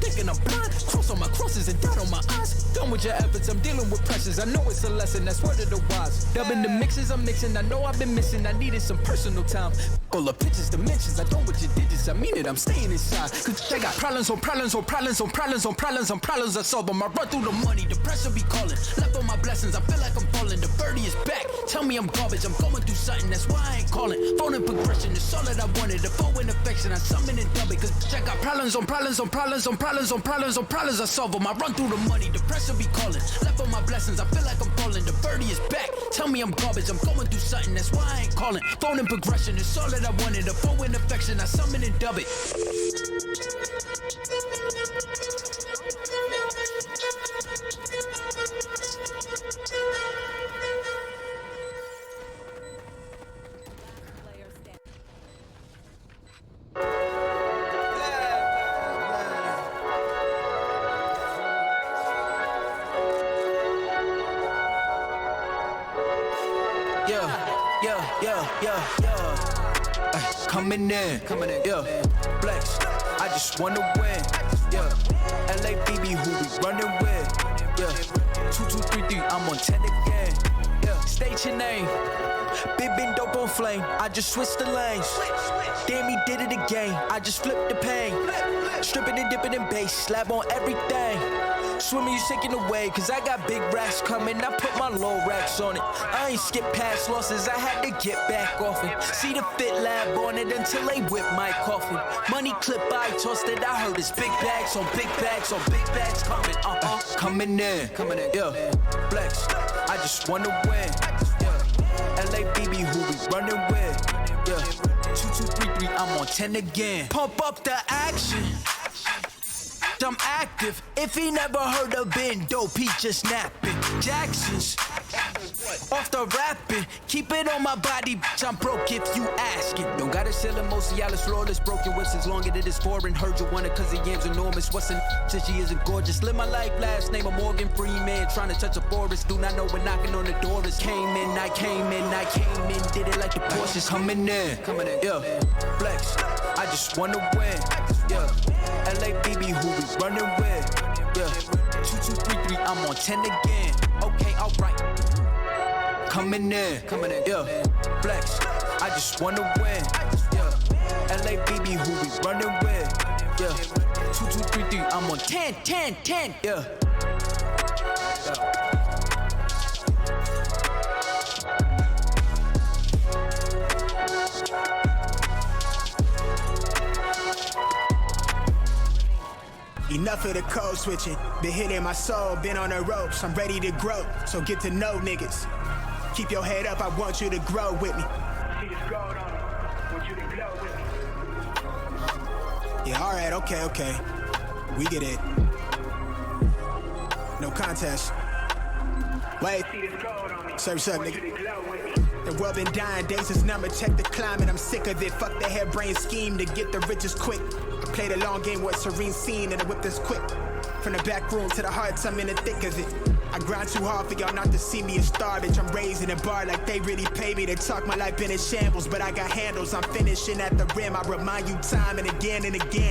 thinking I'm blind. Cross on my crosses and dot on my eyes. Done with your efforts, I'm dealing with pressures. I know it's a lesson, that's word of the wise. Dubbing the mixes I'm mixing, I know I've been missing. I needed some personal time. All the pictures, dimensions, I don't with your digits. I mean it, I'm staying inside. Cause they got problems on problems on problems on problems on problems on problems I solve them. I run through the money, the pressure be calling. Left on my blessings, I feel like I'm falling. The birdie is back. Tell me I'm garbage, I'm going through something, that's why I ain't calling. Phone and progression, it's all that I wanted. The phone and affection, I summon and dub it. Cause I got problems on problems on problems on problems on problems on problems I solve them. I run through the money, the pressure be calling. Left on my blessings, I feel like I'm falling. The birdie is back. Tell me I'm garbage, I'm going through something, that's why I ain't calling. Phone and progression, it's all that I wanted. The phone and affection, I summon and dub it. Coming in, yeah. Flex, I just wanna win, yeah. LABB, who we running with, yeah. 2, 2, 3, 3, I'm on 10 again, yeah. State your name, big been dope on flame. I just switched the lanes. Damn, he did it again. I just flipped the pain. Stripping and dipping in bass, slab on everything. Swimming, you taking away, cause I got big racks coming. I put my low racks on it. I ain't skip past losses, I had to get back off it. See the fit lab on it until they whip my coffin. Money clip, I tossed it, I heard it's big bags on big bags on big bags coming, coming in, yeah. Flex, I just wanna win, yeah. LABB, who we running with, yeah. 2, 2, 3, 3, I'm on 10 again. Pump up the action. I'm active. If he never heard of Ben Dope, he just napping. Jackson's off the rapping. Keep it on my body, bitch. I'm broke if you asking. Don't gotta sell it, most of y'all is flawless. Broken whips as long as it is foreign. Heard you want it cause the yam's enormous. What's in since she isn't gorgeous? Live my life, last name of Morgan Freeman. Trying to touch a forest. Do not know when knocking on the door is. Came in, I came in, I came in. Did it like the Porsches. Coming in, yeah. Flex, I just wanna win, yeah. LABB, who we running with, yeah. 2, 2, 3, 3, I'm on 10 again. Okay, alright. Coming in, yeah. Flex, I just wanna win, yeah. LABB, who we running with, yeah. 2, 2, 3, 3, I'm on 10, 10, 10, yeah. Enough of the code switching. Been hitting my soul, been on the ropes. I'm ready to grow, so get to know niggas. Keep your head up, I want you to grow with me. See this gold on me, want you to glow with me. Yeah, alright, okay. We get it. No contest. Wait. Surf's up, nigga. The world been dying, days is number, check the climate, I'm sick of it. Fuck the harebrained scheme to get the riches quick. I played a long game with a serene scene and I whip this quick. From the back room to the hearts, I'm in the thick of it. I grind too hard for y'all not to see me a star, bitch. I'm raising a bar like they really pay me to talk. My life been in shambles, but I got handles. I'm finishing at the rim. I remind you time and again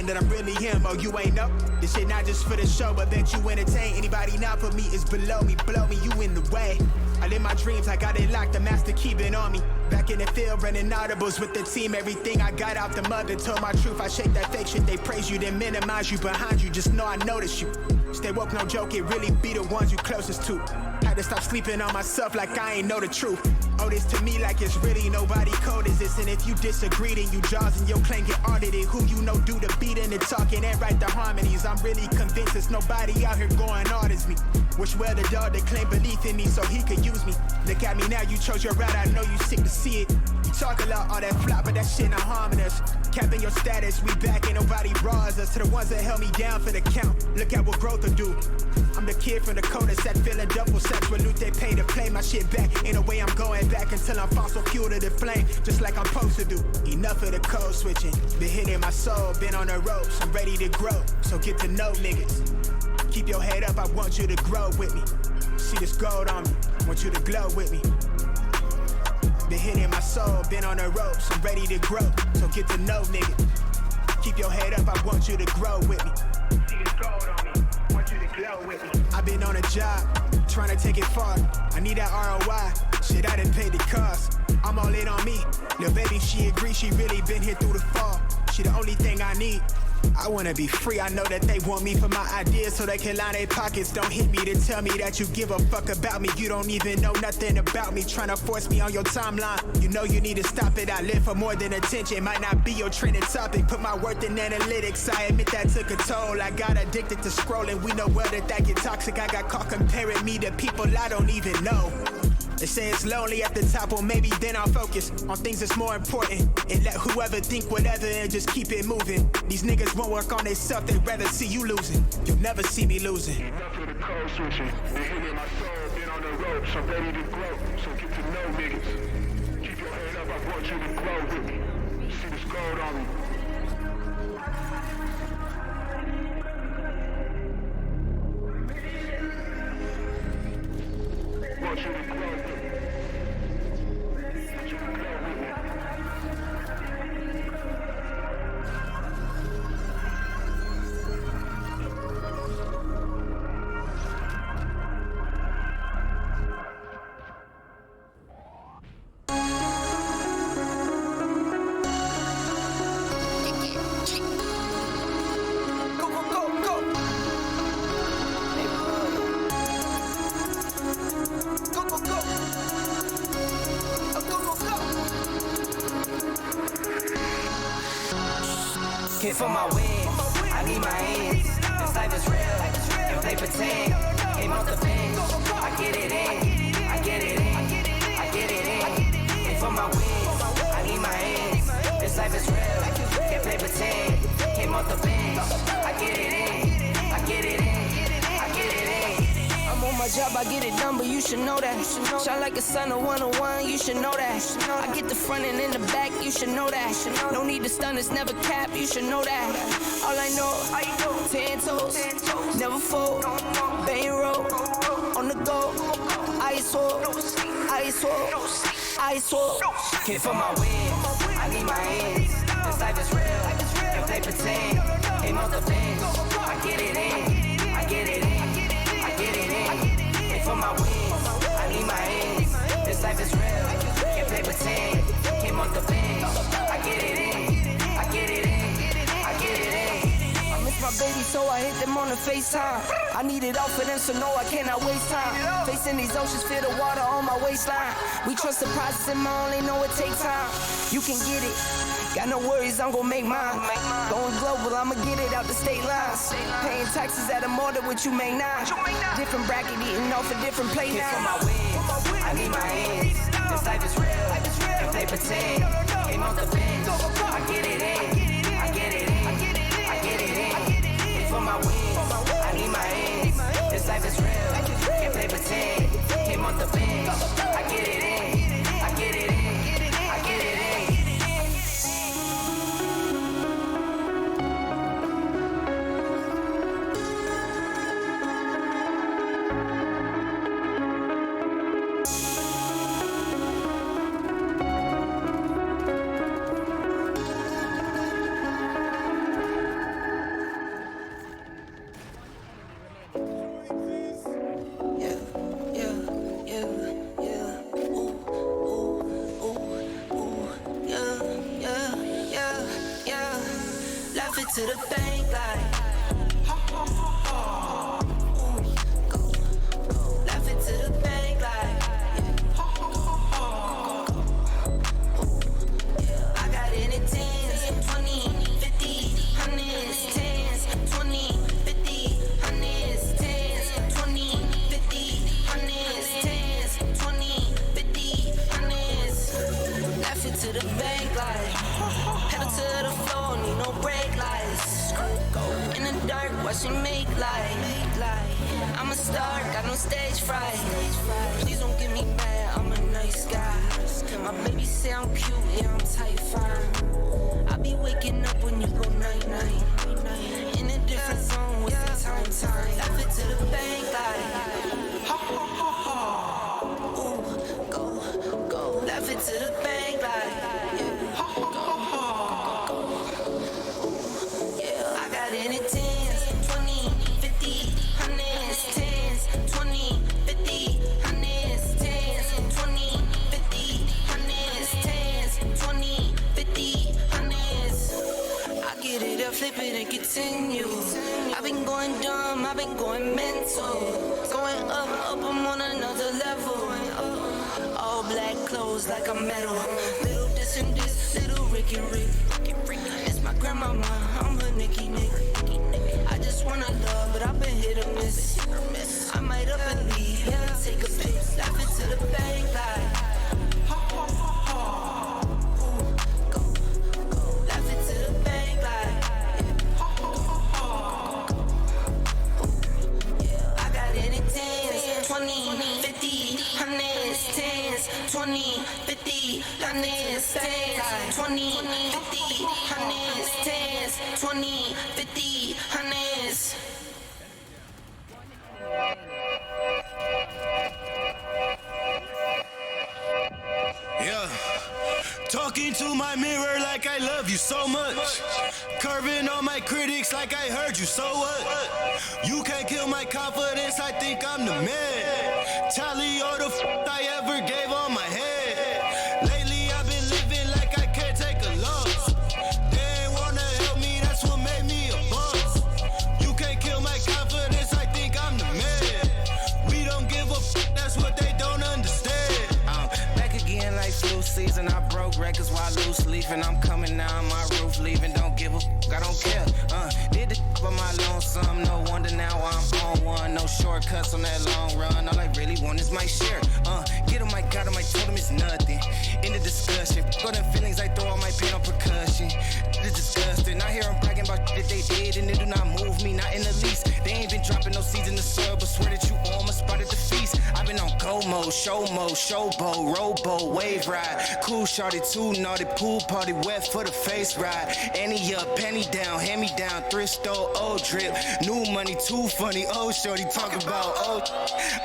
that I'm really him. Oh, you ain't up? This shit not just for the show, but that you entertain. Anybody not for me is below me, blow me, you in the way. I live my dreams, I got it locked, the master keep it on me. Back in the field, running audibles with the team. Everything I got out the mother, told my truth. I shake that fake shit, they praise you, then minimize you behind you. Just know I notice you. Stay woke, no joke, it really be the ones you closest to. Had to stop sleeping on myself like I ain't know the truth. Owe this to me like it's really nobody cold as this. And if you disagree, then you jaws and your claim get audited. Who you know do the beating and talking and write the harmonies. I'm really convinced there's nobody out here going hard as me. Wish well the dog that claimed belief in me so he could use me. Look at me now, you chose your route, I know you sick to see it. You talk a lot, all that flop, but that shit not harming us. Capping your status, we back, ain't nobody bras us. To the ones that held me down for the count, look at what growth will do. I'm the kid from the cul-de-sac, feeling double sex with loot they pay to play my shit back. Ain't no way I'm going back until I'm fossil fuel to the flame, just like I'm supposed to do. Enough of the code switching, been hitting my soul, been on the ropes, I'm ready to grow, so get to know niggas. Keep your head up, I want you to grow with me. See this gold on me, want you to glow with me. Been hitting my soul, been on the ropes, I'm ready to grow, so get to know niggas. Keep your head up, I want you to grow with me. See this gold on me, want you to glow with me. I've been on a job, trying to take it far. I need that ROI, shit I done paid the cost. I'm all in on me, lil' baby she agree, she really been here through the fall. She the only thing I need. I wanna be free, I know that they want me for my ideas so they can line their pockets. Don't hit me to tell me that you give a fuck about me. You don't even know nothing about me, trying to force me on your timeline. You know you need to stop it, I live for more than attention. Might not be your trending topic, put my worth in analytics. I admit that took a toll, I got addicted to scrolling. We know well that get toxic, I got caught comparing me to people I don't even know. They say it's lonely at the top, well maybe then I'll focus on things that's more important. And let whoever think whatever and just keep it moving. These niggas won't work on themselves, they'd rather see you losing. You'll never see me losing. Enough of the code switching. Been hitting my soul, been on the ropes, I'm ready to grow, so get to know niggas. Keep your head up, I want you to grow with me. See this gold on me. Want you to grow with me. Want you to grow with me. Hit for my wins, I need my ends. This life is real, and they pretend. Came off the bench, I get it in, I get it in, I get it in. Hit for my wins, I need my ends. This life is real, can't play pretend. Came off the bench, I get it in, I get it in, I get it in. I'm on my job, I get it done, but you should know that. Shine like a sun, a 101, you should know that. I get the front and in the back, you should know that. No need to stun, it's never cap, you should know that. All I know, 10 toes, never fold, bang roll, on the go, ice wall, ice wall, ice wall. Hit for my wins, I need my ends. This life is real, and play pretend. Came off the bench, I get it in, I get it in, I get it in. Hit for my wins, I need my ends. This life is real, can't play pretend. Came off the bench, I get it in, I get it in, I get it in. I miss my baby, so I hit them on the FaceTime. I need it all for them, so no, I cannot waste time. Facing these oceans, feel the water on my waistline. We trust the process, and I only know it takes time. You can get it. Got no worries, I'm gon' make mine. Going global, I'ma get it out the state lines. Paying taxes at a more than what you make now. Different bracket, eating off a different plate now. For my wins, I need my ends. This life is real, and play pretend. Came off the bench, I get it in, I get it in, I get it in. For my wins, I need my ends. This life is real, can't play pretend. Came off the bench, I get it in, I get it in, I get it in. To the bank like to the bank like pedal to the floor, need no brake lights. In the dark, watching make light. I'm a star, got no stage fright. Please don't get me mad, I'm a nice guy. My baby say I'm cute, yeah, I'm tight fine. I be waking up when you go night-night. In a different zone with the time. Laugh it to the bank like ha ha ha ha. Ooh, go. Laugh it to the bank like yeah. Ha ha ha ha. Yeah, I got it in 10s, 20, 50, 100s, 10s, 20, 50, 100s, 10s, 20, 50, 100s, 10s, 20, 50, 100s. I get it up, flip it and continue. I've been going dumb, I've been going mental. Going up, I'm on another level. All black clothes like a medal. Little this and this, little Ricky Rick. It's my grandmama, I'm her Nicky Nick. I just wanna love, but I've been hit or miss. I might up and leave, yeah, take a pic. Laugh it to the bank like ha ha ha ha. Ooh, go. Laugh it to the bank like ha ha ha ha. Yeah, I got it in 10s, 20, 50, 100s, 10s, 20, 50, 100s, 10s, 20, 50, 100s, 10s, 20, 50, 100s. Yeah. Talking to my mirror like I love you so much. Curving on my critics like I heard you, so what? You can't kill my confidence, I think I'm the man. Tally all the I ever gave on my head. Lately I've been living like I can't take a loss. They ain't wanna help me, that's what made me a boss. You can't kill my confidence, I think I'm the man. We don't give a that's what they don't understand. Back again like flu season. I broke records while loose leafing. I'm coming down my roof, leaving. Don't give a I don't care. Did the by my lonesome. No wonder now I'm on one. No shortcuts on that long run. All I really want is my share. Get on my God, on my totem is nothing. In the discussion, go them feelings I throw all my pain on percussion. It's disgusting. I hear them bragging about shit that they did, and it do not move me, not in the least. They ain't been dropping no seeds in the soil, but swear that you on my spot at the feast. I've been on go mode, showboat, rowboat, wave ride. Cool shorty, too naughty, pool party, wet for the face ride. Annie up, penny down, hand me down, thrift store, old drip. New money, too funny, old shorty, talk about old.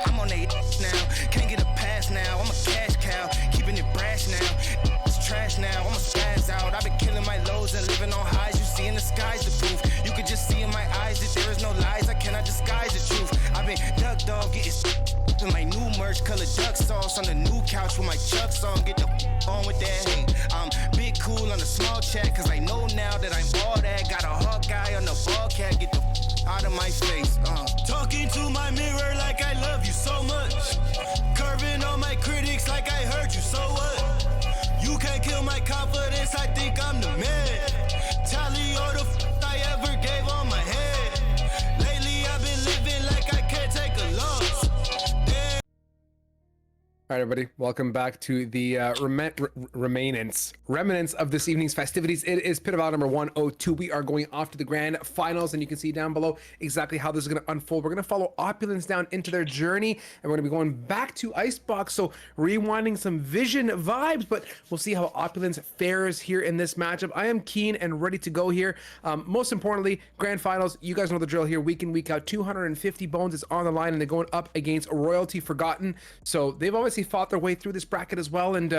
I'm on they now, can't get a pass now. I'm a cash cow, keeping it brash now. It's trash now, I'ma spaz out. I've been killing my lows and living on highs. You see in the skies the proof. You could just see in my eyes that there is no lies. I cannot disguise the truth. I've been duck dog getting in my new merch, colored duck sauce on the new couch with my chucks on. Get the on with that hate. I'm big cool on the small chat, cause I know now that I'm all that. Got a hawk guy on the ball cat, get the out of my face. Talking to my mirror like I love you so much. Curving on my critics like I heard you, so what? You can't kill my confidence, I think I'm the man. Tally all the I ever gave on my head. Lately I've been living like I can't take a loss. All right, everybody, welcome back to the remnants of this evening's festivities. It is Pit of Valor number 102. We are going off to the grand finals, and you can see down below exactly how this is going to unfold. We're going to follow Opulence down into their journey, and we're going to be going back to Icebox, so rewinding some Vision vibes, but we'll see how Opulence fares here in this matchup. I am keen and ready to go here. Most importantly, grand finals, you guys know the drill here, week in, week out. 250 bones is on the line, and they're going up against Royalty Forgotten, so they've obviously fought their way through this bracket as well, and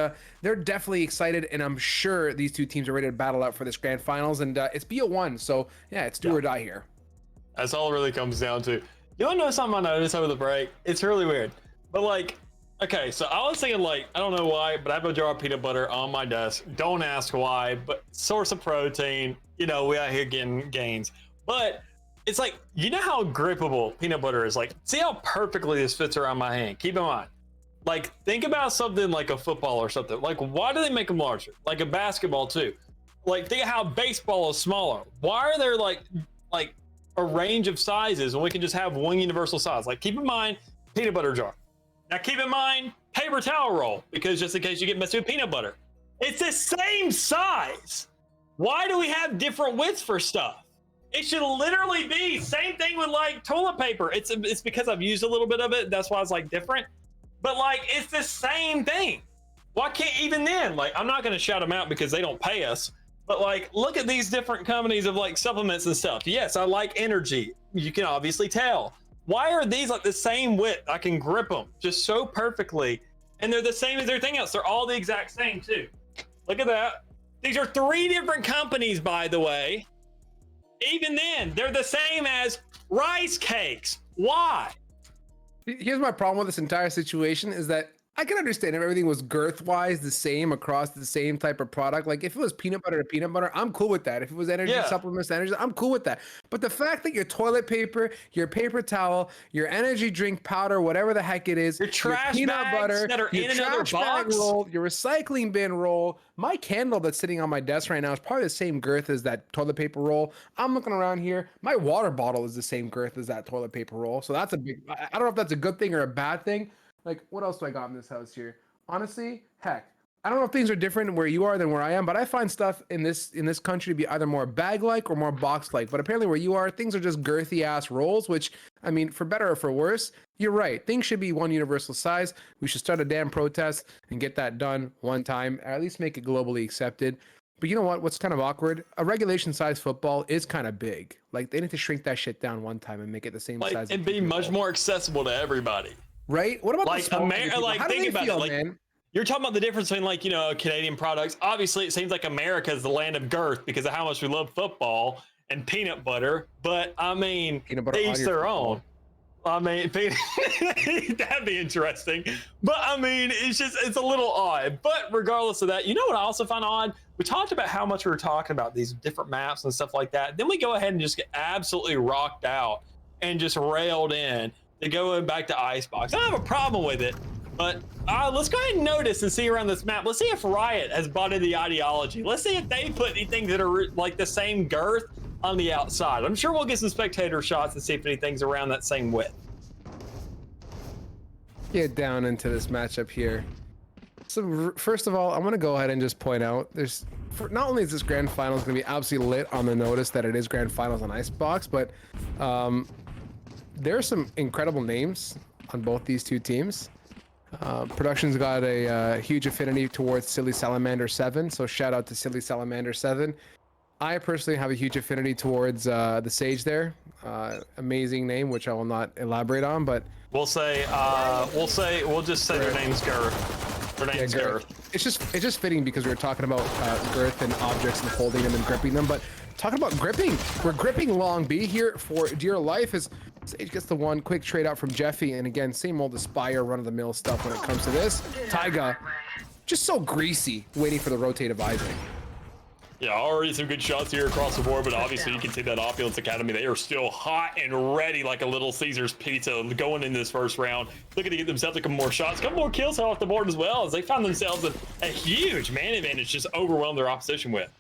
they're definitely excited, and I'm sure these two teams are ready to battle out for this grand finals, and it's BO1, so yeah, it's do or die here. That's all it really comes down to. You want to know something I noticed over the break? It's really weird, but like, okay, so I was thinking, like, I don't know why, but I have a jar of peanut butter on my desk. Don't ask why, but source of protein, you know, we out here getting gains, but it's like, you know how grippable peanut butter is? Like, see how perfectly this fits around my hand. Keep in mind, like, think about something like a football or something. Like, why do they make them larger? Like a basketball too. Like, think of how baseball is smaller. Why are there like a range of sizes when we can just have one universal size? Like, keep in mind, peanut butter jar. Now keep in mind, paper towel roll, because just in case you get messed with peanut butter. It's the same size. Why do we have different widths for stuff? It should literally be same thing with like toilet paper. It's because I've used a little bit of it. That's why it's like different. But like, it's the same thing. Why can't even then? Like, I'm not going to shout them out because they don't pay us. But like, look at these different companies of like supplements and stuff. Yes, I like energy. You can obviously tell. Why are these like the same width? I can grip them just so perfectly. And they're the same as everything else. They're all the exact same too. Look at that. These are 3 different companies, by the way. Even then, they're the same as rice cakes. Why? Here's my problem with this entire situation is that I can understand if everything was girth-wise the same across the same type of product. Like if it was peanut butter to peanut butter, I'm cool with that. If it was energy supplements to energy, I'm cool with that. But the fact that your toilet paper, your paper towel, your energy drink powder, whatever the heck it is, your trash peanut bags butter that are your in another trash bag box, roll, your recycling bin roll, my candle that's sitting on my desk right now is probably the same girth as that toilet paper roll. I'm looking around here. My water bottle is the same girth as that toilet paper roll. So that's a big, I don't know if that's a good thing or a bad thing. Like what else do I got in this house here? Honestly, heck, I don't know if things are different where you are than where I am, but I find stuff in this country to be either more bag-like or more box-like. But apparently where you are, things are just girthy-ass rolls, which, I mean, for better or for worse, you're right. Things should be one universal size. We should start a damn protest and get that done one time, or at least make it globally accepted. But you know what? What's kind of awkward? A regulation-size football is kind of big. Like, they need to shrink that shit down one time and make it the same size. And be much more accessible to everybody. Right? What about like the like How think about feel, it. Like man? you're talking about the difference between like, you know, Canadian products. Obviously, it seems like America is the land of girth because of how much we love football and peanut butter. But I mean, each their own. I mean, that'd be interesting. But I mean, it's a little odd. But regardless of that, you know what I also find odd? We talked about how much we were talking about these different maps and stuff like that. Then we go ahead and just get absolutely rocked out and just railed in. To go back to Icebox. I don't have a problem with it, but let's go ahead and notice and see around this map. Let's see if Riot has bought into the ideology. Let's see if they put anything that are like the same girth on the outside. I'm sure we'll get some spectator shots and see if anything's around that same width. Get down into this matchup here. So first of all, I'm gonna go ahead and just point out not only is this grand finals gonna be absolutely lit on the notice that it is grand finals on Icebox, but there are some incredible names on both these two teams. Production's got a huge affinity towards Silly Salamander 7, so shout out to Silly Salamander 7. I personally have a huge affinity towards the Sage there. Amazing name, which I will not elaborate on, but we'll just say their name's Girth. Their name's Girth. It's just fitting because we were talking about girth and objects and holding them and gripping them, but talking about gripping, we're gripping Long B here for dear life as Sage gets the one quick trade out from Jeffy, and again, same old Aspire run-of-the-mill stuff when it comes to this. Taiga, just so greasy, waiting for the rotate of Isaac. Yeah, already some good shots here across the board, but obviously you can see that Opulence Academy, they are still hot and ready like a Little Caesars pizza going into this first round. Looking to get themselves a couple more shots, a couple more kills off the board as well, as they found themselves a huge man advantage just overwhelmed their opposition with.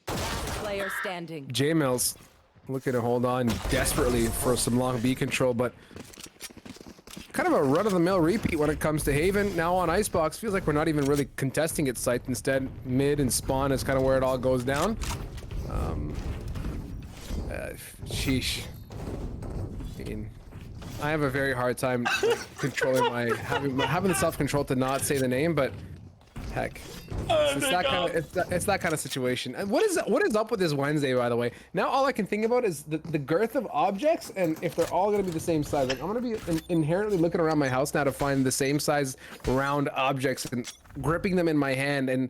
Player standing. J-Mills looking to hold on desperately for some Long B control, but kind of a run-of-the-mill repeat when it comes to Haven. Now on Icebox, feels like we're not even really contesting its site. Instead, mid and spawn is kind of where it all goes down. Sheesh. I mean, I have a very hard time controlling having the self-control to not say the name, but heck, it's that kind of situation. And what is up with this Wednesday, by the way? Now all I can think about is the girth of objects, and if they're all gonna be the same size. Like I'm gonna be inherently looking around my house now to find the same size round objects and gripping them in my hand and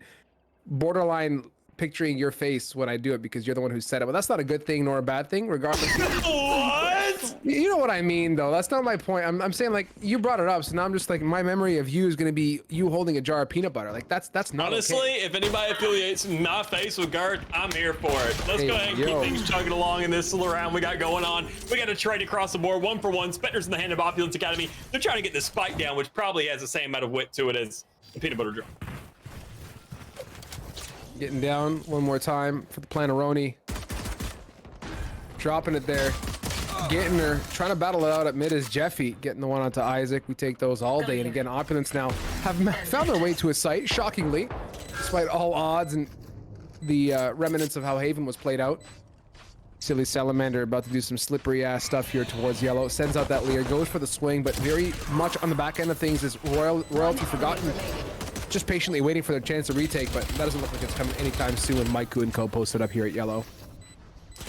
borderline picturing your face when I do it because you're the one who said it. But that's not a good thing nor a bad thing, regardless. What? You know what I mean, though. That's not my point. I'm saying, like, you brought it up, so now I'm just like, my memory of you is gonna be you holding a jar of peanut butter. Like that's not honestly okay. If anybody affiliates my face with Girth, I'm here for it. Let's go ahead and keep things chugging along in this little round we got going on. We got a trade across the board, 1-for-1. Spectre's in the hand of Opulence Academy. They're trying to get this spike down, which probably has the same amount of width to it as the peanut butter jar. Getting down one more time for the Planaroni. Dropping it there. Getting her. Trying to battle it out at mid is Jeffy. Getting the one onto Isaac. We take those all day. And again, Opulence now have found their way to a site, shockingly. despite all odds and the remnants of how Haven was played out. Silly Salamander about to do some slippery ass stuff here towards yellow. Sends out that Lear, goes for the swing, but very much on the back end of things is Royalty Forgotten. Just patiently waiting for their chance to retake, but that doesn't look like it's coming anytime soon with Maiku and Co posted up here at yellow.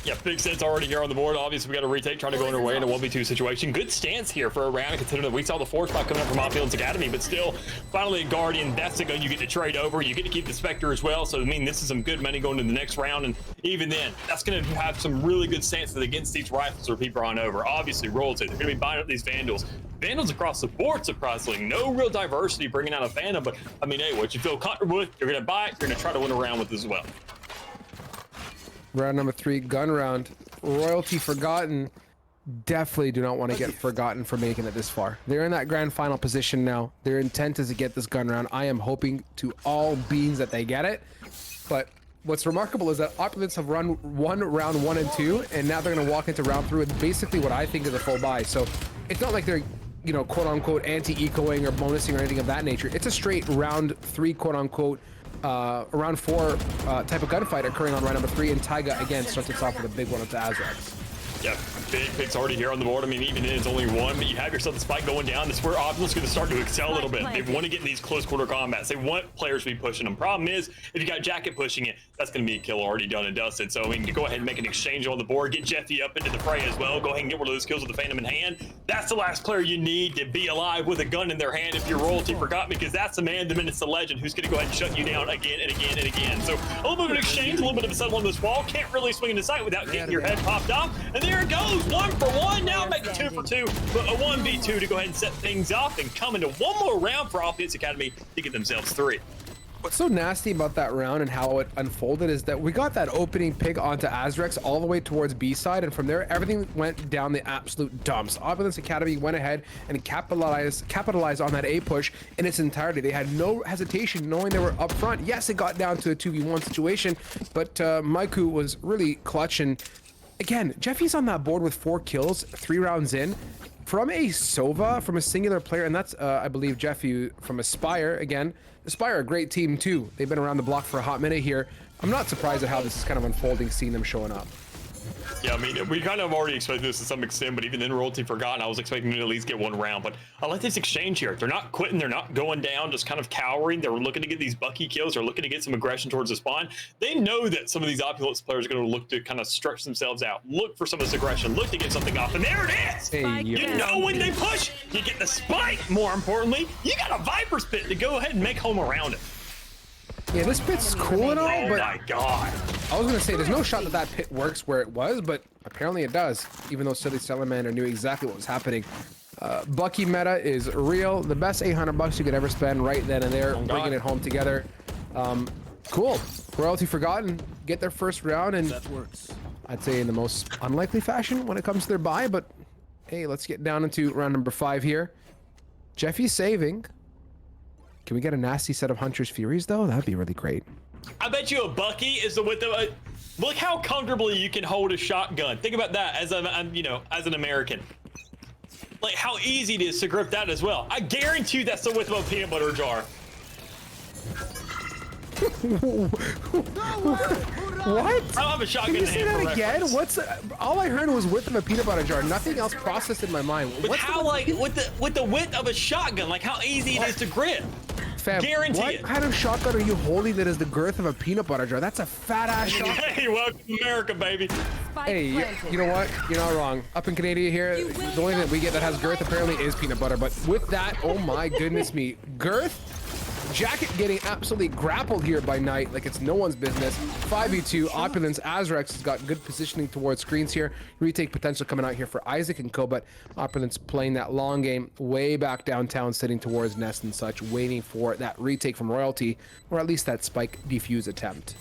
Yeah, big stance already here on the board. Obviously, we got a retake trying to go underway in a 1v2 situation. Good stance here for a round, considering that we saw the 4 spot coming up from Opulence Academy, but still, finally a Guardian. That's the gun you get to trade over. You get to keep the Spectre as well, so I mean, this is some good money going to the next round, and even then, that's going to have some really good stances against these rifles or people on over. Obviously, Royalty, they're going to be buying up these Vandals. Vandals across the board, surprisingly. No real diversity bringing out a Phantom, but I mean, hey, what you feel comfortable with, you're going to buy it, you're going to try to win a round with as well. Round number 3, gun round. Royalty Forgotten definitely do not want to get forgotten for making it this far. They're in that grand final position now. Their intent is to get this gun round. I am hoping to all beans that they get it. But what's remarkable is that Opulence have run round 1 and 2, and now they're going to walk into round 3 with basically what I think is a full buy. So it's not like they're, you know, quote unquote anti-ecoing or bonusing or anything of that nature. It's a straight round 3, quote unquote, round 4 type of gunfight occurring on round number 3, and Taiga again starts us off with a big one to Azrax. Yeah, big picks already here on the board. I mean, even then it's only 1, but you have yourself the spike going down. That's where Opulence is going to start to excel a little bit. They want to get in these close quarter combats. They want players to be pushing them. Problem is, if you got Jacket pushing it, that's going to be a kill already done and dusted. So, I mean, you go ahead and make an exchange on the board. Get Jeffy up into the fray as well. Go ahead and get one of those kills with the Phantom in hand. That's the last player you need to be alive with a gun in their hand if your Royalty Forgot, because that's the man, the minute's the legend, who's going to go ahead and shut you down again and again and again. So, a little bit of an exchange, a little bit of a settle on this wall. Can't really swing into sight without getting your head popped off. And there it goes. 1 for 1. Now make it 2 for 2, but a 1v2 to go ahead and set things up and come into one more round for Opulence Academy to get themselves 3. What's so nasty about that round and how it unfolded is that we got that opening pick onto Azrax all the way towards B side, and from there everything went down the absolute dumps. Opulence Academy went ahead and capitalized on that A push in its entirety. They had no hesitation knowing they were up front. Yes, it got down to a 2v1 situation, but Maiku was really clutch. And again, Jeffy's on that board with 4 kills, 3 rounds in. From a Sova, from a singular player, and that's, I believe, Jeffy from Aspire. Again, Aspire, a great team, too. They've been around the block for a hot minute here. I'm not surprised at how this is kind of unfolding, seeing them showing up. Yeah, I mean, we kind of already expected this to some extent, but even then, Royalty Forgotten, I was expecting to at least get 1 round. But I like this exchange here. They're not quitting. They're not going down, just kind of cowering. They're looking to get these Bucky kills. They're looking to get some aggression towards the spawn. They know that some of these Opulence players are going to look to kind of stretch themselves out, look for some of this aggression, look to get something off. And there it is! Hey, you know when they push, you get the spike. More importantly, you got a Viper's Pit to go ahead and make home around it. Yeah, this pit's cool and all, but oh my god, I was gonna say there's no shot that that pit works where it was, but apparently it does. Even though Silly Salamander knew exactly what was happening. Bucky meta is real. The best $800 you could ever spend right then and there, bringing it home together. Cool. Royalty Forgotten get their first round, and that works. I'd say in the most unlikely fashion when it comes to their buy, but hey, let's get down into round number 5 here. Jeffy's saving. Can we get a nasty set of Hunter's Furies though? That'd be really great. I bet you a Bucky is the width of a... Look how comfortably you can hold a shotgun. Think about that as as an American. Like how easy it is to grip that as well. I guarantee you that's the width of a peanut butter jar. What? I'll have a shotgun. Can you say that again? What's all I heard was width of a peanut butter jar. Nothing else processed in my mind. With how with the width of a shotgun, like how easy it is to grip. Fam, guarantee what it. kind of shotgun are you holding that is the girth of a peanut butter jar? That's a fat ass shotgun. Hey, welcome to America, baby. Hey, you know what? You're not wrong. Up in Canada here, the only thing that we get that has girth apparently is peanut butter. But with that, oh my goodness me, girth. Jacket getting absolutely grappled here by Knight like it's no one's business. 5v2, Opulence. Azrax has got good positioning towards screens here. Retake potential coming out here for Isaac and co, but Opulence playing that long game way back downtown, sitting towards Nest and such, waiting for that retake from Royalty, or at least that spike defuse attempt.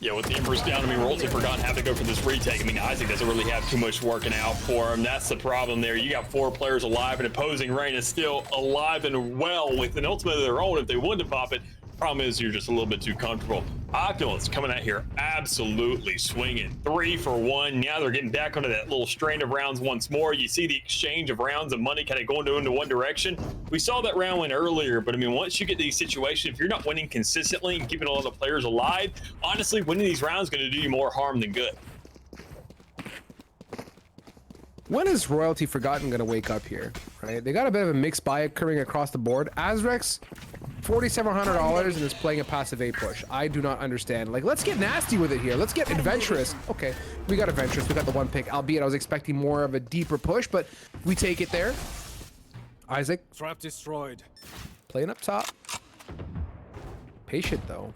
Yeah, with the Empress down, I mean, Royalty Forgotten have to go for this retake. I mean, Isaac doesn't really have too much working out for him. That's the problem there. You got 4 players alive, and opposing Rain is still alive and well with an ultimate of their own if they wanted to pop it. Problem is, you're just a little bit too comfortable. Opulence coming out here absolutely swinging. 3 for 1. Now they're getting back onto that little strain of rounds once more. You see the exchange of rounds of money kind of going into one direction. We saw that round win earlier, but I mean, once you get these situations, if you're not winning consistently and keeping a lot of players alive, honestly, winning these rounds is going to do you more harm than good. When is Royalty Forgotten going to wake up here, right? They got a bit of a mixed buy occurring across the board. Azrex, $4,700 and is playing a passive A push. I do not understand. Like, let's get nasty with it here. Let's get adventurous. Okay, we got adventurous. We got the 1 pick, albeit I was expecting more of a deeper push, but we take it there. Isaac. Trap destroyed. Playing up top. Patient, though.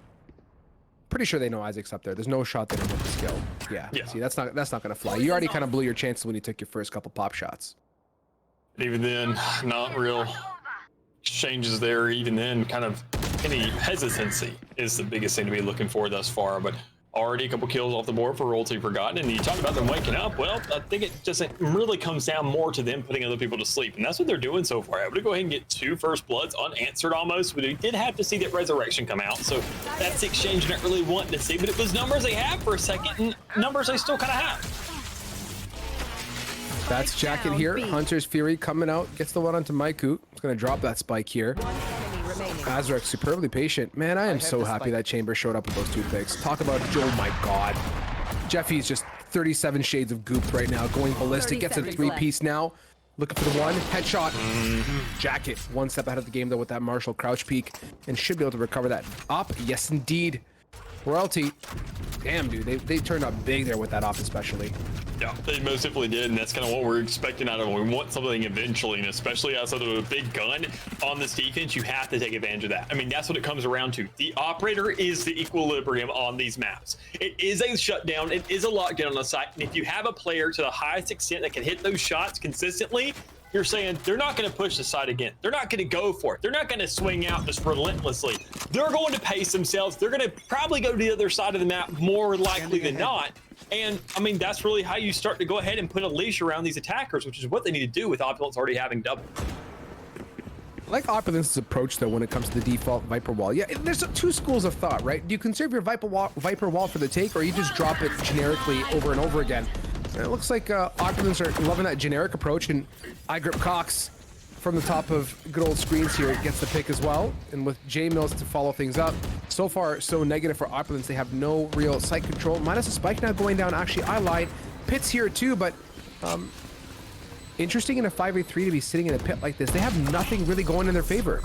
Pretty sure they know Isaac's up there. There's no shot they don't get the skill. Yeah. See, that's not gonna fly. You already kind of blew your chances when you took your first couple pop shots. Even then, not real exchanges there. Even then, kind of any hesitancy is the biggest thing to be looking for thus far. But already a couple kills off the board for Royalty Forgotten. And you talk about them waking up. Well, I think it just really comes down more to them putting other people to sleep. And that's what they're doing so far. Able to go ahead and get 2 first bloods unanswered almost. But we did have to see that resurrection come out. So that's the exchange not really wanting to see. But it was numbers they had for a second and numbers they still kind of have. That's Jacket here. Hunter's Fury coming out. Gets the one onto Maiku. It's going to drop that spike here. Azrex superbly patient. Man, I am so happy that Chamber showed up with those 2 picks. Talk about, oh my god. Jeffy's just 37 shades of goop right now, going ballistic. Gets a 3-piece now. Looking for the 1. Headshot. Jacket. 1 step ahead of the game, though, with that Marshall crouch peek. And should be able to recover that op. Yes, indeed. Royalty. Damn, dude. They turned out big there with that op, especially. Yeah, they most definitely did, and that's kind of what we're expecting out of them. We want something eventually, and especially outside of a big gun on this defense, you have to take advantage of that. I mean, that's what it comes around to. The operator is the equilibrium on these maps. It is a shutdown. It is a lockdown on the site, and if you have a player to the highest extent that can hit those shots consistently, you're saying they're not going to push the side again. They're not going to go for it. They're not going to swing out just relentlessly. They're going to pace themselves. They're going to probably go to the other side of the map more likely than not. And I mean, that's really how you start to go ahead and put a leash around these attackers, which is what they need to do with Opulence already having double. I like Opulence's approach, though, when it comes to the default Viper Wall. Yeah, there's 2 schools of thought, right? Do you conserve your Viper Wall for the take, or you just drop it generically over and over again? And it looks like Opulence are loving that generic approach, and iGrip Cox from the top of good old screens here gets the pick as well. And with J Mills to follow things up, so far so negative for Opulence. They have no real site control. Minus a spike now going down. Actually, I lied. Pit's here too, but interesting in a 5v3 to be sitting in a pit like this. They have nothing really going in their favor.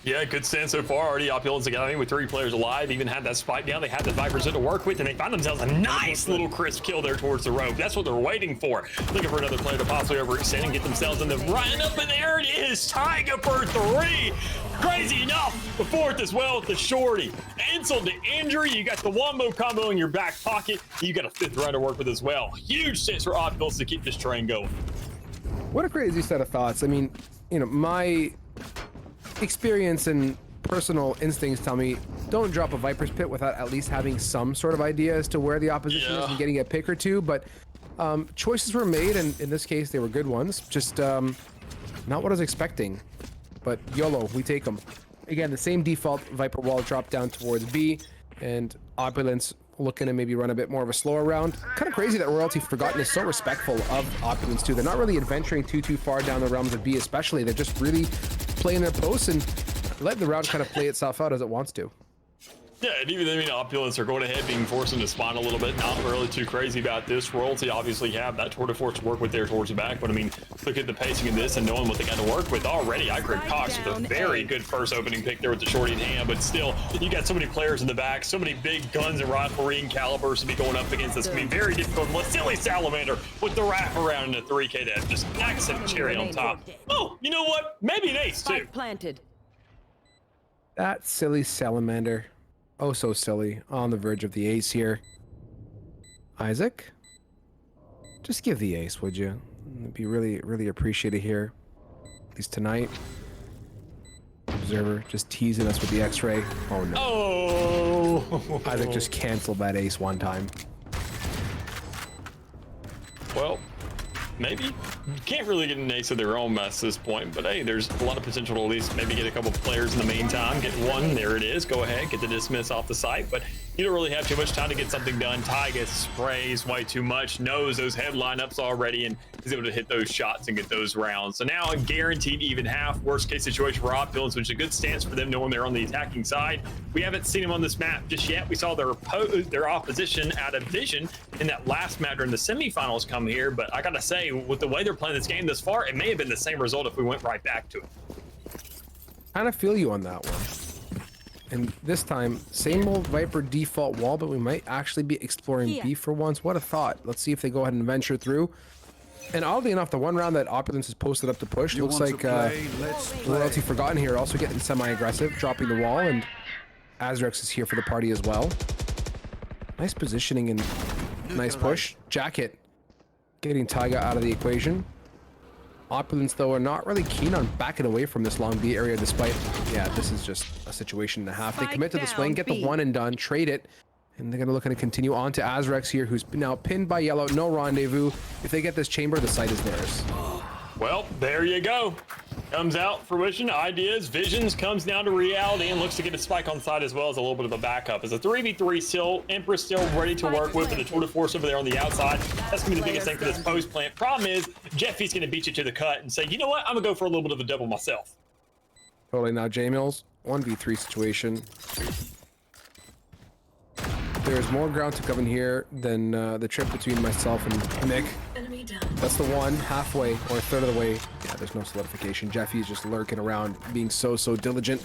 Yeah, good stand so far. Already Opulence got in with 3 players alive. Even had that spike down. They had the Vipers in to work with, and they found themselves a nice little crisp kill there towards the rope. That's what they're waiting for. Looking for another player to possibly overextend and get themselves in the run up, and there it is. Tiger for 3. Crazy enough. The 4th as well with the shorty. Insult to injury. You got the wombo combo in your back pocket. You got a 5th round to work with as well. Huge sense for Opulence to keep this train going. What a crazy set of thoughts. I mean, you know, my experience and personal instincts tell me don't drop a Viper's Pit without at least having some sort of idea as to where the opposition is and getting a pick or 2, but choices were made, and in this case they were good ones. Just not what I was expecting, but YOLO, we take them. Again, the same default Viper Wall dropped down towards B, and Opulence looking to maybe run a bit more of a slower round. Kind of crazy that Royalty Forgotten is so respectful of Opulence too. They're not really adventuring too far down the realms of B especially. They're just really playing their posts and letting the round kind of play itself out as it wants to. Yeah, and even I mean, Opulence are going ahead, being forced into spawn a little bit. Not really too crazy about this. Royalty obviously have that tour de force to work with there towards the back, but I mean, look at the pacing of this and knowing what they got to work with already. iGrip Cox with a very good first opening pick there with the shorty in hand, but still, you got so many players in the back, so many big guns and riflery and calibers to be going up against. This can be very difficult. Silly Salamander with the wraparound and the 3K that just accent cherry on top. Oh, you know what? Maybe an ace too. Planted. That silly Salamander. Oh, so silly. On the verge of the ace here. Isaac? Just give the ace, would you? It'd be really appreciated here. At least tonight. Observer just teasing us with the X-ray. Oh no. Oh! Isaac just canceled that ace one time. Well, maybe. can't really get an ace of their own mess at this point, but hey, there's a lot of potential to at least maybe get a couple players in the meantime. Get one, there it is. Go ahead, get the dismiss off the site, but you don't really have too much time to get something done. Tyga sprays way too much, knows those head lineups already, and is able to hit those shots and get those rounds. So now a guaranteed even half. Worst case situation for Opulence, which is a good stance for them knowing they're on the attacking side. We haven't seen them on this map just yet. We saw their opposition out of vision in that last map during the semifinals come here, but I gotta say, with the way they're playing this game thus far, it may have been the same result if we went right back to it. Kind of feel you on that one. And this time, same old Viper default wall, but we might actually be exploring B for once. What a thought. Let's see if they go ahead and venture through. And oddly enough, the one round that Opulence is posted up to push looks like Royalty Forgotten here, also getting semi-aggressive, dropping the wall, and Azrex is here for the party as well. Nice positioning and nice push. Jacket getting Tyga out of the equation. Opulence, though, are not really keen on backing away from this long B area, despite, yeah, this is just a situation and a half. They commit to the swing, get the one and done, trade it, and they're going to look to continue on to Azrex here, who's now pinned by yellow, no rendezvous. If they get this chamber, the site is theirs. Well, there you go. Comes out, fruition, ideas, visions, comes down to reality, and looks to get a spike on side as well as a little bit of a backup. As a 3v3 still, Empress still ready to work with, and the tour de force over there on the outside. That's going to be the biggest thing for this post plant. Problem is, Jeffy's going to beat you to the cut and say, you know what, I'm going to go for a little bit of a double myself. Totally. Now, J-Mills, 1v3 situation. There's more ground to come in here than the trip between myself and Nick. That's the one, halfway or a third of the way. Yeah, there's no solidification. Jeffy's just lurking around, being so diligent.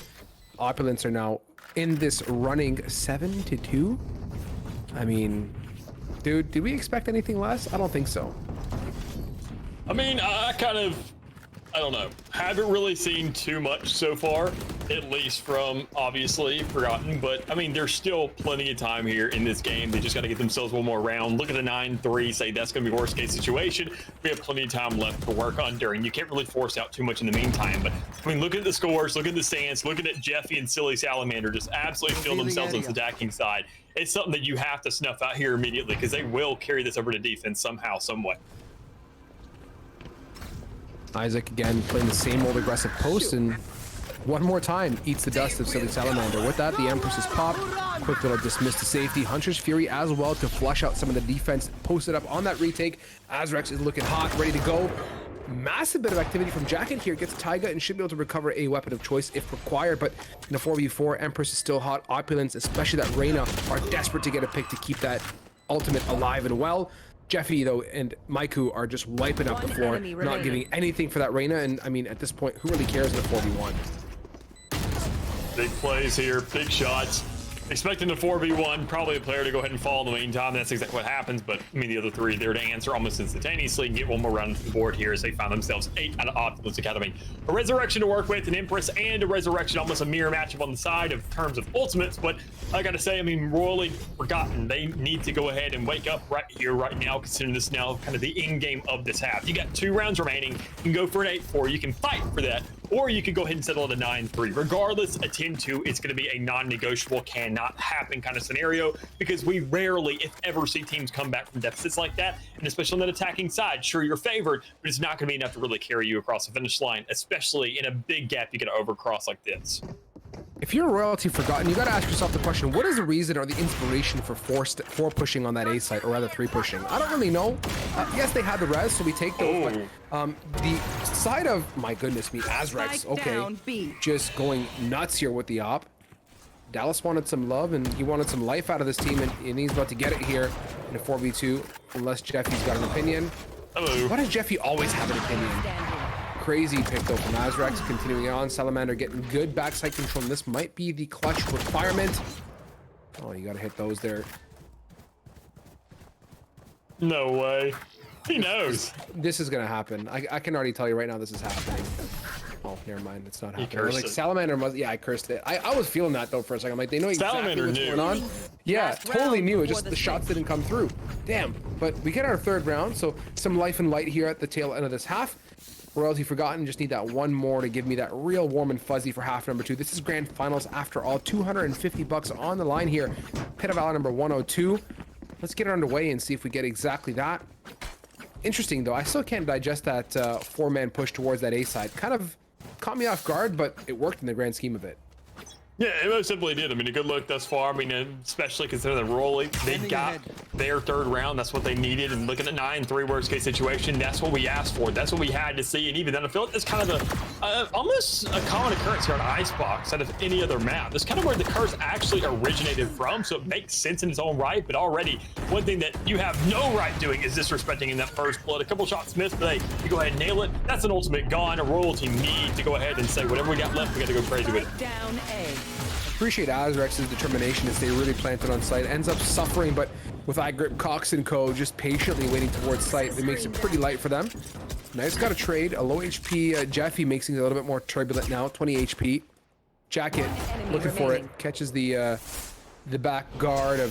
Opulence are now in this running 7-2. I mean, dude, did we expect anything less? I don't think so. I mean, I don't know. Haven't really seen too much so far, at least from obviously Forgotten, but I mean, there's still plenty of time here in this game. They just got to get themselves one more round. Look at the 9-3, say that's going to be worst case situation. We have plenty of time left to work on during. You can't really force out too much in the meantime, but I mean, look at the scores, look at the stance, looking at Jeffy and Silly Salamander just absolutely feeling themselves on the attacking side. It's something that you have to snuff out here immediately because they will carry this over to defense somehow, some way. Isaac again playing the same old aggressive post, and one more time eats the dust of Silly Salamander. With that, the Empress is popped. Quick little dismiss to safety. Hunter's Fury as well to flush out some of the defense posted up on that retake. Azrex is looking hot, ready to go. Massive bit of activity from Jacket here. Gets Tyga and should be able to recover a weapon of choice if required, but in a 4v4, Empress is still hot. Opulence, especially that Reyna, are desperate to get a pick to keep that ultimate alive and well. Jeffy, though, and Maiku are just wiping up the floor, not giving anything for that Reyna, and I mean, at this point, who really cares in a 4v1? Big plays here, big shots. Expecting a 4v1, probably a player to go ahead and fall in the meantime. That's exactly what happens, but I mean, the other three there to answer almost instantaneously and get one more round to the board here as they find themselves 8 out of Opulence Academy. A Resurrection to work with, an Empress and a Resurrection, almost a mirror matchup on the side of terms of ultimates, but I gotta say, I mean, Royally Forgotten, they need to go ahead and wake up right here, right now, considering this now kind of the end game of this half. You got 2 rounds remaining, you can go for an 8-4, you can fight for that, or you could go ahead and settle at a 9-3. Regardless, a 10-2, it's going to be a non-negotiable, cannot happen kind of scenario, because we rarely, if ever, see teams come back from deficits like that, and especially on that attacking side. Sure, you're favored, but it's not going to be enough to really carry you across the finish line, especially in a big gap you get to overcross like this. If you're Royalty Forgotten, you got to ask yourself the question, what is the reason or the inspiration for four pushing on that A site, or rather 3 pushing? I don't really know. Yes, they had the res, so we take those, but the side of, my goodness me, Azrex, okay, just going nuts here with the op. Dallas wanted some love, and he wanted some life out of this team, and he's about to get it here in a 4v2, unless Jeffy's got an opinion. Why does Jeffy always have an opinion? Crazy pick though from Azrex. Continuing on, Salamander getting good backside control, and this might be the clutch requirement. Oh, you gotta hit those there. No way. He knows. This is gonna happen. I can already tell you right now this is happening. Oh, never mind. It's not happening. Like, Salamander must, yeah, I cursed it. I was feeling that though for a second. I'm like, they know exactly what's going on. Yeah, totally knew. It just the shots didn't come through. Damn. But we get our 3rd round, so some life and light here at the tail end of this half. Royalty Forgotten just need that one more to give me that real warm and fuzzy for half number 2. This is grand finals after all. $250 on the line here. Pit of Valor number 102. Let's get it underway and see if we get exactly that. Interesting though. I still can't digest that 4-man push towards that A side. Kind of caught me off guard, but it worked in the grand scheme of it. Yeah, it most simply did. I mean, a good look thus far. I mean, especially considering the rolling, they got their third round. That's what they needed. And looking at 9-3 worst case situation, that's what we asked for. That's what we had to see. And even then, I feel like that's kind of almost a common occurrence here on Icebox out of any other map. That's kind of where the curse actually originated from. So it makes sense in its own right. But already, one thing that you have no right doing is disrespecting in that first blood. A couple shots missed, but hey, you go ahead and nail it. That's an ultimate gone. A royalty need to go ahead and say whatever we got left, we got to go crazy with it. Down A. Appreciate Azrex's determination to stay really planted on site. Ends up suffering, but with iGrip, Cox and Co. just patiently waiting towards site, it makes it pretty light for them. Nice, got a trade. A low HP Jeffy makes things a little bit more turbulent now. 20 HP. Jacket looking for it. Catches the back guard of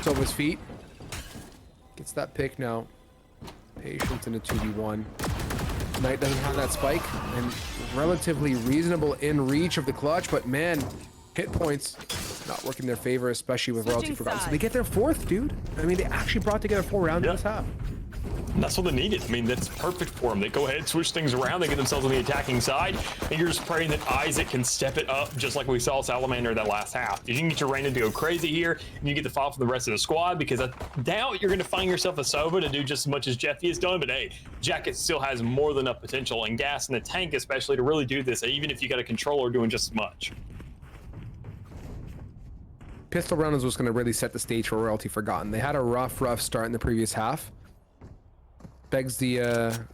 Silva's feet. Gets that pick now. Patience in a 2v1. Knight doesn't have that spike, and relatively reasonable in reach of the clutch, but man, hit points not working in their favor, especially with Royalty Forgotten. So they get their fourth, dude. I mean, they actually brought together 4 rounds in this half. And that's what they needed. I mean, that's perfect for them. They go ahead, switch things around. They get themselves on the attacking side. And you're just praying that Isaac can step it up, just like we saw Salamander that last half. You can get your Raina to go crazy here, and you get the fall from the rest of the squad, because I doubt you're going to find yourself a Sova to do just as much as Jeffy has done. But hey, Jacket still has more than enough potential and gas in the tank, especially to really do this, even if you got a controller doing just as much. Pistol round is what's going to really set the stage for Royalty Forgotten. They had a rough start in the previous half. Begs the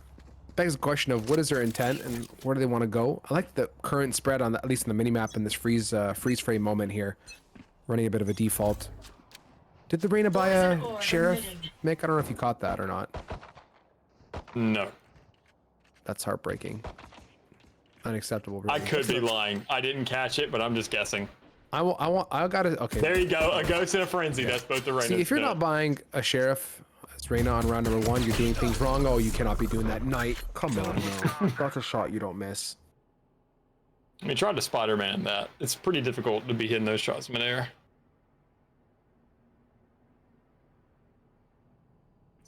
question of what is their intent and where do they want to go. I like the current spread on at least in the minimap in this freeze frame moment here, running a bit of a default. Did the Reina buy a sheriff? Mick, I don't know if you caught that or not. No. That's heartbreaking. Unacceptable. Really. I could be lying. I didn't catch it, but I'm just guessing. I gotta. Okay. There you go. A ghost and a frenzy. Yeah. That's both the right. See, if you're not buying a sheriff as Reina on round number 1, you're doing things wrong. Oh, you cannot be doing that. Knight. Come on, no. That's a shot you don't miss. I mean, try to Spider-Man that. It's pretty difficult to be hitting those shots midair.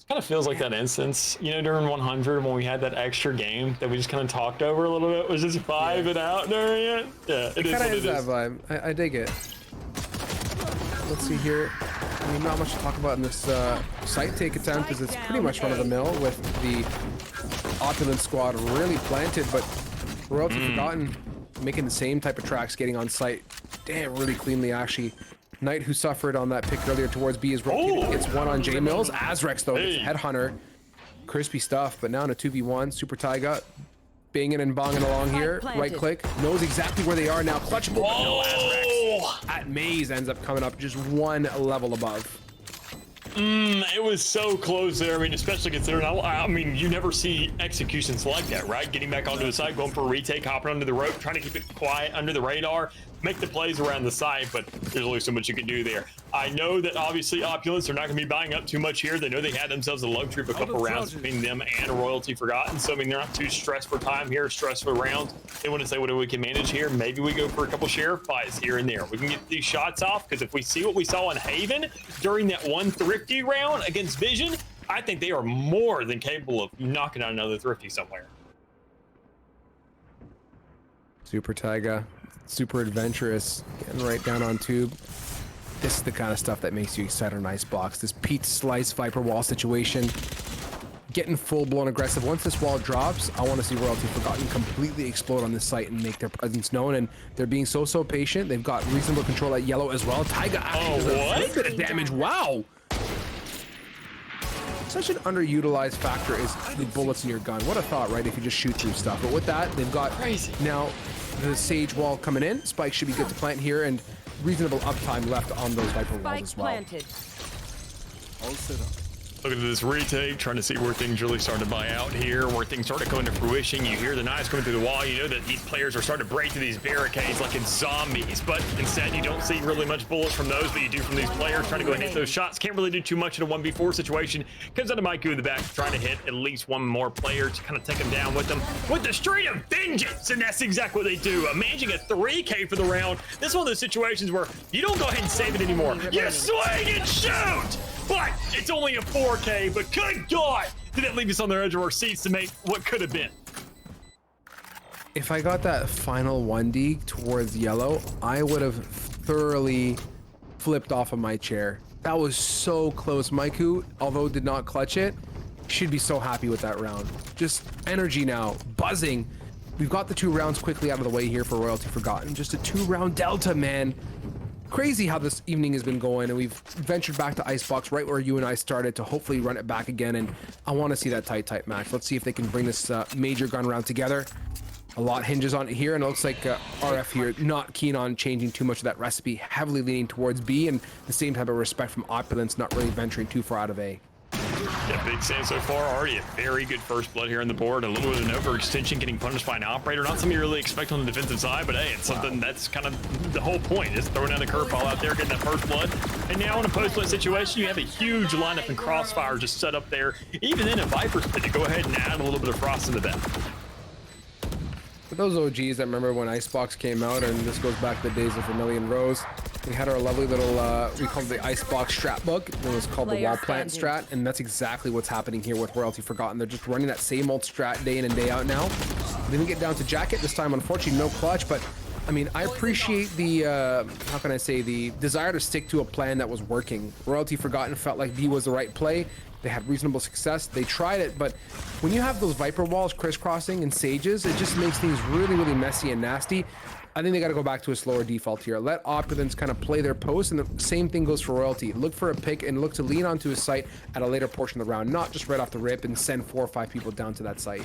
Kind of feels like that instance, you know, during 100 when we had that extra game that we just kind of talked over a little bit, was just vibing out during it. Yeah, it is what it is. That vibe. I dig it. Let's see here. I mean, not much to talk about in this site take attempt, as it's pretty much run of the mill with the Opulent squad really planted, but Royalty Forgotten making the same type of tracks, getting on site. Damn, really cleanly actually. Knight, who suffered on that pick earlier towards B, is rotating. Gets one on J Mills. Azrex though gets Headhunter. Crispy stuff, but now in a 2v1, Super Taiga banging and bonging along here. Right click, knows exactly where they are now. Clutchable, but no Azrex. At Maze ends up coming up just 1 level above. It was so close there. I mean, especially considering, I mean, you never see executions like that, right? Getting back onto the side, going for a retake, hopping under the rope, trying to keep it quiet under the radar, make the plays around the side, but there's only so much you can do there. I know that obviously Opulence are not going to be buying up too much here. They know they had themselves a luxury of a couple rounds between them and Royalty Forgotten. So, I mean, they're not too stressed for time here, stressed for rounds. They want to say, what do we can manage here? Maybe we go for a couple sheriff buys here and there. We can get these shots off, because if we see what we saw in Haven during that one Thrifty round against Vision, I think they are more than capable of knocking out another Thrifty somewhere. Super Taiga, super adventurous, getting right down on tube. This is the kind of stuff that makes you excited on Icebox. This Pete Slice Viper wall situation, getting full-blown aggressive. Once this wall drops, I want to see Royalty Forgotten completely explode on this site and make their presence known. And they're being so patient. They've got reasonable control at yellow as well. Taiga actually does a little bit of damage. Wow. Such an underutilized factor is the bullets in your gun. What a thought, right? If you just shoot through stuff. But with that, they've got now the Sage wall coming in. Spike should be good to plant here, and reasonable uptime left on those Viper walls as well. Planted. All set up. Looking at this retake, trying to see where things really start to buy out here, where things start to come into fruition. You hear the knives coming through the wall. You know that these players are starting to break through these barricades like it's zombies. But instead, you don't see really much bullets from those, but you do from these players trying to go and hit those shots. Can't really do too much in a 1v4 situation. Comes out to Maiku in the back, trying to hit at least one more player to kind of take him down with them with the Street of Vengeance. And that's exactly what they do. Managing a 3K for the round. This is one of those situations where you don't go ahead and save it anymore. You swing and shoot! But it's only a 4K, but good God, didn't leave us on the edge of our seats to make what could have been. If I got that final 1D towards yellow, I would have thoroughly flipped off of my chair. That was so close. Maiku, although did not clutch it, should be so happy with that round. Just energy now, buzzing. We've got the 2 rounds quickly out of the way here for Royalty Forgotten. Just a 2-round delta, man. Crazy how this evening has been going, and we've ventured back to Icebox right where you and I started to hopefully run it back again, and I want to see that tight match. Let's see if they can bring this major gun round together. A lot hinges on it here, and it looks like RF here not keen on changing too much of that recipe, heavily leaning towards B, and the same type of respect from Opulence, not really venturing too far out of A. Yeah, Big Sam so far, already a very good first blood here on the board. A little bit of an overextension, getting punished by an operator. Not something you really expect on the defensive side, but hey, it's something that's kind of the whole point, is throwing down a curveball out there, getting that first blood. And now in a post-play situation, you have a huge lineup and crossfire just set up there. Even then, a Viper's pit to go ahead and add a little bit of frost in the bed. For those OGs that remember when Icebox came out, and this goes back to the days of Vermilion Rose, we had our lovely little, we called it the Icebox strat book. It was called the Wall Plant strat, and that's exactly what's happening here with Royalty Forgotten. They're just running that same old strat day in and day out now. Didn't get down to Jacket this time, unfortunately, no clutch, but I mean, I appreciate the, how can I say, the desire to stick to a plan that was working. Royalty Forgotten felt like B was the right play. They had reasonable success. They tried it, but when you have those Viper walls crisscrossing and Sages, it just makes things really, really messy and nasty. I think they got to go back to a slower default here. Let Opulence kind of play their post, and the same thing goes for Royalty. Look for a pick and look to lean onto a site at a later portion of the round, not just right off the rip and send 4 or 5 people down to that site.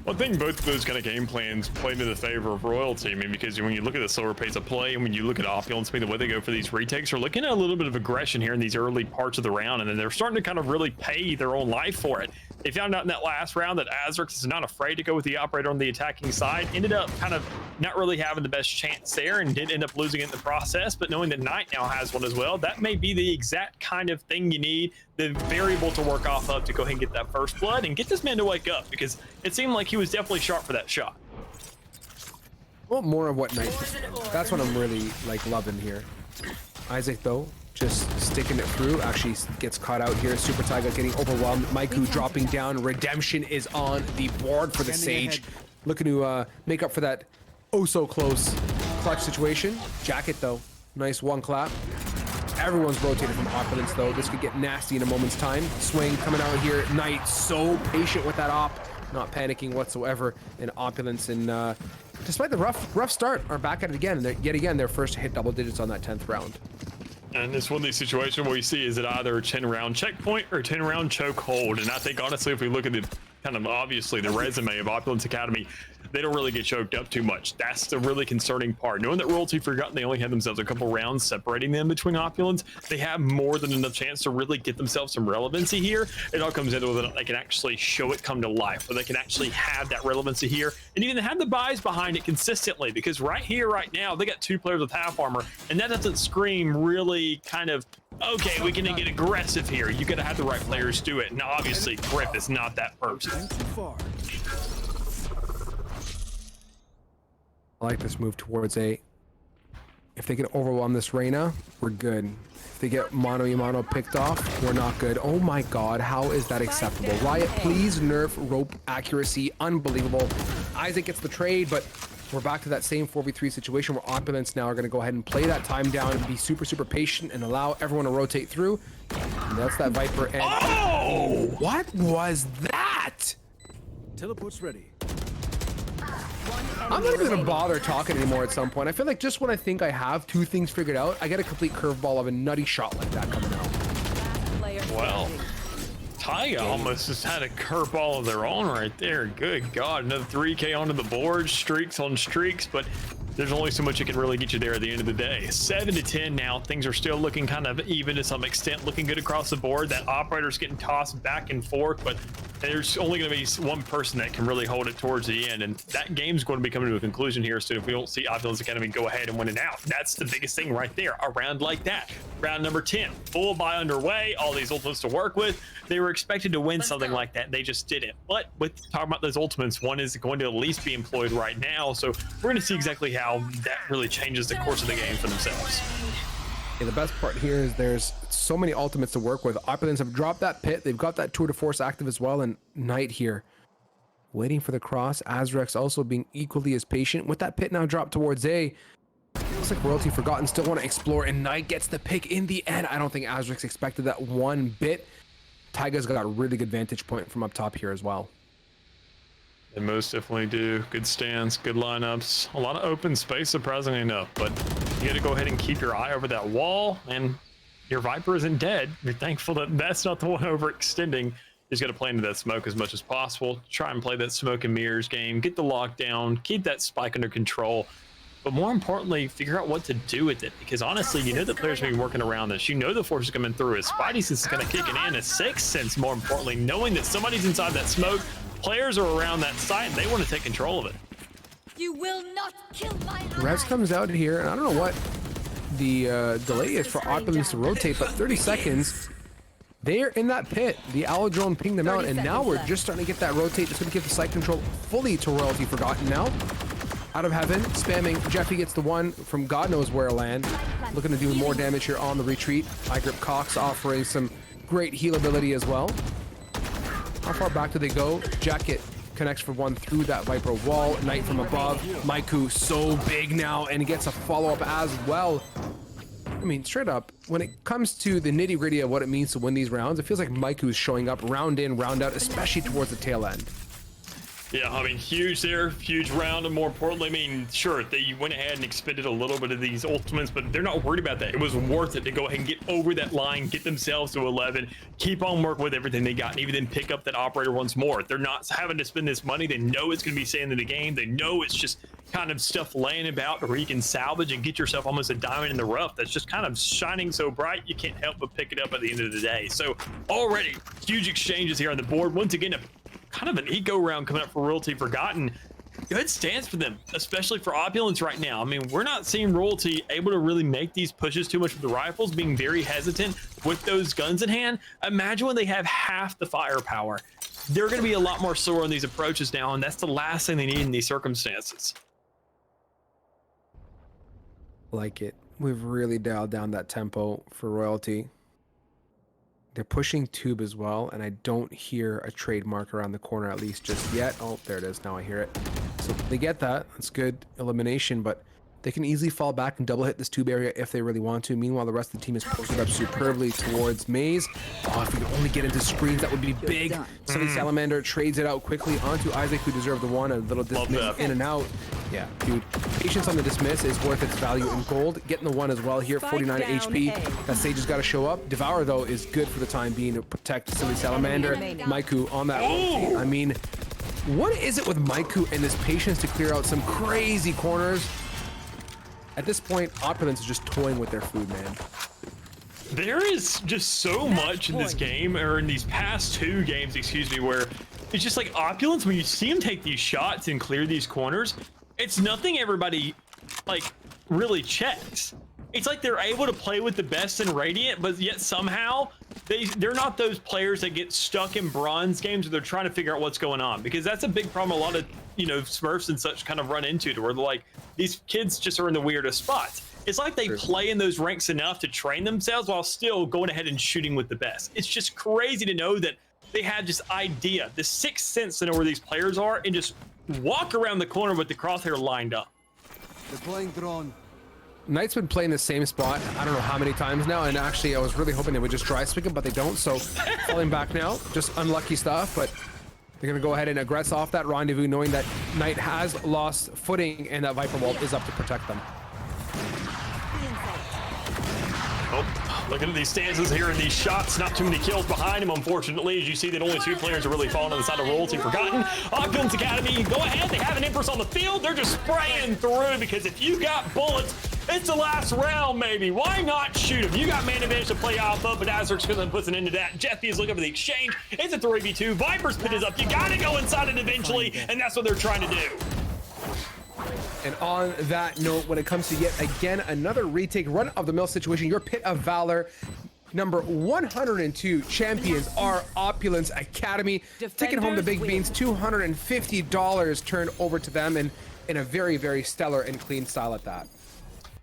Well, I think both of those kind of game plans play into the favor of Royalty. I mean, because when you look at the slower pace of play, and when you look at Opulence, I mean, the way they go for these retakes, are looking at a little bit of aggression here in these early parts of the round, and then they're starting to kind of really pay their own life for it. They found out in that last round that Azrix is not afraid to go with the operator on the attacking side. Ended up kind of not really having the best chance there, and did end up losing it in the process. But knowing that Knight now has one as well, that may be the exact kind of thing you need, the variable to work off of to go ahead and get that first blood and get this man to wake up, because it seemed like he was definitely sharp for that shot. Well, more of what Knight. That's what I'm really like loving here. Isaac though, just sticking it through, actually gets caught out here. Super Taiga getting overwhelmed. Maiku dropping down. Redemption is on the board for the Sage. Looking to make up for that oh so close clutch situation. Jacket though, nice one clap. Everyone's rotated from Opulence though. This could get nasty in a moment's time. Swing coming out here. Knight so patient with that op, not panicking whatsoever. And Opulence, and despite the rough start, are back at it again. And yet again, their first to hit double digits on that 10th round. And it's one of these situations where you see is it either a 10-round checkpoint or a 10-round choke hold. And I think honestly, if we look at the kind of obviously the resume of Opulence Academy, they don't really get choked up too much. That's the really concerning part. Knowing that Royalty Forgotten, they only had themselves a couple rounds separating them between Opulence, they have more than enough chance to really get themselves some relevancy here. It all comes into whether they can actually show it come to life, where they can actually have that relevancy here, and even have the buys behind it consistently, because right here, right now, they got 2 players with half armor, and that doesn't scream really kind of, okay, we can get aggressive here. You gotta have the right players do it, and obviously Grip is not that person. I like this move towards A. If they can overwhelm this Reyna, we're good. If they get Mono Yamano picked off, we're not good. Oh my god, how is that acceptable? Riot, please nerf rope accuracy. Unbelievable. Isaac gets the trade, but we're back to that same 4v3 situation where Opulence now are going to go ahead and play that time down and be super patient and allow everyone to rotate through. And that's that Viper. And oh! What was that? Teleport's ready. I'm not even gonna bother talking anymore at some point. I feel like just when I think I have 2 things figured out, I get a complete curveball of a nutty shot like that coming out. Well, Taiga almost just had a curveball of their own right there. Good God, another 3K onto the board, streaks on streaks, but there's only so much it can really get you there at the end of the day. 7 to 10 now. Things are still looking kind of even to some extent, looking good across the board. That operator's getting tossed back and forth, but there's only going to be one person that can really hold it towards the end, and that game's going to be coming to a conclusion here soon if we don't see Opulence Academy go ahead and win it out. That's the biggest thing right there. A round like that. Round number 10. Full buy underway. All these ultimates to work with. They were expected to win something like that. They just didn't. But with talking about those ultimates, one is going to at least be employed right now, so we're going to see exactly how that really changes the course of the game for themselves. Yeah, the best part here is there's so many ultimates to work with. Opulence have dropped that pit. They've got that tour de force active as well. And Knight here waiting for the cross. Azrex also being equally as patient. With that pit now dropped towards A, looks like Royalty Forgotten still want to explore, and Knight gets the pick in the end. I don't think Azrex expected that one bit. Taiga's got a really good vantage point from up top here as well. They most definitely do. Good stance, good lineups, a lot of open space, surprisingly enough. But you got to go ahead and keep your eye over that wall, and your Viper isn't dead. You're thankful that that's not the one overextending. You just got to play into that smoke as much as possible. Try and play that smoke and mirrors game. Get the lockdown. Keep that spike under control. But more importantly, figure out what to do with it. Because honestly, you know the players will be working around this. You know the force is coming through. His Spidey sense is going to kick it in. A sixth sense, more importantly, knowing that somebody's inside that smoke. Players are around that site and they want to take control of it. You will not kill my Rez comes out here, and I don't know what the delay is for Opulence to rotate, but 30 seconds. They're in that pit. The Owl drone pinged them out, and now we're just starting to get that rotate. Just going to give the site control fully to Royalty Forgotten now. Out of heaven, spamming. Jeffy gets the one from God knows where land. Looking to do more damage here on the retreat. iGrip Cox offering some great heal ability as well. How far back do they go? Jacket connects for one through that Viper wall. Knight from above. Maiku so big now, and he gets a follow-up as well. I mean, straight up, when it comes to the nitty-gritty of what it means to win these rounds, it feels like Maiku's showing up round in, round out, especially towards the tail end. Yeah, I mean, huge there, huge round, and more importantly, I mean, sure, they went ahead and expended a little bit of these ultimates, but they're not worried about that. It was worth it to go ahead and get over that line, get themselves to 11, keep on working with everything they got, and even then pick up that operator once more. They're not having to spend this money. They know it's going to be staying in the game. They know it's just kind of stuff laying about where you can salvage and get yourself almost a diamond in the rough that's just kind of shining so bright you can't help but pick it up at the end of the day. So already huge exchanges here on the board. Once again, kind of an eco round coming up for Royalty Forgotten. Good stance for them, especially for Opulence right now. I mean, we're not seeing Royalty able to really make these pushes too much with the rifles, being very hesitant with those guns in hand. Imagine when they have half the firepower. They're going to be a lot more sore on these approaches now, and that's the last thing they need in these circumstances. Like it. We've really dialed down that tempo for Royalty. They're pushing tube as well, and I don't hear a trademark around the corner, at least just yet. Oh, there it is. Now I hear it. So they get that. That's good elimination, but they can easily fall back and double hit this tube area if they really want to. Meanwhile, the rest of the team is posted up superbly towards Maze. Oh, if we could only get into screens, that would be big. Sunny Salamander trades it out quickly onto Isaac, who deserved the one. A little dismiss in and out. Yeah, dude. Patience on the dismiss is worth its value in gold. Getting the one as well here, 49 HP. That Sage has got to show up. Devour, though, is good for the time being to protect Sunny Salamander. Maiku on that rotate. I mean, what is it with Maiku and this patience to clear out some crazy corners? At this point, Opulence is just toying with their food, man. There is just so much in this game, or in these past two games, excuse me, where it's just like Opulence, when you see them take these shots and clear these corners, it's nothing everybody, like, really checks. It's like they're able to play with the best in Radiant, but yet somehow they're not those players that get stuck in bronze games where they're trying to figure out what's going on, because that's a big problem a lot of, you know, Smurfs and such kind of run into, to where they're like, these kids just are in the weirdest spots. It's like they play in those ranks enough to train themselves while still going ahead and shooting with the best. It's just crazy to know that they had this idea, this sixth sense to know where these players are, and just walk around the corner with the crosshair lined up. Deploying drone. Knight's been playing the same spot, I don't know how many times now, and actually I was really hoping they would just dry speak him, but they don't, so falling back now. Just unlucky stuff, but they're going to go ahead and aggress off that rendezvous, knowing that Knight has lost footing and that Viper wall is up to protect them. Oh, looking at these stances here and these shots, not too many kills behind him, unfortunately. As you see that only two players are really falling on the side of Royalty Forgotten. Opulence Academy, go ahead, they have an Empress on the field. They're just spraying through, because if you got bullets, it's the last round, maybe. Why not shoot him? You got man advantage to play off of, but Azur's going to put an end to that. Jeffy is looking for the exchange. It's a 3v2. Viper's pit is up. You got to go inside it eventually, and that's what they're trying to do. And on that note, when it comes to yet again another retake run-of-the-mill situation, your Pit of Valor number 102 champions are Opulence Academy. Taking home the big beans, $250 turned over to them, and in a very, very stellar and clean style at that.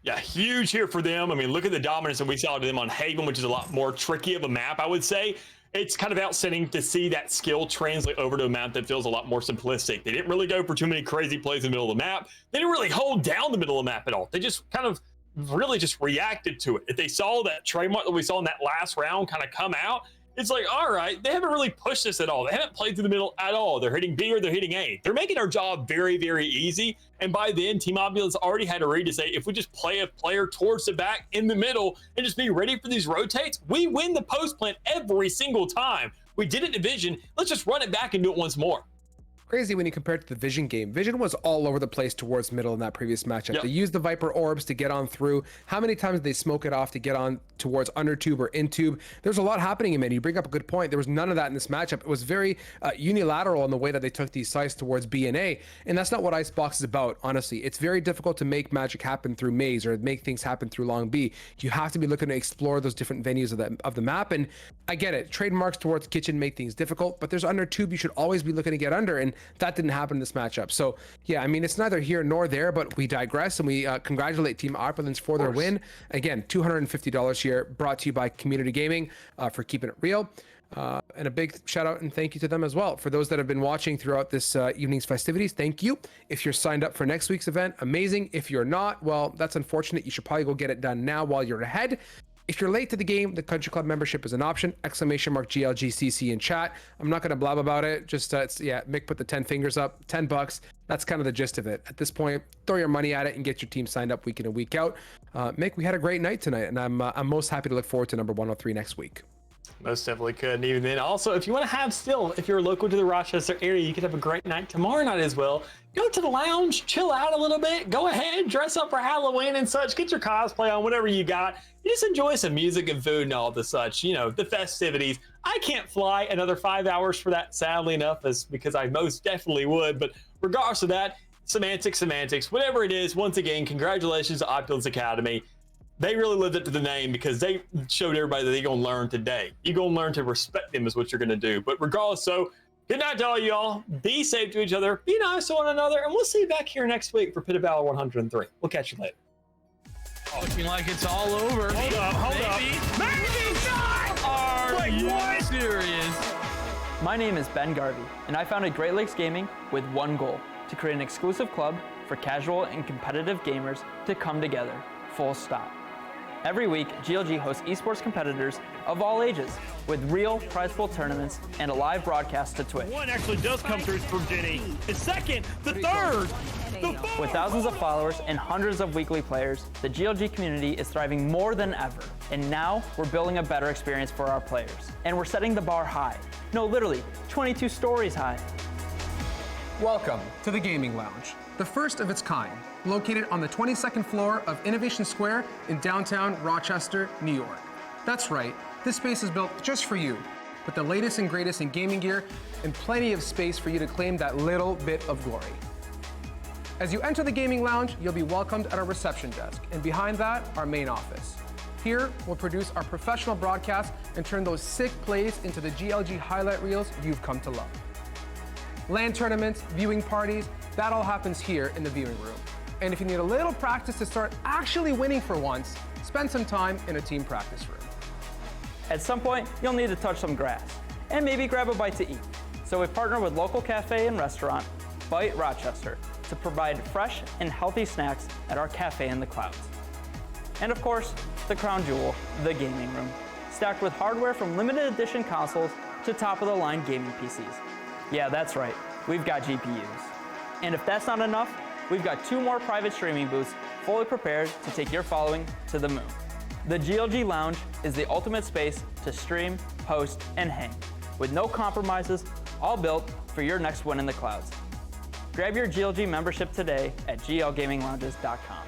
Yeah, huge here for them. I mean, look at the dominance that we saw to them on Haven, which is a lot more tricky of a map, I would say. It's kind of outstanding to see that skill translate over to a map that feels a lot more simplistic. They didn't really go for too many crazy plays in the middle of the map. They didn't really hold down the middle of the map at all. They just kind of really just reacted to it. If they saw that trademark that we saw in that last round kind of come out, it's like, all right, they haven't really pushed this at all. They haven't played through the middle at all. They're hitting B or they're hitting A. They're making our job very, very easy. And by then, Team Opulence already had a read to say, if we just play a player towards the back in the middle and just be ready for these rotates, we win the post plant every single time. We did it in Vision. Let's just run it back and do it once more. Crazy when you compare it to the Vision game. Vision was all over the place towards middle in that previous matchup. Yep. They used the Viper orbs to get on through. How many times did they smoke it off to get on towards under tube or in tube? There's a lot happening in mid. You bring up a good point. There was none of that in this matchup. It was very unilateral in the way that they took these sites towards B and A, and that's not what Icebox is about, honestly. It's very difficult to make magic happen through maze or make things happen through long B. You have to be looking to explore those different venues of the map, and I get it. Trademarks towards kitchen make things difficult, but there's under tube you should always be looking to get under, and that didn't happen in this matchup. So yeah, I mean, it's neither here nor there, but we digress, and we congratulate Team Opulence for their win. Again, $250 here, brought to you by Community Gaming for keeping it real. And a big shout out and thank you to them as well. For those that have been watching throughout this evening's festivities, thank you. If you're signed up for next week's event, amazing. If you're not, well, that's unfortunate. You should probably go get it done now while you're ahead. If you're late to the game, the Country Club membership is an option. !GLGCC in chat. I'm not going to blab about it. Just, yeah, Mick put the 10 fingers up, $10. That's kind of the gist of it. At this point, throw your money at it and get your team signed up week in and week out. Mick, we had a great night tonight, and I'm most happy to look forward to number 103 next week. Most definitely could. And even then, also, if you want to have if you're local to the Rochester area, you could have a great night tomorrow night as well. Go to the lounge, chill out a little bit, go ahead, dress up for Halloween and such, get your cosplay on, whatever you got. You just enjoy some music and food and all the such, you know, the festivities. I can't fly another 5 hours for that, sadly enough, because I most definitely would. But regardless of that, semantics, whatever it is, once again, congratulations to Opulence Academy. They really lived up to the name because they showed everybody that they're going to learn today. You're going to learn to respect them is what you're going to do. But regardless, so good night to all y'all. Be safe to each other. Be nice to one another. And we'll see you back here next week for Pit of Valor 103. We'll catch you later. Looking like it's all over. Hold up. Maybe not! Are you serious? My name is Ben Garvey, and I founded Great Lakes Gaming with one goal: to create an exclusive club for casual and competitive gamers to come together, full stop. Every week, GLG hosts esports competitors of all ages with real prize pool tournaments and a live broadcast to Twitch. One actually does come through from Jenny. The second, the third, the fourth. With thousands of followers and hundreds of weekly players, the GLG community is thriving more than ever. And now we're building a better experience for our players. And we're setting the bar high. No, literally, 22 stories high. Welcome to the Gaming Lounge, the first of its kind, located on the 22nd floor of Innovation Square in downtown Rochester, New York. That's right, this space is built just for you, with the latest and greatest in gaming gear and plenty of space for you to claim that little bit of glory. As you enter the Gaming Lounge, you'll be welcomed at our reception desk, and behind that, our main office. Here, we'll produce our professional broadcasts and turn those sick plays into the GLG highlight reels you've come to love. LAN tournaments, viewing parties, that all happens here in the viewing room. And if you need a little practice to start actually winning for once, spend some time in a team practice room. At some point, you'll need to touch some grass and maybe grab a bite to eat. So we partner with local cafe and restaurant, Bite Rochester, to provide fresh and healthy snacks at our cafe in the clouds. And of course, the crown jewel, the gaming room, stacked with hardware from limited edition consoles to top-of-the-line gaming PCs. Yeah, that's right, we've got GPUs. And if that's not enough, we've got 2 more private streaming booths fully prepared to take your following to the moon. The GLG Lounge is the ultimate space to stream, host, and hang, with no compromises, all built for your next win in the clouds. Grab your GLG membership today at glgaminglounges.com.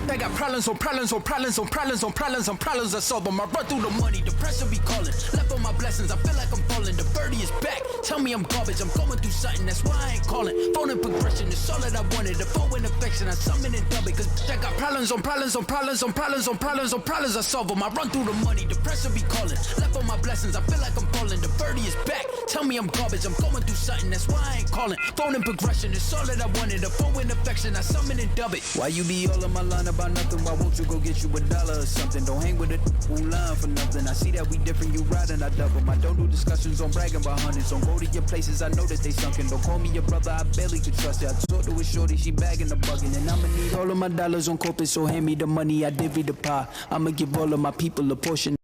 I got problems on problems on problems on problems on problems on problems I solve them. I run through the money, the pressure be calling. Left on my blessings, I feel like I'm falling. The birdie is back, tell me I'm garbage. I'm going through something, that's why I ain't calling. Phone in progression, it's all that I wanted. The phone in affection. affection, I summon and dub it. Cause I got problems on problems on problems on problems on problems on problems. I solve them. I run through the money, the pressure be calling. Left on my blessings, I feel like I'm falling. The birdie is back. Tell me I'm garbage, I'm going through something, that's why I ain't calling. Phone in progression, it's all that I wanted. A phone in affection, I summon and dub it. Why you be all on my line about nothing? Why won't you go get you $1 or something? Don't hang with it who line for nothing. I see that we different, you riding, I double. I don't do discussions on bragging about hundreds. Don't go to your places, I know that they sunken. Don't call me your brother, I barely could trust it. I talked to a shorty, she bagging the bugging. And I'ma need all of my dollars on corporate, so hand me the money, I divvy the pie. I'ma give all of my people a portion.